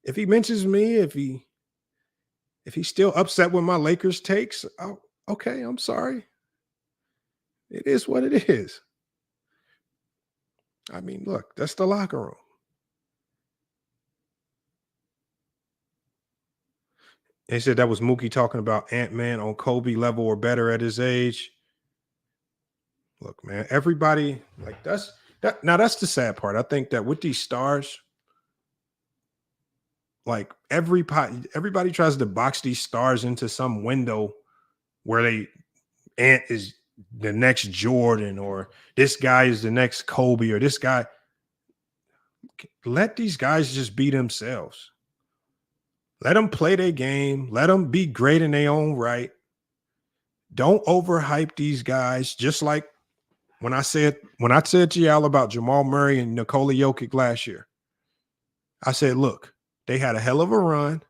If he mentions me, if he's still upset with my Lakers takes, okay, I'm sorry. It is what it is. I mean, look, that's the locker room. They said that was Mookie talking about Ant-Man on Kobe level or better at his age. Look, man, everybody, like, that's the sad part. I think that with these stars, like, everybody tries to box these stars into some window where Ant is the next Jordan, or this guy is the next Kobe, or this guy. Let these guys just be themselves. Let them play their game. Let them be great in their own right. Don't overhype these guys. Just like when I said to y'all about Jamal Murray and Nikola Jokic last year, I said, look, they had a hell of a run.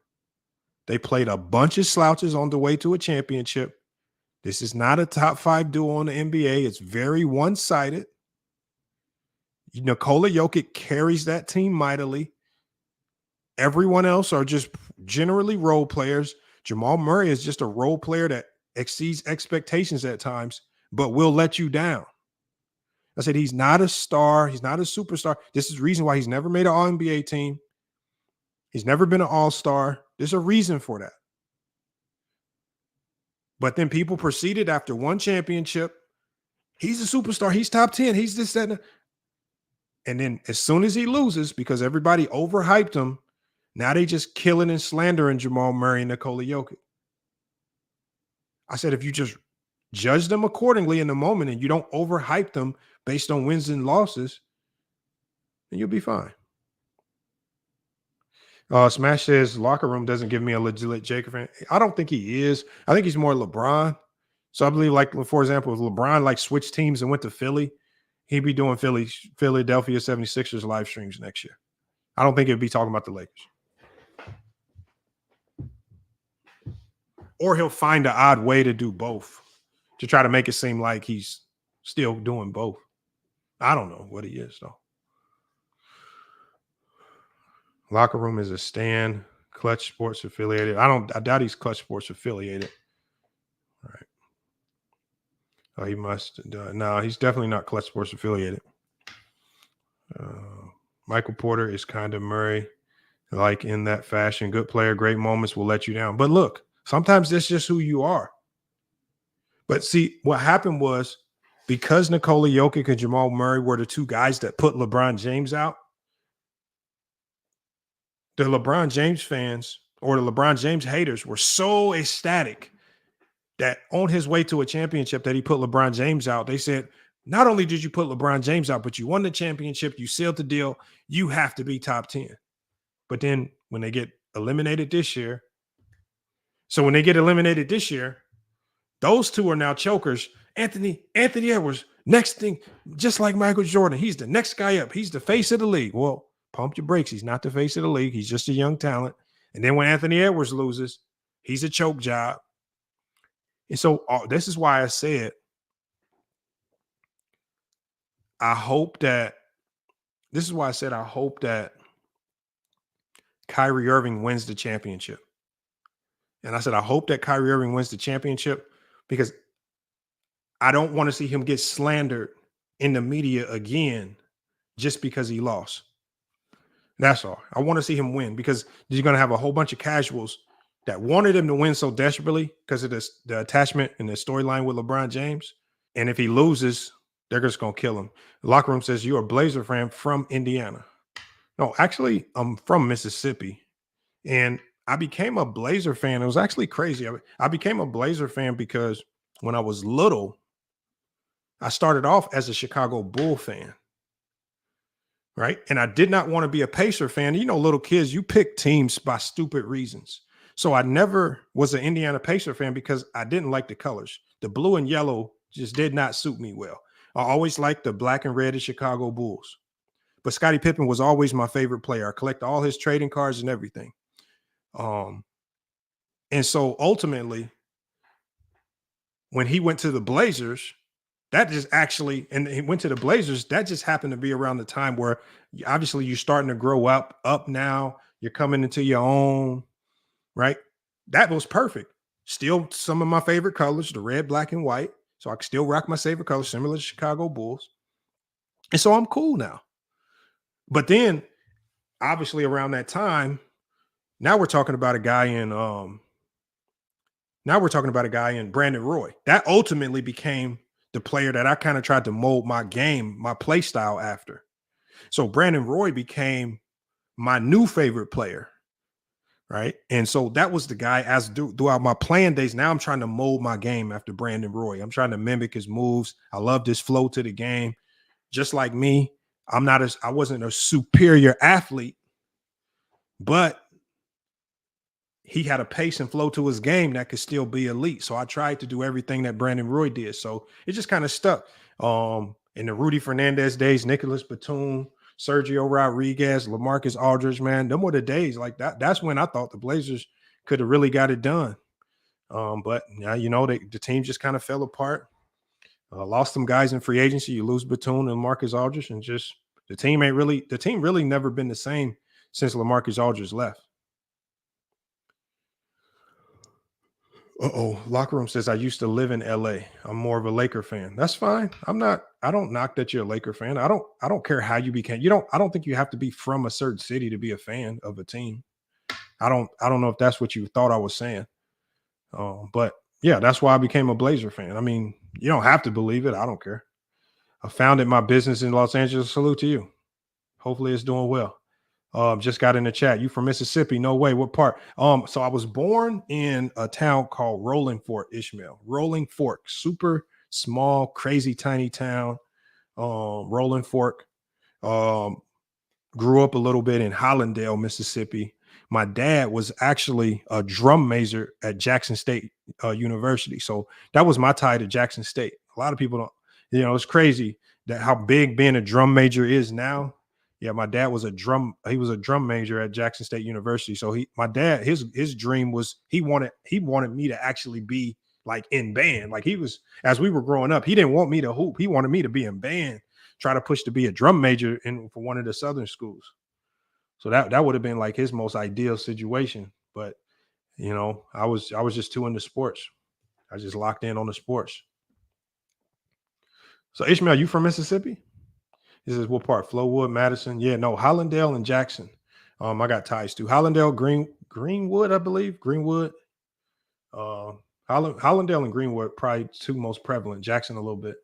They played a bunch of slouches on the way to a championship. This is not a top 5 duo in the NBA. It's very one-sided. Nikola Jokic carries that team mightily. Everyone else are just generally role players. Jamal Murray is just a role player that exceeds expectations at times, but will let you down. I said he's not a star. He's not a superstar. This is the reason why he's never made an All-NBA team. He's never been an all-star. There's a reason for that. But then people proceeded after one championship. He's a superstar. He's top 10. He's this, that. And then as soon as he loses, because everybody overhyped him, now they just killing and slandering Jamal Murray and Nikola Jokic. I said, if you just judge them accordingly in the moment and you don't overhype them based on wins and losses, then you'll be fine. Smash says locker room doesn't give me a legit Jacob fan. I don't think he is. I think he's more LeBron. So I believe, like, for example, if LeBron like switched teams and went to Philly, he'd be doing Philadelphia 76ers live streams next year. I don't think he'd be talking about the Lakers. Or he'll find an odd way to do both to try to make it seem like he's still doing both. I don't know what he is, though. Locker room is a stand. Clutch Sports affiliated. I doubt he's Clutch Sports affiliated. All right. Oh, he must. No, he's definitely not Clutch Sports affiliated. Michael Porter is kind of Murray, like in that fashion. Good player, great moments will let you down. But look, sometimes that's just who you are. But see, what happened was because Nikola Jokic and Jamal Murray were the two guys that put LeBron James out, the LeBron James fans or the LeBron James haters were so ecstatic that on his way to a championship that he put LeBron James out. They said, not only did you put LeBron James out, but you won the championship, you sealed the deal, you have to be top 10. But then when they get eliminated this year, those two are now chokers. Anthony Edwards, next thing, just like Michael Jordan, he's the next guy up. He's the face of the league. Well, pump your brakes. He's not the face of the league. He's just a young talent. And then when Anthony Edwards loses, he's a choke job. And so this is why I said, I hope that Kyrie Irving wins the championship. And I said, I hope that Kyrie Irving wins the championship because I don't want to see him get slandered in the media again just because he lost. That's all. I want to see him win because you're going to have a whole bunch of casuals that wanted him to win so desperately because of the attachment and the storyline with LeBron James. And if he loses, they're just going to kill him. The locker room says, you're a Blazer fan from Indiana. No, actually, I'm from Mississippi. And I became a Blazer fan. It was actually crazy. I became a Blazer fan because when I was little, I started off as a Chicago Bull fan. Right. And I did not want to be a Pacer fan. You know, little kids, you pick teams by stupid reasons. So I never was an Indiana Pacer fan because I didn't like the colors. The blue and yellow just did not suit me well. I always liked the black and red of Chicago Bulls. But Scottie Pippen was always my favorite player. I collect all his trading cards and everything. And so ultimately, when he went to the Blazers, that just actually, and he went to the Blazers, that just happened to be around the time where obviously you're starting to grow up now. You're coming into your own, right? That was perfect. Still some of my favorite colors, the red, black, and white. So I can still rock my favorite colors, similar to Chicago Bulls. And so I'm cool now. But then, obviously around that time, now we're talking about a guy in Brandon Roy. That ultimately became the player that I kind of tried to mold my game, my play style after. So Brandon Roy became my new favorite player, right? And so that was the guy throughout my playing days. Now I'm trying to mold my game after Brandon Roy. I'm trying to mimic his moves. I love this flow to the game. Just like me, I wasn't a superior athlete, but he had a pace and flow to his game that could still be elite. So I tried to do everything that Brandon Roy did. So it just kind of stuck. In the Rudy Fernandez days, Nicholas Batum, Sergio Rodriguez, LaMarcus Aldridge, man, them were the days like that. That's when I thought the Blazers could have really got it done. But now, you know, the team just kind of fell apart. Lost some guys in free agency. You lose Batum and Marcus Aldridge, and just the team really never been the same since LaMarcus Aldridge left. Locker room says I used to live in LA. I'm more of a Laker fan. That's fine. I don't knock that you're a Laker fan. I don't care how you became. I don't think you have to be from a certain city to be a fan of a team. I don't know if that's what you thought I was saying. But yeah, that's why I became a Blazer fan. I mean, you don't have to believe it. I don't care. I founded my business in Los Angeles. Salute to you. Hopefully it's doing well. Just got in the chat. You from Mississippi? No way. What part? So I was born in a town called Rolling Fork, Ishmael. Rolling Fork, super small, crazy tiny town. Rolling Fork. Grew up a little bit in Hollandale, Mississippi. My dad was actually a drum major at Jackson State University. So that was my tie to Jackson State. A lot of people don't, it's crazy that how big being a drum major is now. Yeah, my dad was he was a drum major at Jackson State University. So his dream was he wanted me to actually be like in band. Like as we were growing up, he didn't want me to hoop. He wanted me to be in band, try to push to be a drum major for one of the Southern schools. So that would have been like his most ideal situation. But I was just too into sports. I just locked in on the sports. So Ishmael, you from Mississippi? This is what part? Flowood, Madison. Yeah, no, Hollandale and Jackson. I got ties to Hollandale, Greenwood, I believe. Greenwood. Hollandale and Greenwood, probably two most prevalent. Jackson a little bit.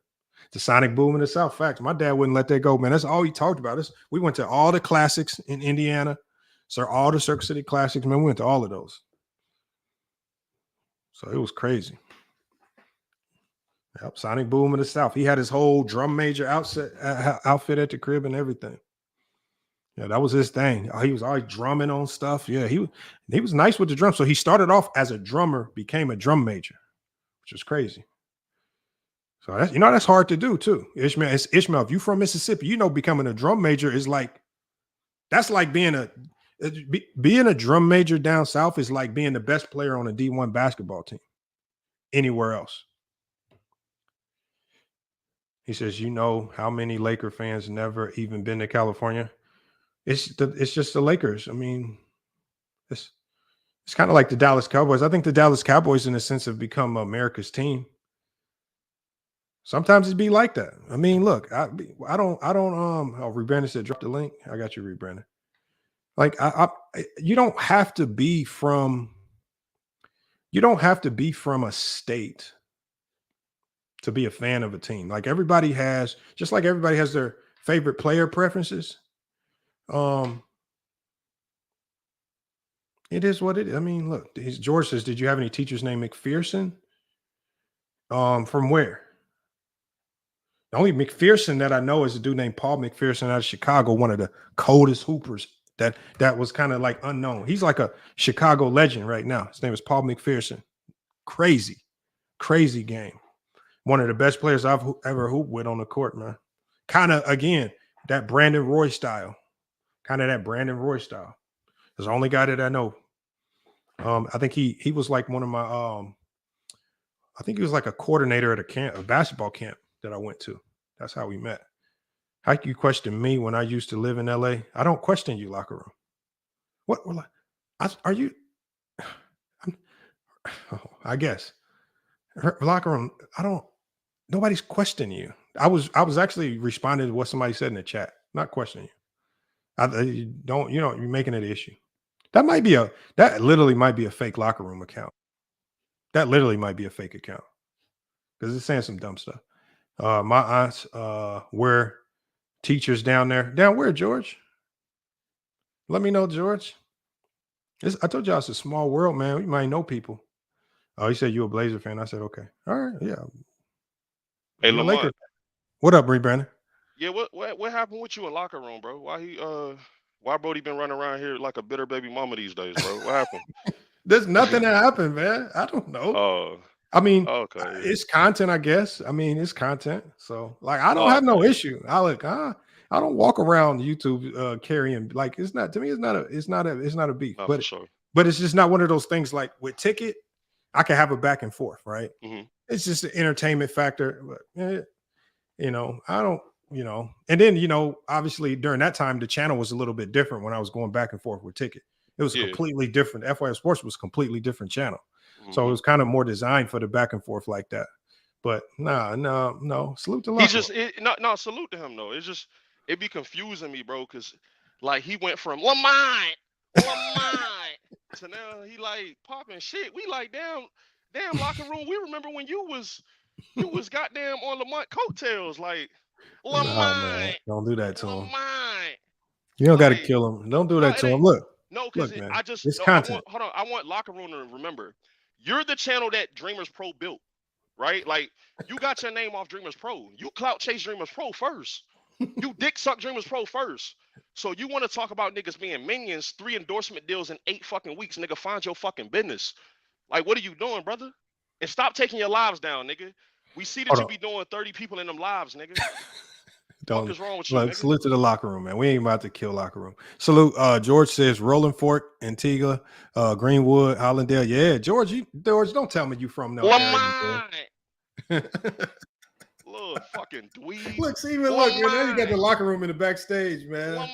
The Sonic Boom in the South. Facts. My dad wouldn't let that go, man. That's all he talked about. We went to all the classics in Indiana. So all the Circuit City classics, man. We went to all of those. So it was crazy. Yep, Sonic Boom in the South. He had his whole drum major outfit at the crib and everything. Yeah, that was his thing. He was always drumming on stuff. Yeah, he was nice with the drums. So he started off as a drummer, became a drum major, which is crazy. So that's hard to do too. Ishmael, if you from Mississippi, becoming a drum major is like being a drum major down south is like being the best player on a D1 basketball team anywhere else. He says, how many Laker fans never even been to California? It's just the Lakers. I mean, it's kind of like the Dallas Cowboys. I think the Dallas Cowboys, in a sense, have become America's team. Sometimes it be like that. I mean, look, I don't. Rebrandon said, drop the link. I got you, Rebrandon. Like, you don't have to be from a state to be a fan of a team. Like everybody has their favorite player preferences. It is what it is. I mean, look, George says, did you have any teachers named McPherson? From where? The only McPherson that I know is a dude named Paul McPherson out of Chicago, one of the coldest hoopers that was kind of like unknown. He's like a Chicago legend right now. His name is Paul McPherson. Crazy game. One of the best players I've ever hooped with on the court, man. Kind of, again, that Brandon Roy style. That's the only guy that I know. I think he was like one of my I think he was like a coordinator at a basketball camp that I went to. That's how we met. How can you question me when I used to live in LA? I don't question you, locker room. What are you? I guess locker room. Nobody's questioning you. I was actually responding to what somebody said in the chat, not questioning you. You're making it an issue. That literally might be a fake locker room account. That literally might be a fake account because it's saying some dumb stuff. My aunts were teachers down there. Down where, George? Let me know, George. I told y'all it's a small world, man. We might know people. Oh, he said you a Blazer fan. I said, okay. All right, yeah. Hey, Lamont. What up, Brandon? Yeah, what happened with you in locker room, bro? Why Brody been running around here like a bitter baby mama these days, bro? What happened? There's nothing that happened, man. I don't know. I mean, okay. It's content, I guess. I mean, it's content. So, like, I don't have no issue. I don't walk around YouTube carrying like it's not a beef. But sure. But it's just not one of those things like with Ticket. I can have a back and forth, right? Mm-hmm. It's just an entertainment factor. But, I don't. And then, obviously during that time, the channel was a little bit different when I was going back and forth with Ticket. It was completely different. FYF Sports was a completely different channel. Mm-hmm. So it was kind of more designed for the back and forth like that. But no. Salute to Locke. Salute to him, though. It be confusing me, bro, because like he went from Lamont to now he like popping shit. We like damn locker room. We remember when you was goddamn on Lamont coattails, like Lamont. Nah, man. Don't do that to him. You don't got to kill him. Don't do that to him. Look. No, because man, it's content. I want Locker Room to remember, you're the channel that Dreamers Pro built, right? Like, you got your name off Dreamers Pro. You clout chase Dreamers Pro first. You dick suck Dreamers Pro first. So you want to talk about niggas being minions, 3 endorsement deals in 8 fucking weeks, nigga, find your fucking business. Like, what are you doing, brother? And stop taking your lives down, nigga. We see that you be doing 30 people in them lives, nigga. What is wrong with you, nigga? Salute to the Locker Room, man. We ain't about to kill Locker Room. Salute. George says Rolling Fork, Antigua, Greenwood, Hollandale. Yeah, George, don't tell me you from no area. Little fucking dweeb. Look, see, man, look, man. Now you got the Locker Room in the backstage, man.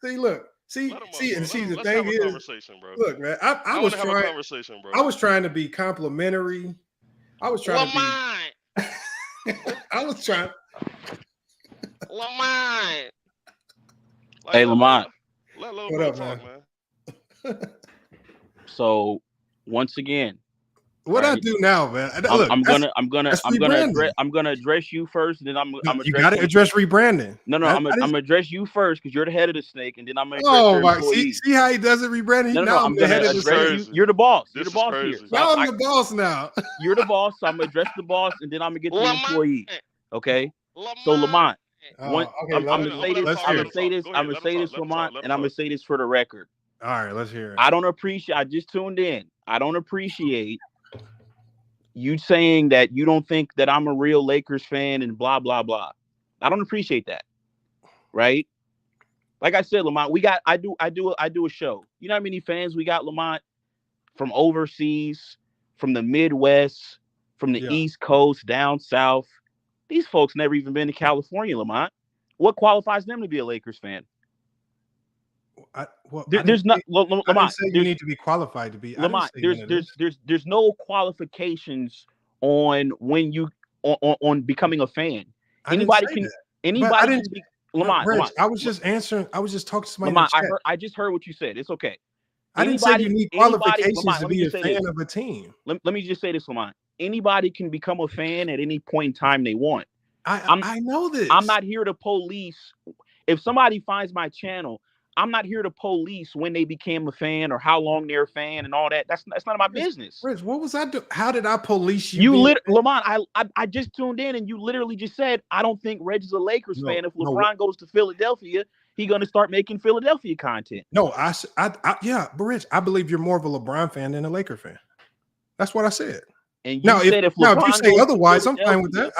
See, look. See, the thing is, look, man, I was trying. Conversation, bro. I was trying to be complimentary. I was trying to be. I was trying. Lamont. Hey, Lamont. What up, man? So, once again, what I do now, man? Look, I'm gonna address you first, and then I'm you gotta address rebranding. No, I'm gonna address you first because you're the head of the snake, and then I'm gonna my! address See how he does it, rebranding. No, I'm gonna address you. You're the boss. You're the boss here. Now I'm the boss now. You're the boss, so I'm gonna address the boss, and then I'm gonna get to the employee. Okay. So Lamont, I'm gonna say this, Lamont, and I'm gonna say this for the record. All right, let's hear it. I just tuned in. I don't appreciate you saying that you don't think that I'm a real Lakers fan and blah blah blah. I don't appreciate that. Right? Like I said, Lamont, I do a show. You know how many fans we got, Lamont? From overseas, from the Midwest, from the East Coast, down south. These folks never even been to California, Lamont. What qualifies them to be a Lakers fan? There's not Lamont. You need to be qualified to be. Lamont, there's no qualifications on when you on becoming a fan. Anybody can be Lamont. I was just answering. I was just talking to somebody. Lamont, I just heard what you said. It's okay. I didn't say you need qualifications to be a fan of a team. Let me just say this, Lamont. Anybody can become a fan at any point in time they want. I know this. I'm not here to police. If somebody finds my channel, I'm not here to police when they became a fan or how long they're a fan and all that. That's none of my business. Rich, what was I doing? How did I police you? Lamont, I just tuned in and you literally just said, I don't think Reggie's a Lakers fan. If LeBron goes to Philadelphia, he's going to start making Philadelphia content. No, yeah, but Rich, I believe you're more of a LeBron fan than a Laker fan. That's what I said. And you said if you say otherwise, I'm fine with that.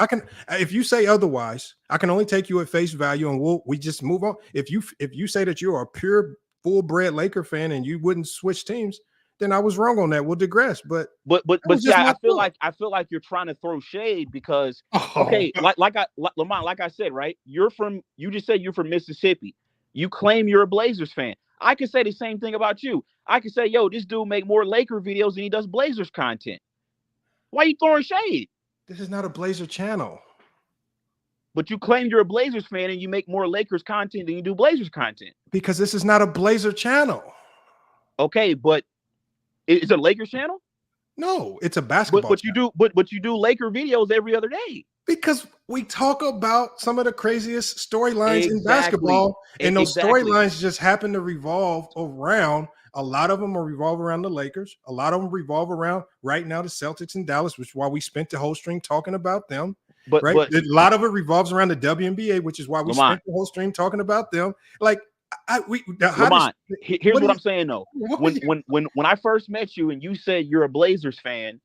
If you say otherwise, I can only take you at face value, and we just move on. If you say that you're a pure, full-bred Laker fan and you wouldn't switch teams, then I was wrong on that. We'll digress. But see, I feel like you're trying to throw shade because Lamont, like I said, right? You just said you're from Mississippi. You claim you're a Blazers fan. I could say the same thing about you. I could say, yo, this dude make more Laker videos than he does Blazers content. Why are you throwing shade? This is not a Blazer channel. But you claim you're a Blazers fan and you make more Lakers content than you do Blazers content. Because this is not a Blazer channel. Okay, but is it a Lakers channel? No, it's a basketball channel. But you do Laker videos every other day. Because we talk about some of the craziest storylines in basketball, and those storylines just happen to revolve around. A lot of them revolve around the Lakers. A lot of them revolve around right now the Celtics in Dallas, which is why we spent the whole stream talking about them. But a lot of it revolves around the WNBA, which is why we spent the whole stream talking about them. Like here's what I'm saying though. When I first met you and you said you're a Blazers fan,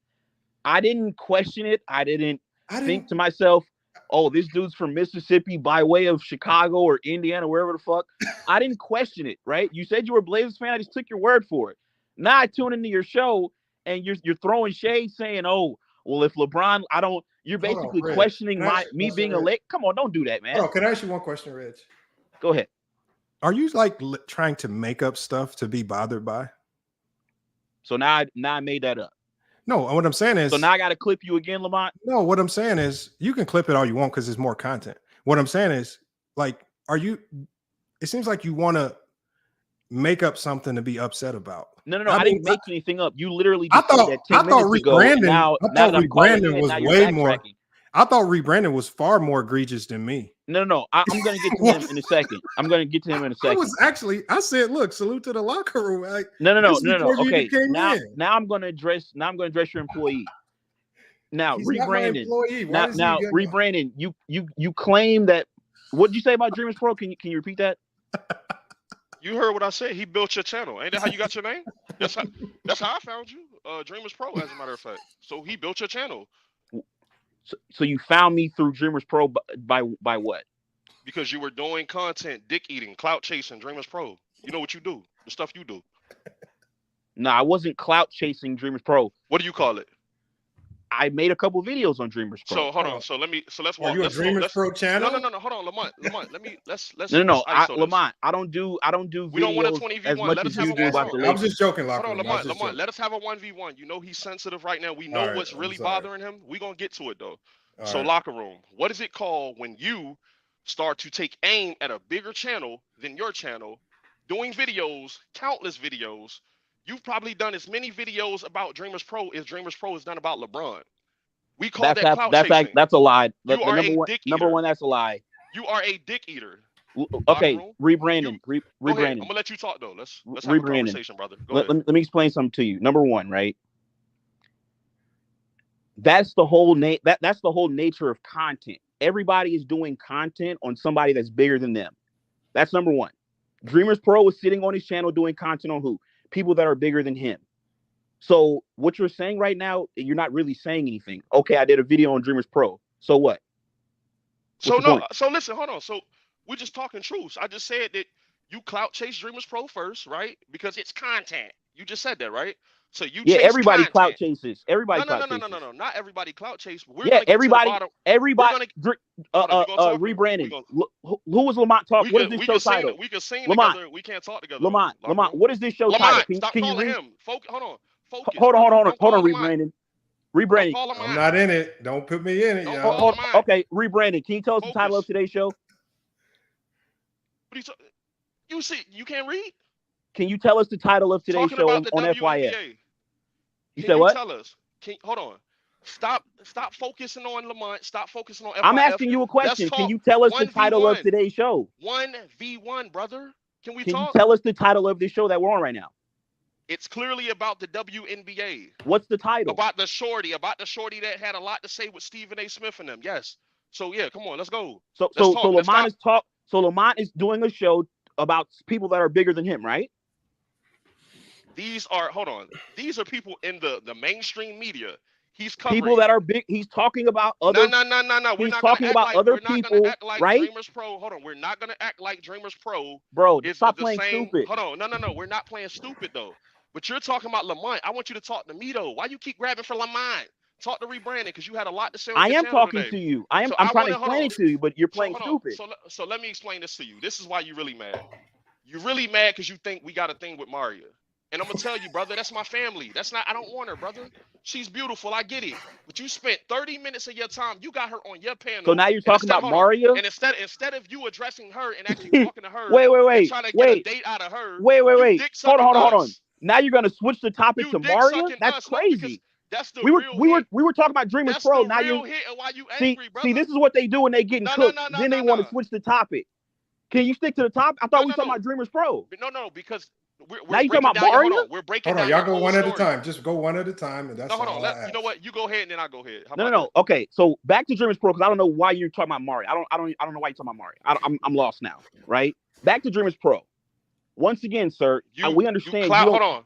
I didn't question it. I didn't think to myself, oh, this dude's from Mississippi by way of Chicago or Indiana, wherever the fuck. I didn't question it, right? You said you were a Blazers fan. I just took your word for it. Now I tune into your show and you're throwing shade saying, oh, well, if LeBron, you're basically questioning me being a Laker. Come on, don't do that, man. Oh, can I ask you one question, Reg? Go ahead. Are you like trying to make up stuff to be bothered by? So now I made that up. No, what I'm saying is... So now I got to clip you again, Lamont? No, what I'm saying is you can clip it all you want because there's more content. What I'm saying is, like, it seems like you want to make up something to be upset about. No, I didn't make anything up. You literally just said that 10 minutes ago. I thought rebranding was way more... I thought rebranding was far more egregious than me. No. I'm going to get to him in a second. I said, look, salute to the locker room. Like, no. Okay, now I'm going to address your employee. Now, rebranding. Now, rebranding. You claim that. What did you say about Dreamers Pro? Can you repeat that? You heard what I said. He built your channel. Ain't that how you got your name? That's how I found you. Dreamers Pro, as a matter of fact. So he built your channel. So you found me through Dreamers Pro by what? Because you were doing content, dick eating, clout chasing, Dreamers Pro. You know what you do. The stuff you do. No, I wasn't clout chasing Dreamers Pro. What do you call it? I made a couple videos on Dreamers Pro. So hold on. So let's walk. Are you a Dreamers Pro channel? No. Hold on, Lamont. Let's. No. Lamont, I don't do videos. We don't want a 20v1. Let us have a 1v1. I'm just joking, Hold on, Lamont. Let us have a 1v1. You know he's sensitive right now. We know what's really bothering him. We're gonna get to it though. So locker room. What is it called when you start to take aim at a bigger channel than your channel, doing videos, countless videos? You've probably done as many videos about Dreamers Pro as Dreamers Pro has done about LeBron. We call that clout chasing. That's a lie. Number one, that's a lie. You are a dick eater. Okay, rebranding. I'm gonna let you talk though. Let's have a conversation, brother. Let me explain something to you. Number one, right? That's the whole that's the whole nature of content. Everybody is doing content on somebody that's bigger than them. That's number one. Dreamers Pro is sitting on his channel doing content on who? People that are bigger than him. So what you're saying right now, you're not really saying anything. Okay, I did a video on Dreamers Pro. So what? So listen, hold on. So we're just talking truths. I just said that you clout chase Dreamers Pro first, right? Because it's content. You just said that, right? So you everybody clout chases. Everybody no, not everybody clout chase. Everybody rebranding. Who was Lamont talking? What is this show title? We can sing Lamont. together. We can't talk together. Lamont, what is this show title? Stop calling him. Hold on. Focus. Hold on, rebranding. I'm not in it. Don't put me in it, y'all. Okay, rebranding. Can you tell us the title of today's show? You see, you can't read? Can you tell us the title of today's show on FYF? You said what? Tell us. Hold on. Stop focusing on Lamont. Stop focusing on FYF. I'm asking you a question. Can you tell us the title of today's show? 1v1, brother. Can you tell us the title of the show that we're on right now? It's clearly about the WNBA. What's the title? About the shorty that had a lot to say with Stephen A. Smith and them. Yes. So yeah, come on, let's go. So Lamont is doing a show about people that are bigger than him, right? These are people in the mainstream media. He's covering people that are big. He's talking about other. No. He's talking about other people, right? Dreamers Pro. Hold on. We're not gonna act like Dreamers Pro. Bro, stop playing stupid. Hold on. No. We're not playing stupid though. But you're talking about Lamont. I want you to talk to me though. Why you keep grabbing for Lamont? Talk to rebranding because you had a lot to say. I am talking to you. I'm trying to explain it to you, but you're playing stupid. So let me explain this to you. This is why you're really mad. You're really mad because you think we got a thing with Maria. And I'm gonna tell you, brother, that's my family. I don't want her, brother. She's beautiful. I get it. But you spent 30 minutes of your time. You got her on your panel. So now you're talking about Maria? And instead of you addressing her and actually talking to her, wait. Trying to get a date out of her. Wait. Hold on. Now you're gonna switch the topic to Maria? That's crazy. That's the we were talking about Dreamers Pro. Now you see, this is what they do when they getting cooked. Then they want to switch the topic. Can you stick to the top? I thought we were talking about Dreamers Pro. No, because we're now you talking about Mario? We're breaking down. Y'all go one at a time. Just go one at a time, and that's all. You know what? You go ahead, and then I go ahead. No. Okay, so back to Dreamers Pro because I don't know why you're talking about Mario. I don't know why you're talking about Mario. I'm lost now. Right? Back to Dreamers Pro. Once again, sir, we understand. Hold on.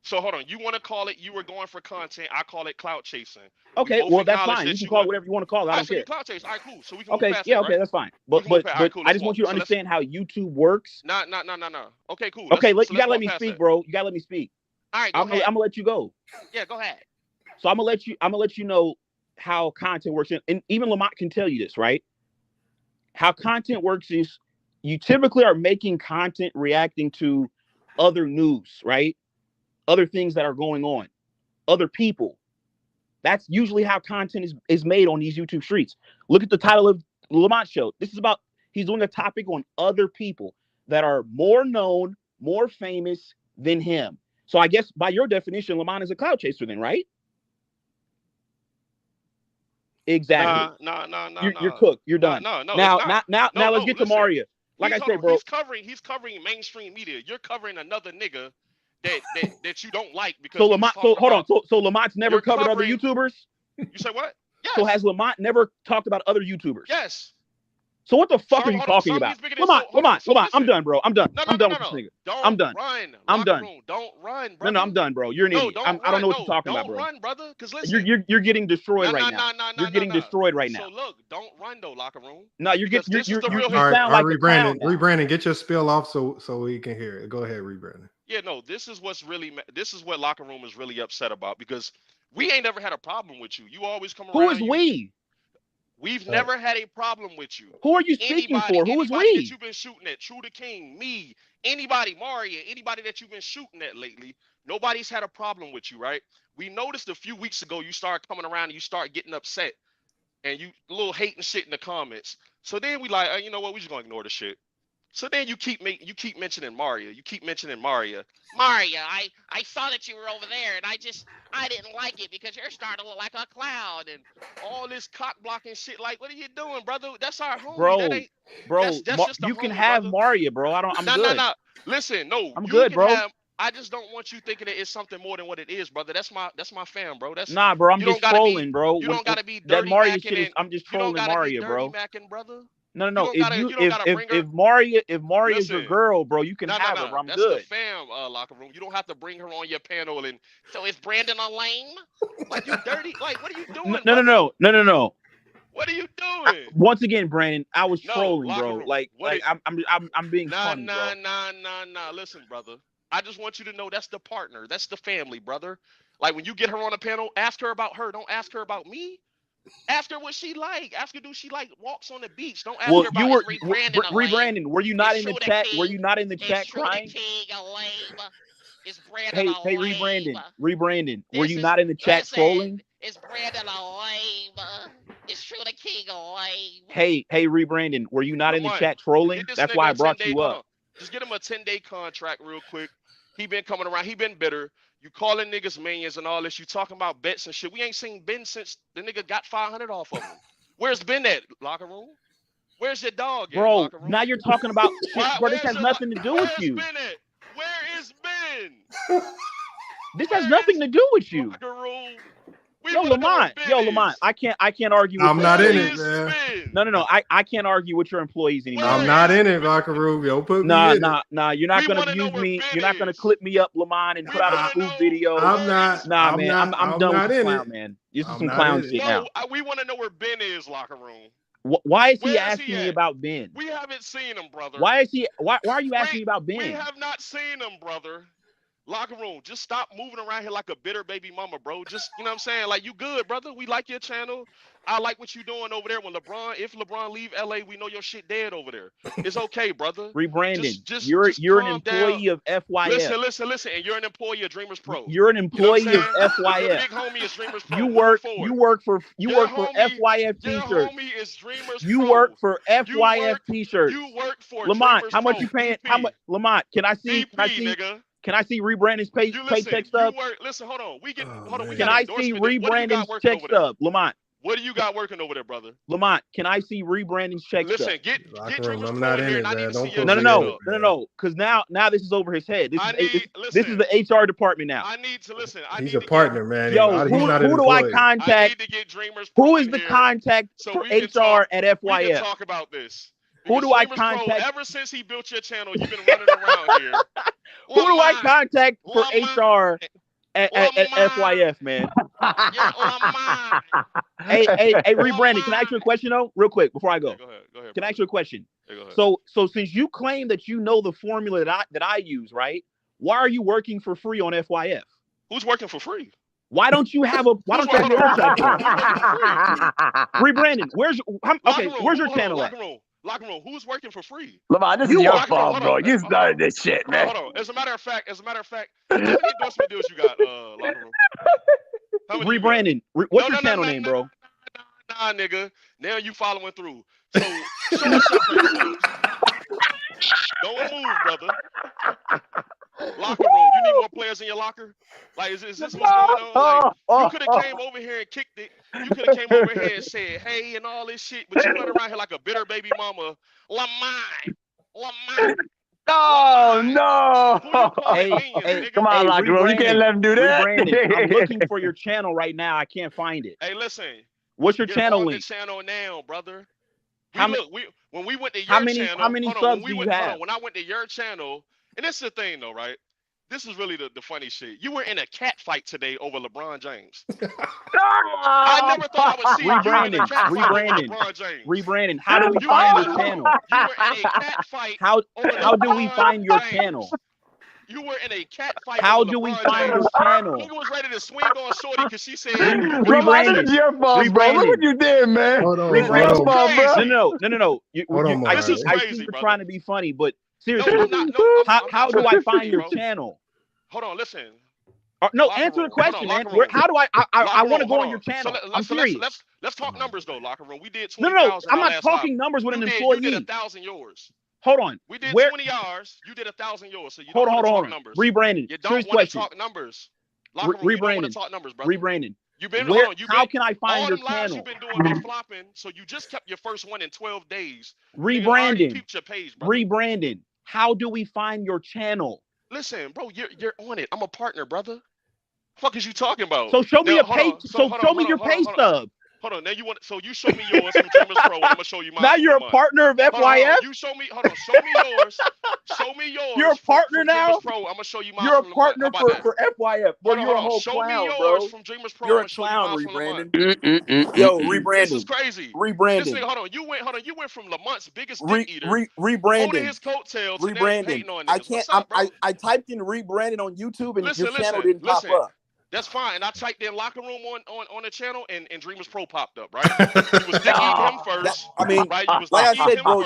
So hold on. You want to call it? You were going for content. I call it clout chasing. Okay, well that's fine. You can call it whatever you want to call it. I don't care. Clout chase. All right, cool. So we can okay, that's fine. But I just want you to understand how YouTube works. No. Okay, cool. Okay, you gotta let me speak, bro. You gotta let me speak. All right, I'm gonna let you go. Yeah, go ahead. So I'm gonna let you know how content works, and even Lamont can tell you this, right? How content works is you typically are making content reacting to other news, right? Other things that are going on, other people. That's usually how content is made on these YouTube streets. Look at the title of Lamont's show. This is about, he's doing a topic on other people that are more known, more famous than him. So I guess by your definition, Lamont is a clout chaser then, right? Exactly. You're cooked. You're done. No, Now let's get to Maria. Like I said, bro, he's covering mainstream media. You're covering another nigga that you don't like because so Lamont. So hold on. So Lamont's never covered other YouTubers. You say what? Yes. So has Lamont never talked about other YouTubers? Yes. So what the fuck are you talking about? Lamont, I'm done, bro. I'm done. I'm done with this nigga. I'm done. I'm done. Don't run, brother. No, I'm done, bro. You're an idiot. I don't know what you're talking about, bro. Don't run, brother. Because listen, you're getting destroyed right now. You're getting destroyed right now. So look, don't run though, locker room. No, you sound like Rebrandon, get your spill off so we can hear it. Go ahead, Rebrandon. Yeah, no, this is what locker room is really upset about because we ain't never had a problem with you. You always come around. Who is we? We've never had a problem with you. Who are you speaking for? Who is we? Anybody that you've been shooting at, True the King, me, anybody, Maria, anybody that you've been shooting at lately, nobody's had a problem with you, right? We noticed a few weeks ago you start coming around and you start getting upset and you a little hating shit in the comments. So then we like, you know what? We just gonna ignore the shit. So then you keep mentioning Maria. You keep mentioning Maria. Maria, I saw that you were over there, and I didn't like it because you're starting to look like a cloud and all this cock blocking shit. Like, what are you doing, brother? That's our homie. Bro, that's just you homie, can have brother. Maria, bro. I'm good. No. Listen, no. I'm good, bro. I just don't want you thinking that it's something more than what it is, brother. That's my fam, bro. Nah, bro. I'm just trolling, bro. You don't gotta be that dirty Maria shit is. I'm just trolling Maria, bro. Brother. No. If Maria's your girl, bro, you can have her. Bro. I'm That's good. The fam locker room. You don't have to bring her on your panel and. So is Brandon a lame? Like you dirty? Like what are you doing? No. What are you doing? Once again, Brandon, I was trolling, bro. Like I'm being funny, bro. Nah. Listen, brother. I just want you to know that's the partner. That's the family, brother. Like when you get her on a panel, ask her about her. Don't ask her about me. Ask her what she like. Ask her do she like walks on the beach. Don't ask her about rebranding. Were you not in the chat? Were you not in the chat crying? Hey, rebranding. Were you not in the chat trolling? Is Brandon a lame? Is True the King a lame? Hey, rebranding. Were you not in the chat trolling? That's why I brought you up. Just get him a 10-day contract real quick. He been coming around. He been bitter. You calling niggas minions and all this. You talking about bets and shit. We ain't seen Ben since the nigga got 500 off of him. Where's Ben at, locker room? Where's your dog at, bro, locker room? Now you're talking about shit, bro. This has nothing to do with you. Ben at? Where is Ben? This has nothing to do with you. Locker room. Yo, Lamont. I can't argue with I'm not in it, man. No. I can't argue with your employees anymore. I'm not in it, locker room. Yo, put me in it. Nah. You're not gonna use me. You're not gonna clip me up, Lamont, and put out a spoof video. I'm not. Nah, man. I'm done with this clown, man. This is some clown shit now. We want to know where Ben is, locker room. Why is he asking me about Ben? We haven't seen him, brother. Why are you asking me about Ben? We have not seen him, brother. Locker room, just stop moving around here like a bitter baby mama, bro. Just, you know what I'm saying? Like, you good, brother. We like your channel. I like what you doing over there. If LeBron leave LA, we know your shit dead over there. It's okay, brother. Rebranding. You're an employee of FYF. Listen. And you're an employee of Dreamers Pro. You're an employee of FYF. Your big homie is Dreamers Pro. You work for FYF t-shirts. You work for FYF t-shirts. You work for Lamont, Dreamers how much Pro. you paying? Lamont, can I see? Can I see Rebranding's paycheck stub? Listen, hold on. Can I see Rebranding's check stub, Lamont? What do you got working over there, brother? Lamont, can I see Rebranding's check stub? Listen, get I'm not in it, man. No. Because now this is over his head. This is the HR department now. I need to listen. He's a partner, man. Yo, who do I contact? I need to get Dreamers Pro who is the contact for HR at FYF? We can talk about this. Who do I contact? Ever since he built your channel, you've been running around here. Who do I contact for HR at FYF, man? Hey, Rebranding, can I ask you a question though, real quick before I go? Go ahead. Can I ask you a question? Yeah, go ahead. So since you claim that you know the formula that I use, right? Why are you working for free on FYF? Who's working for free? Why don't you have your website? Rebranding, where's your channel at? Locker room, who's working for free? Lamar, this is your fault, bro. You started this shit, man. Hold on. As a matter of fact, how many endorsement deals you got, locker room? Rebranding. What's your channel name, bro? Nah, nigga. Now you following through. So show us your paperwork. Don't move, brother. Locker room. You need more players in your locker? Like, is this what's going on? Like, you could have came over here and kicked it. You could have came over here and said, hey, and all this shit, but you run around here like a bitter baby mama. Lamont. Oh no! Hey, come on, locker room. You can't let him do that. I'm looking for your channel right now. I can't find it. Hey, listen. What's your Get channel on link? the channel now, brother. When we went to your how many subs do you have? When I went to your channel, and this is the thing though, right? This is really the funny shit. You were in a cat fight today over LeBron James. I never thought I would see you in a cat fight over LeBron James. Rebrandon. How do we find your channel? You were in a cat fight. How do we find your channel? You were in a cat fight. How do we find your channel? He was ready to swing on Shorty because she said, "Rebrandon, it's your fault, bro. Look what you did, man. No. This is crazy, bro. Trying to be funny, but seriously, how do I find your channel? Hold on, listen. No, answer the question, man. How do I want to go on your channel? I'm serious. Let's talk numbers though, locker room. We did 20,000. No, I'm not talking numbers with an employee. You did 1,000 yours. Hold on. We did 20 hours. You did 1,000 yours. So you hold don't on. Numbers. Rebrandon. You don't want to talk numbers. Locker room, you don't want to talk numbers, brother. Rebrandon. How can I find your channel? You've been doing been flopping, so you just kept your first one in 12 days. Rebrandon. Your page, Rebrandon. How do we find your channel? Listen, bro, you're on it. I'm a partner, brother. What the fuck is you talking about? So show me a page. Show me your pay stub. Hold on. Now you show me yours from Dreamers Pro, and I'm gonna show you mine. Now you're a partner of FYF. You show me. Hold on. Show me yours. Show me yours. You're a partner now. Pro, I'm gonna show you mine. You're a partner for FYF. Bro, you're a whole show clown, me bro. yours from Dreamers Pro. You're a clown, Rebrandon. Yo, Rebrandon. This is crazy. Rebrandon. Hold on. You went from Lamont's biggest dick eater. Rebrandon. Holding his coattails. Rebrandon. I typed in Rebrandon on YouTube and your channel didn't pop up. That's fine. And I typed in locker room on the channel, and Dreamers Pro popped up, right? You was dick eating him first. Right? Like I said, bro.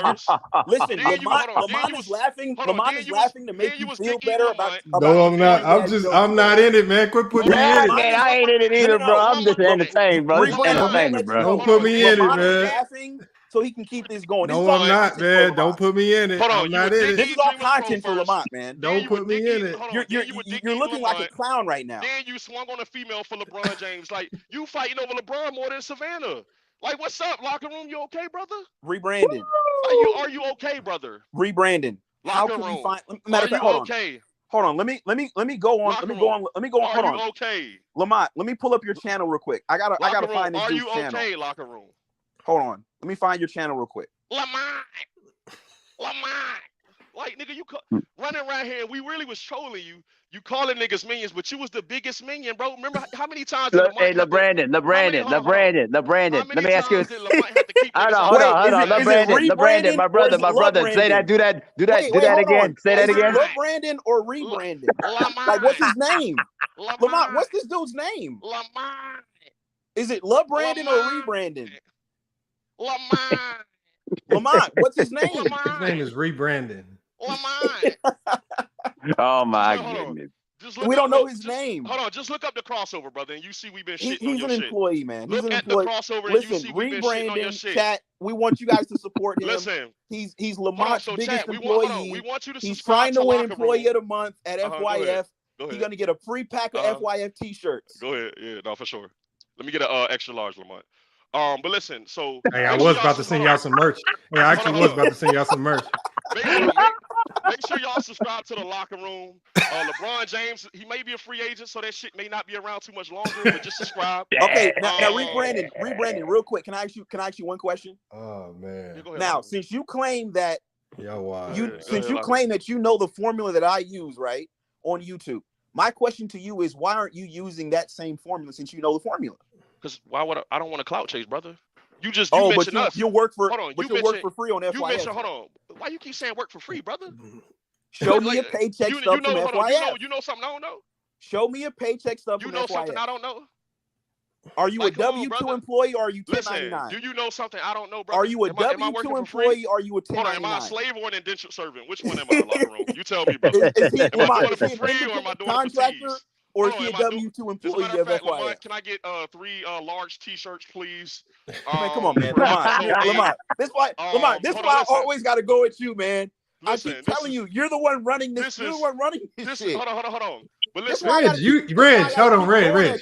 Listen, Lamont is laughing. Lamont is laughing to make you feel better about. No, I'm not. I'm not in it, man. Quit putting me in it. Man, I ain't in it either, bro. I'm just entertained, bro. Just entertainment, bro. Don't put me in it, man. Laughing so he can keep this going. No, I'm not, man. Don't put me in it. I'm not in it. This is all content for Lamont, man. Don't put me in it. You're looking like a clown right now. Then you swung on a female for LeBron James. Like, you fighting over LeBron more than Savannah. Like, what's up, locker room? You okay, brother? Rebrandon. Are you okay, brother? Rebrandon. How can we find? Matter of fact, hold on. Okay? Hold on. Let me go on. Let me go on. Hold on. Okay. Lamont, let me pull up your channel real quick. I gotta find this dude's channel. Are you okay, locker room? Hold on. Let me find your channel real quick. Lamont. Like, nigga, you running around here and we really was trolling you. You calling niggas minions, but you was the biggest minion, bro. Remember how many times Hey, LeBrandon. Let me ask you. Hold on. LeBrandon, my brother. Say that. Do that again. Say that again. LeBrandon or Rebrandon? Like, what's his name? Lamont. What's this dude's name? Lamont. Is it LeBrandon or Rebrandon? Lamont. What's his name? His name is Rebrandon. Lamont. Oh my goodness. We don't know his name. Hold on, just look up the crossover, brother, and you see we've been shitting on He's your an shit. employee, man. He's Look an at employee. the crossover. Listen, and you see we've been shitting on your Rebrandon, shit. chat. We want you guys to support him. Listen, he's Lamont's biggest chat, employee. we want you to he's subscribe trying to win Locker Employee Room. of the Month at FYF. He's gonna get a free pack of FYF t-shirts. Go ahead, yeah, no, for sure. Let me get an extra large, Lamont. But listen, so hey, I was about to send y'all some merch. Hey, I actually was about to send y'all some merch. Make sure y'all subscribe to the Locker Room. LeBron James, he may be a free agent, so that shit may not be around too much longer. But just subscribe. Okay, now Rebrandon, real quick. Can I ask you one question? Oh man. Now, since you claim that you claim that you know the formula that I use, right, on YouTube, my question to you is, why aren't you using that same formula since you know the formula? Because I don't want to clout chase, brother. You mentioned us. You work for work for free on FYF. Hold on. Why you keep saying work for free, brother? Show me your paycheck stuff from FYF. You know something I don't know? Show me your paycheck stuff from FYF. You know something I don't know? Are you a W-2 employee or are you 1099? Listen, do you know something I don't know, brother? Are you a W-2 employee or are you a 1099? Hold on, am I a slave or an indentured servant? Which one am I, Locker Room? You tell me, brother. Am I doing it for free or am I doing it for tees? Or is he a W-2 employee of FYF? Can I get 3 large t-shirts, please? Man, come on, man. Lamont. This why I always got to go at you, man. Listen, telling you, you're the one running this. You're the one running this shit. Hold on. But That's listen, why I Reg, hold on, Reg, hold on,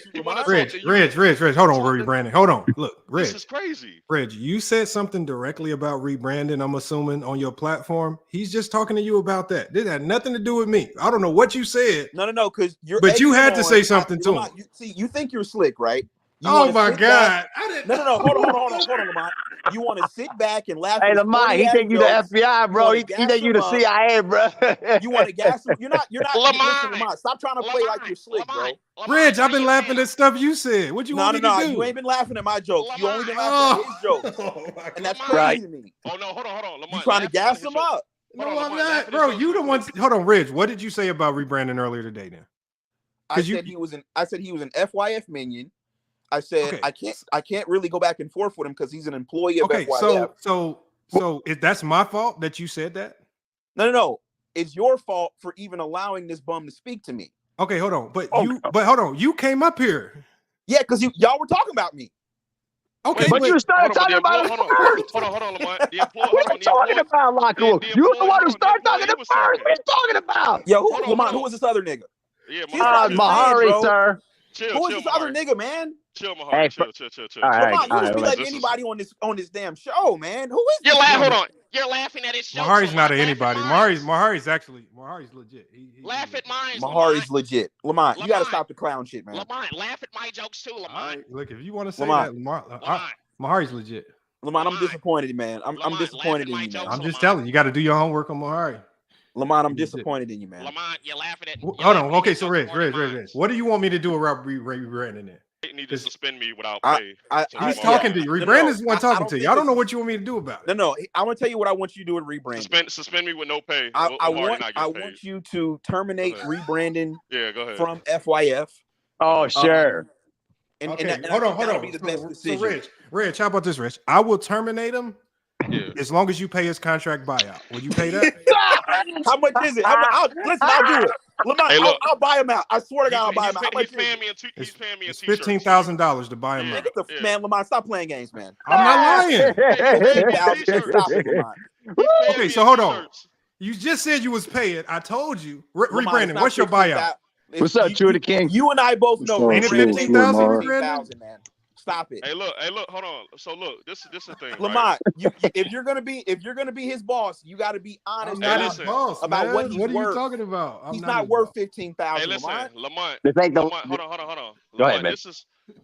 rebranding. Hold on. Look, Reg. This is crazy. Reg, you said something directly about rebranding, I'm assuming, on your platform. He's just talking to you about that. This had nothing to do with me. I don't know what you said. No, because you're. But you had to say something to him. You think you're slick, right? Oh my God! No. Hold on, Lamont. You want to sit back and laugh? Hey, Lamont, he think you the FBI, bro. He think you the CIA, bro. You want to gas him? You're not. Listen, Lamont, stop trying to play like you're slick, bro. Reg, I've been laughing at stuff you said. What you want me to do? You ain't been laughing at my jokes. You only been laughing at his jokes, and that's crazy to me. Oh no, hold on. Lamont, you trying to gas him up? No, I'm not, bro. You the one. Hold on, Reg. What did you say about rebranding earlier today? Then I said he was an FYF minion. I said I can't really go back and forth with him because he's an employee of FYF. So that's my fault that you said that? No. It's your fault for even allowing this bum to speak to me. Okay, hold on. But hold on. You came up here. Yeah, because y'all were talking about me. Okay, but you started talking about it first. Hold on, Lamont. We're talking about locker room. You the one who started talking it first. What are you talking about? Yo, Lamont, who was this other nigga? Yeah, Mahari, sir. Who is this other nigga, man? Chill, Mahari. Chill. Lamont, you just be like anybody on this damn show, man. Who is this? Hold on. You're laughing at his show. Mahari's not anybody. Mahari's legit. Laugh at mine. Mahari's legit. Lamont, you gotta stop the clown shit, man. Lamont, laugh at my jokes too, Lamont. Right, look, if you want to say that, Mahari's legit. Lamont, I'm disappointed, man. I'm disappointed in you, man. I'm just telling you, you got to do your homework on Mahari. Lamont, I'm disappointed in you, man. Lamont, you're laughing at. Hold on. Okay, so Reg. What do you want me to do about rebranding it? They need to suspend me without pay. He's talking to you. Rebranding's the one talking to you. I don't know what you want me to do about it. No. I'm gonna tell you what I want you to do with rebranding. Suspend me with no pay. I want you to terminate rebranding. Yeah, go ahead. From FYF. Oh, sure. And hold on. Be the best decision. So Reg, how about this, Reg? I will terminate him as long as you pay his contract buyout. Will you pay that? How much is it? I'll do it. Lamont, I'll buy him out. I swear to God, I'll buy him out. He's paying me a It's $15,000 to buy him out. Man, Lamont, stop playing games, man. I'm not lying. Stop it, Lamont. Okay, so hold on. You just said you was paying. I told you. Rebranding, what's your buyout? What's up, True the King? You and I both know. Ain't it 15,000, man? Stop it. Hey, look, hold on. So look, this is the thing. Lamont, if you're gonna be his boss, you got to be honest about what he's worth. What are you talking about? He's not worth 15,000. Hey, listen, Lamont. Hold on. Go ahead, man.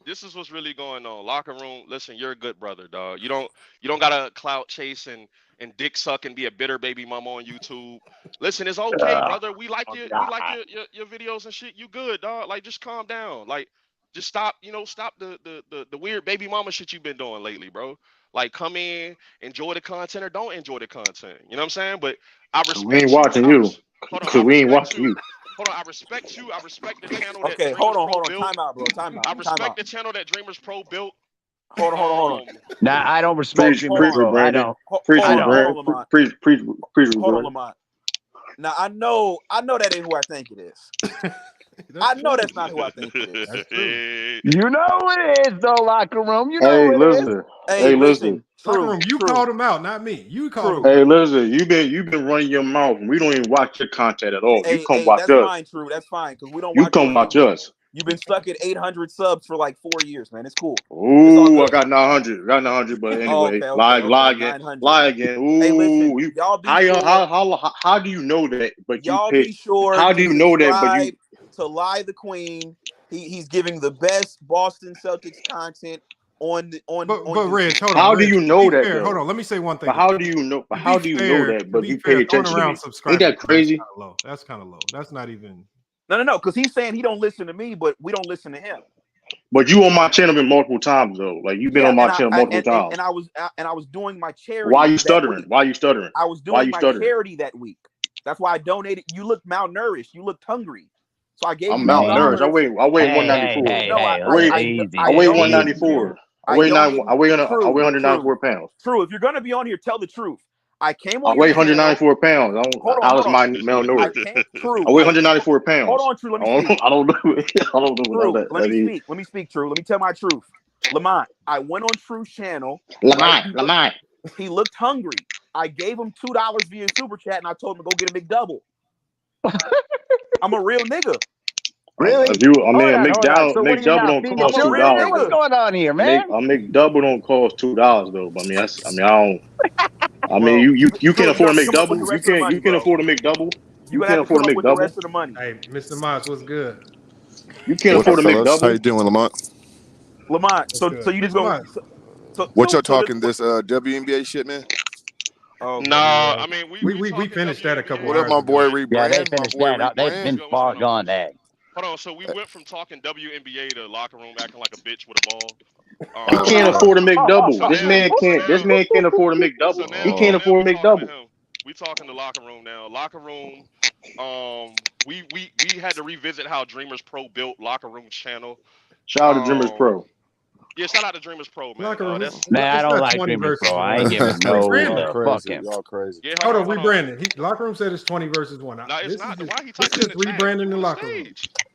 This is what's really going on. Locker room. Listen, you're a good brother, dog. You don't gotta clout chase and dick suck and be a bitter baby mama on YouTube. Listen, it's okay, brother. We like your videos and shit. You good, dog. Like, just calm down. Like, just stop the weird baby mama shit you've been doing lately, bro. Like, come in, enjoy the content or don't enjoy the content. You know what I'm saying? But I respect we ain't watching you. Because we ain't watching you. Hold on, I respect you. I respect the channel that Dreamers Pro built. Time out, bro. Time out. I respect the channel that Dreamers Pro built. Hold on. Nah, I don't respect you, bro. I don't. Preach, Lamont. Now I know that ain't who I think it is. I know that's not who I think it is. That's true. You know it is, though, locker room. You know hey, it listen. is. Hey, listen. Locker room, you called him out, not me. You called him. Hey, listen. You've been running your mouth, and we don't even watch your content at all. You come watch us. That's fine, True. That's fine, because we don't. You come watch us. You've been stuck at 800 subs for like 4 years, man. It's cool. Ooh, I got 900. But anyway, lie again. Ooh, hey, listen, how do you know that? But y'all be sure. How do you know that? But you to Lie the Queen. He's giving the best Boston Celtics content on. But Reg, hold on. How do you know that? Hold on. Let me say one thing. But how do you know? But how do you know that? But you pay attention to me. Ain't that crazy? That's kind of low. That's not even. No, because he's saying he don't listen to me, but we don't listen to him. But you on my channel been multiple times though. Like you've been on my channel multiple times. And I was doing my charity. Why you stuttering? I was doing my charity that week. That's why I donated. You looked malnourished. You looked hungry. So I gave. I'm malnourished. I weigh 194. I weigh 194. I weigh 194 pounds. True. If you're gonna be on here, tell the truth. I came on. I weigh 194 pounds. I was malnourished. I weigh 194 pounds. Hold on, True. Let me speak. I don't know. Let me speak, True. Let me tell my truth. Lamont, I went on True's channel. Lamont. He looked hungry. I gave him $2 via super chat, and I told him to go get a McDouble. I'm a real nigga. Really? McDouble don't cost $2. What's $2. going on here, man? A McDouble don't cost $2 though. I mean, I mean, you can't afford a McDouble. You can't afford a McDouble. You can't afford a with the McDouble. rest of the money. Hey, Mr. Moss, what's good? You can't What afford up, a fellas? McDouble. How you doing, Lamont? Lamont, so you just go. What y'all talking this WNBA shit, man? Oh, nah, I mean we finished that a couple. What up, my boy Oh, Rebrand? Yeah, they finished that. They've been far gone that. Hold on, so we went from talking WNBA to locker room acting like a bitch with a ball. He can't afford a McDouble. This man can't afford a McDouble. He can't afford a McDouble. We talking the locker room now. Locker room. We had to revisit how Dreamers Pro built Locker Room's channel. Shout out to Dreamers Pro. Yeah, shout out to Dreamers Pro, man. Man, I don't like Dreamers Pro. I ain't giving no fuck him. Y'all crazy. Yeah, hold on, rebranding. Locker room said it's 20 versus 1. No, it's not. Why he It's typing just in the chat? rebranding the locker room.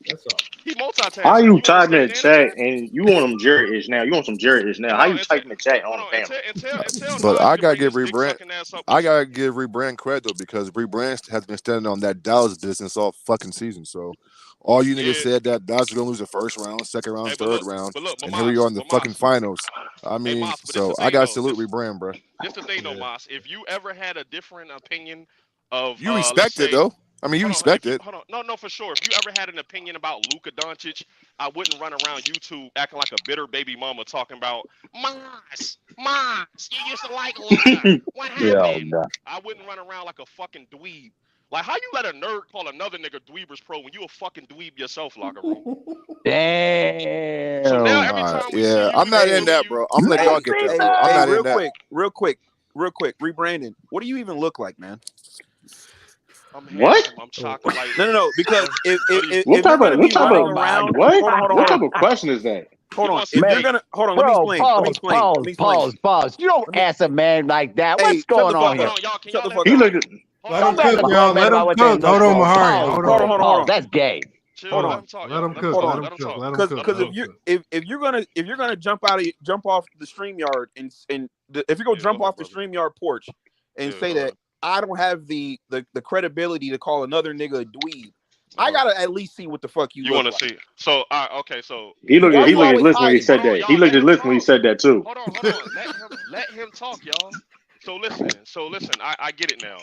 That's all. He multitasking. How you typing in the chat and you want some Jared-ish now? You want some Jared-ish now? How you typing the chat on camera? But I gotta give Rebrand. I gotta give Rebrand credit though, because Rebrand has been standing on that Dallas business all fucking season. So all you niggas said that Dallas was gonna lose the first round, second round, third round, and here we are in the fucking finals. I mean, so I gotta salute Rebrand, bro. That's the thing, though, Moss. If you ever had a different opinion of You respect it though. I mean, you respect it. Hold on. No, for sure. If you ever had an opinion about Luka Doncic, I wouldn't run around YouTube acting like a bitter baby mama talking about Moss, you used to like Luka. What happened? I wouldn't run around like a fucking dweeb. Like, how you let a nerd call another nigga Dweebers Pro when you a fucking dweeb yourself, locker room? Damn. So now every time we see you, I'm not in that, bro. I'm gonna let y'all get that. I'm not in that. Real quick. Rebrandon, what do you even look like, man? What? I'm chocolate. No. Because if what type of hold question is that? Hold on. If you're gonna hold on, let me explain. Pause. You don't ask a man like that. What's going on here? Shut the fuck He up. looked at. Let him cook, y'all. Let him cook. Hold on, Mahari. Hold on. That's gay. Hold on. Let him cook. Let him cook. Because if you're gonna jump off the StreamYard and if you're gonna jump off the StreamYard porch and say that I don't have the credibility to call another nigga a dweeb, I gotta at least see what the fuck you want to like. see. So okay, so he looked at his list when he said that. He looked at his list when he said that too. Hold on. Let him talk, y'all. So listen. I get it now.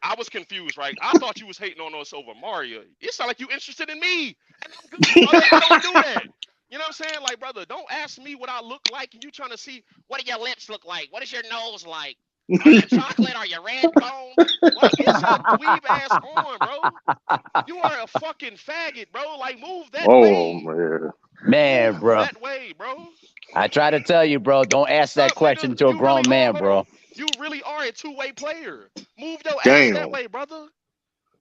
I was confused, right? I thought you was hating on us over Mario. It sounded like you interested in me. And I'm good, brother. I don't do that. You know what I'm saying? Like, brother, don't ask me what I look like and you trying to see what do your lips look like? What is your nose like? Are you chocolate? Are you red bone? What is your dweeb ass on, bro? You are a fucking faggot, bro. Like, move that way. Man, bro. That way, bro. I try to tell you, bro. Don't ask that question to a grown man, bro. You really are a two-way player. Move your ass that way, brother.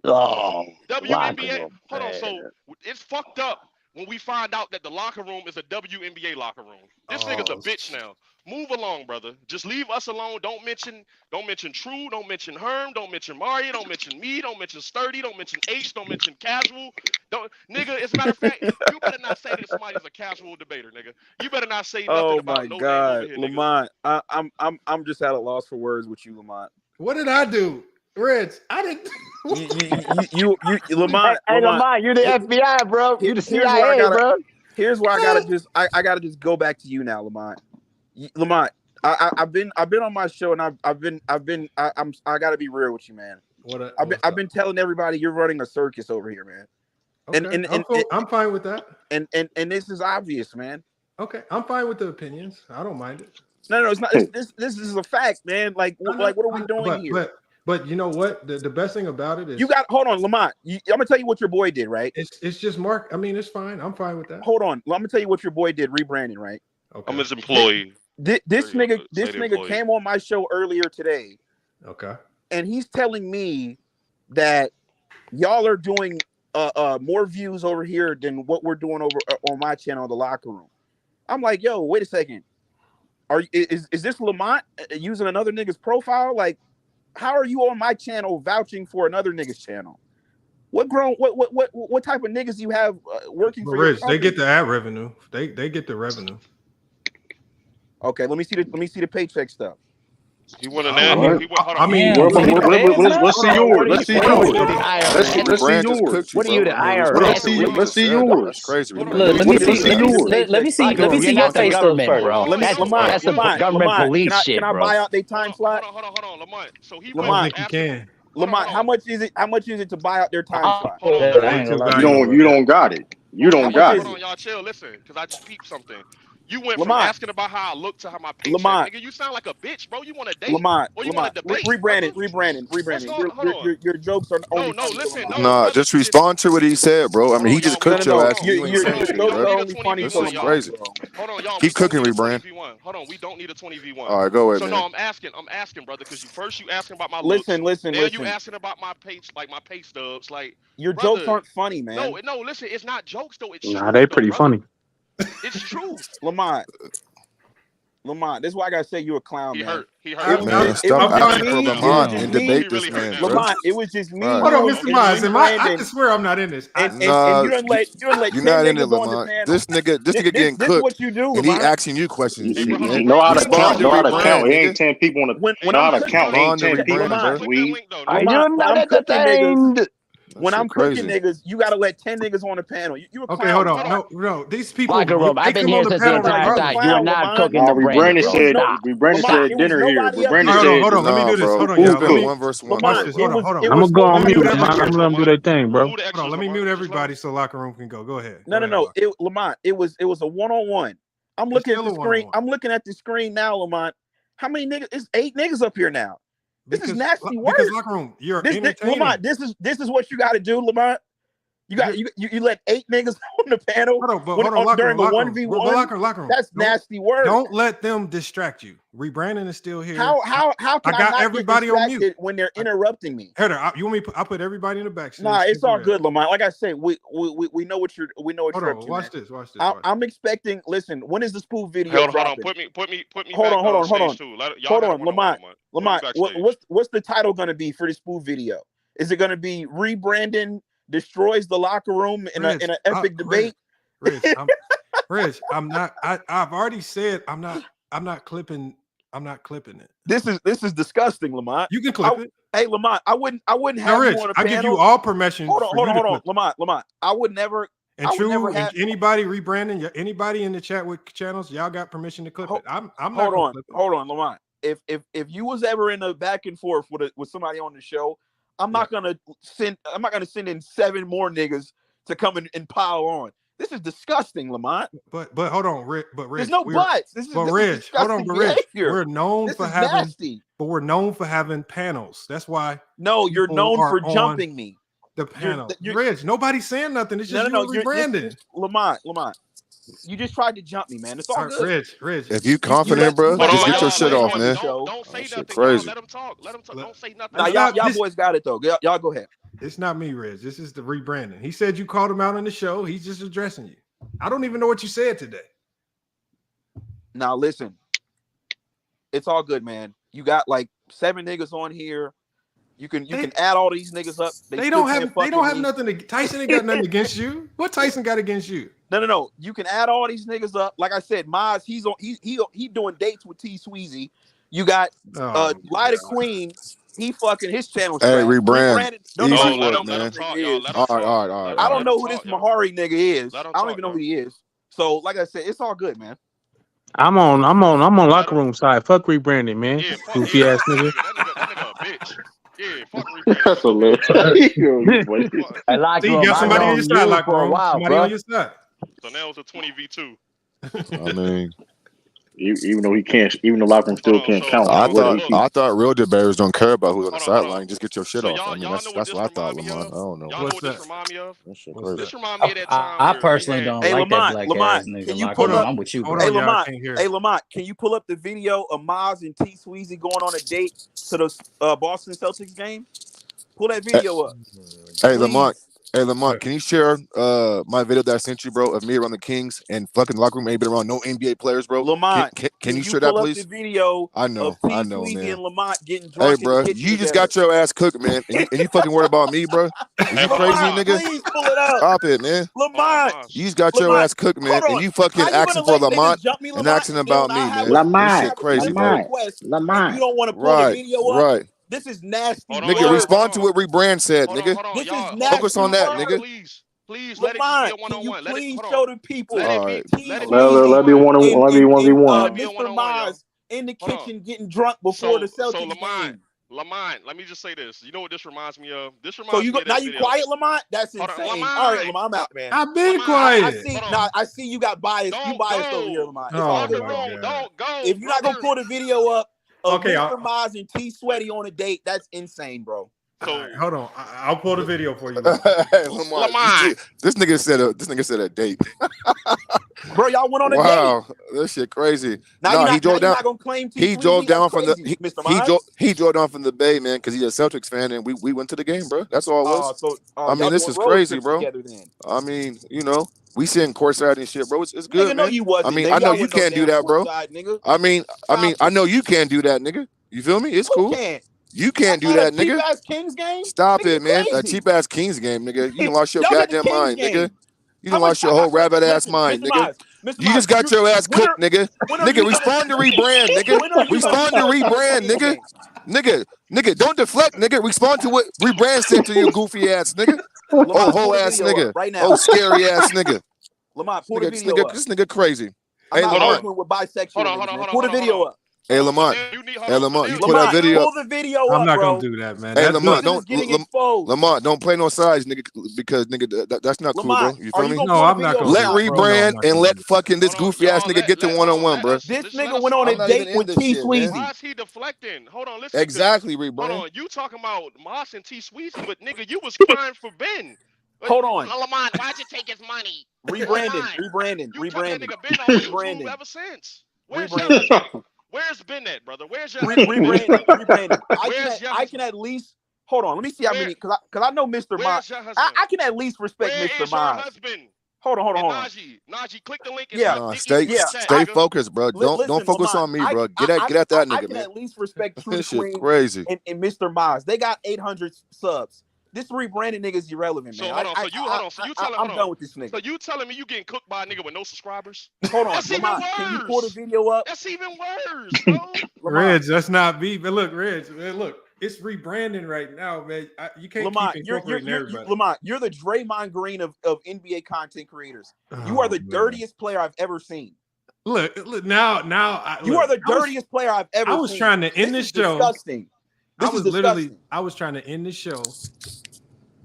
Oh, WNBA. Hold on. So it's fucked up when we find out that the locker room is a WNBA locker room. This nigga's a bitch now. Move along, brother. Just leave us alone. Don't mention True. Don't mention Herm. Don't mention Mario. Don't mention me. Don't mention Sturdy. Don't mention H. Don't mention Casual. Nigga, as a matter of fact, you better not say that somebody's a casual debater, nigga. You better not say nothing about no name over here, Lamont. I'm just at a loss for words with you, Lamont. What did I do? Rich, I didn't. you Lamont. Hey, Lamont, you're the FBI, bro. You the CIA, bro. Here's where I gotta just go back to you now, Lamont. Lamont, I've been on my show and I gotta be real with you, man. I've been telling everybody you're running a circus over here, man. Okay. And I'm fine with that. And this is obvious, man. Okay, I'm fine with the opinions. I don't mind it. No, it's not. This is a fact, man. Like what are we doing here? But you know what? The best thing about it is hold on, Lamont. I'm gonna tell you what your boy did, right? It's just Mark. I mean, it's fine. I'm fine with that. Hold on. I'm gonna tell you what your boy did, rebranding, right? Okay. I'm his employee. This nigga came on my show earlier today. Okay. And he's telling me that y'all are doing more views over here than what we're doing over on my channel, The Locker Room. I'm like, yo, wait a second. Is this Lamont using another nigga's profile? Like, how are you on my channel vouching for another nigga's channel? What type of niggas you have working for Rich? They get the ad revenue. They get the revenue. Okay, let me see the paycheck stuff. He went a nasty. He went. Hold on. Let's see yours. Let's see yours. Let's see Brand just yours. cooked you, What are you, bro. the I mean, respect IRS? to what you Let's just see said, though. That's yours. crazy. Look, Respect. let me see your pay stubs first, bro. Let me, That's the Lamont, government police can shit, I bro. buy out their time slot? Hold on, Lamont. So he I don't went think you asking. can. Lamont, how much is it? How much is it to buy out their time slot? Hold on. I Way ain't too gonna lie to you. valuable. You don't got it. You don't got is it. Hold on, y'all chill. Listen, because I just peeped something. You went from Lamont, asking about how I look to how my paycheck. Lamont, Nigga, you sound like a bitch, bro. You want to date Lamont, or you want to debate, rebranding. What's going? Hold on. Your jokes are only No, funny to listen, Lamont. no, Nah, brother. just respond to what he said, bro. I mean, he just cooked your No. ass and you ain't saying Your shit, jokes bro. are only funny This to is Lamont, crazy. bro. Hold on, y'all. Keep We don't cooking, need a rebrand. 20v1. Hold on, we don't need a 20v1. All right, go ahead, So man. no, I'm asking, brother, because you asking about my Listen. looks. Now you asking about my page, like my pay stubs, like Your brother. jokes aren't funny, man. No, listen, it's not jokes though. It's Nah, truth, they though, pretty brother. funny. It's truth. Lamont, this is why I gotta say you a clown, man. He hurt. Man, stop asking for Lamont and debate this man, bro. Lamont, it was just me. Hold on, Mr. Miles. I swear I'm not in this. And Nah, you don't let you're 10 not in it, niggas on the Lamont. panel. This nigga getting This is cooked, what you do, and he Lamont. asking you questions and shit, man. Know how to Respond count. to Know how to rebrand, count. It ain't nigga. 10 people on the. When Know how I'm to count. It ain't Respond to 10 people. rebrand, bro. I Lamont, do when not I'm cooking niggas, entertained. when Shit I'm cooking crazy. niggas, you gotta let 10 niggas on the panel. You a clown. Okay, hold on. Lamont. No. These people, Locker room. they I've been come here on the since the panel entire regardless. time. You are not cooking Nah, the Brandon, bro. Stop. Rebrandon Lamont, said it was dinner here. nobody up Rebrandon here. said. Hold on. Let me Nah, do this. bro. Hold on, It's y'all. been 1v1. Lamont, This. it Hold was on. it I'm was gonna go on nobody mute, up Lamont. here. I'm gonna let them do their thing, bro. Who the Hold extras, on. Let me Lamont? mute Just let everybody so locker room can go. Go ahead. No. Lamont, it was a one-on-one. I'm It's looking at still the a screen. one-on-one. I'm looking at the screen now, Lamont. How many niggas? It's 8 niggas up here now. This is nasty work. Because locker room, you're entertaining. Lamont, this is what you got to do, Lamont. You let 8 niggas on the panel during a 1v1. Locker room. That's nasty work. Don't let them distract you. Rebrandon is still here. How can I not everybody get on distracted mute when they're interrupting me? Heather, you want me? I put everybody in the back. Nah, it's all good, Lamont. Like I said, we know what you're Hold up on, to. watch this. I'm expecting. Listen, when is the spoof video Hold on. dropping? Put me Hold back on. stage too. Hold on, Lamont. What's the title gonna be for the spoof video? Is it gonna be rebranding destroys the locker room in an epic debate? Rich, I'm not. I've already said I'm not clipping. I'm not clipping it. This is disgusting, Lamont. You can clip it. Hey, Lamont, I wouldn't have Rich, you on a I panel. give you all permission. Hold on, Lamont. I would never. And true, and anybody rebranding, anybody in the chat with channels, y'all got permission to clip it. I'm not gonna clip it. Hold on, Lamont. If you was ever in a back and forth with somebody on the show, I'm not gonna send in 7 more niggas to come and pile on. This is disgusting, Lamont. But hold on, Rich. There's no buts. This is Rich. Hold on, Rich. We're known for having, nasty. But we're known for having panels. That's why. No, you're known for jumping me. The panel, Rich. Nobody's saying nothing. It's just you rebranding. Lamont. You just tried to jump me, man. It's all good. Rich. If you confident, bro, just get your shit off, man. Don't say nothing. Crazy. Let him talk. Don't say nothing. Now, y'all boys got it though. Y'all go ahead. It's not me, Rich. This is the rebranding. He said you called him out on the show. He's just addressing you. I don't even know what you said today. Now listen, it's all good, man. You got like 7 niggas on here. You can add all these niggas up. They don't have nothing. Tyson ain't got nothing against you. What Tyson got against you? No. You can add all these niggas up. Like I said, Maz, he doing dates with T Sweezy. You got Light of Queen. He fucking his channel. Hey, rebrand. Easy let work, him man. talk, All right. I don't know who this Mahari nigga is. I don't even know who he is. So, like I said, it's all good, man. I'm on locker room side. Fuck rebranding, man. Goofy ass nigga. That nigga a bitch. Yeah, fuck rebranding. That's hilarious. See, you got somebody on your side, locker room. Somebody on your side. So now it's a 20v2. I mean, even though he can't, even the locker room still can't count. I thought real debaters don't care about who's on the sideline. Just get your shit off. I mean, that's what I thought, Lamont. I don't know. Y'all know what this remind me of? This remind me of that time. I personally don't like that black ass nigga. Can you pull up? I'm with you, bro. Hey, Lamont, can you pull up the video of Maz and T Sweezy going on a date to the Boston Celtics game? Pull that video up. Hey, Lamont, Hey Lamont, can you share my video that I sent you, bro, of me around the Kings and fucking locker room ain't been around no NBA players, bro? Lamont, can you share that, pull up please? the video I know, of T. man. and Lamont getting Hey, drunk bro, in the kitchen you just together. got your ass cooked, man, and you fucking worried about me, bro? Is you crazy, Lamont, nigga? please pull it up. Stop it, man. Lamont, You just got your ass cooked, man, and you fucking how you asking gonna for let niggas Lamont jump me, and Lamont, asking and about then me, I have man. This a shit crazy, bro. request, and you don't want to pull the video up? Right. This is nasty. Nigga, respond to what Rebrand said, nigga. This is nasty. Focus on that, nigga. Please, Lamont, let it just be a can you one-on-one. please show the people Let it T. Let be one and one. Mr. Maz in the kitchen getting drunk before the Celtics game. Lamont, let me just say this. You know what this reminds me of? This So reminds you me of now this you video. quiet, Lamont? That's Hold insane. on, Lamont. All right, Lamont, I'm out, man. I've been I quiet. see. Now I see you got bias. You biased over here, Lamont. It's all good. Don't go. If you're not gonna pull the video up of Okay, Mr. Maz and T. Sweaty on a date, that's insane, bro. So right, hold on, I'll pull the video for you. Lamont, this nigga said a date. Bro, y'all went on a date. Wow, this shit crazy. Now he drove down. Not gonna claim He drove down from crazy, the he drove down from the Bay, man, because he's a Celtics fan, and we went to the game, bro. That's all it was. I mean, this is crazy, bro. I mean, you know, we sitting courtside and shit, bro. It's good, nigga, man. No, you wasn't. I mean, I know you can't do that, bro. I mean, I know you can't do that, nigga. You feel me? It's cool. You can't do that, nigga. Cheap ass Kings game? Stop it, man. A cheap ass Kings game, nigga. You done lost your goddamn mind, nigga. You done lost your whole rabbit ass mind, nigga. You just got your ass cooked, nigga. Nigga, respond to Rebrand, nigga. Respond to Rebrand, nigga. Nigga, don't deflect, nigga. Respond to what Rebrand said to you, goofy ass, nigga. Oh, whole ass nigga. Oh, scary ass nigga. Lamont, pull the video up. This nigga crazy. Hey, Lamont. With bisexual hold on. Pull the video up. Hey Lamont, you put that video up. Pull the video up, I'm not bro. gonna do that, man. Hey Lamont, Lamont, don't play no sides, nigga, because nigga, that's not Lamont, cool, bro. You feel me? No, I'm not gonna. Let Rebrand and let fucking this goofy ass nigga get to one-on-one, bro. This nigga went on a date with T. Sweezy. Why is he deflecting? Hold on, listen. Exactly, Rebrand. Hold on, you talking about Moss and T. Sweezy, but nigga, you was crying for Ben. Hold on, Lamont, why'd you take his money? Rebranding. Ever since. Where's Ben at, brother? Where's your rebranding? I can at least hold on. Let me see how many because I know Mr. Maz. I can at least respect Mr. Maz. Hold on. Najee, click the link. Stay focused, bro. Don't focus on me, bro. Get at that nigga, man. I can at least respect True This shit Queen crazy. and Mr. Maz. They got 800 subs. This rebranding nigga is irrelevant, man. I'm done with this nigga. So you telling me you getting cooked by a nigga with no subscribers? Hold on, Lamont, can you pull the video up? That's even worse, bro. Reg, that's not me. But look, Reg, man, look, it's rebranding right now, man. You can't Lamont, keep incorporating everybody. Lamont, you're the Draymond Green of NBA content creators. You are the dirtiest player I've ever seen. Look now. You are the dirtiest player I've ever seen. I was trying to end this show. Disgusting. I was trying to end the show.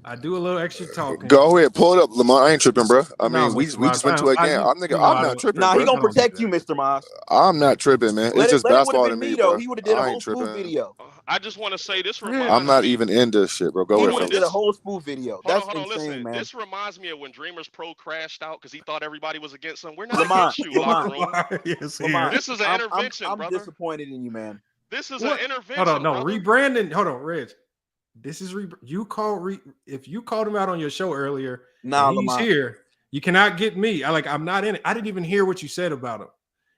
I do a little extra talking. Go ahead, pull it up, Lamar. I ain't tripping, bro. I mean, we just went to a game. I'm not tripping. Nah, he gonna protect you, Mr. Maz. I'm not tripping, man. It's just basketball to me, bro. He would have did a whole spoof video. I just want to say this. I'm not even in this shit, bro. Go ahead. He would have did a whole spoof video. That's insane, listen, man. This reminds me of when Dreamers Pro crashed out because he thought everybody was against him. We're not against you, locker room. Yes, this is an intervention, I'm brother. disappointed in you, man. This is an intervention. Hold on, no brother. rebranding. Hold on, Reg. This is if you called him out on your show earlier, he's here. You cannot get me. I'm not in it. I didn't even hear what you said about him.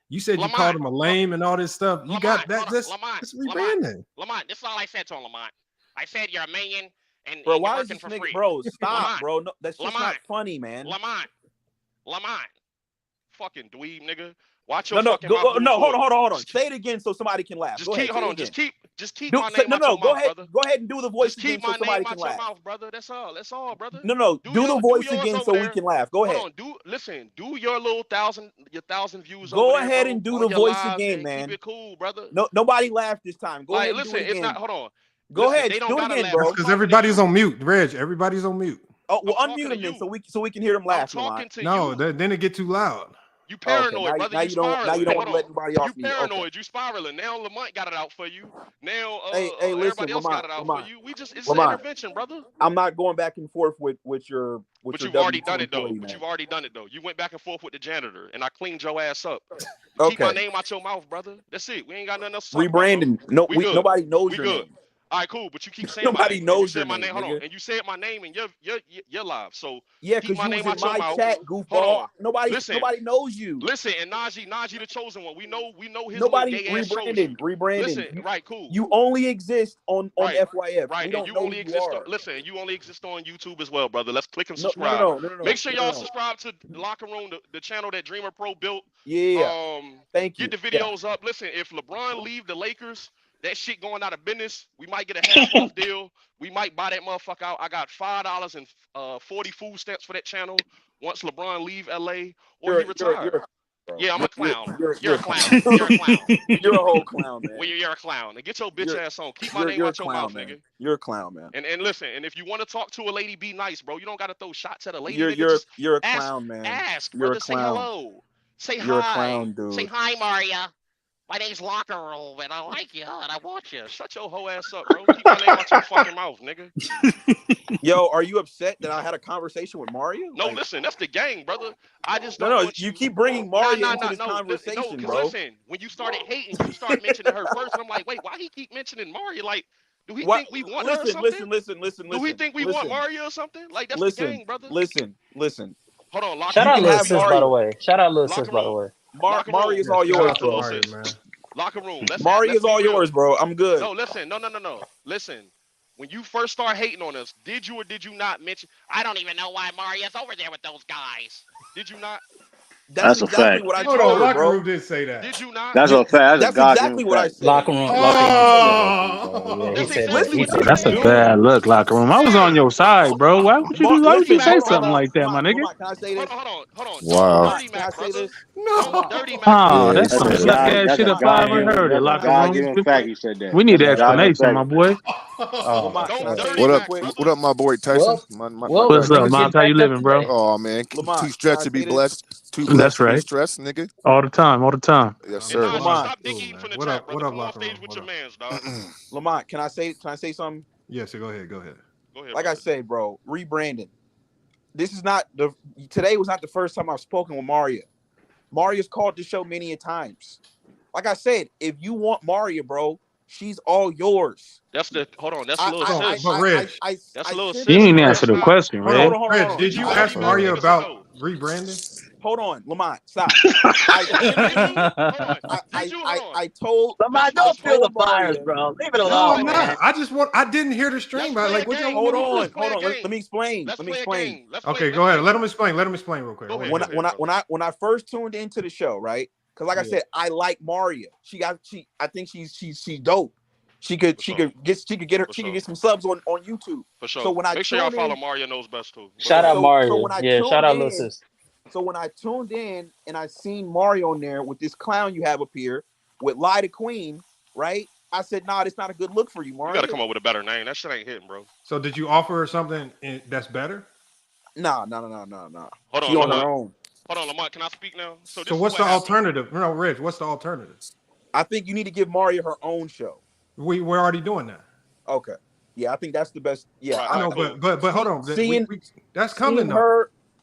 You said you called him a lame and all this stuff. You got that. This rebranding. Lamont, this is all I said to him, Lamont. I said you're a minion and bro, and why you're is working this for nigga, free. bro? Stop, Lamont, bro. No, that's just Lamont, not funny, man. Lamont, fucking dweeb, nigga. Watch No, your fucking mouth. no, hold on. Say it again so somebody can laugh. Just keep my Do, name out your go mouth, ahead. brother. Go ahead and do the voice Just again keep so my somebody name can out your laugh. mouth, brother. That's all, brother. No, do the voice again so we can laugh. Go ahead. Hold on, do your little 1,000 views. Go over ahead there, and bro, do the voice live, again, man. man. Keep it cool, brother. No, nobody laughed this time. Go ahead. And listen, do it again. it's not. Hold on. Go listen, ahead. They don't do it gotta again, laugh. bro. Because everybody's on mute, Reg. Everybody's on mute. Oh, well, unmute them then so we can hear them laugh. No, then it get too loud. You paranoid, brother. Now you don't want to let anybody off. You paranoid. You spiraling. Now Lamont got it out for you. Now listen, everybody else got it out for you. It's an intervention, brother. I'm not going back and forth with your. But you've already done it though. You went back and forth with the janitor, and I cleaned your ass up. Keep my name out your mouth, brother. That's it. We ain't got nothing else to talk Rebranding. about, nobody knows your name. All right, cool. But you keep saying Nobody my name. knows You your said my name, name. Hold on. nigga. And you said my name and you're live. So Yeah, keep because my you name was in out your my mouth. chat, Hold goofball. on. Nobody knows you. Listen, and Najee the chosen one. We know his Nobody little gay ass shows. rebranding. Listen, right, cool. You only exist on FYF. Right, We don't and you know only who you exist are. on. Listen, you only exist on YouTube as well, brother. Let's click and No. subscribe. Make sure y'all subscribe to Locker Room, the channel that Dreamer Pro built. Yeah. Thank you. Get the videos up. Listen, if LeBron leave the Lakers, that shit going out of business. We might get a half off deal. We might buy that motherfucker out. I got $5 and 40 food stamps for that channel. Once LeBron leave LA or he retire. Yeah, I'm a clown. You're a clown. You're a clown. You're a whole clown, man. Well, you're a clown. And get your bitch ass on. Keep my name you're out your clown, mouth, man. nigga. You're a clown, man. And listen, and if you want to talk to a lady, be nice, bro. You don't got to throw shots at a lady. You're a ask, clown, man. Ask, you're brother. a clown. Say hello. Say you're hi. A clown, dude. Say hi, Maria. My name's Locker Room, and I like you, and I want you. Shut your hoe ass up, bro. Keep my name out your fucking mouth, nigga. Yo, are you upset that I had a conversation with Mario? No, listen, that's the gang, brother. I just don't want you keep bringing Mario into this conversation, bro. Listen, when you started hating, you started mentioning her first, and I'm like, wait, why he keep mentioning Mario? Like, do we think we want her or something? Listen. Do we think we want Mario or something? Like, that's the gang, brother. Listen. Hold on, Shout out Lil Sis, by the way. Shout out Lil Sis, by the way. Mario's all yours, bro. Locker Room. Mario's all yours, bro. I'm good. No, listen. No. Listen. When you first start hating on us, did you or did you not mention? I don't even know why Maria's over there with those guys. Did you not? That's exactly what I told her, Locker bro. Room did say that. Did you not? That's a fact. That's exactly what I said. Locker Room. Oh. He said that. That's a bad look, Locker Room. I was on your side, bro. Why would you do? Why would you say something like that, my nigga? Can I say this? Hold on. Wow. Can I say this? No. Dirty Mac. Oh, that's Yeah, some that's suck a ass shit if I ever heard it. Locker God-given Room. fact you said that. We need an That's a God-given explanation, my boy. What up, my boy Tyson? What's up, Miles? How you living, bro? Oh man, too stressed to be blessed. Too That's blessed to be right. stressed, nigga. All the time. Yes, sir. Stop digging from the What chat, up, brother. Come on Locker stage Room? with your mans, dog. Lamont, can I say something? Yes, go ahead. Go ahead. Like I said, bro, rebranding. Today was not the first time I've spoken with Mario. Mario's called the show many a times. Like I said, if you want Mario, bro, she's all yours. That's a little sis. But Reg, That's a little sis. You ain't answer the question, Reg. Hold on. Reg, did you ask Mario about rebranding? Hold on, Lamont, stop. I told Lamont, don't feel the fires, bro. Leave it alone, man. I didn't hear the stream. Like, what y'all hold on. Let me explain. Okay, go ahead. Let him explain. Real quick. When I first tuned into the show, right? Because like I said, I like Maria. I think she's dope. She could get some subs on YouTube. For sure. So when Make sure y'all follow Mario Knows Best too. Shout out Mario. Shout out Lil Sis. So when I tuned in and I seen Mario on there with this clown you have up here with Lie to Queen, right? I said, nah, it's not a good look for you, Mario. You gotta come up with a better name. That shit ain't hitting, bro. So did you offer her something that's better? No. Hold She on on, her own. Hold on, Lamont. Can I speak now? So what's the alternative? No, Reg, what's the alternative? I think you need to give Maria her own show. We're already doing that. Okay. Yeah, I think that's the best. Yeah, Right, I know, cool. but hold on. That's coming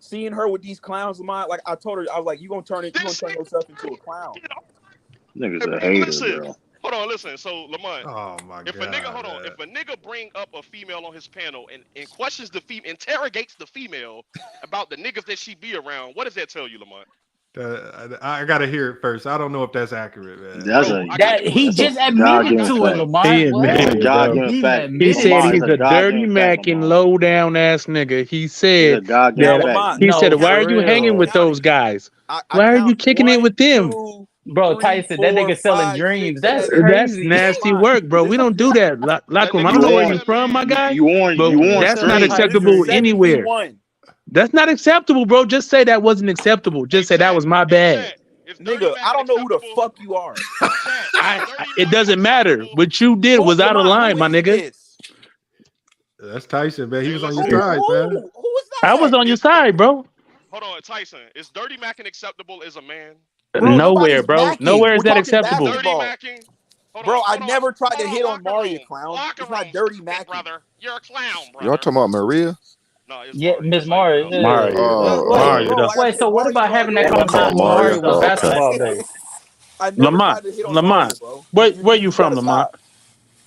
Seeing her with these clowns of mine, like I told her, I was like, you gonna turn yourself into a clown. Niggas a hater, bro. Hold on, listen. So Lamont, oh my if a nigga bring up a female on his panel and questions the female, interrogates the female about the niggas that she be around, what does that tell you, Lamont? I gotta hear it first. I don't know if that's accurate, man. He just admitted to it, Lamont. He said he's a dirty Mac and low down ass nigga. He said why are you hanging with those guys? Why are you kicking it with them? Bro, Tyson, that nigga selling dreams. That's crazy. That's nasty work, bro. We don't do that. Locker Room. I don't know where you from, my guy. That's not acceptable anywhere. That's not acceptable, bro. Just say that wasn't acceptable. Just say that was my bad. Nigga, I don't know who the fuck you are. It doesn't matter. What you did was out of line, my nigga. That's Tyson, man. He was on your side, man. Who was that? I was on your side, bro. Hold on, Tyson. Is dirty macking acceptable as a man? Nowhere, bro. Nowhere is that acceptable. Dirty macking. Bro, I never tried to hit on Mario, clown. It's not dirty macking. Brother, you're a clown, brother. Y'all talking about Maria? Yeah, Miss Mario. Mario. Wait, so what about having that conversation with Mario on basketball day? Lamont, where you from, Lamont?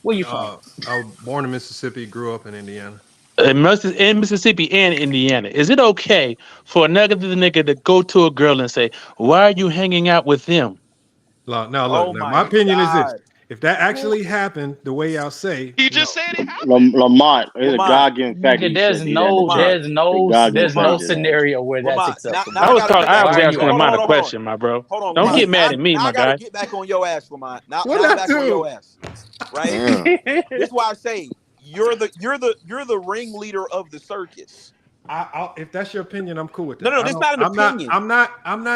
Where you from? I was born in Mississippi, grew up in Indiana. In Mississippi and Indiana, is it okay for another nigga to go to a girl and say, "Why are you hanging out with them?" Now, look. Now, my opinion is this: if that actually happened, the way y'all say, he just said it happened. Lamont, it's a God-given fact. Nigga, there's no scenario where that's acceptable. I was asking Lamont a question, my bro. Hold on, Don't Lamont. get mad at me, now my I gotta guy. get back on your ass, Lamont. Now What I'm I back do? on your ass, right? This is why I say you're the ringleader of the circus. If that's your opinion, I'm cool with that. No, that's not an opinion. I'm not.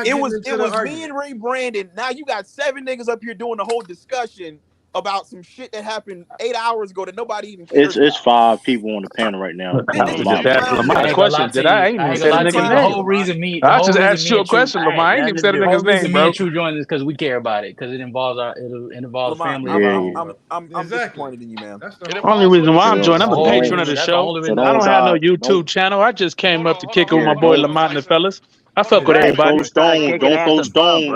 It getting was into the me argument. and Ray Brandon. Now you got 7 niggas up here doing the whole discussion about some shit that happened 8 hours ago that nobody even cares It's 5 people on the panel right now. I was just asking Lamont a question. I ain't even said a nigga's name. The whole reason I just asked you a question, Lamont. I ain't even said a nigga's name, bro. Me and True joined this because we care about it because it involves family. I'm disappointed in you, man. Only reason why I'm joining, I'm a patron of the show. I don't have no YouTube channel. I just came up to kick it with my boy Lamont and the fellas. I fuck with everybody. Don't throw stones.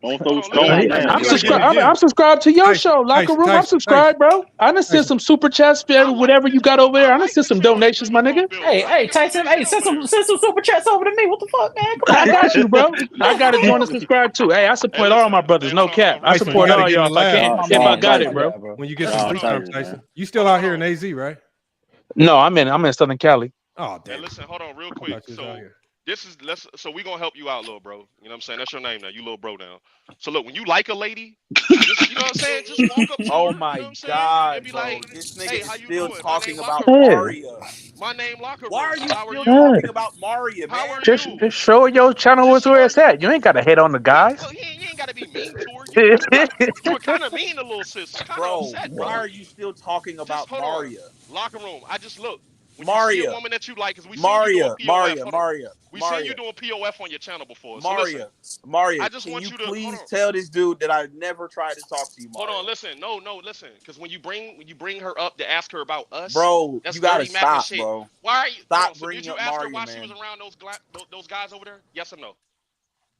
Don't throw stones. I'm subscribed to your show, Locker Room. I'm subscribed, bro. I done send some super chats, whatever you got over there. I done send some donations, my nigga. Hey, Tyson, send some super chats over to me. What the fuck, man? Come on. I got you, bro. I got to join and subscribe too. Hey, I support all my brothers, no cap. I support all y'all if I can. If I got it, bro. When you get some free time, Tyson. You still out here in AZ, right? No, I'm in Southern Cali. Oh, damn. Hey, listen, hold on real quick. So we gonna help you out, little bro. You know what I'm saying? That's your name now. You little bro now. So look, when you like a lady, just, you know what I'm saying? Just walk up to Oh her, my you know what I'm God, saying? Be bro. like, This nigga hey, is how you still doing? talking about Maria. Maria. My name Locker Room. Why are you How still you? talking about Maria, man? How are Just you? show your channel is where it's at. You ain't got to hate on the guys. Look, you ain't gotta be mean to her. You were kind of mean to little sis. I'm kind of Bro, upset, why bro. are you still talking about Just hold Maria? on. Locker Room. I just look. When you see a Maria. woman that you like, because we seen you doing POF. Maria. We seen you doing POF on your channel before. So Maria. listen, Maria, I just can want you you to please tell this dude that I never tried to talk to you, Maria? hold on. Listen, no, listen, because when you bring her up to ask her about us, bro, that's you gotta dirty macking stop, shit. bro. Why are you? Stop So bringing did you up ask her Maria, why man. she was around those guys over there? Yes or no?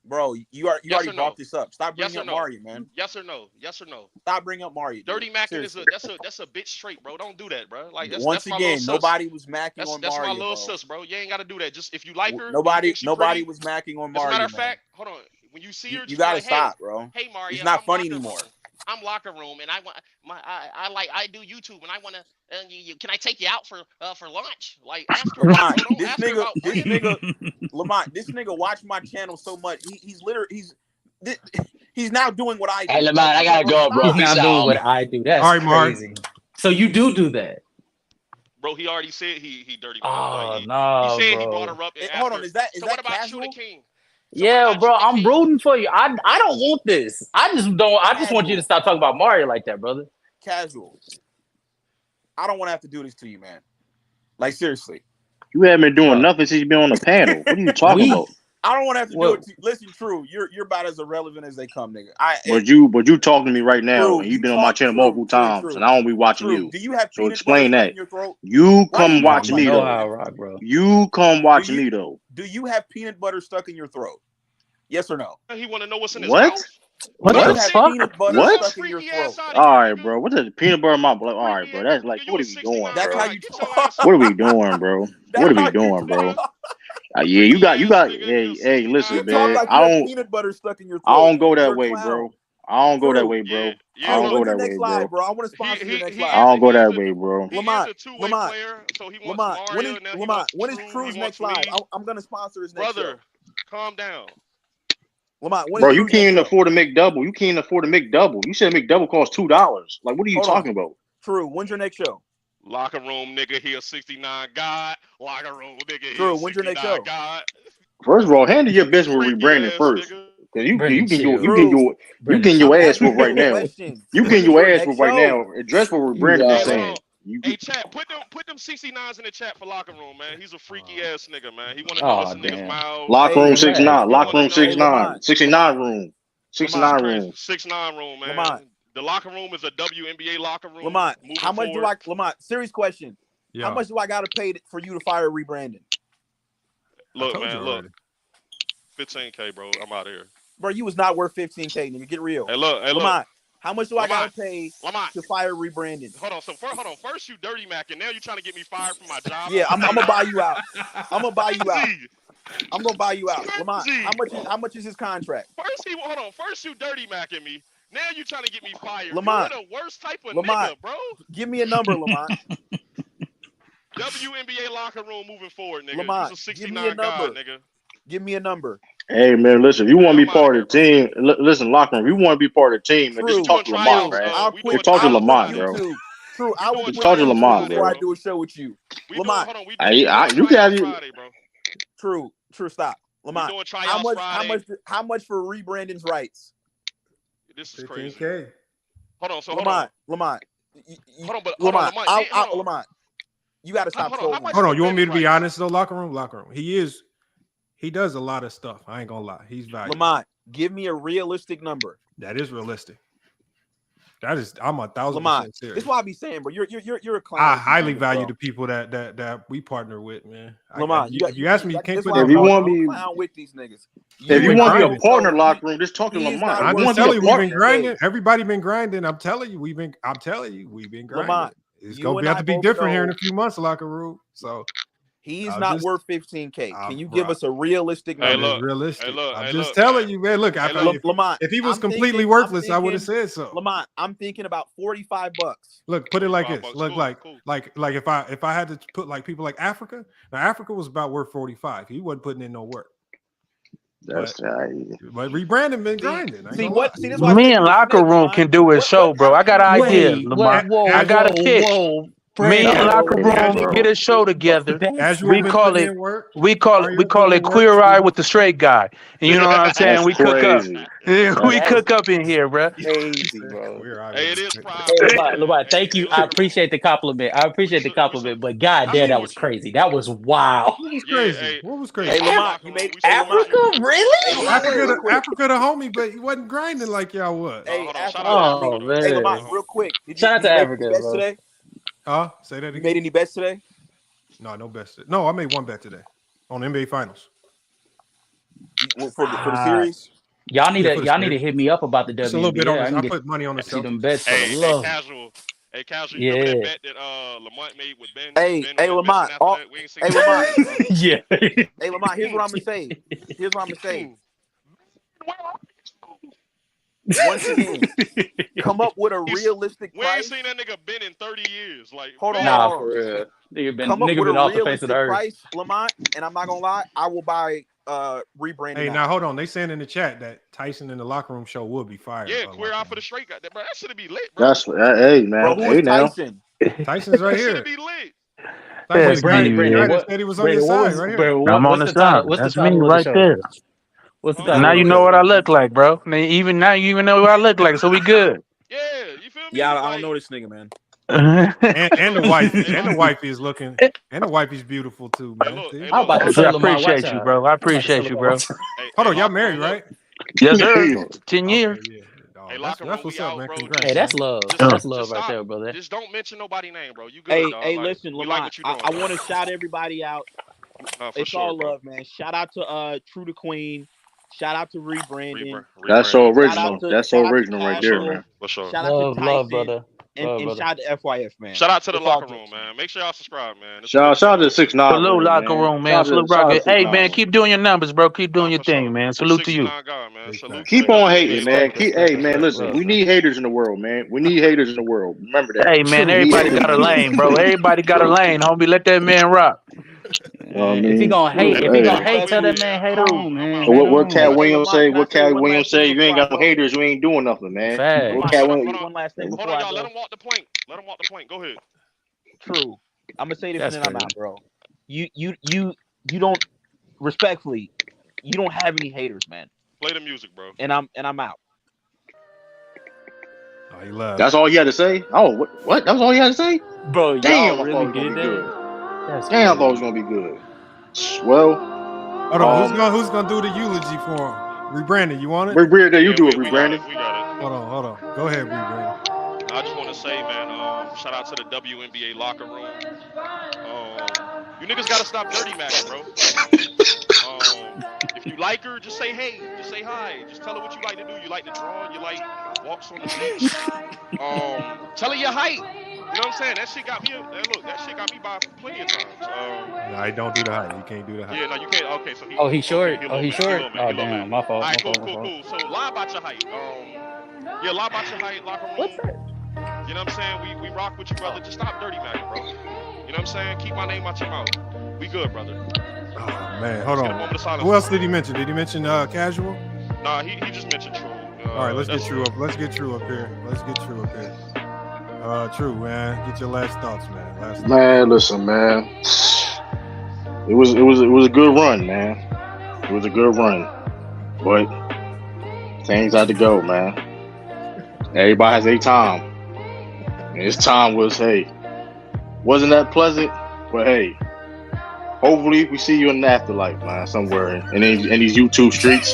Bro, you already brought this up. Stop Yes bringing or up no? Maria, man. Yes or no? Yes or no? Stop bringing up Maria. Dude. Dirty macking is Seriously. that's a bitch trait, bro. Don't do that, bro. Like that's Once my little again, sis. nobody was macking on That's Maria, my little bro. sis, bro. You ain't gotta do that. Just if you like her, Nobody you pretty, was macking on as a Maria. matter of man. fact, hold on. When you see her, You just gotta be like, stop, hey, bro. Hey, Maria, It's not I'm funny Locker anymore. Room. I'm Locker Room, and I do YouTube, and I wanna. Can I take you out for lunch? Like, ask her. Lamont, Bro, don't this ask her nigga, about Lamont, this nigga watched my channel so much. He's now doing what I do. Hey, Lamont, I gotta go, bro. He's Peace now doing out. what I do. That's All right, Mark. crazy. So you do that? Bro, he already said he dirty. Oh, like, no, he said bro. he brought her up. And Hold on, is that what about casual? Shooter King? Yeah, bro, I'm rooting for you. I don't want this. I just want you to stop talking about Mario like that, brother. Casual. I don't want to have to do this to you, man. Like, seriously. You haven't been doing nothing since you've been on the panel. What are you talking about? I don't want to have to do it to you. Listen, True, you're about as irrelevant as they come, nigga. But you talking to me right now, True, and you've been on my channel multiple times, and I don't be watching you. Do you have so explain that. in your throat? You come watch me know though. how I rock, bro. You come watch me though. Do you have peanut butter stuck in your throat? Yes or no? He want to know what's in his mouth. What the fuck? Peanut butter What? stuck in your throat. All right, bro. What's the peanut butter in my blood? All right, bro. That's like, what are we doing, bro? That's how you What are we doing, bro? What are we doing, bro? Yeah, you got. Hey, listen, man. Like you have peanut butter stuck in your throat. I don't go that way, bro. I don't go that way, bro. I don't go that way, bro. bro. I want to sponsor your next live. I don't go that way, bro. Lamont, when is Cruz next live? I'm gonna sponsor his next brother. Show. Calm down. Lamont, bro, you can't afford to make double. You can't afford to make double. You said make double costs $2. Like, what are you talking about? True. When's your next show? Locker Room, nigga. He a 69 God. Locker Room, nigga. True. When's your next show? God. First of all, handle your business with rebranding first. Cause you can your ass whoop right now. You can your ass whoop right now. Address what rebranding is saying. Hey, chat, put them 69s in the chat for Locker Room, man. He's a freaky ass nigga, man. He want to know what's in niggas' mouth. Locker Room 69. Locker Room 69. 69 room. 69 room. 69 room, man. Lamont. The Locker Room is a WNBA locker room. Lamont, how much do I? Lamont, serious question. How much do I got to pay for you to fire rebranding? Look, man, look. 15K, bro. I'm out of here. Bro, you was not worth 15K, nigga. Get real. Hey, look. Lamont, How much do I Lamont, gotta pay Lamont. to fire rebranding? Hold on. So first you dirty Mac, and now you trying to get me fired from my job. Yeah, I'm gonna buy you out. I'm gonna buy you out. I'm gonna buy you out. Lamont, how much is his contract? First you dirty Mac at me. Now you trying to get me fired. Lamont, you're the worst type of Lamont, nigga, bro. Give me a number, Lamont. WNBA locker room moving forward, nigga. Lamont, You's a give me a 69 number. God, nigga. Give me a number. Hey man, listen. If you want to be part of the team, listen, locker room. If you want to be part of the team, man, just talk to Lamont, man. Just talk to Lamont, bro. True, I will Just talk to Lamont, before bro. I do a show with you. Lamont, You can have you. True. Stop, Lamont. How much for rebranding's rights? This is crazy. $15K. Hold on. Lamont. Lamont. Lamont. You got to stop trolling. Hold on. You want me to be honest though? Locker room. He does a lot of stuff. I ain't gonna lie. He's valuable. Lamont, give me a realistic number. That is realistic. I'm 1,000% Lamont, serious. this is why I be saying, bro. You're a clown. I highly value the people that we partner with, man. Lamont, you asked me, you can't put. If you want to be clown with these niggas, if you want to be a partner locker room, just talk to Lamont. I'm just telling you, we've been grinding. Everybody been grinding. I'm telling you, we've been grinding. Lamont, it's gonna have to be different here in a few months, locker room. So he's not worth 15K. Can you give us a realistic number? Realistic. I'm just telling you, man. Look, Lamont, if he was completely worthless, I would have said so. Lamont, I'm thinking about $45. Look, put it like this. Look, like if I had to put like people like Africa. Now Africa was about worth 45. He wasn't putting in no work. That's but rebranding been grinding. Me and locker room can do a show, bro. I got an idea, Lamont. I got a kick. Me and locker room get a show together. We call it Queer Eye with the Straight Guy. And you know what I'm saying? We cook up. We cook up in here, bro. Crazy, bro. Hey, it is Lamont, thank you. I appreciate the compliment. But god damn, that was crazy. That was wild. What was crazy? What was crazy? Hey, Lamont, you made Africa, really? Africa the homie, but he wasn't grinding like y'all was. Hey, man. Hey, Lamont, real quick. Shout out to Africa, bets today? Say that again. You made any bets today? No bets. No, I made one bet today on NBA Finals. For the series? Y'all need to hit me up about the WNBA. Just a little bit on this. I put money on the them bets. Hey, casual. You know that bet that Lamont made with Ben? Hey, Lamont. Hey, Lamont. Yeah. Hey, Lamont, here's what I'm going to say. Once again, come up with a realistic price. We ain't seen that nigga Ben in 30 years. Like, hold on. Nah, for real. Come up with a realistic price, Lamont, and I'm not gonna lie, I will buy rebranding. Hey, now hold on. They saying in the chat that Tyson in the locker room show will be fired. Yeah, Queer Eye for the Straight Guy. Bro, that should be lit, bro. That's hey man. Bro, who is Tyson? Tyson's right here. Should be lit. Brandon said he was on your side right here. I'm on the side. That's me right there. Now you know what I look like, bro. Even now you even know what I look like, so we good. Yeah, you feel me? Yeah, I don't know this nigga, man. and the wife is looking, and the wife is beautiful too, man. I appreciate you, bro. Hold on, y'all married, right? Yes, sir. 10 years. Hey, that's what's up, man. Congrats. Hey, that's love. That's love right there, brother. Just don't mention nobody's name, bro. You good? Hey, listen, Lamont. I want to shout everybody out. It's all love, man. Shout out to True the Queen. Shout out to rebranding. That's so original. That's so original right there, man. For sure. Shout out to Tyson. Love, brother. And shout out to FYF, man. Shout out to the locker room, man. Make sure y'all subscribe, man. Shout out to 6ix9ine. Salute locker room, man. Salute rocket. Hey, man, keep doing your numbers, bro. Keep doing your thing, man. Salute to you. Keep on hating, man. Hey, man, listen. We need haters in the world, man. We need haters in the world. Remember that. Hey, man, everybody got a lane, bro. Everybody got a lane, homie. Let that man rock. If he gonna hate, tell that man hate on, man. So what Cat Williams say? What Cat Williams say? You ain't got no haters. You ain't doing nothing, man. What Cat Williams? One last thing. Hold on, y'all. Let him walk the plank. Go ahead. True. I'm gonna say this and then I'm out, bro. You don't respectfully. You don't have any haters, man. Play the music, bro. And I'm out. Oh, he left. That's all he had to say? Oh, what? That was all he had to say? Bro, damn, y'all really did that. Damn, I thought it was gonna be good. Well, hold on. Who's gonna do the eulogy for him? Rebranding, you want it? Rebranding, you do it, Rebranding. We got it. Hold on. Go ahead, Rebranding. I just want to say, man, shout out to the WNBA locker room. You niggas gotta stop dirty macking, bro. If you like her, just say hey, just say hi, just tell her what you like to do. You like to draw, you like walks on the beach. Tell her your height. You know what I'm saying? That shit got me. That shit got me by plenty of times. No, I don't do the height. You can't do the height. Yeah, no, you can't. Okay, so he's short. Okay, He's short. Oh, he little damn. man. My fault. All right, My cool. fault. So lie about your height. Yeah, lie about your height, locker room. What's that? You know what I'm saying? We rock with you, brother. Just stop dirty macking, bro. You know what I'm saying? Keep my name out your mouth. We good, brother. Oh man, hold on. Who else did he mention? Did he mention casual? Nah, he just mentioned True. All right, let's get True up. Let's get True up here. True, man. Get your last thoughts, man. Man, listen, man. It was a good run, man. It was a good run, but things had to go, man. Everybody has a time. And his time was, hey, wasn't that pleasant, but hey, hopefully we see you in the afterlife, man, somewhere in these YouTube streets.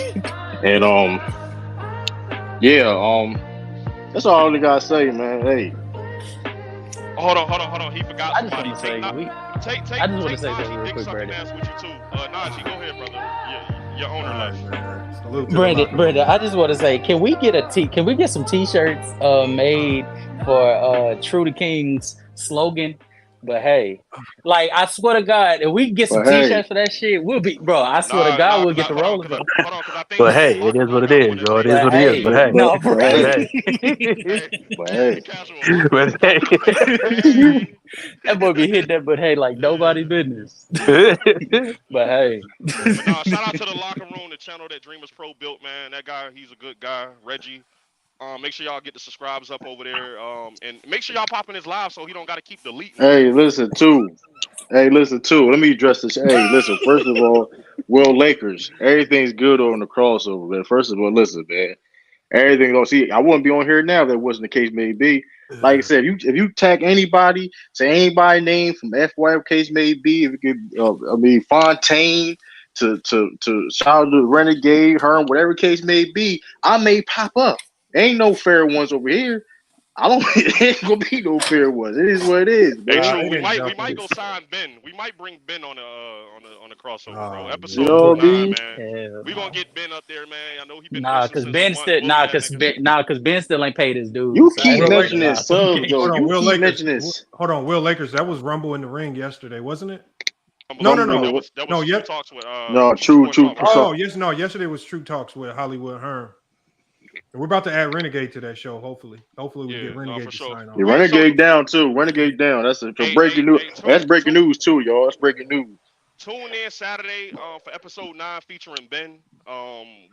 And that's all I really gotta say, man. Hey. Hold on. He forgot somebody. I just want to say something real quick, Brandon. Najee, go ahead, brother. Your owner left. Brandon, I just want to say, can we get some T-shirts made for True the King's slogan? But hey, like I swear to God, if we get some T-shirts for that shit, we'll be, bro. I swear to God, we'll get the rolling. But hey, it is what it is, bro. It is what it is. But hey, no, but hey, that boy be hitting that. But hey, like nobody business. But hey, shout out to the locker room, the channel that Dreamers Pro built, man. That guy, he's a good guy, Reggie. Make sure y'all get the subscribers up over there, and make sure y'all pop in his live so he don't got to keep deleting. Hey, listen too. Let me address this. Hey, listen. First of all, Will Lakers, everything's good on the crossover, man. First of all, listen, man. Everything don't see. I wouldn't be on here now if that wasn't the case. May be. Like I said, if you tag anybody, say anybody name from FYF case may be. If you could, Fontaine to shout out to Renegade, Herm, whatever case may be, I may pop up. Ain't no fair ones over here. It ain't gonna be no fair ones. It is what it is, man. Hey, True, we might go sign Ben. We might bring Ben on the crossover, bro. Episode you know 9, man. We gonna get Ben up there, man. I know he been because Ben still ain't paid his dues. You keep mentioning this, subs, though. Hold on, You keep mentioning this. Hold on, Will Lakers. That was Rumble in the Ring yesterday, wasn't it? No. That was True Talks with True. Oh, yes, no. Yesterday was True Talks with Hollywood Herm. And we're about to add Renegade to that show. Hopefully we get Renegade to sign on. Yeah, Renegade down too. Renegade down. That's breaking news. That's breaking news too, y'all. That's breaking news. Tune in Saturday for episode 9 featuring Ben.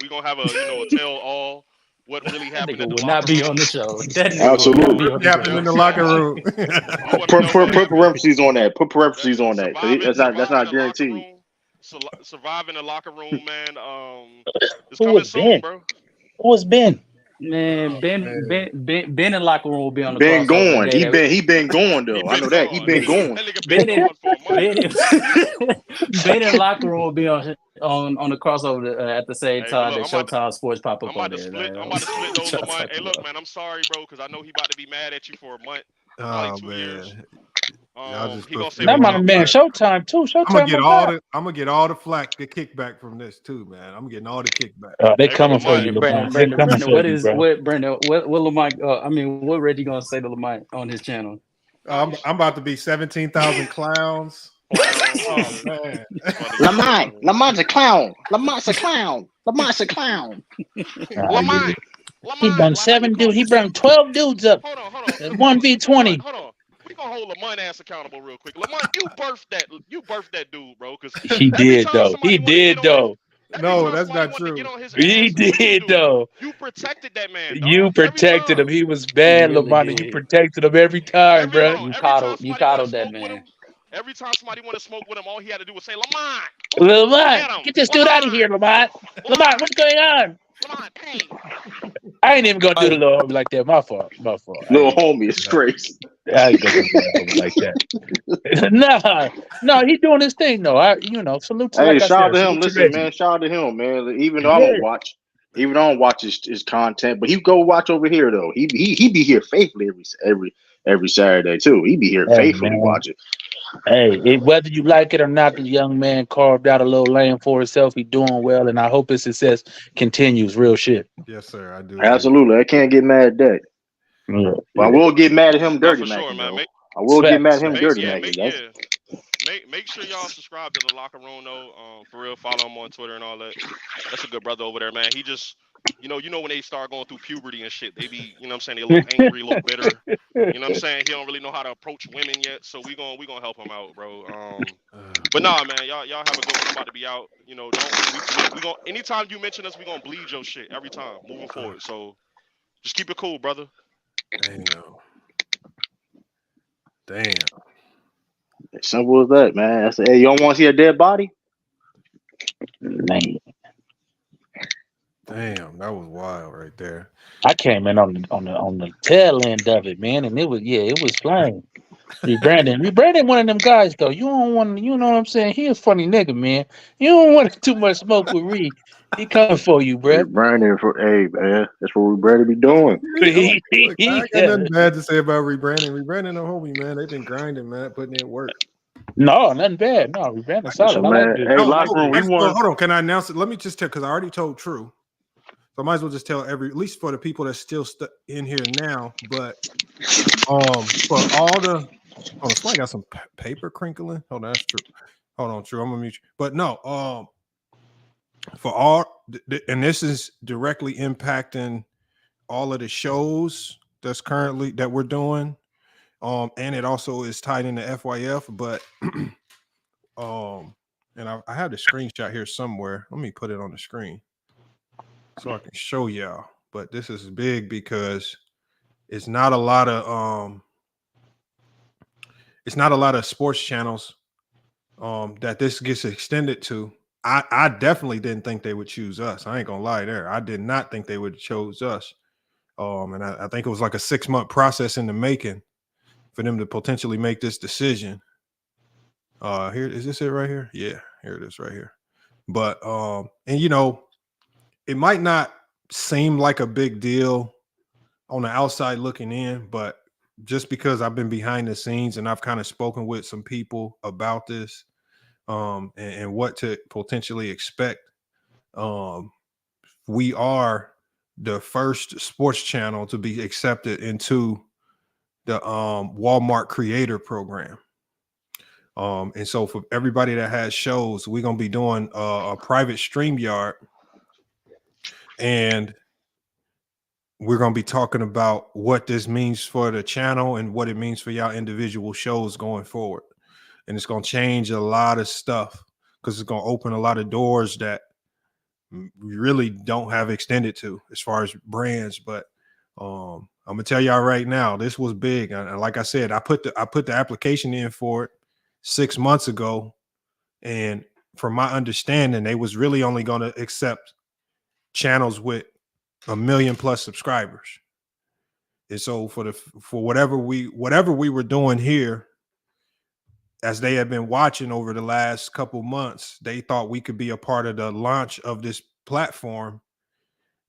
We gonna have a tell all what really happened. Will not be on the show. Absolutely. What happened in the locker room? Put parentheses on that. Put parentheses on that. That's not guaranteed. Surviving the locker room, man. It's Who coming was soon, Ben? bro. Who was Ben? Man, Ben in locker room will be on the Ben crossover. going. He been going though. I know that. He been going. Ben in locker room will be on the crossover at the same time that Showtime Sports pop up on there. I'm about to split those a month. Hey, look, man, I'm sorry, bro, because I know he about to be mad at you for a month. Oh, 2 man. years. He gonna say that man, Showtime too. Showtime. I'm gonna get all the flack, the kickback from this too, man. I'm getting all the kickback. They coming for you, LeBron. What Lamont? What Reggie gonna say to Lamont on his channel? I'm about to be 17,000 clowns. Oh, man. Lamont's a clown. Lamont. He brought 7 dudes. He brought 12 dudes up. Hold on. 1v20. Hold on. We gonna hold Lamont ass accountable real quick. Lamont, you birthed that dude, bro. He did though. No, that's not true. He did though. You protected that man. Dog. You protected him. He was bad, Lamont. You protected him every time, bro. You coddled that man. Every time somebody want to smoke with him, all he had to do was say, Lamont, get this dude out of here, Lamont. Lamont, what's going on? Lamont, hey. I ain't even gonna do the little homie like that. My fault. Little homie is crazy. I ain't gonna do the homie like that. No, he doing his thing though. Salute to him. Hey, shout out to him. Listen, man, shout out to him, man. Even though I don't watch his content, but he go watch over here though. He be here faithfully every Saturday too. He be here faithfully watching. Hey, whether you like it or not, the young man carved out a little lane for himself. He's doing well, and I hope his success continues. Real shit. Yes, sir. I do. Absolutely. I can't get mad at that. Yeah, but I will get mad at him dirty, for sure, Mackie, man. I will get mad at him dirty, Mackie. Make sure y'all subscribe to the Locker Room though. For real, follow him on Twitter and all that. That's a good brother over there, man. He just, you know when they start going through puberty and shit, they be, you know what I'm saying, they a little angry, a little bitter. You know what I'm saying? He don't really know how to approach women yet, so we gonna help him out, bro. But nah, man, y'all have a good one. I'm about to be out. You know, we gonna anytime you mention us, we gonna bleed your shit every time moving forward. So just keep it cool, brother. Damn. Simple as that, man. I said, hey, you don't want to see a dead body? Man. Damn, that was wild right there. I came in on the tail end of it, man, and it was flame. Brandon, one of them guys though. You don't want, you know what I'm saying? He a funny nigga, man. You don't want too much smoke with Reed. He coming for you, bro. Brandon, hey man, that's what we better be doing. I got nothing bad to say about rebranding. Rebranding a homie, man. They've been grinding, man, putting in work. No, nothing bad. No, rebranding solid. So, I man, like this. hey, Locker Room, we won. Hold on, can I announce it? Let me just tell, because I already told True. So I might as well just tell at least for the people that's still in here now. But for all the, somebody got some paper crinkling. Hold on, that's True. Hold on, True. I'm gonna mute you. But no, for all, and this is directly impacting all of the shows that's currently that we're doing. And it also is tied into FYF, but and I have the screenshot here somewhere. Let me put it on the screen so I can show y'all. But this is big because it's not a lot of sports channels that this gets extended to. I definitely didn't think they would choose us. I ain't gonna lie there. I did not think they would chose us. And I think it was like a 6-month process in the making for them to potentially make this decision. Here is this it right here? Yeah, here it is right here. But and you know, it might not seem like a big deal on the outside looking in, but just because I've been behind the scenes and I've kind of spoken with some people about this, and what to potentially expect. We are the first sports channel to be accepted into the Walmart Creator Program. And so for everybody that has shows, we're gonna be doing a private StreamYard, and we're gonna be talking about what this means for the channel and what it means for y'all individual shows going forward. And it's gonna change a lot of stuff because it's gonna open a lot of doors that we really don't have extended to as far as brands. But I'm gonna tell y'all right now, this was big. And like I said, I put the application in for it 6 months ago, and from my understanding, they was really only going to accept channels with 1 million plus subscribers. And so for whatever we were doing here, as they have been watching over the last couple months, they thought we could be a part of the launch of this platform.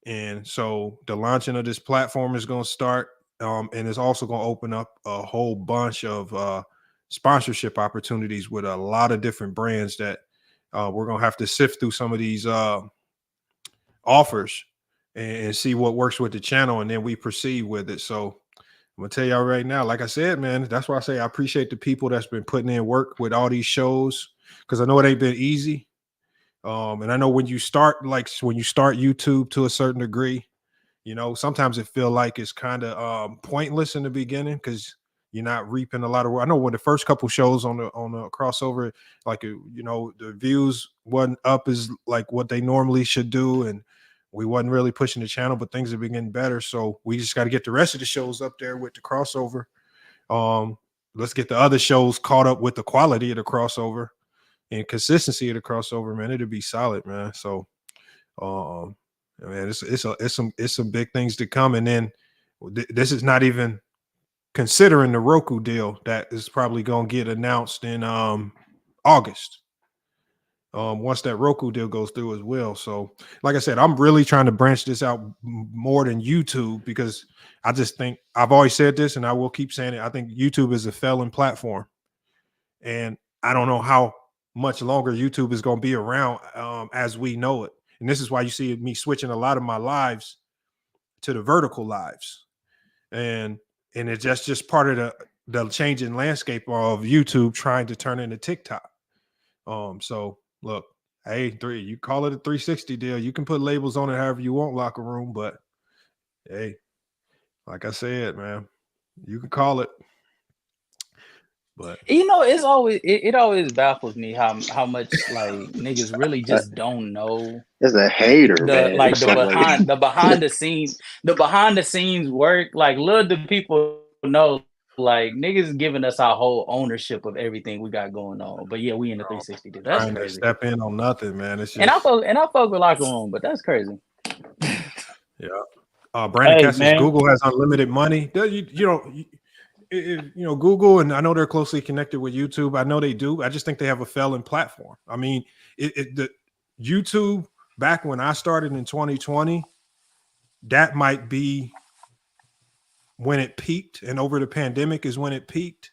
And so the launching of this platform is going to start, and it's also going to open up a whole bunch of sponsorship opportunities with a lot of different brands that we're going to have to sift through some of these offers and see what works with the channel, and then we proceed with it. So I'm gonna tell y'all right now, like I said, man, that's why I say I appreciate the people that's been putting in work with all these shows, because I know it ain't been easy. And I know when you start YouTube to a certain degree, you know, sometimes it feel like it's kind of pointless in the beginning because you're not reaping a lot of work. I know when the first couple shows on the crossover, like, you know, the views wasn't up as like what they normally should do, and we wasn't really pushing the channel, but things have been getting better. So we just got to get the rest of the shows up there with the crossover. Let's get the other shows caught up with the quality of the crossover and consistency of the crossover, man. It'll be solid, man. So, man, it's some big things to come. And then this is not even considering the Roku deal that is probably going to get announced in August. Once that Roku deal goes through as well. So like I said, I'm really trying to branch this out more than YouTube, because I just think, I've always said this and I will keep saying it, I think YouTube is a failing platform. And I don't know how much longer YouTube is going to be around as we know it. And this is why you see me switching a lot of my lives to the vertical lives. And it's just part of the changing landscape of YouTube trying to turn into TikTok. So look, hey, you call it a 360 deal. You can put labels on it however you want, Locker Room, but hey, like I said, man, you can call it. But it's always it always baffles me how much like niggas really just don't know. It's a hater, man. Like the behind the scenes work. Like little do people know, like niggas giving us our whole ownership of everything we got going on. But yeah, we in the 360 deal. That's crazy. Step in on nothing, man. It's just... And I fuck with Locker Room, but that's crazy. Yeah. Brandon Cass says Google has unlimited money. You know, Google, and I know they're closely connected with YouTube. I know they do. I just think they have a failing platform. I mean, the YouTube back when I started in 2020, that might be when it peaked, and over the pandemic is when it peaked.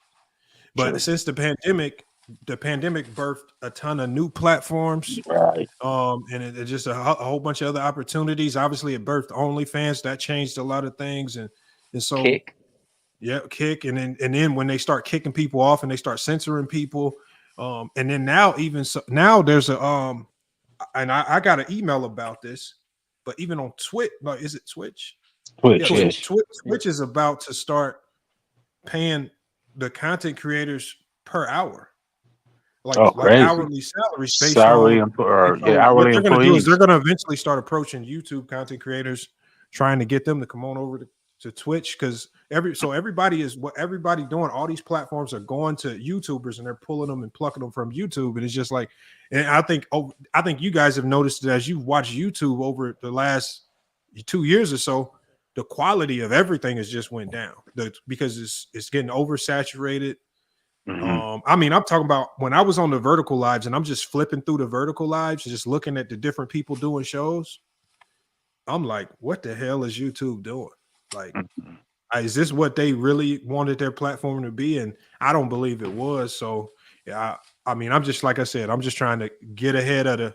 But since the pandemic birthed a ton of new platforms, right? And it just a whole bunch of other opportunities. Obviously, it birthed OnlyFans. That changed a lot of things, and so Kick. Yeah, Kick, and then when they start kicking people off and they start censoring people, and then now there's a and I got an email about this, but even on Twitch, like, is it Twitch? Twitch, yeah, yes. Twitch is about to start paying the content creators per hour, like hourly salaries based hourly on hourly what they're going to do is employees. they're going to eventually start approaching YouTube content creators, trying to get them to come on over to Twitch, because everybody doing, all these platforms are going to YouTubers and they're pulling them and plucking them from YouTube, and it's just like, and I think you guys have noticed that as you've watched YouTube over the last 2 years or so, the quality of everything has just went down because it's getting oversaturated. I mean, I'm talking about when I was on the vertical lives and I'm just flipping through the vertical lives, just looking at the different people doing shows. I'm like, what the hell is YouTube doing? Like, is this what they really wanted their platform to be? And I don't believe it was. So yeah, I mean, I'm just, like I said, I'm just trying to get ahead of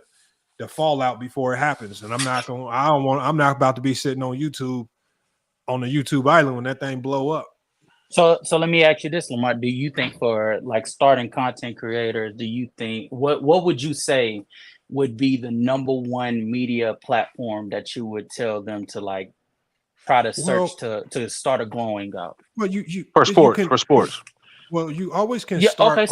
the fallout before it happens. And I'm not about to be sitting on YouTube, on the YouTube island when that thing blow up. So let me ask you this, Lamar. Do you think for like starting content creators, do you think what would you say would be the number one media platform that you would tell them to like try to search to start growing up? Well, you for sports. Well, you always can start. Okay,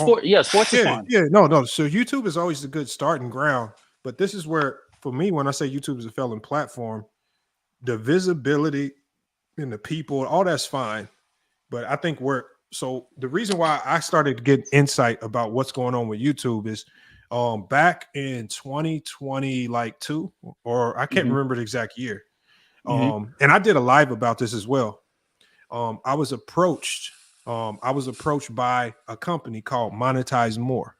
sports is fine. Yeah, no. So YouTube is always a good starting ground, but this is where, for me, when I say YouTube is a failing platform, the visibility and the people, all that's fine. But I think so the reason why I started to get insight about what's going on with YouTube is back in 2020, like or I can't remember the exact year. And I did a live about this as well. I was approached by a company called Monetize More.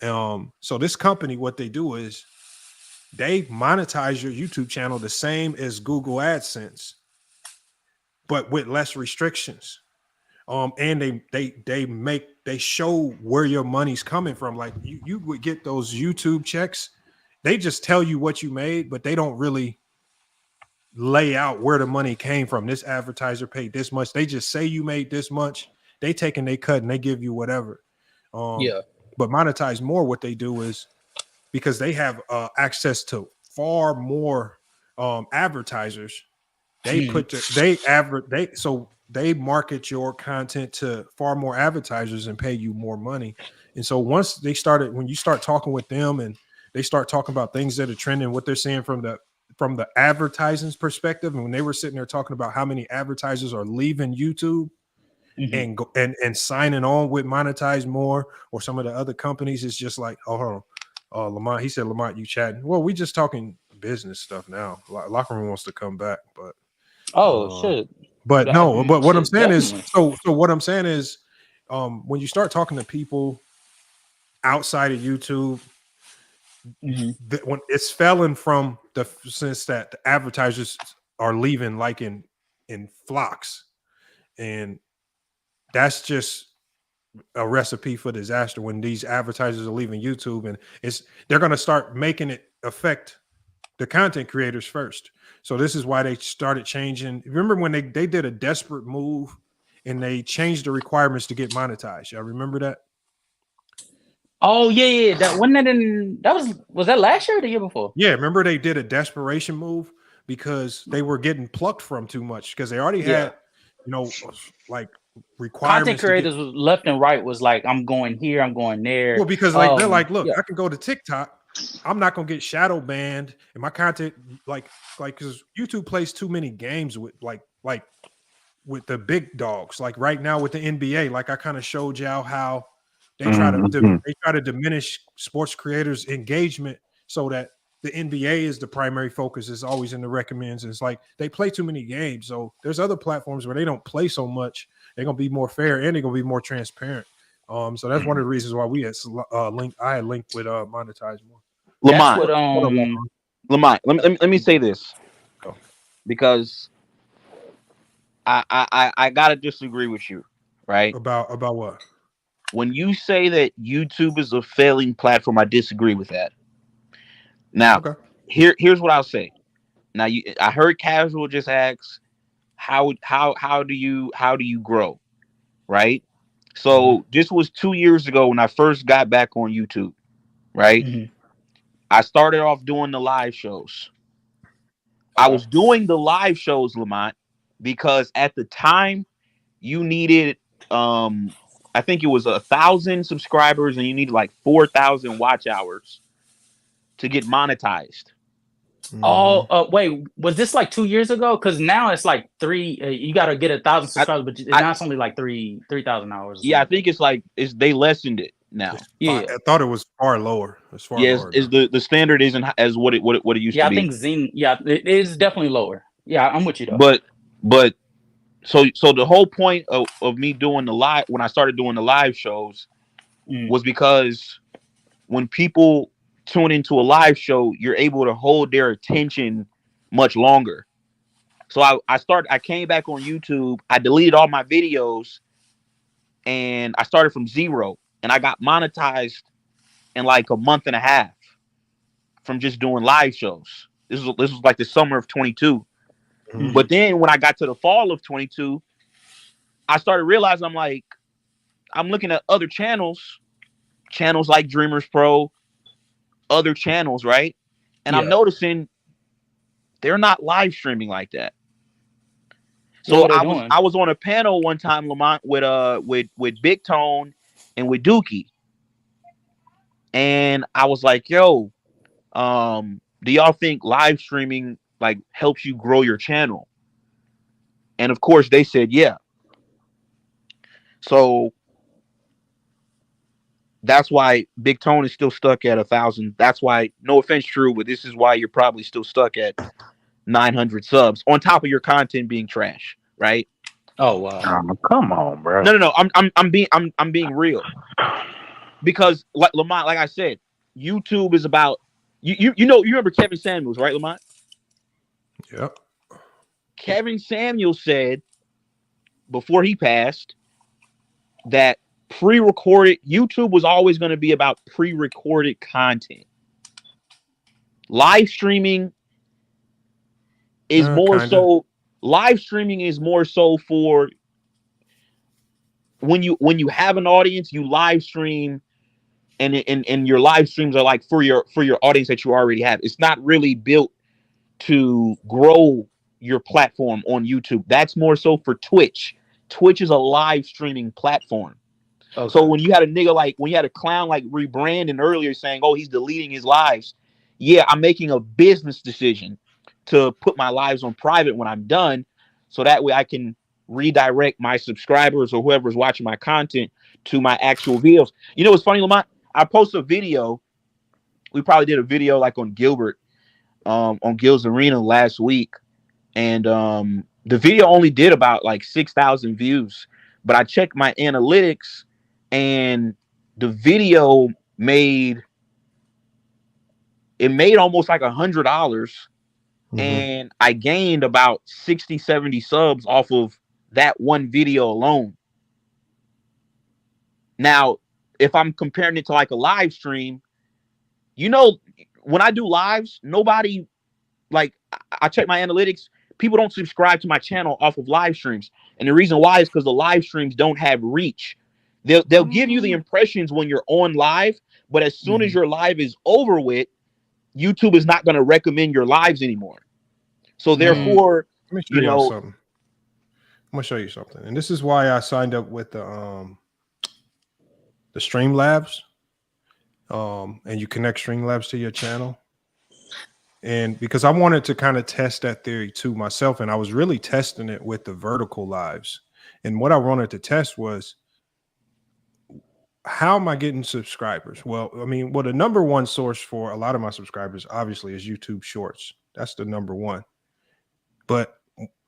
So this company, what they do is they monetize your YouTube channel the same as Google AdSense, but with less restrictions. And they show where your money's coming from. Like you would get those YouTube checks. They just tell you what you made, but they don't really lay out where the money came from. This advertiser paid this much. They just say you made this much. They take and they cut and they give you whatever. But Monetize More, what they do is, because they have access to far more advertisers, they they market your content to far more advertisers and pay you more money. And so when you start talking with them and they start talking about things that are trending, what they're seeing from the advertising's perspective, and when they were sitting there talking about how many advertisers are leaving YouTube and signing on with Monetize More or some of the other companies, it's just like, Lamont, he said, Lamont, you chatting? Well, we just talking business stuff now. Locker Room wants to come back, but shit. But no, but what I'm saying is, so what I'm saying is, when you start talking to people outside of YouTube, when it's failing from the sense that the advertisers are leaving like in flocks, and that's just a recipe for disaster when these advertisers are leaving YouTube, and they're going to start making it affect the content creators first. So this is why they started changing. Remember when they did a desperate move and they changed the requirements to get monetized? Y'all remember that? Oh yeah. That was that last year or the year before? Yeah, remember they did a desperation move because they were getting plucked from too much because they already had, like requirements. Content creators was left and right was like, I'm going here, I'm going there. Well, because like they're like, look, I can go to TikTok. I'm not gonna get shadow banned, and my content like because YouTube plays too many games with like with the big dogs. Like right now with the NBA, like I kind of showed y'all how they try to diminish sports creators' engagement so that the NBA is the primary focus. Is always in the recommends. It's like they play too many games. So there's other platforms where they don't play so much. They're gonna be more fair and they're gonna be more transparent. So that's one of the reasons why we had I had linked with monetize more. Lamont, let me say this because I gotta disagree with you, right? About what? When you say that YouTube is a failing platform, I disagree with that. Now, here's what I'll say. Now, I heard Casual just ask, how do you grow, right? So this was 2 years ago when I first got back on YouTube, right? Mm-hmm. I started off doing the live shows. I was doing the live shows, Lamont, because at the time you needed, I think it was 1,000 subscribers and you needed like 4,000 watch hours to get monetized. Oh, wait, was this like 2 years ago? Because now it's like three. You got to get 1,000 subscribers, but now it's only like 3,000 hours. Yeah, I think they lessened it now. I thought it was far lower. It's far lower. Is the standard isn't as what it used to be. Yeah, I think Zine. Yeah, it is definitely lower. Yeah, I'm with you though. But so the whole point of me doing the live, when I started doing the live shows, was because when people tune into a live show, you're able to hold their attention much longer. So I came back on YouTube, I deleted all my videos, and I started from zero, and I got monetized in like a month and a half from just doing live shows. This was like the summer of 22. Mm-hmm. But then when I got to the fall of 22, I started realizing I'm looking at other channels like Dreamers Pro, other channels, right? And I'm noticing they're not live streaming like that. So I was on a panel one time, Lamont, with Big Tone and with Dookie. And I was like, yo, do y'all think live streaming like helps you grow your channel? And of course they said yeah. So that's why Big Tone is still stuck at 1,000. That's why, no offense, True, but this is why you're probably still stuck at 900 subs on top of your content being trash, right? Oh wow! Come on, bro. No. I'm being real, because like Lamont, like I said, YouTube is about you remember Kevin Samuels, right, Lamont? Yep. Kevin Samuels said before he passed that pre-recorded YouTube was always going to be about pre-recorded content. Live streaming is live streaming is more so for when you have an audience, you live stream, and your live streams are like for your audience that you already have. It's not really built to grow your platform on YouTube. That's more so for Twitch. Twitch is a live streaming platform. Okay. So when you had a clown like rebranding earlier saying, oh, he's deleting his lives. Yeah, I'm making a business decision to put my lives on private when I'm done. So that way I can redirect my subscribers or whoever's watching my content to my actual videos. You know what's funny, Lamont? I posted a video. We probably did a video like on Gilbert, on Gil's Arena last week. And the video only did about like 6,000 views. But I checked my analytics, and the video made almost like $100, and I gained about 60, 70 subs off of that one video alone. Now, if I'm comparing it to like a live stream, you know, when I do lives, nobody like I check my analytics. People don't subscribe to my channel off of live streams, and the reason why is because the live streams don't have reach. They'll give you the impressions when you're on live, but as soon as your live is over with, YouTube is not going to recommend your lives anymore. So therefore, let me show you something. I'm gonna show you something, and this is why I signed up with the Streamlabs, and you connect Streamlabs to your channel, and because I wanted to kind of test that theory too myself, and I was really testing it with the vertical lives, and what I wanted to test was, how am I getting subscribers? Well, I mean, the number one source for a lot of my subscribers obviously is YouTube Shorts. That's the number one. But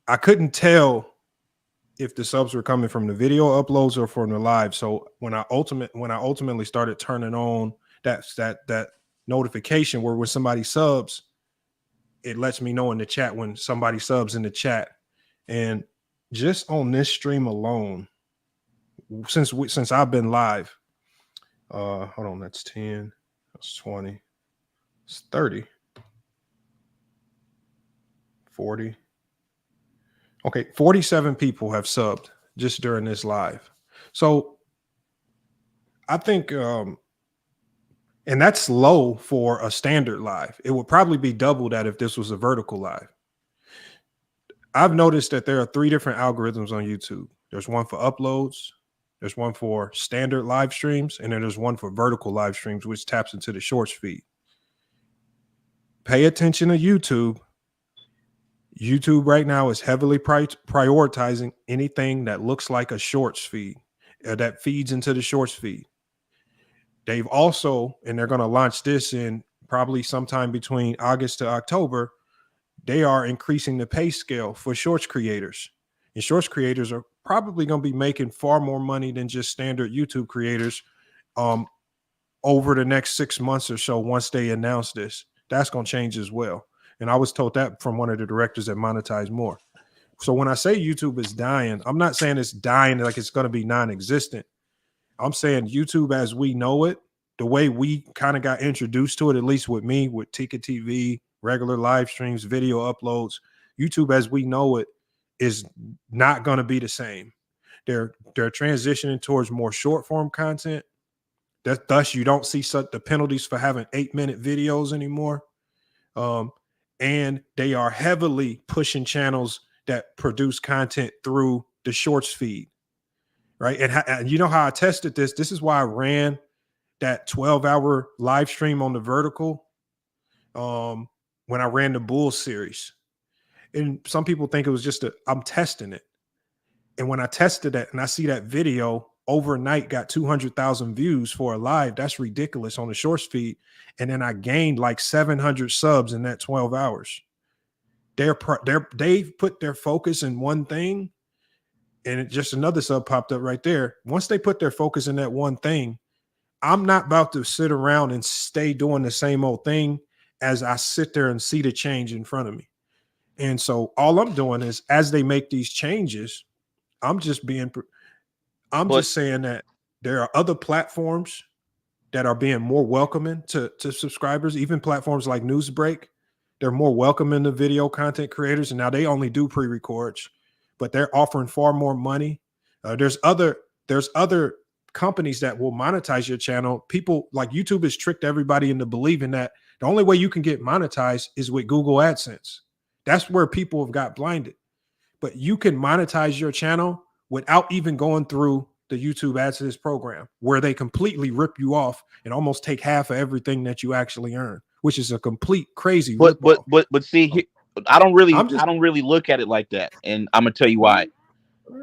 I couldn't tell if the subs were coming from the video uploads or from the live. So when I ultimately started turning on that notification where when somebody subs, it lets me know in the chat when somebody subs in the chat. And just on this stream alone, since I've been live, hold on, that's 10, that's 20, it's 30, 40. Okay, 47 people have subbed just during this live. So I think, and that's low for a standard live. It would probably be double that if this was a vertical live. I've noticed that there are 3 different algorithms on YouTube. There's one for uploads, there's one for standard live streams, and then there's one for vertical live streams, which taps into the shorts feed. Pay attention to YouTube. YouTube right now is heavily prioritizing anything that looks like a shorts feed, that feeds into the shorts feed. They've also, and they're going to launch this in probably sometime between August to October, they are increasing the pay scale for shorts creators. And shorts creators are probably going to be making far more money than just standard YouTube creators over the next 6 months or so once they announce this. That's going to change as well. And I was told that from one of the directors that monetize more. So when I say YouTube is dying, I'm not saying it's dying like it's going to be non-existent. I'm saying YouTube as we know it, the way we kind of got introduced to it, at least with me, with Tika TV, regular live streams, video uploads, YouTube as we know it is not going to be the same. They're transitioning towards more short form content. Thus, you don't see the penalties for having 8-minute videos anymore. And they are heavily pushing channels that produce content through the shorts feed, right? And you know how I tested this? This is why I ran that 12-hour live stream on the vertical when I ran the Bulls series. And some people think it was just I'm testing it. And when I tested that and I see that video overnight got 200,000 views for a live, that's ridiculous on the shorts feed. And then I gained like 700 subs in that 12 hours. They've put their focus in one thing, and just another sub popped up right there. Once they put their focus in that one thing, I'm not about to sit around and stay doing the same old thing as I sit there and see the change in front of me. And so all I'm doing is, as they make these changes, I'm just saying that there are other platforms that are being more welcoming to subscribers, even platforms like Newsbreak. They're more welcoming to video content creators. And now they only do pre-records, but they're offering far more money. There's other companies that will monetize your channel. People like YouTube has tricked everybody into believing that the only way you can get monetized is with Google AdSense. That's where people have got blinded. But you can monetize your channel without even going through the YouTube AdSense program, where they completely rip you off and almost take half of everything that you actually earn, which is a complete crazy. But see, I don't really look at it like that, and I'm gonna tell you why.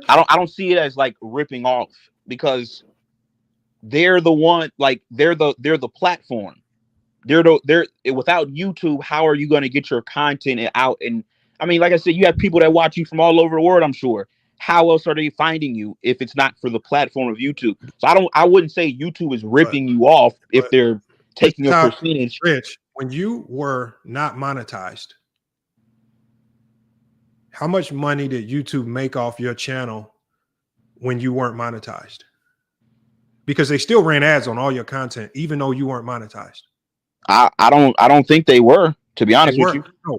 I don't see it as like ripping off, because they're the one, like they're the platform. They're without YouTube, how are you going to get your content out? And I mean, like I said, you have people that watch you from all over the world, I'm sure. How else are they finding you if it's not for the platform of YouTube? So I wouldn't say YouTube is ripping you off if they're taking a percentage. Rich, when you were not monetized, how much money did YouTube make off your channel when you weren't monetized? because they still ran ads on all your content, even though you weren't monetized. I don't think they were, to be honest with you. No,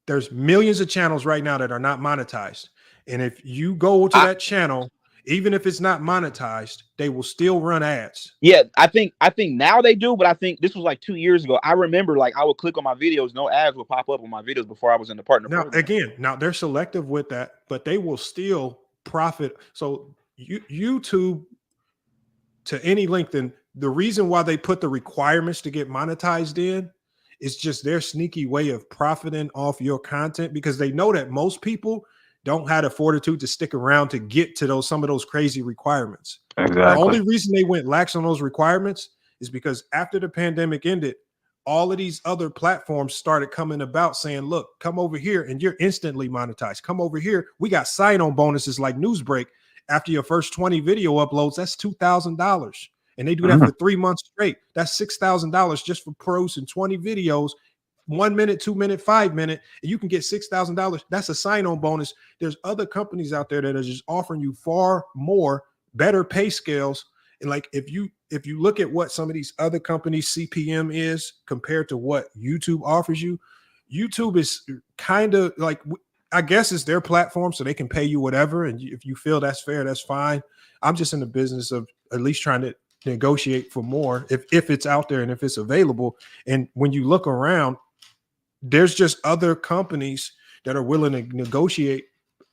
there's millions of channels right now that are not monetized. And if you go to that channel, even if it's not monetized, they will still run ads. Yeah, I think now they do, but I think this was like 2 years ago. I remember like I would click on my videos, no ads would pop up on my videos before I was in the partner program. Now they're selective with that, but they will still profit. So YouTube to any length, and the reason why they put the requirements to get monetized in is just their sneaky way of profiting off your content, because they know that most people don't have the fortitude to stick around to get to some of those crazy requirements. Exactly. The only reason they went lax on those requirements is because after the pandemic ended, all of these other platforms started coming about saying, look, come over here and you're instantly monetized. Come over here. We got sign-on bonuses like Newsbreak. After your first 20 video uploads, that's $2,000. And they do that for 3 months straight. That's $6,000 just for pros and 20 videos, 1 minute, 2 minute, 5 minute, and you can get $6,000. That's a sign-on bonus. There's other companies out there that are just offering you far more, better pay scales. And like if you look at what some of these other companies CPM is compared to what YouTube offers you, YouTube is kind of like, I guess it's their platform, so they can pay you whatever. And if you feel that's fair, that's fine. I'm just in the business of at least trying to negotiate for more if it's out there and if it's available. And when you look around, there's just other companies that are willing to negotiate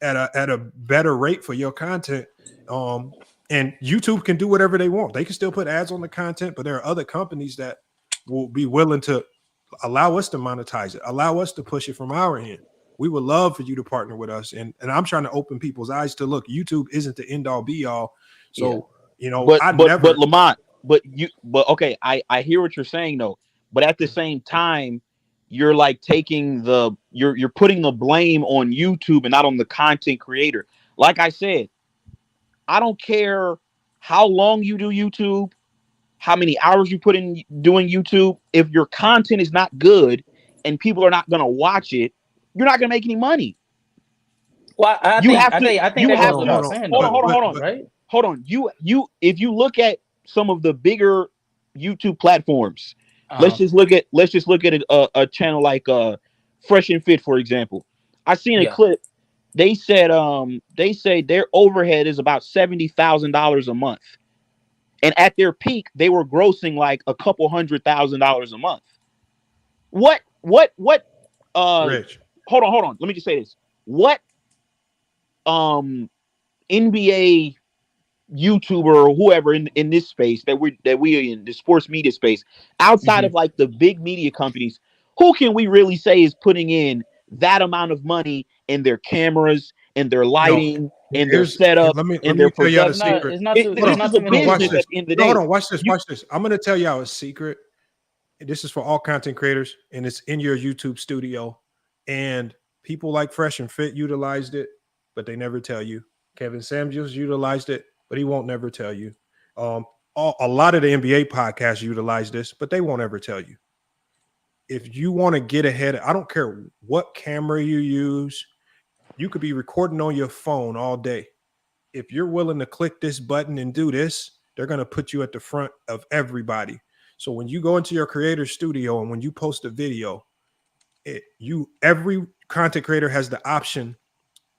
at a better rate for your content. And YouTube can do whatever they want. They can still put ads on the content, but there are other companies that will be willing to allow us to monetize it, allow us to push it from our end. We would love for you to partner with us. And I'm trying to open people's eyes to look, YouTube isn't the end all be all. So, but Lamont, okay, I hear what you're saying though, but at the same time, you're like you're putting the blame on YouTube and not on the content creator. Like I said, I don't care how long you do YouTube, how many hours you put in doing YouTube. If your content is not good and people are not going to watch it, you're not going to make any money. Well, I think that goes without saying. Hold on. If you look at some of the bigger YouTube platforms, let's just look at a channel like Fresh and Fit, for example. I seen a clip. They say their overhead is about $70,000 a month, and at their peak, they were grossing like a couple $100,000 a month. What? Rich. Hold on. Let me just say this. What NBA YouTuber or whoever in this space that we are in the sports media space, outside of like the big media companies, who can we really say is putting in that amount of money in their cameras and their lighting and their setup and their production? Hold on, watch this. I'm going to tell y'all a secret. This is for all content creators, and it's in your YouTube studio. And people like Fresh and Fit utilized it, but they never tell you. Kevin Samuels utilized it, but he won't never tell you. A lot of the NBA podcasts utilize this, but they won't ever tell you. If you want to get ahead, I don't care what camera you use. You could be recording on your phone all day. If you're willing to click this button and do this, they're going to put you at the front of everybody. So when you go into your creator studio and when you post a video, every content creator has the option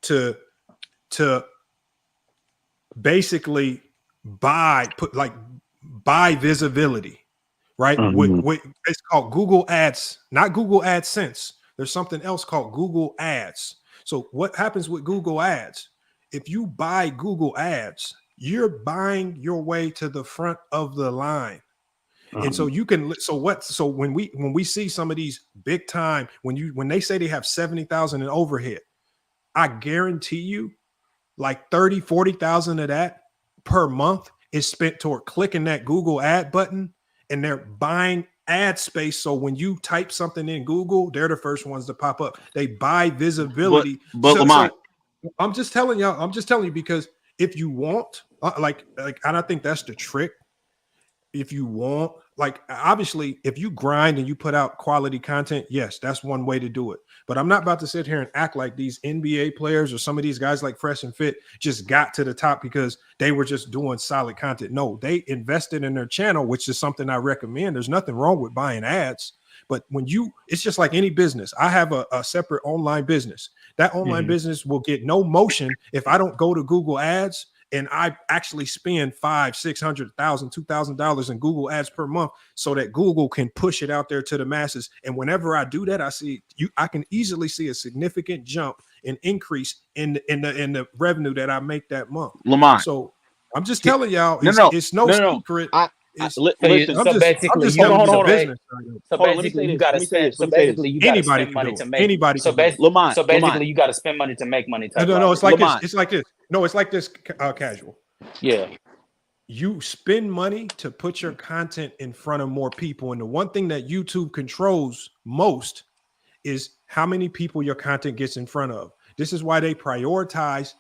to basically buy visibility, right? It's called Google Ads, not Google AdSense. There's something else called Google Ads. So what happens with Google Ads? If you buy Google Ads, you're buying your way to the front of the line. And so you can, so when we see some of these big time, when they say they have 70,000 in overhead, I guarantee you like 30, 40,000 of that per month is spent toward clicking that Google ad button, and they're buying ad space. So when you type something in Google, they're the first ones to pop up. They buy visibility. But Lamont, I'm just telling you because if you want, and I think that's the trick. if you want, like, obviously, if you grind and you put out quality content, yes, that's one way to do it. But I'm not about to sit here and act like these NBA players or some of these guys like Fresh and Fit just got to the top because they were just doing solid content. No, they invested in their channel, which is something I recommend. There's nothing wrong with buying ads. But when it's just like any business. I have a separate online business. That online business will get no motion if I don't go to Google Ads and I actually spend $500, $600, $1,000, $2,000 in Google Ads per month so that Google can push it out there to the masses. And whenever I do that, I can easily see a significant jump and increase in the revenue that I make that month. Lamont. So I'm just telling y'all, it's no secret. Listen, so basically, hold on. So basically, you got to spend. So basically, you got to spend money to make. Anybody. So basically, you got to spend money to make money. No, it's like this. It's like this. No, it's like this. Casual. Yeah. You spend money to put your content in front of more people, and the one thing that YouTube controls most is how many people your content gets in front of. This is why they prioritize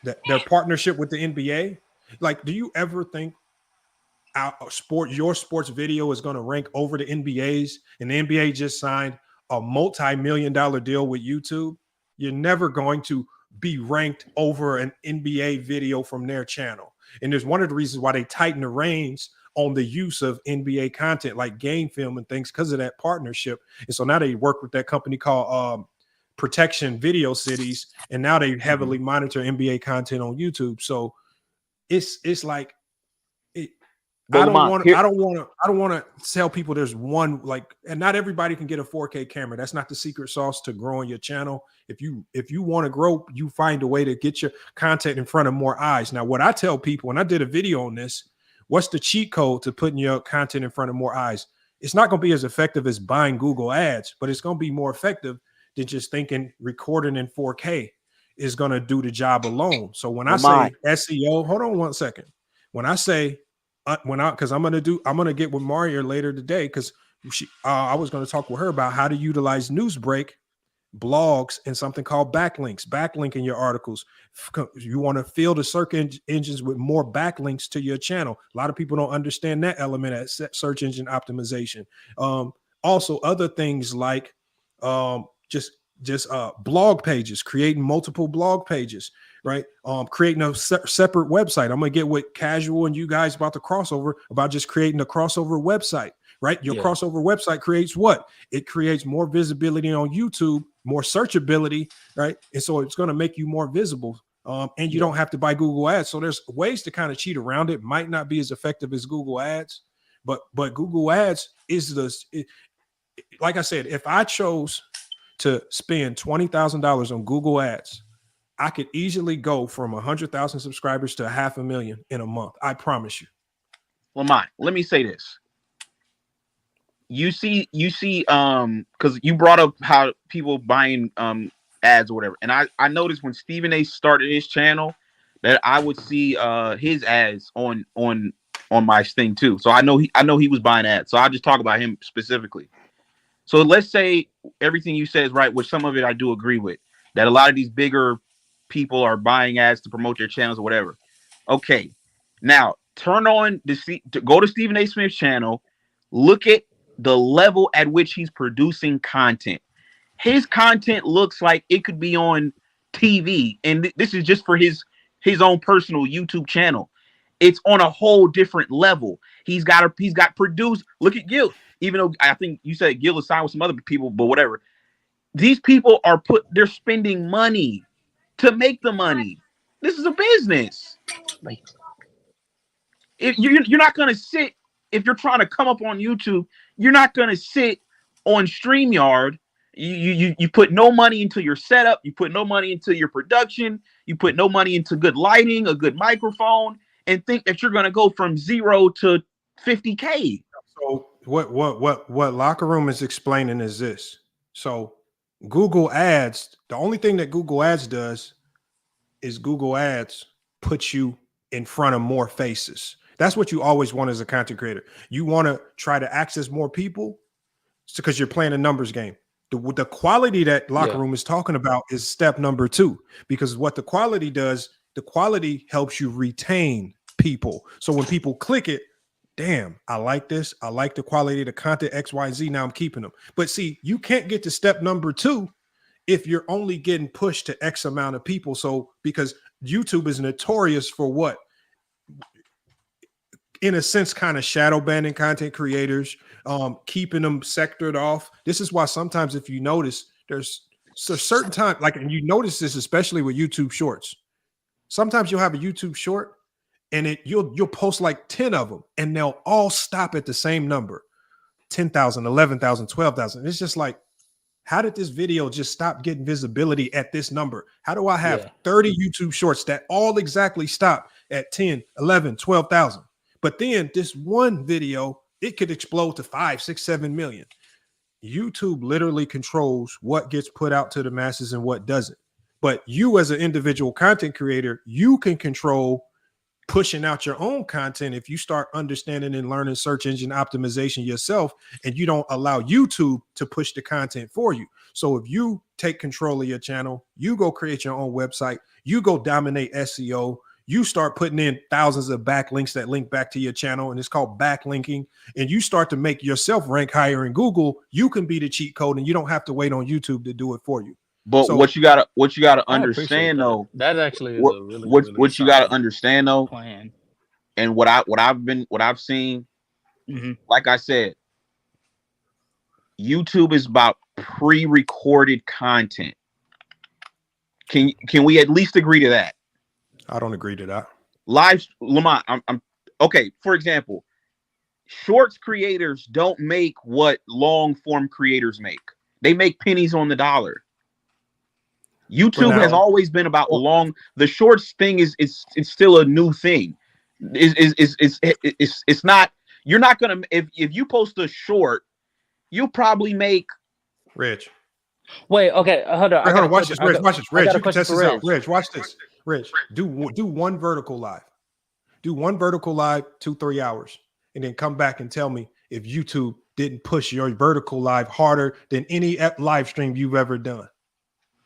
their partnership with the NBA. Like, do you ever think your sports video is going to rank over the NBA's, and the NBA just signed a multi-million-dollar deal with YouTube? You're never going to be ranked over an NBA video from their channel. And there's one of the reasons why they tighten the reins on the use of NBA content like game film and things because of that partnership. And so now they work with that company called Protection Video Cities, and now they heavily monitor NBA content on YouTube. So it's like I don't want to tell people there's one, like, and not everybody can get a 4K camera. That's not the secret sauce to growing your channel. If you want to grow, you find a way to get your content in front of more eyes. Now, what I tell people, and I did a video on this, what's the cheat code to putting your content in front of more eyes? It's not going to be as effective as buying Google Ads, but it's going to be more effective than just thinking recording in 4K is going to do the job alone. So when I say SEO, hold on one second. When I say because I'm gonna get with Maria later today because I was going to talk with her about how to utilize Newsbreak, blogs, and something called backlinks. Backlinking your articles. You want to fill the search engines with more backlinks to your channel. A lot of people don't understand that element at search engine optimization. Also, other things like just blog pages, creating multiple blog pages. Right. Creating a separate website. I'm going to get with Casual and you guys about the crossover about just creating a crossover website. Right. Your crossover website creates what? It creates more visibility on YouTube, more searchability. Right. And so it's going to make you more visible. And you don't have to buy Google Ads. So there's ways to kind of cheat around it. Might not be as effective as Google Ads, but Google Ads is like I said, if I chose to spend $20,000 on Google Ads, I could easily go from 100,000 subscribers to 500,000 in a month. I promise you. Lamont, let me say this. You see, because you brought up how people buying ads or whatever, and I noticed when Stephen A started his channel that I would see his ads on my thing too. So I know he was buying ads. So I'll just talk about him specifically. So let's say everything you said is right, which some of it I do agree with. That a lot of these bigger people are buying ads to promote their channels or whatever. Okay, now turn on go to Stephen A. Smith's channel, look at the level at which he's producing content. His content looks like it could be on TV, and this is just for his own personal YouTube channel. It's on a whole different level. He's got produced. Look at Gil. Even though I think you said Gil is signed with some other people, but whatever. These people they're spending money to make the money. This is a business. If you're not going to sit, if you're trying to come up on YouTube, you're not going to sit on StreamYard. You put no money into your setup. You put no money into your production. You put no money into good lighting, a good microphone, and think that you're going to go from 0 to 50K. So what Locker Room is explaining is this. So Google Ads, the only thing that Google Ads does is Google Ads puts you in front of more faces. That's what you always want as a content creator. You want to try to access more people because you're playing a numbers game. The quality that Locker Room is talking about is step number 2, because what the quality does, the quality helps you retain people. So when people click it, damn, I like this. I like the quality of the content XYZ. Now I'm keeping them. But see, you can't get to step number 2 if you're only getting pushed to X amount of people. So because YouTube is notorious for what? In a sense, kind of shadow banning content creators, keeping them sectored off. This is why sometimes if you notice, there's a certain time, like, and you notice this especially with YouTube shorts. Sometimes you'll have a YouTube short and you'll post like 10 of them and they'll all stop at the same number. 10,000, 11,000, 12,000. It's just like, how did this video just stop getting visibility at this number? How do I have 30 YouTube shorts that all exactly stop at 10, 11, 12,000? But then this one video, it could explode to 5, 6, 7 million. YouTube literally controls what gets put out to the masses and what doesn't. But you as an individual content creator, you can control pushing out your own content if you start understanding and learning search engine optimization yourself, and you don't allow YouTube to push the content for you. So if you take control of your channel, you go create your own website, you go dominate SEO, you start putting in thousands of backlinks that link back to your channel, and it's called backlinking, and you start to make yourself rank higher in Google, you can be the cheat code and you don't have to wait on YouTube to do it for you. But so, what you gotta understand though, that actually is what, a really what you gotta understand though, plan. And what I've seen, like I said, YouTube is about pre-recorded content. Can we at least agree to that? I don't agree to that. Lamont, I'm okay. For example, shorts creators don't make what long form creators make. They make pennies on the dollar. YouTube has always been about long. The shorts thing is it's still a new thing. It's not. You're not gonna if you post a short, you'll probably make. Rich. Wait. Okay. Hold on. Hold on. Watch this. Rich. Watch this. Rich. You can test this out. Rich. Watch this. Rich. Do one vertical live. Do one vertical live 2-3 hours, and then come back and tell me if YouTube didn't push your vertical live harder than any live stream you've ever done.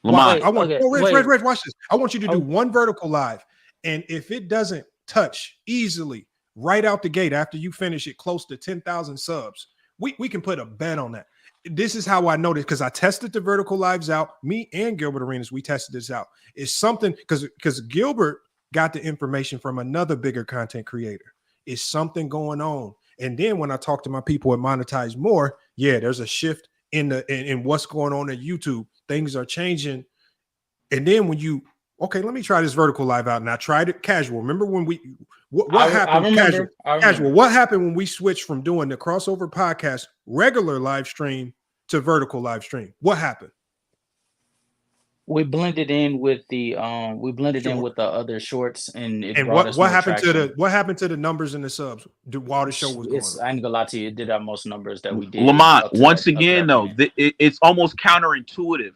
Lamont, I want Rich, watch this. I want you to do one vertical live, and if it doesn't touch easily right out the gate after you finish it close to 10,000 subs, we can put a bet on that. This is how I know this, because I tested the vertical lives out. Me and Gilbert Arenas, we tested this out. It's something because Gilbert got the information from another bigger content creator. It's something going on. And then when I talk to my people at Monetize More, there's a shift in what's going on at YouTube. Things are changing. And then when you, let me try this vertical live out. And I tried it casual. Remember when what happened? Casual. What happened when we switched from doing the crossover podcast, regular live stream, to vertical live stream? What happened? We blended in with the other shorts, and what happened to the numbers and the subs while the show was going on? I ain't gonna lie to you, it did our most numbers that we did. Lamont, once again though, it's almost counterintuitive,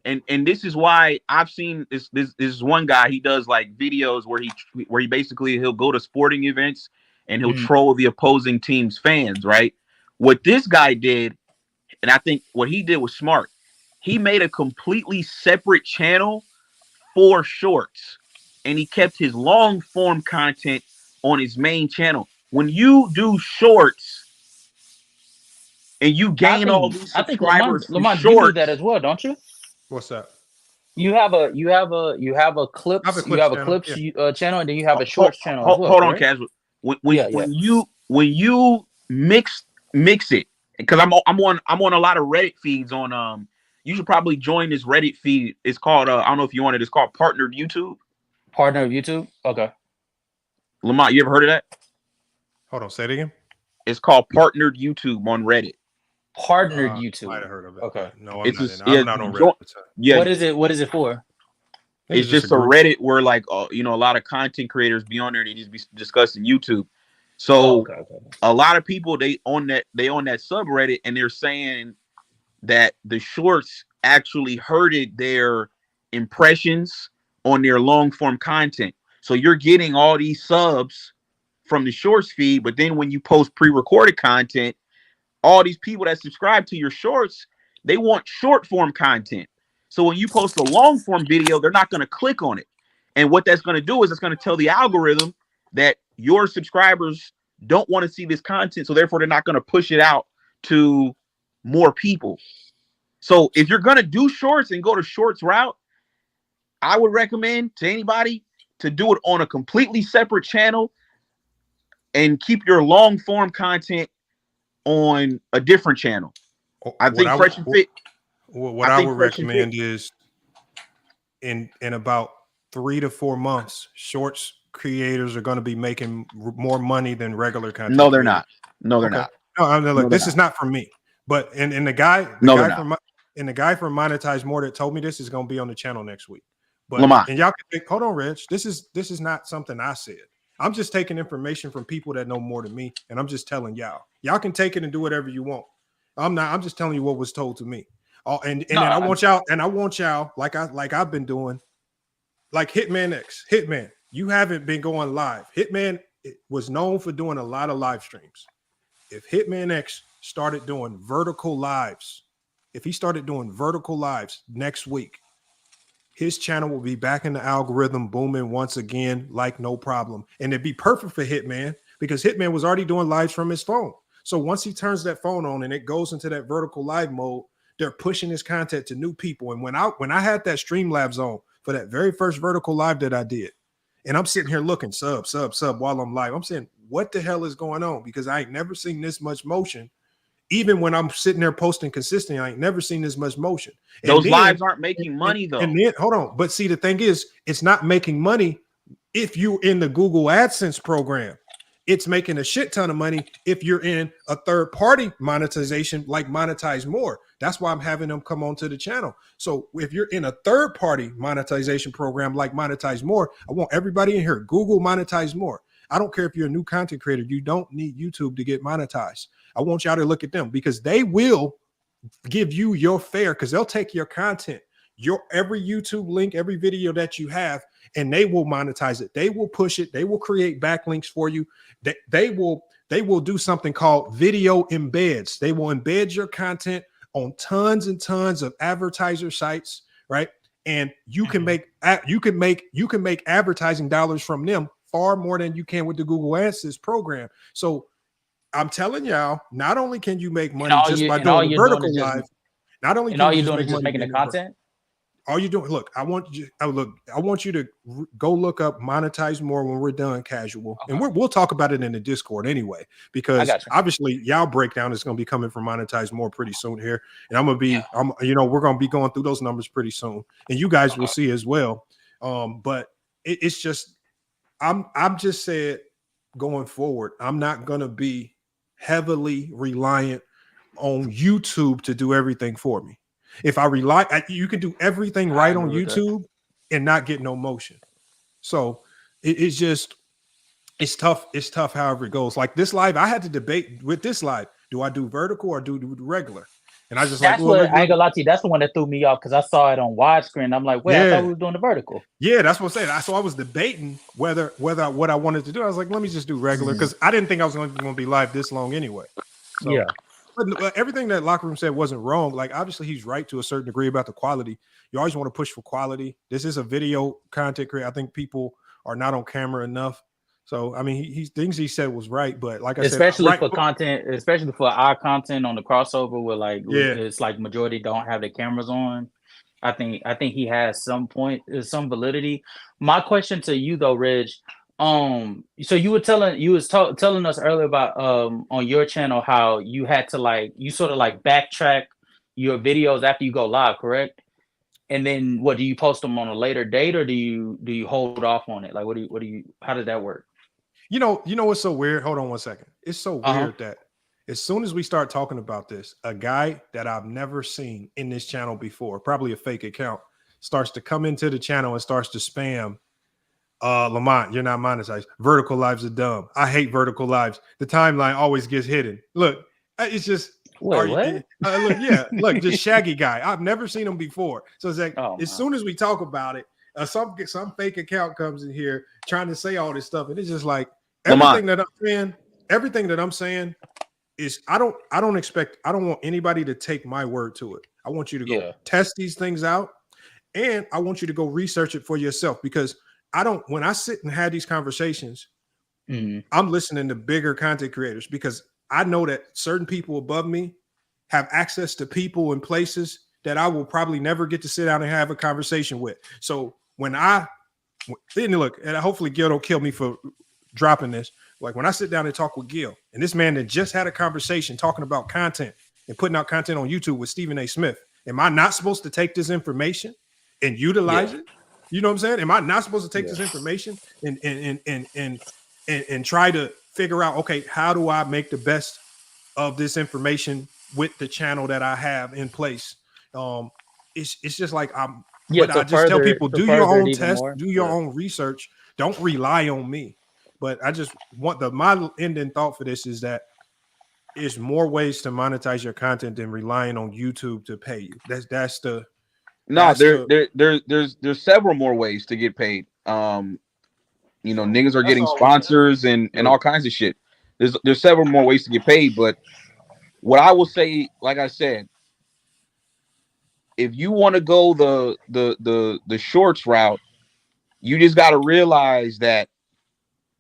and this is why I've seen this one guy. He does like videos where he basically he'll go to sporting events and he'll troll the opposing team's fans. Right? What this guy did, and I think what he did was smart. He made a completely separate channel for shorts, and he kept his long form content on his main channel. When you do shorts and you gain all these subscribers, Lamont, you do that as well, don't you? What's that? You have a clips channel, and then you have a shorts channel as well. Hold on, Casual. When you mix it, because I'm on a lot of Reddit feeds on you should probably join this Reddit feed. It's called I don't know if you want it. It's called Partnered YouTube. Partnered YouTube. Okay. Lamont, you ever heard of that? Hold on, say it again. It's called Partnered YouTube on Reddit. Partnered YouTube. Might have heard of it. Okay. No, I'm not on Reddit. Yeah. What is it for? It's just a Reddit where like a lot of content creators be on there. They just be discussing YouTube. So a lot of people they on that subreddit, and they're saying that the shorts actually hurted their impressions on their long form content. So you're getting all these subs from the shorts feed, but then when you post pre-recorded content, all these people that subscribe to your shorts, they want short form content. So when you post a long form video, they're not going to click on it. And what that's going to do is it's going to tell the algorithm that your subscribers don't want to see this content, so therefore they're not going to push it out to more people. So if you're going to do shorts and go to shorts route, I would recommend to anybody to do it on a completely separate channel and keep your long form content on a different channel. I think Fresh and Fit. What I would recommend is in about 3 to 4 months, shorts creators are going to be making more money than regular content. No, they're not. No, they're not. No, I mean, look, this is not from me. But and the guy from Monetize More that told me this is going to be on the channel next week. But and y'all can think, hold on, Rich. This is not something I said. I'm just taking information from people that know more than me, and I'm just telling y'all. Y'all can take it and do whatever you want. I'm just telling you what was told to me. Then I want y'all, like I've been doing, like Hitman X. Hitman, you haven't been going live. Hitman was known for doing a lot of live streams. If Hitman X started doing vertical lives, next week, his channel will be back in the algorithm booming once again, like no problem. And it'd be perfect for Hitman because Hitman was already doing lives from his phone. So once he turns that phone on and it goes into that vertical live mode, they're pushing his content to new people. And when I had that Streamlabs on for that very first vertical live that I did, and I'm sitting here looking sub while I'm live, I'm saying, what the hell is going on? Because I ain't never seen this much motion. Even when I'm sitting there posting consistently, I ain't never seen this much motion. Those lives aren't making money though. And then hold on, but see, the thing is, it's not making money if you're in the Google AdSense program. It's making a shit ton of money if you're in a third-party monetization like Monetize More. That's why I'm having them come onto the channel. So if you're in a third-party monetization program like Monetize More, I want everybody in here, Google Monetize More. I don't care if you're a new content creator. You don't need YouTube to get monetized. I want y'all to look at them because they will give you your fair, because they'll take your content, your every YouTube link, every video that you have, and they will monetize it. They will push it. They will create backlinks for you. They will do something called video embeds. They will embed your content on tons and tons of advertiser sites, right? And you can make advertising dollars from them far more than you can with the Google AdSense program. So I'm telling y'all, not only can you make money just by doing vertical live, not only can you just making the content. All you're doing, look, I want you to go look up Monetize More when we're done, casual, and we'll talk about it in the Discord anyway, because obviously y'all breakdown is going to be coming from Monetize More pretty soon here, and I'm gonna be, we're gonna be going through those numbers pretty soon, and you guys will see as well. But it's just, I'm just saying, going forward, I'm not gonna be heavily reliant on YouTube to do everything for me. If I you can do everything right on YouTube and not get no motion. So it's tough. It's tough however it goes. Like this live, I had to debate with this live. Do I do vertical or do regular? And I just I ain't gonna lie to you. That's the one that threw me off because I saw it on widescreen. I'm like, wait, I thought we were doing the vertical. Yeah, that's what I'm saying. So I was debating whether what I wanted to do. I was like, let me just do regular because I didn't think I was going to be live this long anyway. So, yeah. But everything that Locker Room said wasn't wrong. Like, obviously, he's right to a certain degree about the quality. You always want to push for quality. This is a video content creator. I think people are not on camera enough. So, I mean, things he said was right. But like I said, especially for content, especially for our content on the crossover, where it's like majority don't have the cameras on. I think he has some validity. My question to you though, Reg. So you were telling us earlier about on your channel how you had to backtrack your videos after you go live, correct? And then what do you post them on a later date, or do you hold off on it? Like how did that work? You know what's so weird? Hold on one second. It's so weird that as soon as we start talking about this, a guy that I've never seen in this channel before, probably a fake account, starts to come into the channel and starts to spam. Lamont, you're not monetized. Vertical lives are dumb. I hate vertical lives. The timeline always gets hidden. Look, it's just what? Look, just Shaggy guy. I've never seen him before. So it's like soon as we talk about it, some fake account comes in here trying to say all this stuff, and it's just like everything that I'm saying is I don't want anybody to take my word to it. I want you to go test these things out, and I want you to go research it for yourself, because when I sit and have these conversations, I'm listening to bigger content creators because I know that certain people above me have access to people and places that I will probably never get to sit down and have a conversation with. So when look, and hopefully Gil don't kill me for dropping this. Like when I sit down and talk with Gil, and this man that just had a conversation talking about content and putting out content on YouTube with Stephen A. Smith, am I not supposed to take this information and utilize it? You know what I'm saying? Am I not supposed to take this information and try to figure out, okay, how do I make the best of this information with the channel that I have in place? It's just like but I just tell people, do your own test, do your own research. Don't rely on me. But I just want my ending thought for this is that there's more ways to monetize your content than relying on YouTube to pay you. There's several more ways to get paid. Niggas are getting sponsors and all kinds of shit. There's several more ways to get paid, but what I will say, like I said, if you want to go the shorts route, you just got to realize that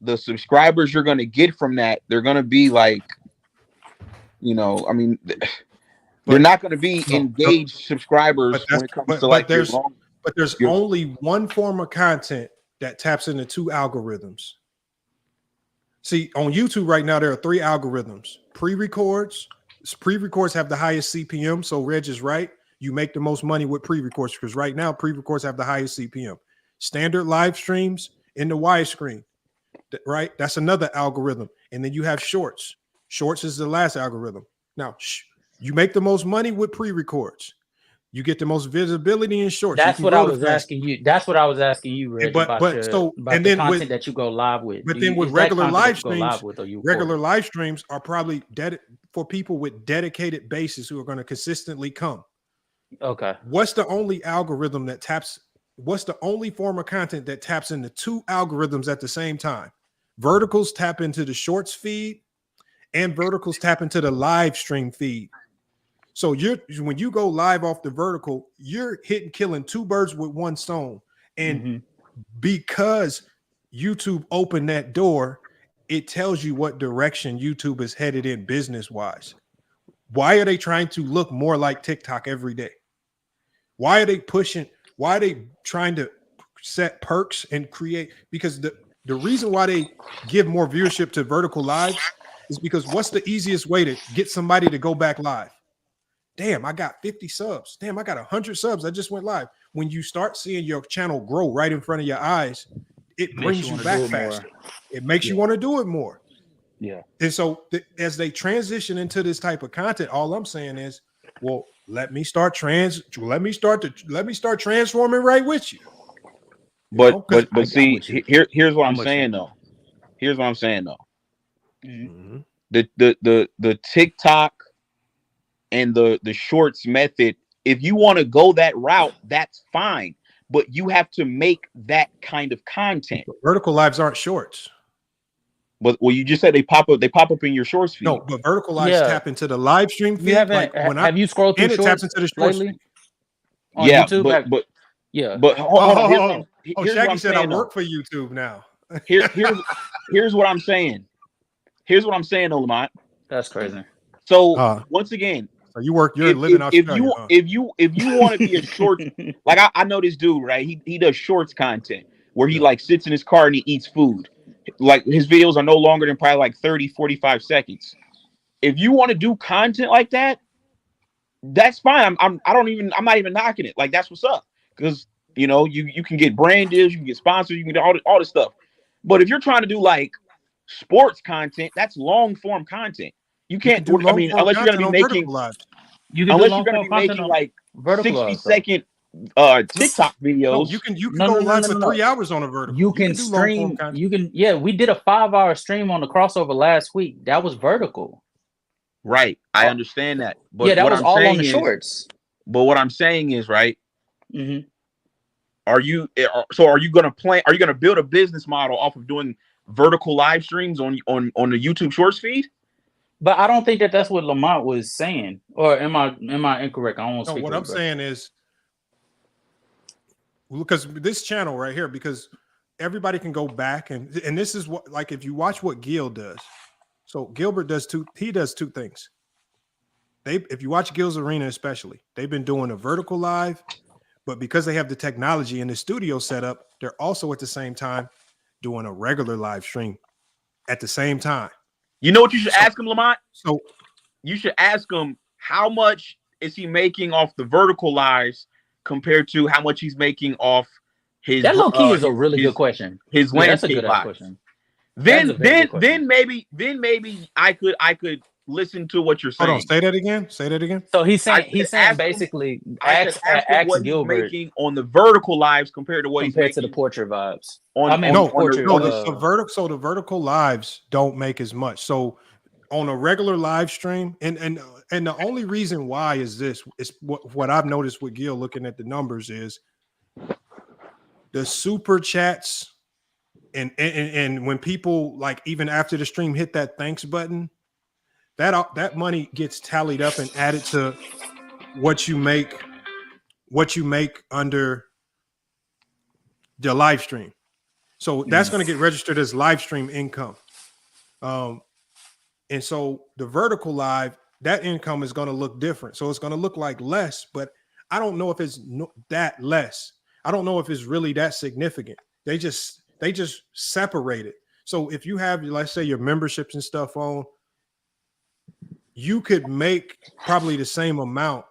the subscribers you're going to get from that, they're going to be like, they're not going to be engaged subscribers when it comes to like. But there's only one form of content that taps into two algorithms. See, on YouTube right now, there are three algorithms. Pre-records have the highest CPM. So Reg is right. You make the most money with pre-records because right now pre-records have the highest CPM. Standard live streams in the widescreen, right? That's another algorithm. And then you have shorts. Shorts is the last algorithm. Now, you make the most money with pre-records. You get the most visibility in shorts. That's what I was asking you. That's what I was asking you, Reg, about the content that you go live with. But then with regular live streams, regular live streams are probably for people with dedicated bases who are going to consistently come. Okay. What's the only algorithm that taps? What's the only form of content that taps into two algorithms at the same time? Verticals tap into the shorts feed, and verticals tap into the live stream feed. So when you go live off the vertical, you're killing two birds with one stone. And because YouTube opened that door, it tells you what direction YouTube is headed in business-wise. Why are they trying to look more like TikTok every day? Why are they trying to set perks and create? Because the reason why they give more viewership to vertical lives is because what's the easiest way to get somebody to go back live? Damn, I got 50 subs. Damn, I got 100 subs. I just went live. When you start seeing your channel grow right in front of your eyes, it brings you back faster. It makes you want to do it more. Yeah. And so as they transition into this type of content, all I'm saying is, well, let me start transforming right with you. But see, here's what I'm saying though. Here's what I'm saying though. The TikTok and the shorts method, if you want to go that route, that's fine. But you have to make that kind of content. But vertical lives aren't shorts. But you just said they pop up in your shorts feed. No, but vertical lives tap into the live stream feed. Have you scrolled through shorts? It taps into the shorts feed. On YouTube? But hold on. Shaggy said I work for YouTube now. Here's what I'm saying. Here's what I'm saying, Lamont. That's crazy. So once again, so you're living Australia. If you want to be a short, like I know this dude, right? He does shorts content where he like sits in his car and he eats food. Like his videos are no longer than probably like 30, 45 seconds. If you want to do content like that, that's fine. I'm not even knocking it. Like that's what's up. Because you can get brand deals, you can get sponsors, you can get all this stuff. But if you're trying to do like sports content, that's long form content. You can't do. I mean, unless you're going to be making, like 60-second TikTok videos. No, you can go live for 3 hours on a vertical. You can stream. You can. Yeah, we did a 5-hour stream on the crossover last week. That was vertical. Right, I understand that. But yeah, that was all on the shorts. But what I'm saying is, right. Are you going to plan? Are you going to build a business model off of doing vertical live streams on the YouTube Shorts feed? But I don't think that's what Lamont was saying. Or am I incorrect? I won't speak. What I'm saying is, because this channel right here, because everybody can go back and this is what, like, if you watch what Gil does. So Gilbert does two things. If you watch Gil's Arena, especially, they've been doing a vertical live, but because they have the technology in the studio set up, they're also at the same time doing a regular live stream at the same time. You know what you should ask him, Lamont? So you should ask him how much is he making off the vertical lives compared to how much he's making off his. That low key is a really good question. His landscape lives. Question. Then maybe I could listen to what you're saying. Hold on, say that again. So he's saying basically ask what Gilbert he's making on the vertical lives compared to what he's making to the portrait vibes. The vertical lives don't make as much. So on a regular live stream, and the only reason why is what I've noticed with Gil looking at the numbers is the super chats and when people, like, even after the stream hit that thanks button, that money gets tallied up and added to what you make under the live stream. So that's going to get registered as live stream income. And so the vertical live, that income is going to look different. So it's going to look like less, but I don't know if it's that less. I don't know if it's really that significant. They just separate it. So if you have, let's say, your memberships and stuff on, you could make probably the same amount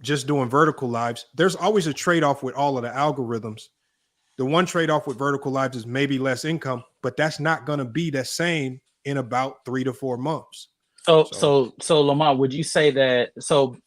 just doing vertical lives. There's always a trade-off with all of the algorithms. The one trade-off with vertical lives is maybe less income, but that's not going to be the same in about 3 to 4 months. So Lamar, would you say that? So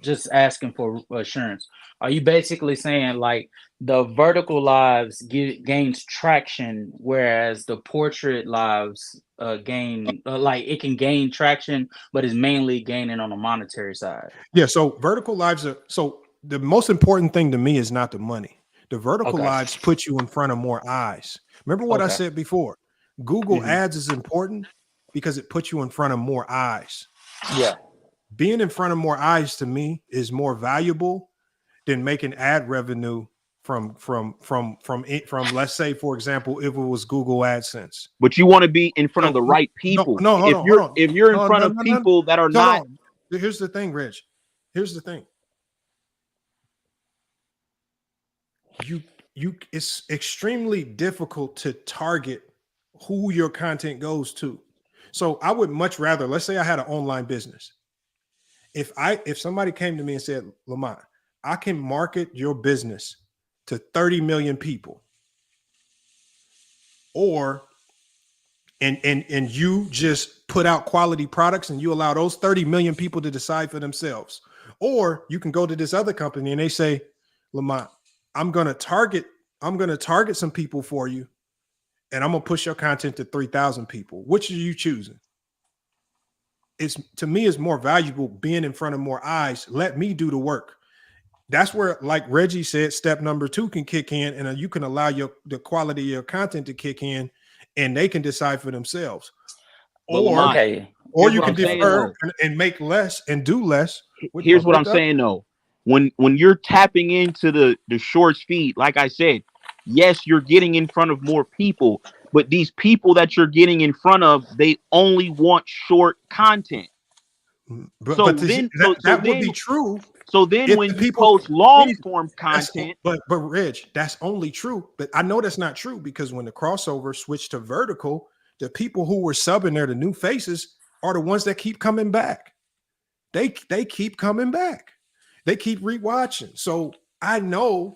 just asking for assurance, are you basically saying like the vertical lives gains traction, whereas the portrait lives gain it can gain traction, but is mainly gaining on the monetary side? Yeah. So vertical lives so the most important thing to me is not the money. The vertical lives put you in front of more eyes. Remember what I said before? Google Ads is important because it puts you in front of more eyes. Yeah. Being in front of more eyes to me is more valuable than making ad revenue from let's say, for example, if it was Google AdSense. But you want to be in front of the right people. If you're in front of people that are not. Here's the thing, Rich. Here's the thing. It's extremely difficult to target who your content goes to. So I would much rather, let's say I had an online business. If somebody came to me and said, Lamont, I can market your business to 30 million people, and you just put out quality products and you allow those 30 million people to decide for themselves. Or you can go to this other company and they say, Lamont, I'm going to target some people for you, and I'm going to push your content to 3,000 people. Which are you choosing? To me, it's more valuable being in front of more eyes. Let me do the work. That's where, like Reggie said, step number 2 can kick in, and you can allow the quality of your content to kick in, and they can decide for themselves. Or you can defer and make less and do less. Here's what I'm saying though. When you're tapping into the short feed, like I said, yes, you're getting in front of more people, but these people that you're getting in front of, they only want short content. But that would be true. So then when you post long form content, but Reg, that's only true. But I know that's not true because when the crossover switched to vertical, the people who were subbing there, the new faces, are the ones that keep coming back. They keep coming back. They keep rewatching. So I know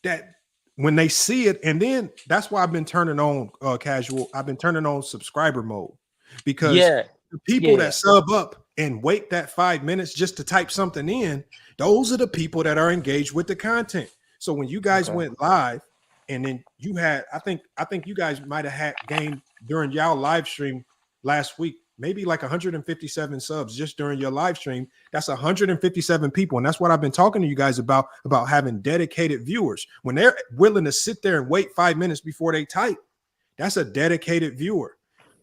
that when they see it, and then that's why I've been turning on casual. I've been turning on subscriber mode because the people that sub up and wait that 5 minutes just to type something in, those are the people that are engaged with the content. So when you guys went live, and then you had, I think you guys might have had gained during y'all live stream last week, maybe like 157 subs just during your live stream. That's 157 people. And that's what I've been talking to you guys about having dedicated viewers. When they're willing to sit there and wait 5 minutes before they type, that's a dedicated viewer.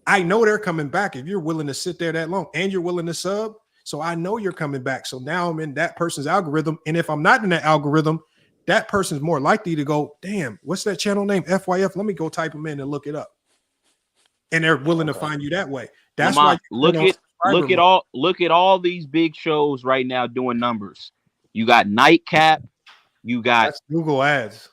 I know they're coming back if you're willing to sit there that long and you're willing to sub. So I know you're coming back. So now I'm in that person's algorithm. And if I'm not in that algorithm, that person's more likely to go, damn, what's that channel name? FYF. Let me go type them in and look it up. And they're willing to find you that way. That's Lamont, why look at all these big shows right now doing numbers. You got Nightcap, you got that's Google Ads.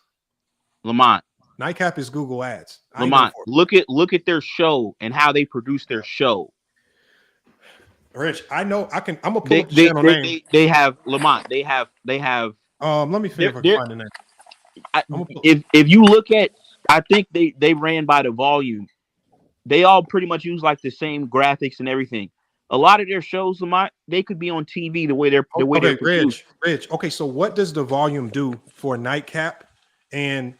Lamont. Nightcap is Google Ads. Lamont, look at their show and how they produce their show. Rich, I know I'm gonna pull up the channel name. They have Lamont. They have. Let me see if I can find the name. If you look at, I think they ran by the volume. They all pretty much use like the same graphics and everything. A lot of their shows, Lamont, they could be on TV the way they're produced. Rich. Okay, so what does the volume do for Nightcap? And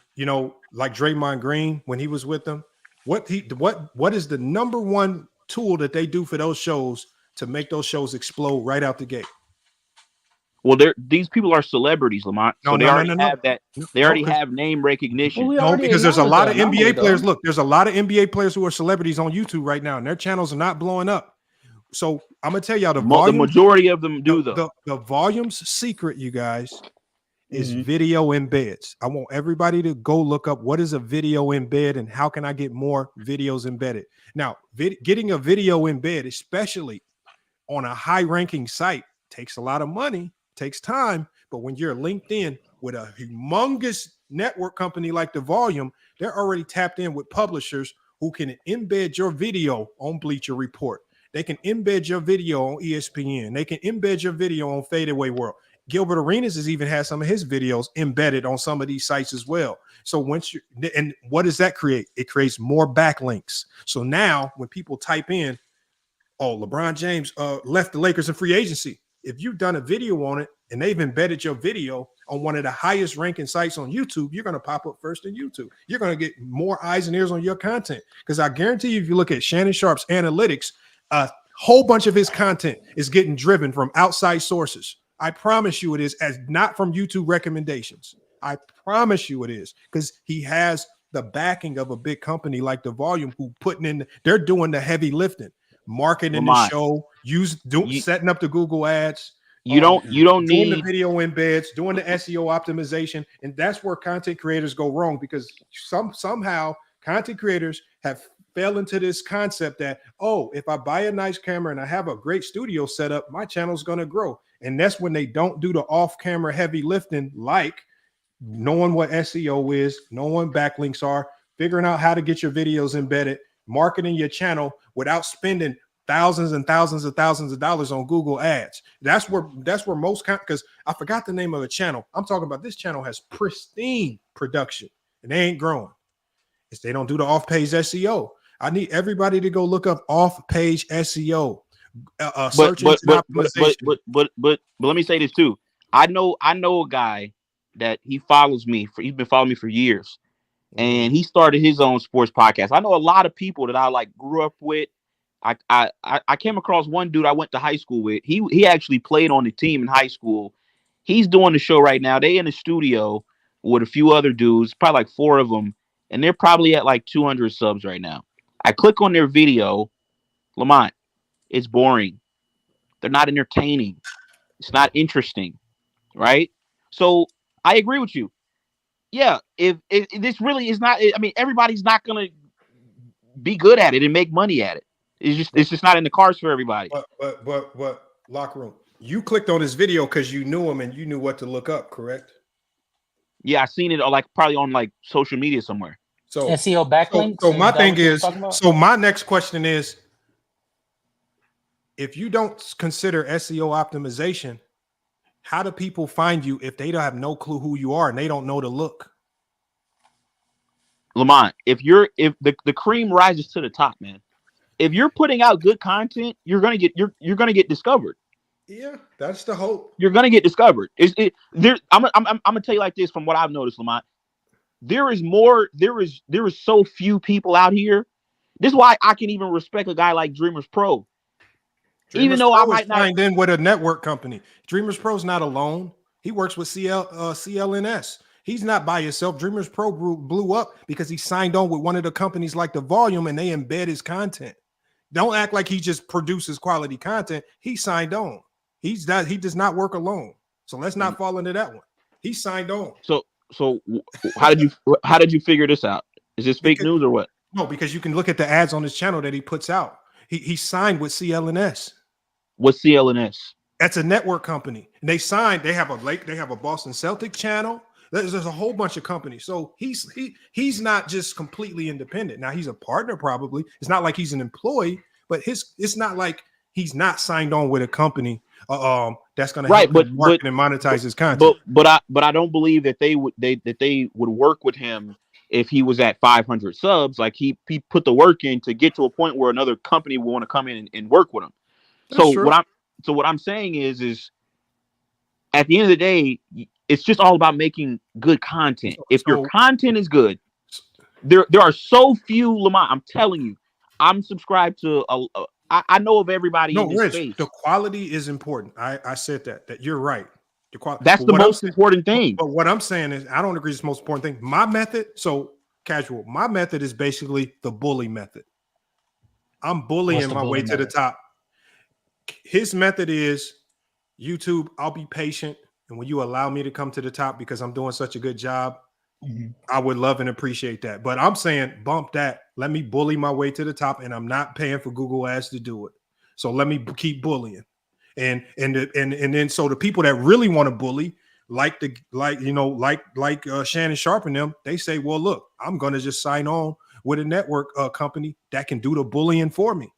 like Draymond Green when he was with them, what is the number one tool that they do for those shows to make those shows explode right out the gate? Well, these people are celebrities, Lamont. So they already have that. They already have name recognition. No, because there's a lot of NBA players. Look, there's a lot of NBA players who are celebrities on YouTube right now, and their channels are not blowing up. So I'm gonna tell y'all the majority of them do though. The volume's secret, you guys, is video embeds. I want everybody to go look up what is a video embed and how can I get more videos embedded. Now, getting a video embed, especially on a high-ranking site, takes a lot of money. Takes time, but when you're linked in with a humongous network company like The Volume, they're already tapped in with publishers who can embed your video on Bleacher Report. They can embed your video on ESPN. They can embed your video on Fadeaway World. Gilbert Arenas has even had some of his videos embedded on some of these sites as well. So and what does that create? It creates more backlinks. So now when people type in, oh, LeBron James left the Lakers in free agency. If you've done a video on it and they've embedded your video on one of the highest ranking sites on YouTube, you're going to pop up first in YouTube. You're going to get more eyes and ears on your content. Because I guarantee you, if you look at Shannon Sharp's analytics, a whole bunch of his content is getting driven from outside sources. I promise you it is, as not from YouTube recommendations. I promise you it is, because he has the backing of a big company like The Volume who they're doing the heavy lifting. Marketing the show, setting up the Google ads. You don't doing need the video embeds, doing the SEO optimization, and that's where content creators go wrong, because somehow content creators have fell into this concept that, oh, if I buy a nice camera and I have a great studio set up, my channel's going to grow. And that's when they don't do the off-camera heavy lifting, like knowing what SEO is, knowing backlinks are, figuring out how to get your videos embedded, marketing your channel without spending thousands and thousands of dollars on Google ads. That's where most, because I forgot the name of the channel. I'm talking about this channel has pristine production and they ain't growing. It's they don't do the off-page SEO. I need everybody to go look up off-page SEO. But let me say this too. I know a guy that he follows me he's been following me for years. And he started his own sports podcast. I know a lot of people that I like grew up with. I came across one dude I went to high school with. He actually played on the team in high school. He's doing the show right now. They in the studio with a few other dudes, probably like 4 of them, and they're probably at like 200 subs right now. I click on their video, Lamont. It's boring. They're not entertaining. It's not interesting, right? So I agree with you. Yeah, if this really is not, I mean, everybody's not gonna be good at it and make money at it. It's just not in the cards for everybody. But locker room, you clicked on this video because you knew him and you knew what to look up, correct? Yeah, I seen it probably on like social media somewhere. So SEO backlinks. So my thing is, so my next question is, if you don't consider SEO optimization, how do people find you if they don't have no clue who you are and they don't know to look? Lamont, if the cream rises to the top, man. If you're putting out good content, you're gonna get discovered. Yeah, that's the hope. You're gonna get discovered. I'm gonna tell you like this from what I've noticed, Lamont. There is so few people out here. This is why I can even respect a guy like Dreamers Pro. Even though I might not signed in with a network company. Dreamers Pro's not alone. He works with CLNS. He's not by himself. Dreamers Pro blew up because he signed on with one of the companies like The Volume and they embed his content. Don't act like he just produces quality content. He signed on. He does not work alone. So let's not fall into that one. He signed on. So how did you figure this out? Is this fake news or what? No, because you can look at the ads on his channel that he puts out. He signed with CLNS. What's CLNS? That's a network company. And they signed. They have a Boston Celtic channel. There's a whole bunch of companies. So he's not just completely independent. Now he's a partner probably. It's not like he's an employee, but it's not like he's not signed on with a company that's going to help him market and monetize his content. But I don't believe that they would work with him if he was at 500 subs. Like he put the work in to get to a point where another company will want to come in and work with him. So what I'm saying is at the end of the day, it's just all about making good content. If your content is good, there are so few, Lamont, I'm telling you, I'm subscribed to I know of everybody in this space. The quality is important. I said that you're right. The quality, that's the most important thing. But what I'm saying is I don't agree it's the most important thing. My method, my method is basically the bully method. I'm bullying my way to the top. His method is YouTube, I'll be patient. And when you allow me to come to the top because I'm doing such a good job, I would love and appreciate that. But I'm saying bump that. Let me bully my way to the top, and I'm not paying for Google ads to do it. So let me keep bullying. And then so the people that really want to bully, like Shannon Sharp and them, they say, well, look, I'm going to just sign on with a network company that can do the bullying for me.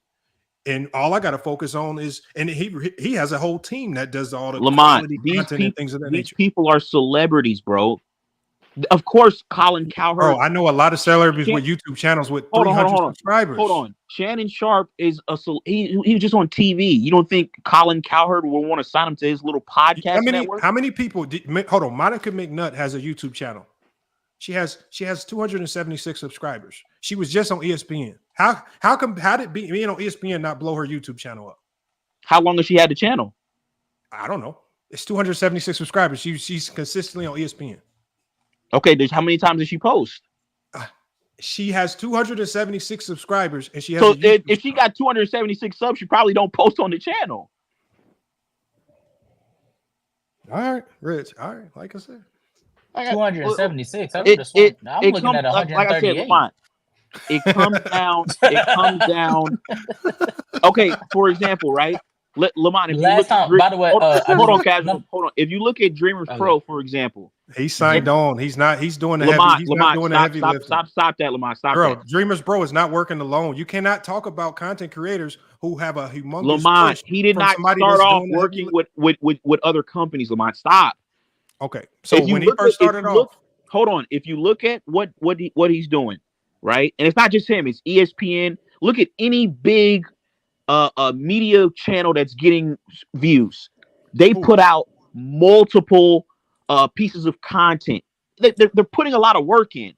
And all I got to focus on is, and he has a whole team that does all the Lamont, content and things of that nature. These people are celebrities, bro. Of course, Colin Cowherd. Bro, I know a lot of celebrities with YouTube channels with 300 subscribers. Hold on. Shannon Sharp is he was just on TV. You don't think Colin Cowherd will want to sign him to his little podcast network? How many people hold on, Monica McNutt has a YouTube channel. She has 276 subscribers. She was just on ESPN. How did being on ESPN not blow her YouTube channel up? How long has she had the channel? I don't know. It's 276 subscribers. She's consistently on ESPN. Okay, how many times does she post? She has 276 subscribers, and she has. So if she got 276 subs, she probably don't post on the channel. All right, Rich. All right, like I said. 276. I'm looking at 138. Like I said, it comes down. It comes down. Okay, for example, right? Lamont, by the way, hold on, casual. Hold on. If you look at Dreamers Pro, for example, he signed on. He's doing the Lamont, heavy. He's not doing the heavy lifting. Stop that, Lamont. Stop Bro, that. Dreamers Pro is not working alone. You cannot talk about content creators who have a humongous. Lamont, he did not start off working with other companies. Lamont, stop. Okay, so when he first started off, hold on. If you look at what he's doing, right, and it's not just him. It's ESPN. Look at any big a media channel that's getting views. They put out multiple pieces of content. They're putting a lot of work in.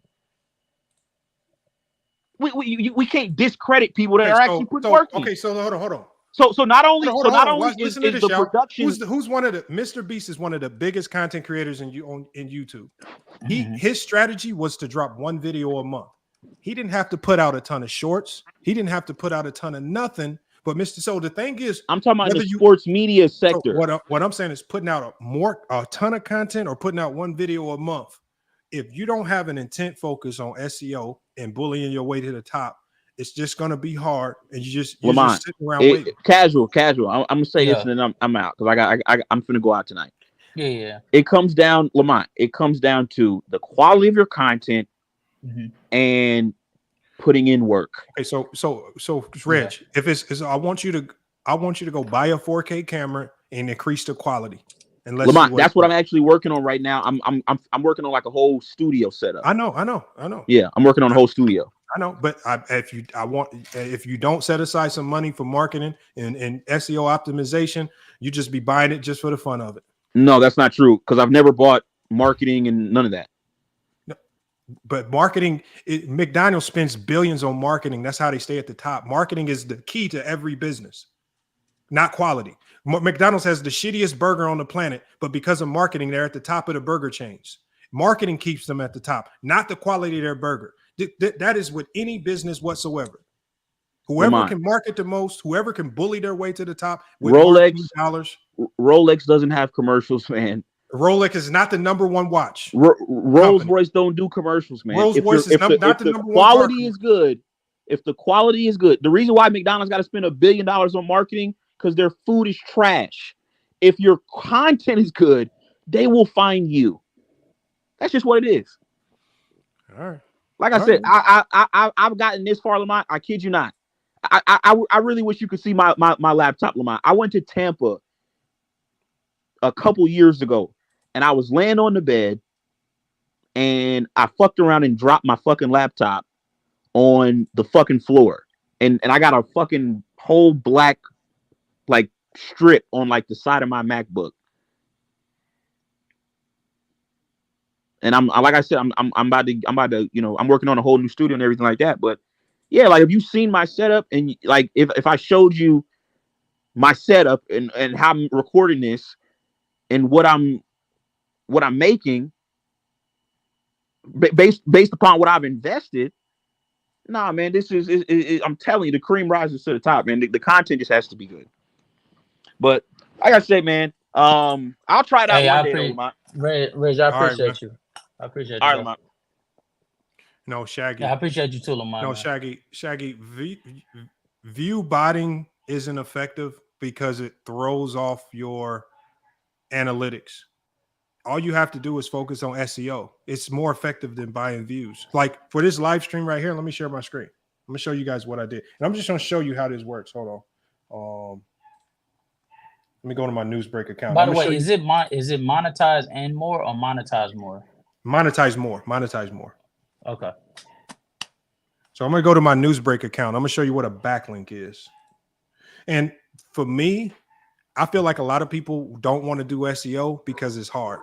We can't discredit people that are actually putting work in. Okay, so hold on. So not only is the production. Who's one of the Mr. Beast is one of the biggest content creators in YouTube. His strategy was to drop one video a month. He didn't have to put out a ton of shorts. He didn't have to put out a ton of nothing. But so the thing is, I'm talking about the sports media sector. So what I'm saying is putting out a ton of content or putting out one video a month. If you don't have an intent focus on SEO and bullying your way to the top, it's just gonna be hard, and you're just sitting around waiting. Casual. I'm gonna say this, and then I'm out because I'm finna go out tonight. Yeah. It comes down, Lamont. It comes down to the quality of your content and putting in work. Okay, so Reg, if it's I want you to go buy a 4K camera and increase the quality. And Lamont, that's what I'm actually working on right now. I'm working on like a whole studio setup. I know. Yeah, I'm working on a whole studio. I know, but if you don't set aside some money for marketing and SEO optimization, you just be buying it just for the fun of it. No, that's not true because I've never bought marketing and none of that. But marketing, McDonald's spends billions on marketing. That's how they stay at the top. Marketing is the key to every business, not quality. McDonald's has the shittiest burger on the planet, but because of marketing, they're at the top of the burger chains. Marketing keeps them at the top, not the quality of their burger. That is with any business whatsoever. Whoever can market the most, whoever can bully their way to the top with Rolex dollars. Rolex doesn't have commercials, man. Rolex is not the number one watch. Rolls Royce don't do commercials, man. Rolls Royce is not the number one. Quality is good. If the quality is good, the reason why McDonald's got to spend $1 billion on marketing because their food is trash. If your content is good, they will find you. That's just what it is. All right. Like I said, I've gotten this far, Lamont. I kid you not. I really wish you could see my laptop, Lamont. I went to Tampa a couple years ago, and I was laying on the bed, and I fucked around and dropped my fucking laptop on the fucking floor, and I got a fucking whole black like strip on like the side of my MacBook. And I'm like I said, I'm about to, you know, I'm working on a whole new studio and everything like that. But yeah, like if you've seen my setup, and like if I showed you my setup and how I'm recording this and what I'm making based upon what I've invested, nah, man, this is I'm telling you, the cream rises to the top, man. The content just has to be good. But like I said, man, I'll try it out one day. Reg, I appreciate you. I appreciate you. All right, Lamont. No, Shaggy. Yeah, I appreciate you too, Lamont. No, Shaggy. View botting isn't effective because it throws off your analytics. All you have to do is focus on SEO. It's more effective than buying views. Like for this live stream right here, let me share my screen. I'm gonna show you guys what I did, and I'm just gonna show you how this works. Hold on. Let me go to my Newsbreak account. By the way, is it monetize and more or monetize more? Monetize more. Monetize more. Okay. So I'm gonna go to my Newsbreak account. I'm gonna show you what a backlink is. And for me, I feel like a lot of people don't want to do SEO because it's hard.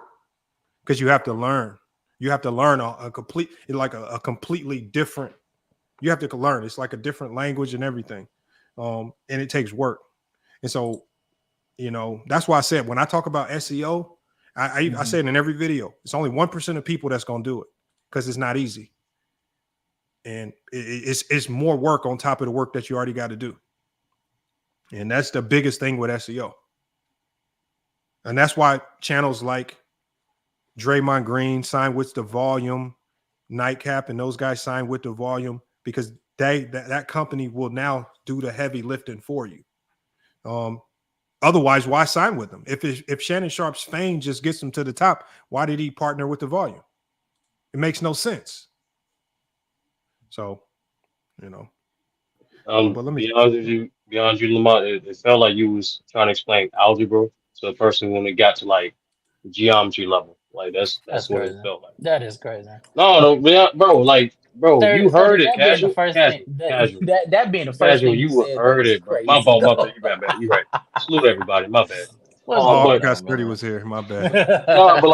Because you have to learn. You have to learn a completely different. You have to learn. It's like a different language and everything, and it takes work. And so, you know, that's why I said when I talk about SEO, I say it in every video. It's only 1% of people that's gonna do it because it's not easy, and it's more work on top of the work that you already got to do. And that's the biggest thing with SEO. And that's why channels like Draymond Green signed with the Volume, Nightcap, and those guys signed with the Volume because that company will now do the heavy lifting for you. Otherwise, why sign with them? If Shannon Sharp's fame just gets him to the top, why did he partner with the Volume? It makes no sense. So, you know. But let me be honest with you, Lamont, it felt like you was trying to explain algebra to a person when it got to like geometry level. Like that's what crazy. it felt like. That is crazy. No, bro, you heard it. Casual, that being the first thing you heard it, bro. My bad. You bad. You right. Salute everybody. My bad. I forgot Sturdy was here. My bad. Bro,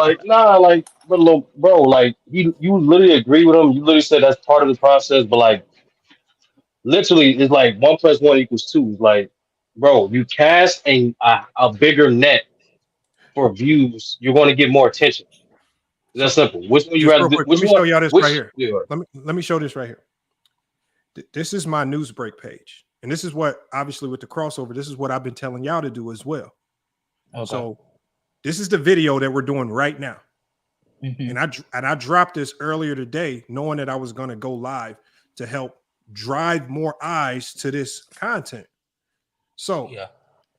like you literally agree with him. You literally said that's part of the process, but like literally it's like 1 + 1 = 2. It's like, bro, you cast a bigger net for views, you're going to get more attention. That's simple. Which one you rather do? Let me show y'all this right here. Yeah. Let me show this right here. This is my Newsbreak page. And this is what, obviously with the crossover, this is what I've been telling y'all to do as well. Okay. So this is the video that we're doing right now. Mm-hmm. And I dropped this earlier today, knowing that I was going to go live to help drive more eyes to this content. So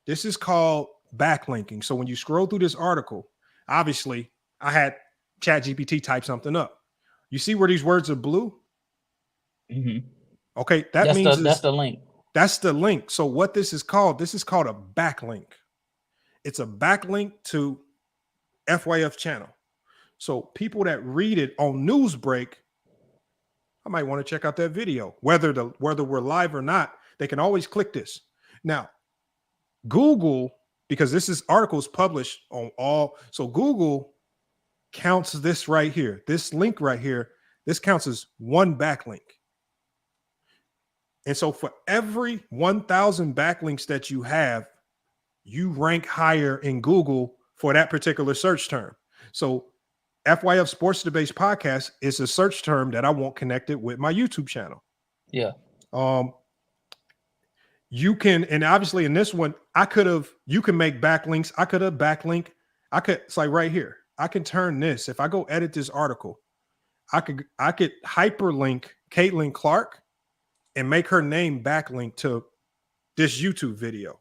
this is called backlinking. So when you scroll through this article, obviously I had ChatGPT type something up. You see where these words are blue? Mm-hmm. Okay, that's the link. That's the link. So what this is called a backlink. It's a backlink to FYF channel. So people that read it on Newsbreak, I might want to check out that video. Whether we're live or not, they can always click this. Now, Google, because this articles published on all, so Google counts this right here, this link right here, this counts as one backlink. And so for every 1,000 backlinks that you have, you rank higher in Google for that particular search term. So FYF Sports Debates Podcast is a search term that I want connected with my YouTube channel. Yeah. You can, and obviously in this one, you can make backlinks. It's like right here. I can turn this. If I go edit this article, I could hyperlink Caitlin Clark and make her name backlink to this YouTube video.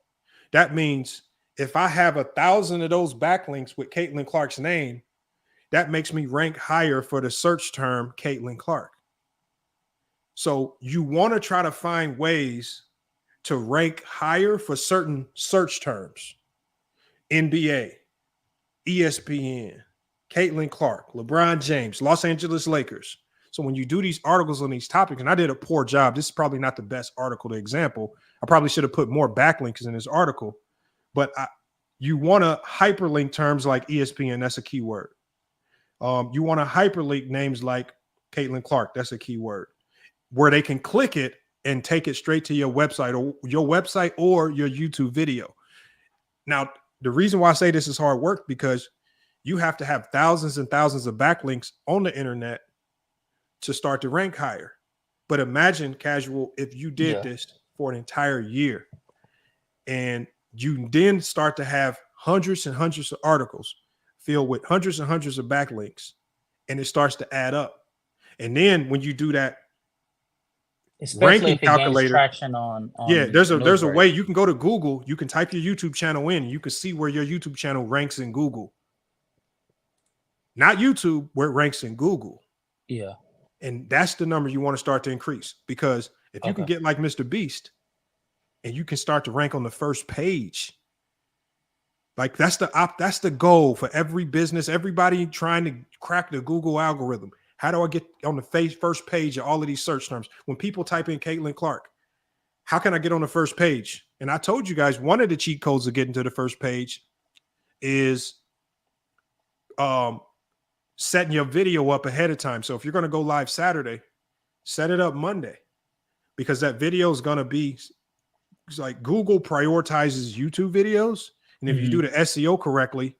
That means if I have 1,000 of those backlinks with Caitlin Clark's name, that makes me rank higher for the search term Caitlin Clark. So you want to try to find ways to rank higher for certain search terms. NBA, ESPN, Caitlin Clark, LeBron James, Los Angeles Lakers. So when you do these articles on these topics, and I did a poor job, this is probably not the best article to example. I probably should have put more backlinks in this article, but you want to hyperlink terms like ESPN, that's a keyword. You want to hyperlink names like Caitlin Clark, that's a keyword, where they can click it and take it straight to your website or your YouTube video. Now, the reason why I say this is hard work because you have to have thousands and thousands of backlinks on the internet to start to rank higher. But imagine, Casual, if you did this for an entire year and you then start to have hundreds and hundreds of articles filled with hundreds and hundreds of backlinks, and it starts to add up. And then when you do that, especially if it gains traction on there's a way you can go to Google, you can type your YouTube channel in, and you can see where your YouTube channel ranks in Google. Not YouTube, where it ranks in Google. Yeah. And that's the number you want to start to increase, because if you can get like Mr. Beast and you can start to rank on the first page, like that's the goal for every business, everybody trying to crack the Google algorithm. How do I get on the first page of all of these search terms? When people type in Caitlin Clark, how can I get on the first page? And I told you guys, one of the cheat codes of getting to the first page is setting your video up ahead of time. So if you're going to go live Saturday, set it up Monday, because that video is going to be like Google prioritizes YouTube videos. And if you do the SEO correctly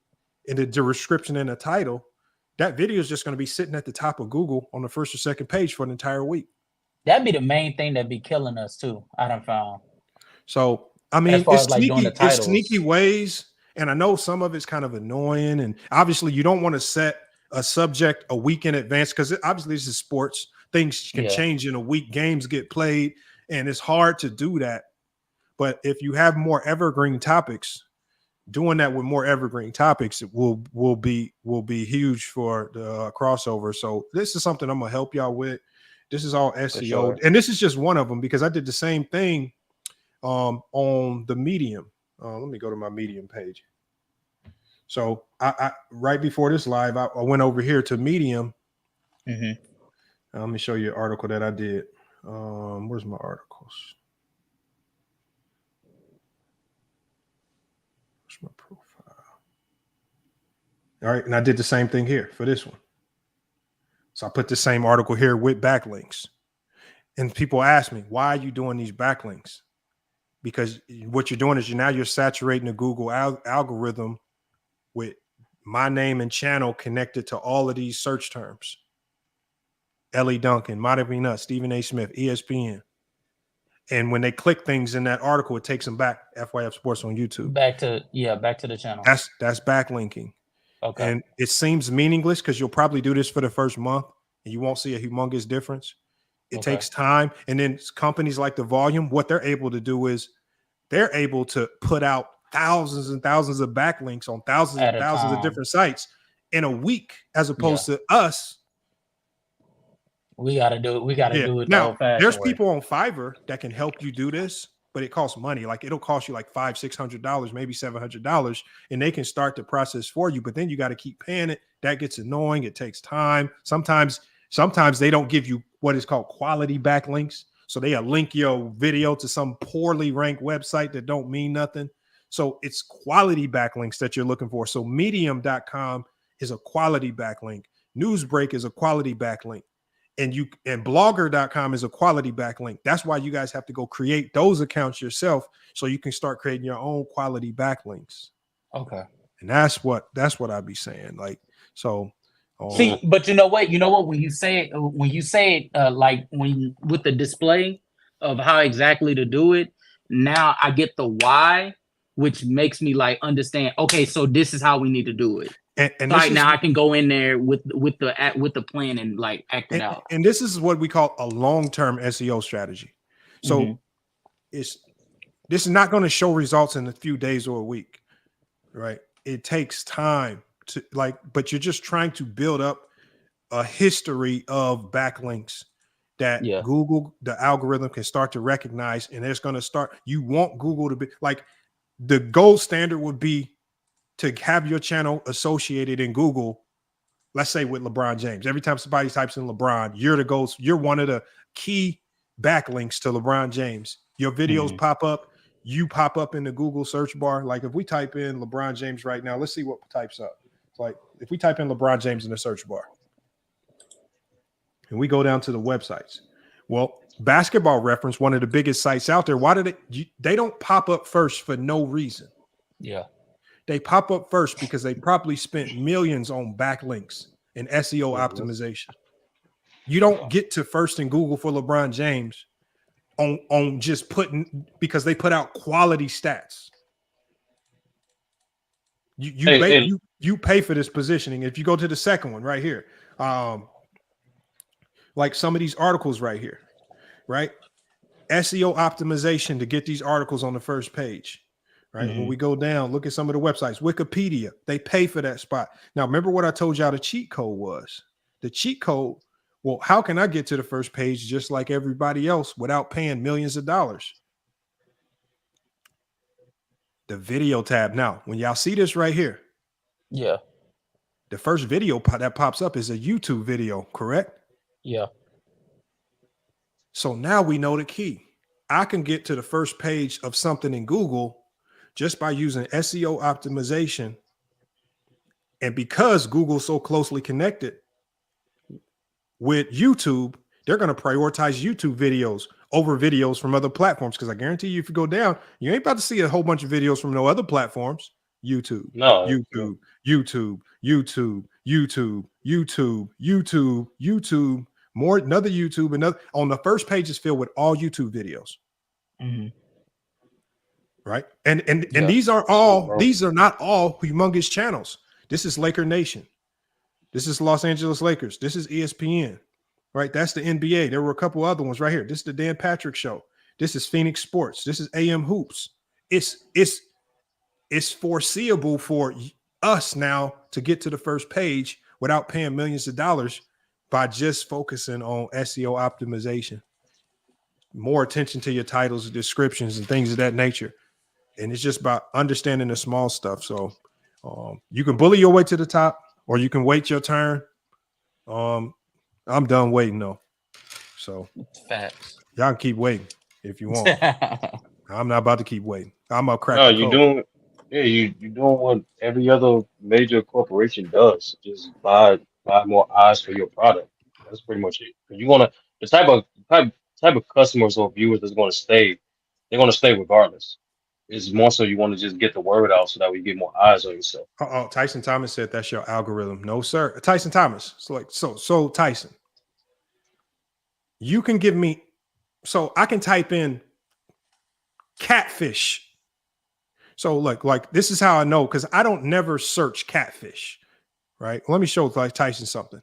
in the description and the title, that video is just going to be sitting at the top of Google on the first or second page for an entire week. That'd be the main thing that'd be killing us too, I done found. So, I mean, it's sneaky ways. And I know some of it's kind of annoying. And obviously you don't want to set a subject a week in advance, because obviously this is sports. Things can change in a week. Games get played, and it's hard to do that. But if you have more evergreen topics, doing that with more evergreen topics will be huge for the crossover. So this is something I'm gonna help y'all with. This is all SEO, and this is just one of them, because I did the same thing on the Medium. Let me go to my Medium page. So I right before this live, I went over here to Medium. Let me show you an article that I did. Where's my articles? Where's my profile? All right, and I did the same thing here for this one. So I put the same article here with backlinks. And people ask me, why are you doing these backlinks? Because what you're doing is you're saturating the Google algorithm with my name and channel connected to all of these search terms. Elle Duncan, McNutt, Stephen A. Smith, ESPN. And when they click things in that article, it takes them back. FYF Sports on YouTube. Back to the channel. That's backlinking. Okay. And it seems meaningless because you'll probably do this for the first month and you won't see a humongous difference. It takes time. And then companies like The Volume, what they're able to do is they're able to put out thousands and thousands of backlinks on thousands and thousands of different sites in a week, as opposed to us. We got to do it. We got to do it. Now, there's people on Fiverr that can help you do this, but it costs money. Like it'll cost you like $500-$600, maybe $700, and they can start the process for you. But then you got to keep paying it. That gets annoying. It takes time. Sometimes they don't give you what is called quality backlinks. So they link your video to some poorly ranked website that don't mean nothing. So it's quality backlinks that you're looking for. So medium.com is a quality backlink. Newsbreak is a quality backlink. And blogger.com is a quality backlink. That's why you guys have to go create those accounts yourself so you can start creating your own quality backlinks. Okay. And that's what I'd be saying. Like, so see, but you know what? When you say it, like when with the display of how exactly to do it, now I get the why, which makes me like understand, okay, so this is how we need to do it. And right now I can go in there with the plan and like act it out. And this is what we call a long-term SEO strategy. So this is not going to show results in a few days or a week, right? It takes time to but you're just trying to build up a history of backlinks that Google, the algorithm, can start to recognize, and it's going to start. You want Google to be like the gold standard would be to have your channel associated in Google. Let's say with LeBron James. Every time somebody types in LeBron, you're one of the key backlinks to LeBron James. Your videos pop up. You pop up in the Google search bar. Like if we type in LeBron James right now, let's see what types up. It's like if we type in LeBron James in the search bar and we go down to the websites. Well, Basketball Reference, one of the biggest sites out there. Why did they don't pop up first for no reason. Yeah. They pop up first because they probably spent millions on backlinks and SEO optimization. You don't get to first in Google for LeBron James on just putting because they put out quality stats. You pay for this positioning. If you go to the second one right here, like some of these articles right here, right? SEO optimization to get these articles on the first page. Right. When we go down, look at some of the websites. Wikipedia, they pay for that spot. Now, remember what I told y'all the cheat code was? The cheat code, well, how can I get to the first page just like everybody else without paying millions of dollars? The video tab. Now, when y'all see this right here, the first video that pops up is a YouTube video, correct? Yeah. So now we know the key. I can get to the first page of something in Google just by using SEO optimization. And because Google's so closely connected with YouTube, they're going to prioritize YouTube videos over videos from other platforms. Because I guarantee you, if you go down, you ain't about to see a whole bunch of videos from no other platforms. YouTube, YouTube, more another YouTube, another on the first page is filled with all YouTube videos. Right. And these are not all humongous channels. This is Laker Nation. This is Los Angeles Lakers. This is ESPN. Right. That's the NBA. There were a couple other ones right here. This is the Dan Patrick Show. This is Phoenix Sports. This is AM Hoops. It's foreseeable for us now to get to the first page without paying millions of dollars by just focusing on SEO optimization. More attention to your titles and descriptions and things of that nature. And it's just about understanding the small stuff. So you can bully your way to the top or you can wait your turn. I'm done waiting though. So facts. Y'all can keep waiting if you want. I'm not about to keep waiting. I'm a crack. No, you're doing what every other major corporation does. Just buy more eyes for your product. That's pretty much it. You want the type of customers or viewers that's going to stay. They're going to stay regardless. It's more so you want to just get the word out so that we get more eyes on yourself. Tyson Thomas said that's your algorithm. No, sir. Tyson Thomas. So Tyson, you can give me, so I can type in catfish. So like this is how I know, because I don't never search catfish, right? Let me show Tyson something.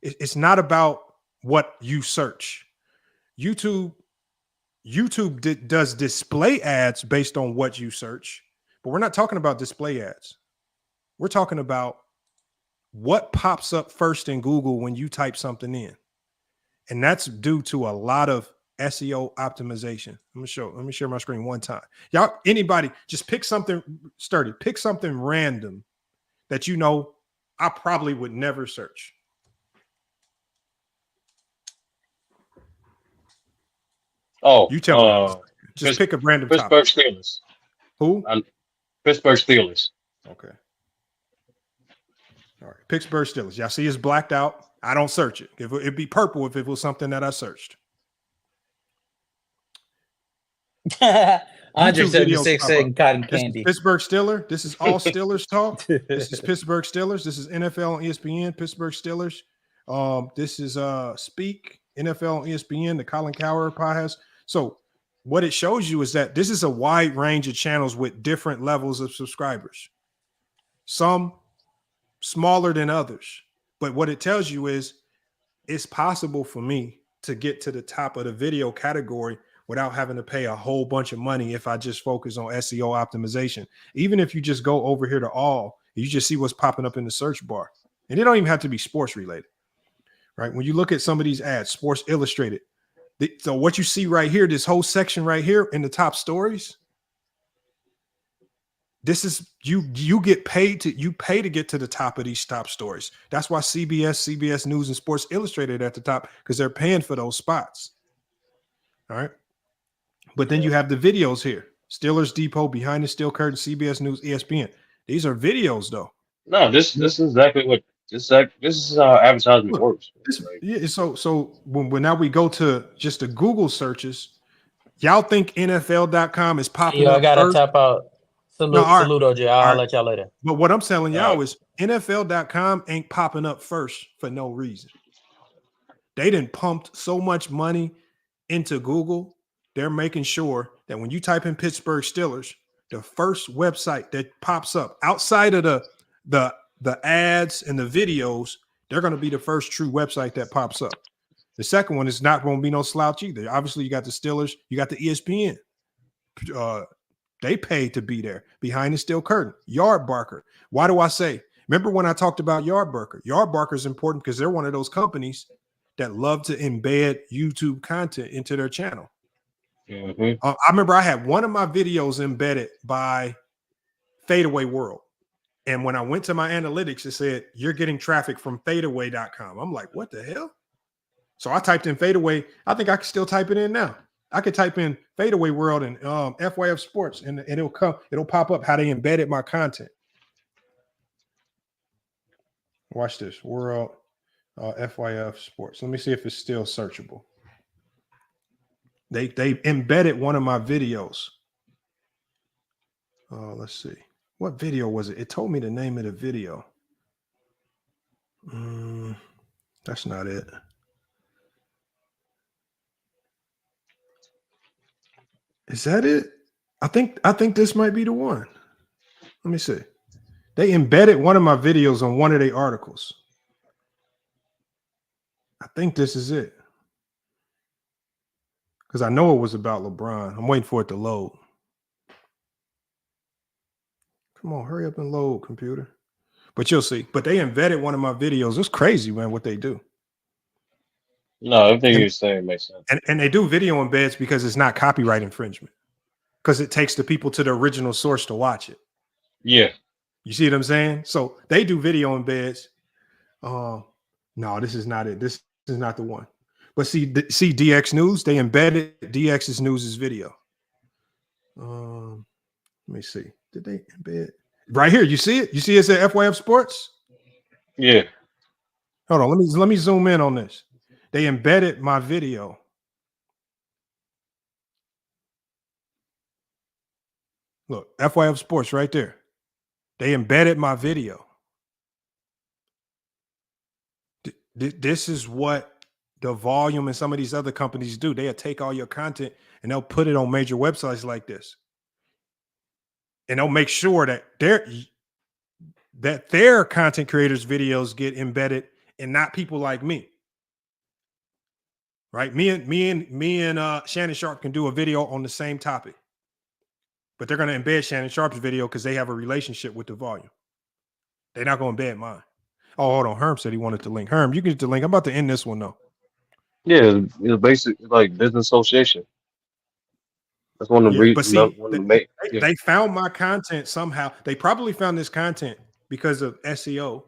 It's not about what you search. YouTube does display ads based on what you search, but we're not talking about display ads. We're talking about what pops up first in Google when you type something in. And that's due to a lot of SEO optimization. Let me share my screen one time. Y'all, anybody, just pick something sturdy. Pick something random that you know I probably would never search. Oh, you tell me. Just pick a random Pittsburgh topic. Steelers. Who? Pittsburgh Steelers. Okay. All right. Pittsburgh Steelers. Y'all see it's blacked out. I don't search it. It'd be purple if it was something that I searched. Andre 76 saying cotton candy. Pittsburgh Steelers. This is all Steelers talk. This is Pittsburgh Steelers. This is NFL on ESPN. Pittsburgh Steelers. This is Speak NFL on ESPN. The Colin Cowherd podcast. So what it shows you is that this is a wide range of channels with different levels of subscribers. Some smaller than others. But what it tells you is it's possible for me to get to the top of the video category without having to pay a whole bunch of money if I just focus on SEO optimization. Even if you just go over here to all, you just see what's popping up in the search bar. And it don't even have to be sports related, right? When you look at some of these ads, Sports Illustrated. So what you see right here, this whole section right here in the top stories, this is you get paid to pay to get to the top of these top stories. That's why CBS News and Sports Illustrated at the top, because they're paying for those spots. All right. But then you have the videos here. Steelers Depot, Behind the Steel Curtain, CBS News, ESPN. These are videos though. No, this is exactly what this is how advertisement works. Yeah, so when now we go to just the Google searches, y'all think NFL.com is popping up I gotta first? tap out. Salute, OJ. I'll let y'all later. But what I'm telling y'all is NFL.com ain't popping up first for no reason. They done pumped so much money into Google. They're making sure that when you type in Pittsburgh Steelers, the first website that pops up outside of the ads and the videos, they're going to be the first true website that pops up. The second one is not going to be no slouch either. Obviously, you got the Steelers, you got the ESPN. They paid to be there. Behind the Steel Curtain, Yardbarker. Why do I say? Remember when I talked about Yardbarker? Yardbarker is important because they're one of those companies that love to embed YouTube content into their channel. Mm-hmm. I remember I had one of my videos embedded by Fadeaway World. And when I went to my analytics, it said, you're getting traffic from fadeaway.com. I'm like, what the hell? So I typed in Fadeaway. I think I can still type it in now. I could type in Fadeaway World and FYF Sports, and it'll pop up how they embedded my content. Watch this. World FYF Sports. Let me see if it's still searchable. They embedded one of my videos. Let's see. What video was it? It told me the name of the video. That's not it. Is that it? I think this might be the one. Let me see. They embedded one of my videos on one of their articles. I think this is it. Because I know it was about LeBron. I'm waiting for it to load. Come on, hurry up and load, computer. But you'll see. But they embedded one of my videos. It's crazy, man, what they do. No, everything you're saying makes sense. And they do video embeds because it's not copyright infringement. Because it takes the people to the original source to watch it. Yeah. You see what I'm saying? So they do video embeds. No, this is not it. This is not the one. But see DX News, they embedded DX's News' video. Let me see. Did they embed? Right here, you see it? You see it's at FYF Sports? Yeah. Hold on, let me zoom in on this. They embedded my video. Look, FYF Sports right there. They embedded my video. This is what the volume and some of these other companies do. They'll take all your content and they'll put it on major websites like this. And they'll make sure that their content creators' videos get embedded and not people like me. Right? Me and Shannon Sharp can do a video on the same topic. But they're going to embed Shannon Sharp's video because they have a relationship with the volume. They're not going to embed mine. Oh, hold on. Herm said he wanted the link. Herm, you can get the link. I'm about to end this one, though. Yeah, it's basically like business association. That's one of the reasons. They found my content somehow. They probably found this content because of SEO.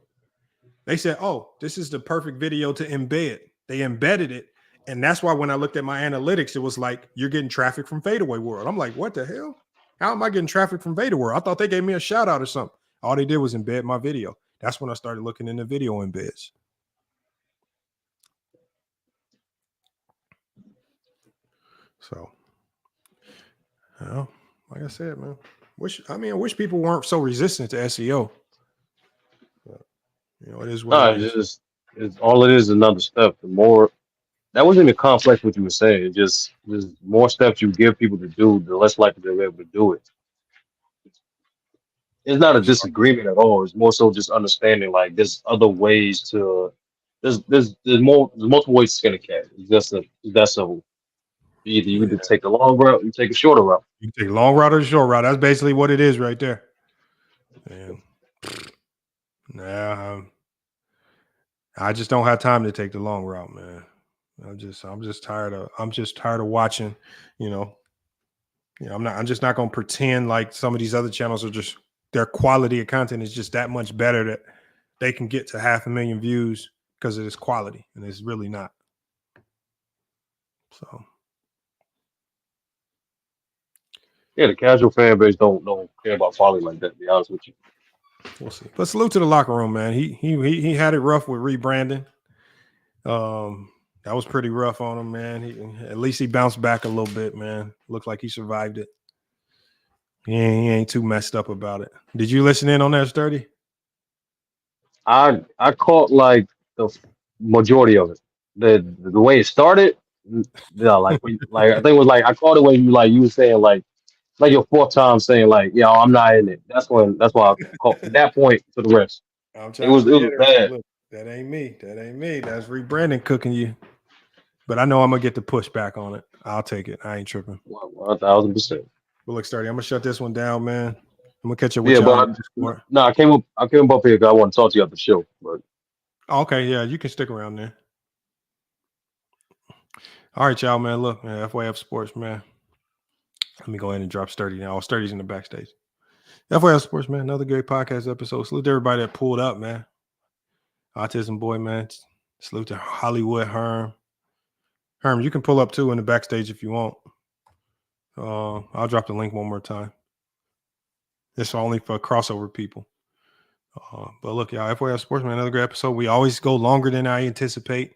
They said, oh, this is the perfect video to embed. They embedded it. And that's why when I looked at my analytics, it was like, you're getting traffic from Fadeaway World. I'm like, what the hell? How am I getting traffic from Fadeaway World? I thought they gave me a shout out or something. All they did was embed my video. That's when I started looking into video embeds. So, like I said, man, I wish people weren't so resistant to SEO. But, it is what it is. It's all it is another step. The more that wasn't even complex what you were saying. It just more steps you give people to do, the less likely they'll be able to do it. it's not a disagreement at all. It's more so just understanding like there's other ways to there's multiple ways to skin a cat. It's that simple. Either you can take the long route, you take a shorter route. You can take a long route or a short route. That's basically what it is right there. Man. Nah, I just don't have time to take the long route, man. I'm just tired of watching, I'm just not gonna pretend like some of these other channels are just their quality of content is just that much better that they can get to 500,000 views because of this quality, and it's really not. So yeah, the casual fan base don't care about quality like that, to be honest with you. We'll see. But salute to the locker room, man. He had it rough with rebranding. That was pretty rough on him, man. At least he bounced back a little bit, man. Looked like he survived it. He ain't too messed up about it. Did you listen in on that, Sturdy? I caught like the majority of it. The way it started, yeah, I think it was like I caught it when you were saying like your fourth time saying like, yo, I'm not in it. That's why I caught from that point to the rest. It was bad. Look, that ain't me. That's rebranding cooking you. But I know I'm gonna get the pushback on it. I'll take it. I ain't tripping. 1,000%. But look, Sturdy, I'm gonna shut this one down, man. I'm gonna catch up with you. No, I came up here because I want to talk to you after the show. But okay, yeah, you can stick around there. All right, y'all, man. Look, man, FYF Sports, man. Let me go ahead and drop Sturdy now. Sturdy's in the backstage. FYF Sports, man. Another great podcast episode. Salute to everybody that pulled up, man. Autism Boy, man. Salute to Hollywood Herm. Herm, you can pull up too in the backstage if you want. I'll drop the link one more time. It's only for crossover people. But look, y'all, FYF Sports, man, another great episode. We always go longer than I anticipate.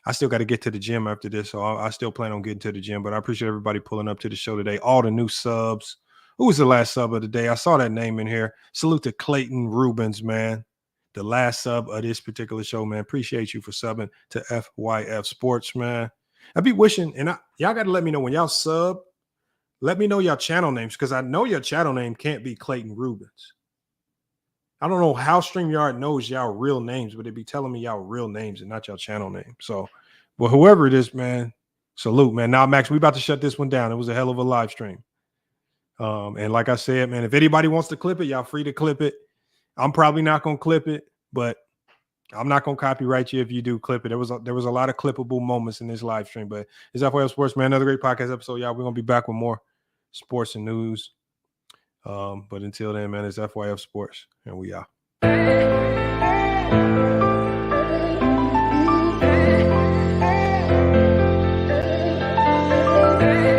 I still got to get to the gym after this, so I still plan on getting to the gym. But I appreciate everybody pulling up to the show today. All the new subs. Who was the last sub of the day? I saw that name in here. Salute to Clayton Rubens, man. The last sub of this particular show, man. Appreciate you for subbing to FYF Sports, man. I be wishing, and y'all got to let me know when y'all sub. Let me know your channel names because I know your channel name can't be Clayton Rubens. I don't know how StreamYard knows y'all real names, but they be telling me y'all real names and not y'all channel name. So, but whoever it is, man, salute, man. Now, Max, we about to shut this one down. It was a hell of a live stream. And like I said, man, if anybody wants to clip it, y'all free to clip it. I'm probably not going to clip it, but I'm not going to copyright you if you do clip it. There was a lot of clippable moments in this live stream, but it's FYF Sports, man. Another great podcast episode, y'all. We're going to be back with more sports and news. But until then, man, it's FYF Sports, and we are.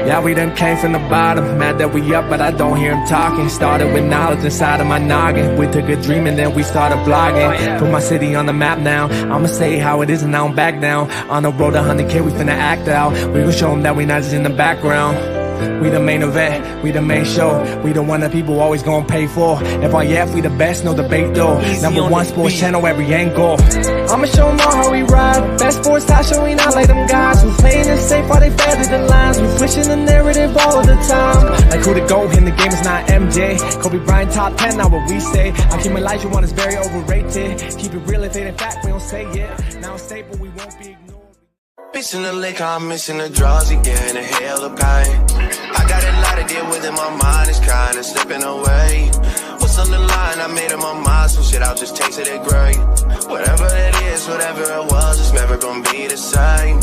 Yeah, we done came from the bottom, mad that we up, but I don't hear him talking. Started with knowledge inside of my noggin. We took a dream and then we started blogging. Put my city on the map now. I'ma say how it is and I don't back down. On the road to 100K, we finna act out. We gon' show them that we not just in the background. We the main event, we the main show. We the one that people always gonna pay for. FYF, we the best, no debate though. Number one sports channel, every angle. I'ma show them all how we ride. Best sports talk show, we not like them guys who playing it safe while they feather the lines. We pushing the narrative all of the time. Like who to go in the game is not MJ. Kobe Bryant top 10, not what we say. I keep my life, you want is very overrated. Keep it real if it ain't fact, we don't say it. Now it's stable, we won't be ignored. Missing the lake, I'm missing the draws again, a hell of pain. I got a lot to deal with in my mind, it's kinda slipping away. What's on the line, I made up my mind, some shit, I'll just taste it great. Whatever it is, whatever it was, it's never gonna be the same.